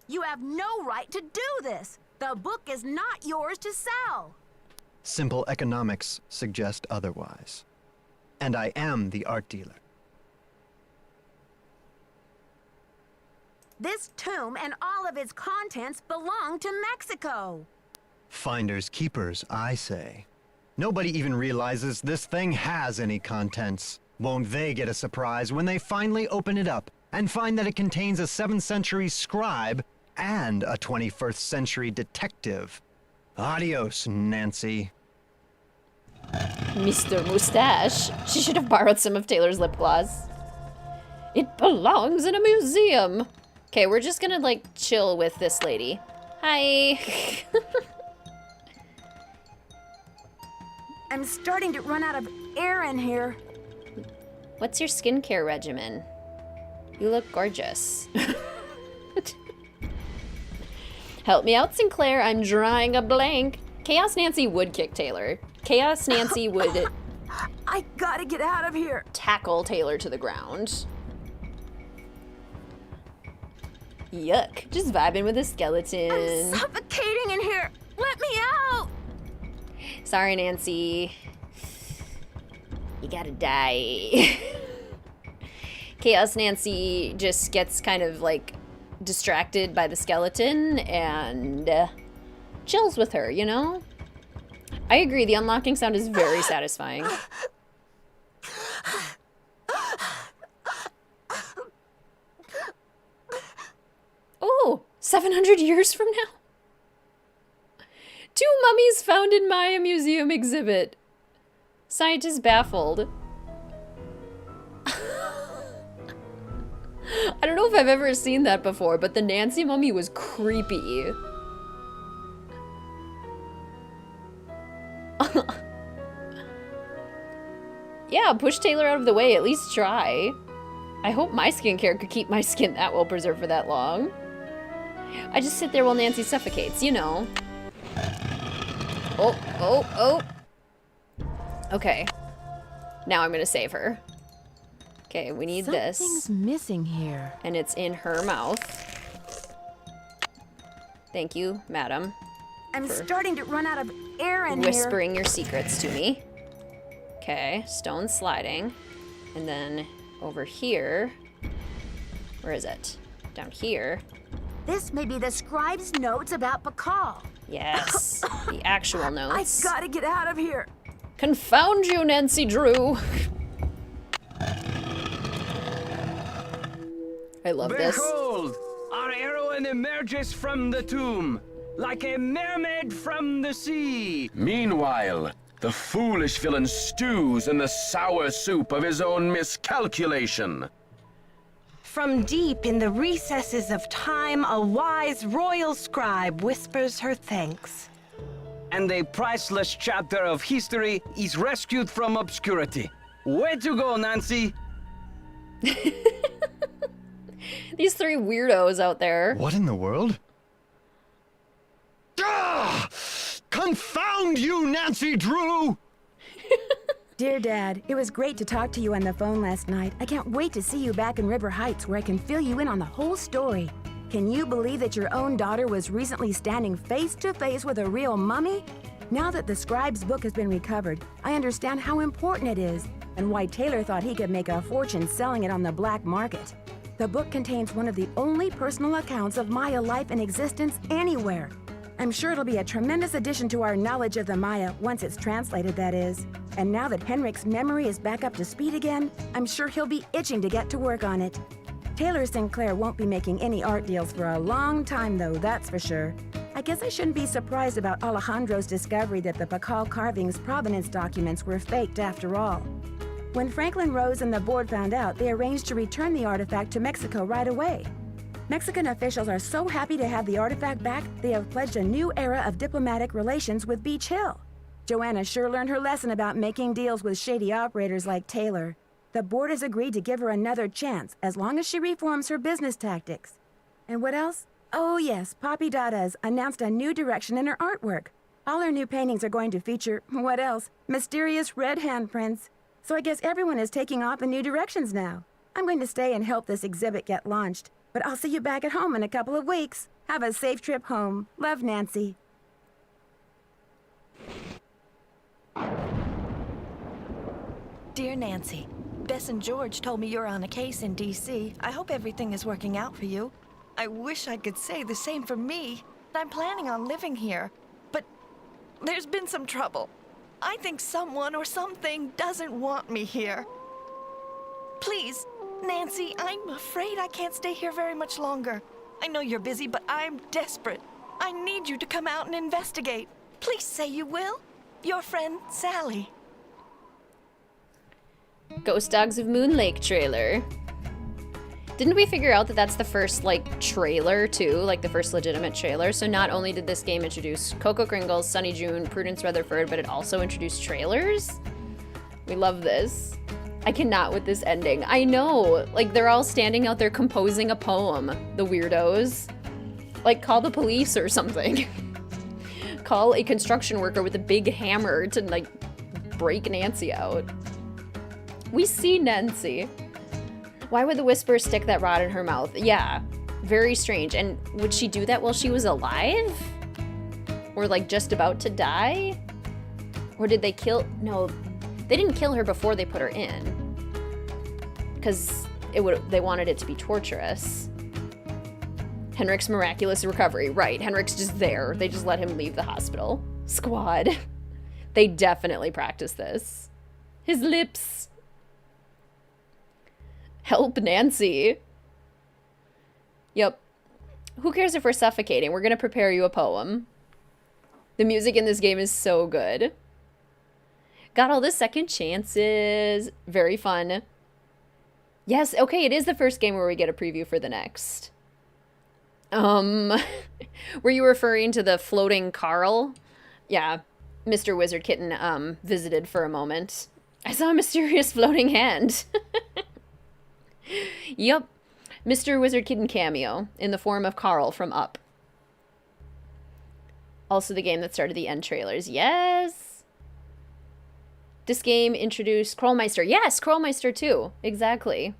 Speaker 2: You have no right to do this. The book is not yours to sell.
Speaker 4: Simple economics suggest otherwise. And I am the art dealer.
Speaker 2: This tomb and all of its contents belong to Mexico.
Speaker 4: Finders keepers, I say. Nobody even realizes this thing has any contents. Won't they get a surprise when they finally open it up and find that it contains a 7th century scribe and a 21st century detective? Adios, Nancy.
Speaker 1: Mr. Mustache. She should have borrowed some of Taylor's lip gloss. It belongs in a museum. Okay, we're just gonna, like, chill with this lady. Hi.
Speaker 2: I'm starting to run out of air in here.
Speaker 1: What's your skincare regimen? You look gorgeous. Help me out, Sinclair. I'm drawing a blank. Chaos Nancy would kick Taylor. Chaos Nancy would...
Speaker 2: I gotta get out of here.
Speaker 1: Tackle Taylor to the ground. Yuck. Just vibing with a skeleton.
Speaker 2: I'm suffocating in here. Let me out.
Speaker 1: Sorry, Nancy. You gotta die. Chaos Nancy just gets kind of like distracted by the skeleton and chills with her, you know? I agree, the unlocking sound is very satisfying. Oh, 700 years from now? 2 mummies found in Maya Museum exhibit. Scientists baffled. I don't know if I've ever seen that before, but the Nancy mummy was creepy. Yeah, push Taylor out of the way, at least try. I hope my skincare could keep my skin that well preserved for that long. I just sit there while Nancy suffocates, you know. Oh, oh, oh. Okay. Now I'm gonna save her. Okay, we need this.
Speaker 2: Something's missing here.
Speaker 1: And it's in her mouth. Thank you, madam.
Speaker 2: I'm starting to run out of air in here.
Speaker 1: Whispering your secrets to me. Okay, stone sliding. And then over here. Where is it? Down here.
Speaker 2: This may be the scribe's notes about Bakal.
Speaker 1: Yes, the actual notes.
Speaker 2: I gotta get out of here.
Speaker 1: Confound you, Nancy Drew. I love this.
Speaker 7: Behold, our heroine emerges from the tomb, like a mermaid from the sea.
Speaker 12: Meanwhile, The foolish villain stews in the sour soup of his own miscalculation.
Speaker 3: From deep in the recesses of time, a wise royal scribe whispers her thanks.
Speaker 7: And a priceless chapter of history is rescued from obscurity. Way to go, Nancy!
Speaker 1: These three weirdos out there.
Speaker 4: What in the world? Ah! Confound you, Nancy Drew!
Speaker 2: Dear Dad, it was great to talk to you on the phone last night. I can't wait to see you back in River Heights where I can fill you in on the whole story. Can you believe that your own daughter was recently standing face to face with a real mummy? Now that the scribe's book has been recovered, I understand how important it is and why Taylor thought he could make a fortune selling it on the black market. The book contains one of the only personal accounts of Maya life in existence anywhere. I'm sure it'll be a tremendous addition to our knowledge of the Maya once it's translated, that is. And now that Henrik's memory is back up to speed again, I'm sure he'll be itching to get to work on it. Taylor Sinclair won't be making any art deals for a long time, though, that's for sure. I guess I shouldn't be surprised about Alejandro's discovery that the Pakal carving's provenance documents were faked after all. When Franklin Rose and the board found out, they arranged to return the artifact to Mexico right away. Mexican officials are so happy to have the artifact back, they have pledged a new era of diplomatic relations with Beach Hill. Joanna sure learned her lesson about making deals with shady operators like Taylor. The board has agreed to give her another chance, as long as she reforms her business tactics. And what else? Oh yes, Poppy Dada's announced a new direction in her artwork. All her new paintings are going to feature, what else? Mysterious red handprints. So I guess everyone is taking off in new directions now. I'm going to stay and help this exhibit get launched. But I'll see you back at home in a couple of weeks. Have a safe trip home. Love, Nancy.
Speaker 21: Dear Nancy, Bess and George told me you're on a case in D.C. I hope everything is working out for you. I wish I could say the same for me. I'm planning on living here, but there's been some trouble. I think someone or something doesn't want me here. Please, Nancy, I'm afraid I can't stay here very much longer. I know you're busy, but I'm desperate. I need you to come out and investigate. Please say you will. Your friend, Sally.
Speaker 1: Ghost Dogs of Moon Lake trailer. Didn't we figure out that that's the first, like, trailer, too? Like, the first legitimate trailer? So not only did this game introduce Coco Kringles, Sunny June, Prudence Rutherford, but it also introduced trailers? We love this. I cannot with this ending. I know, like, they're all standing out there composing a poem, the weirdos. Like, call the police or something. Call a construction worker with a big hammer to, like, break Nancy out. We see Nancy. Why would the Whisperer stick that rod in her mouth? Yeah, very strange. And would she do that while she was alive? Or, like, just about to die? Or did they kill... No, they didn't kill her before they put her in. Because they wanted it to be torturous. Henrik's miraculous recovery. Right, Henrik's just there. They just let him leave the hospital. Squad. They definitely practiced this. His lips. Help Nancy. Yep. Who cares if we're suffocating? We're gonna prepare you a poem. The music in this game is so good. Got all the second chances. Very fun. Yes, okay, it is the first game where we get a preview for the next. Were you referring to the floating Carl? Yeah, Mr. WizardKitten, visited for a moment. I saw a mysterious floating hand. Yup, Mr. WizardKitten cameo in the form of Carl from Up. Also the game that started the end trailers. Yes! This game introduced Krollmeister. Yes, Krollmeister too. Exactly.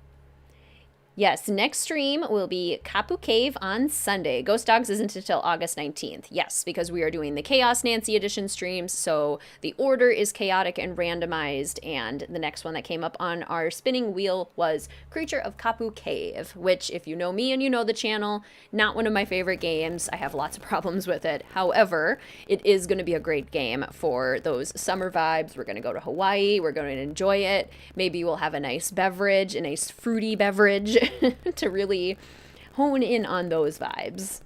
Speaker 1: Yes, next stream will be Kapu Cave on Sunday. Ghost Dogs isn't until August 19th. Yes, because we are doing the Chaos Nancy edition streams, so the order is chaotic and randomized, and the next one that came up on our spinning wheel was Creature of Kapu Cave, which, if you know me and you know the channel, not one of my favorite games. I have lots of problems with it. However, it is going to be a great game for those summer vibes. We're going to go to Hawaii. We're going to enjoy it. Maybe we'll have a nice beverage, a nice fruity beverage. To really hone in on those vibes.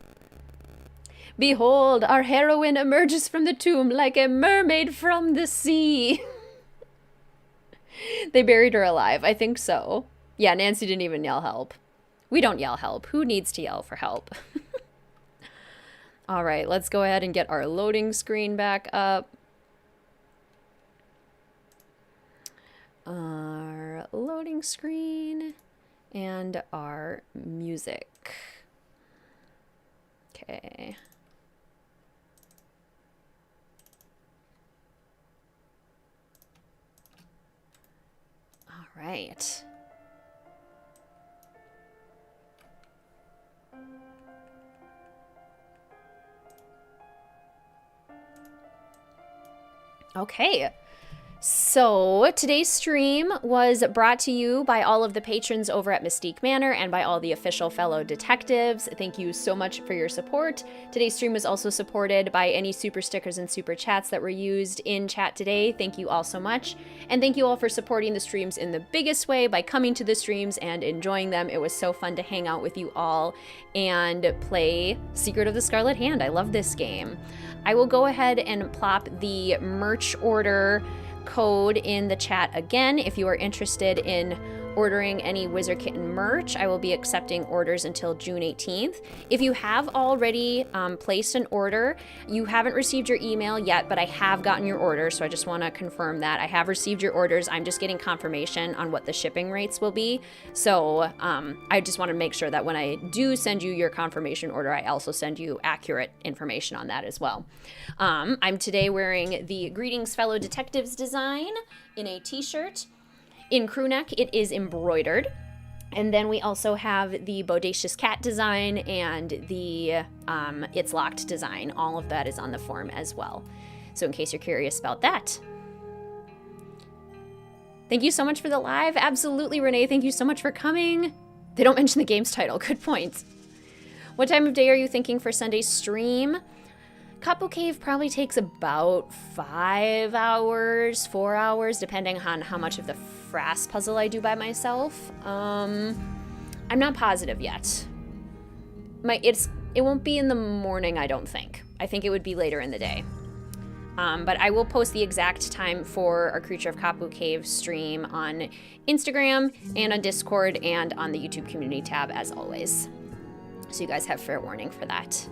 Speaker 1: Behold, our heroine emerges from the tomb like a mermaid from the sea. They buried her alive. I think so. Yeah, Nancy didn't even yell help. We don't yell help. Who needs to yell for help? All right, let's go ahead and get our loading screen back up. Our loading screen and our music. Okay. All right. Okay. So today's stream was brought to you by all of the patrons over at Mystique Manor and by all the official fellow detectives. Thank you so much for your support. Today's stream was also supported by any super stickers and super chats that were used in chat today. Thank you all so much. And thank you all for supporting the streams in the biggest way by coming to the streams and enjoying them. It was so fun to hang out with you all and play Secret of the Scarlet Hand. I love this game. I will go ahead and plop the merch order code in the chat again. If you are interested in ordering any WizardKitten merch, I will be accepting orders until June 18th. If you have already placed an order, you haven't received your email yet, but I have gotten your order, so I just want to confirm that. I have received your orders. I'm just getting confirmation on what the shipping rates will be. So I just want to make sure that when I do send you your confirmation order, I also send you accurate information on that as well. I'm today wearing the Greetings Fellow Detectives design in a t-shirt. In crew neck, it is embroidered. And then we also have the Bodacious Cat design and the It's Locked design. All of that is on the form as well. So in case you're curious about that. Thank you so much for the live. Absolutely, Renee. Thank you so much for coming. They don't mention the game's title. Good point. What time of day are you thinking for Sunday's stream? Capo Cave probably takes about 5 hours, 4 hours, depending on how much of the Frass puzzle I do by myself. I'm not positive yet. It won't be in the morning, I don't think. I think it would be later in the day. But I will post the exact time for our Creature of Capo Cave stream on Instagram and on Discord and on the YouTube community tab as always. So you guys have fair warning for that.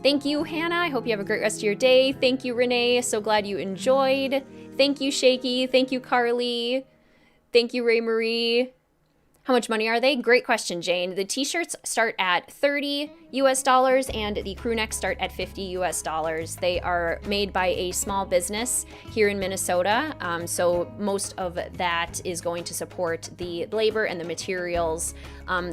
Speaker 1: Thank you, Hannah. I hope you have a great rest of your day. Thank you, Renee. So glad you enjoyed. Thank you, Shaky. Thank you, Carly. Thank you, Ray Marie. How much money are they? Great question, Jane. The t-shirts start at $30 US and the crew necks start at $50 US. They are made by a small business here in Minnesota. So most of that is going to support the labor and the materials.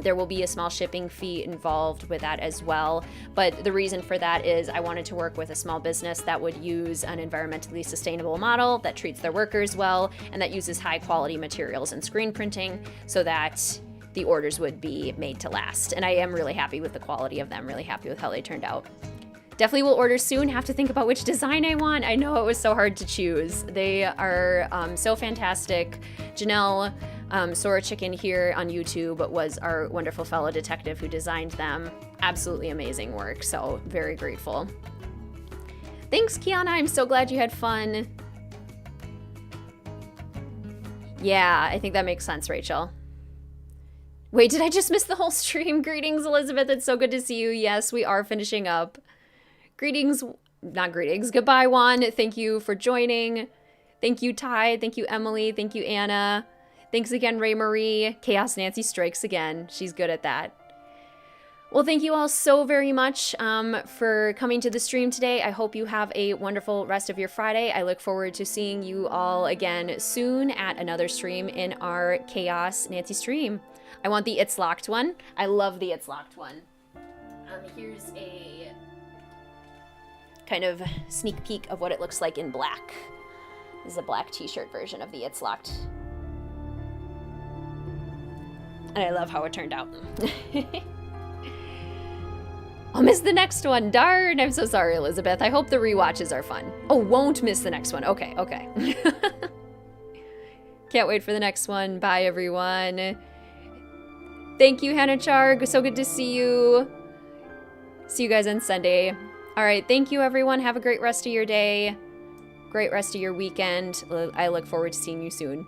Speaker 1: There will be a small shipping fee involved with that as well. But the reason for that is I wanted to work with a small business that would use an environmentally sustainable model that treats their workers well and that uses high quality materials and screen printing so that the orders would be made to last. And I am really happy with the quality of them, really happy with how they turned out. Definitely will order soon. Have to think about which design I want. I know it was so hard to choose. They are so fantastic. Janelle Sora Chicken here on YouTube was our wonderful fellow detective who designed them. Absolutely amazing work, so very grateful. Thanks, Kiana. I'm so glad you had fun. Yeah, I think that makes sense, Rachel. Wait, did I just miss the whole stream? Greetings, Elizabeth. It's so good to see you. Yes, we are finishing up. Greetings, not greetings. Goodbye, Juan. Thank you for joining. Thank you, Ty. Thank you, Emily. Thank you, Anna. Thanks again, Ray Marie. Chaos Nancy strikes again. She's good at that. Well, thank you all so very much for coming to the stream today. I hope you have a wonderful rest of your Friday. I look forward to seeing you all again soon at another stream in our Chaos Nancy stream. I want the It's Locked one. I love the It's Locked one. Here's a kind of sneak peek of what it looks like in black. This is a black t-shirt version of the It's Locked. And I love how it turned out. I'll miss the next one. Darn, I'm so sorry, Elizabeth. I hope the rewatches are fun. Oh, won't miss the next one. Okay, okay. Can't wait for the next one. Bye, everyone. Thank you, Hannah Charg. So good to see you. See you guys on Sunday. All right, thank you, everyone. Have a great rest of your day. Great rest of your weekend. I look forward to seeing you soon.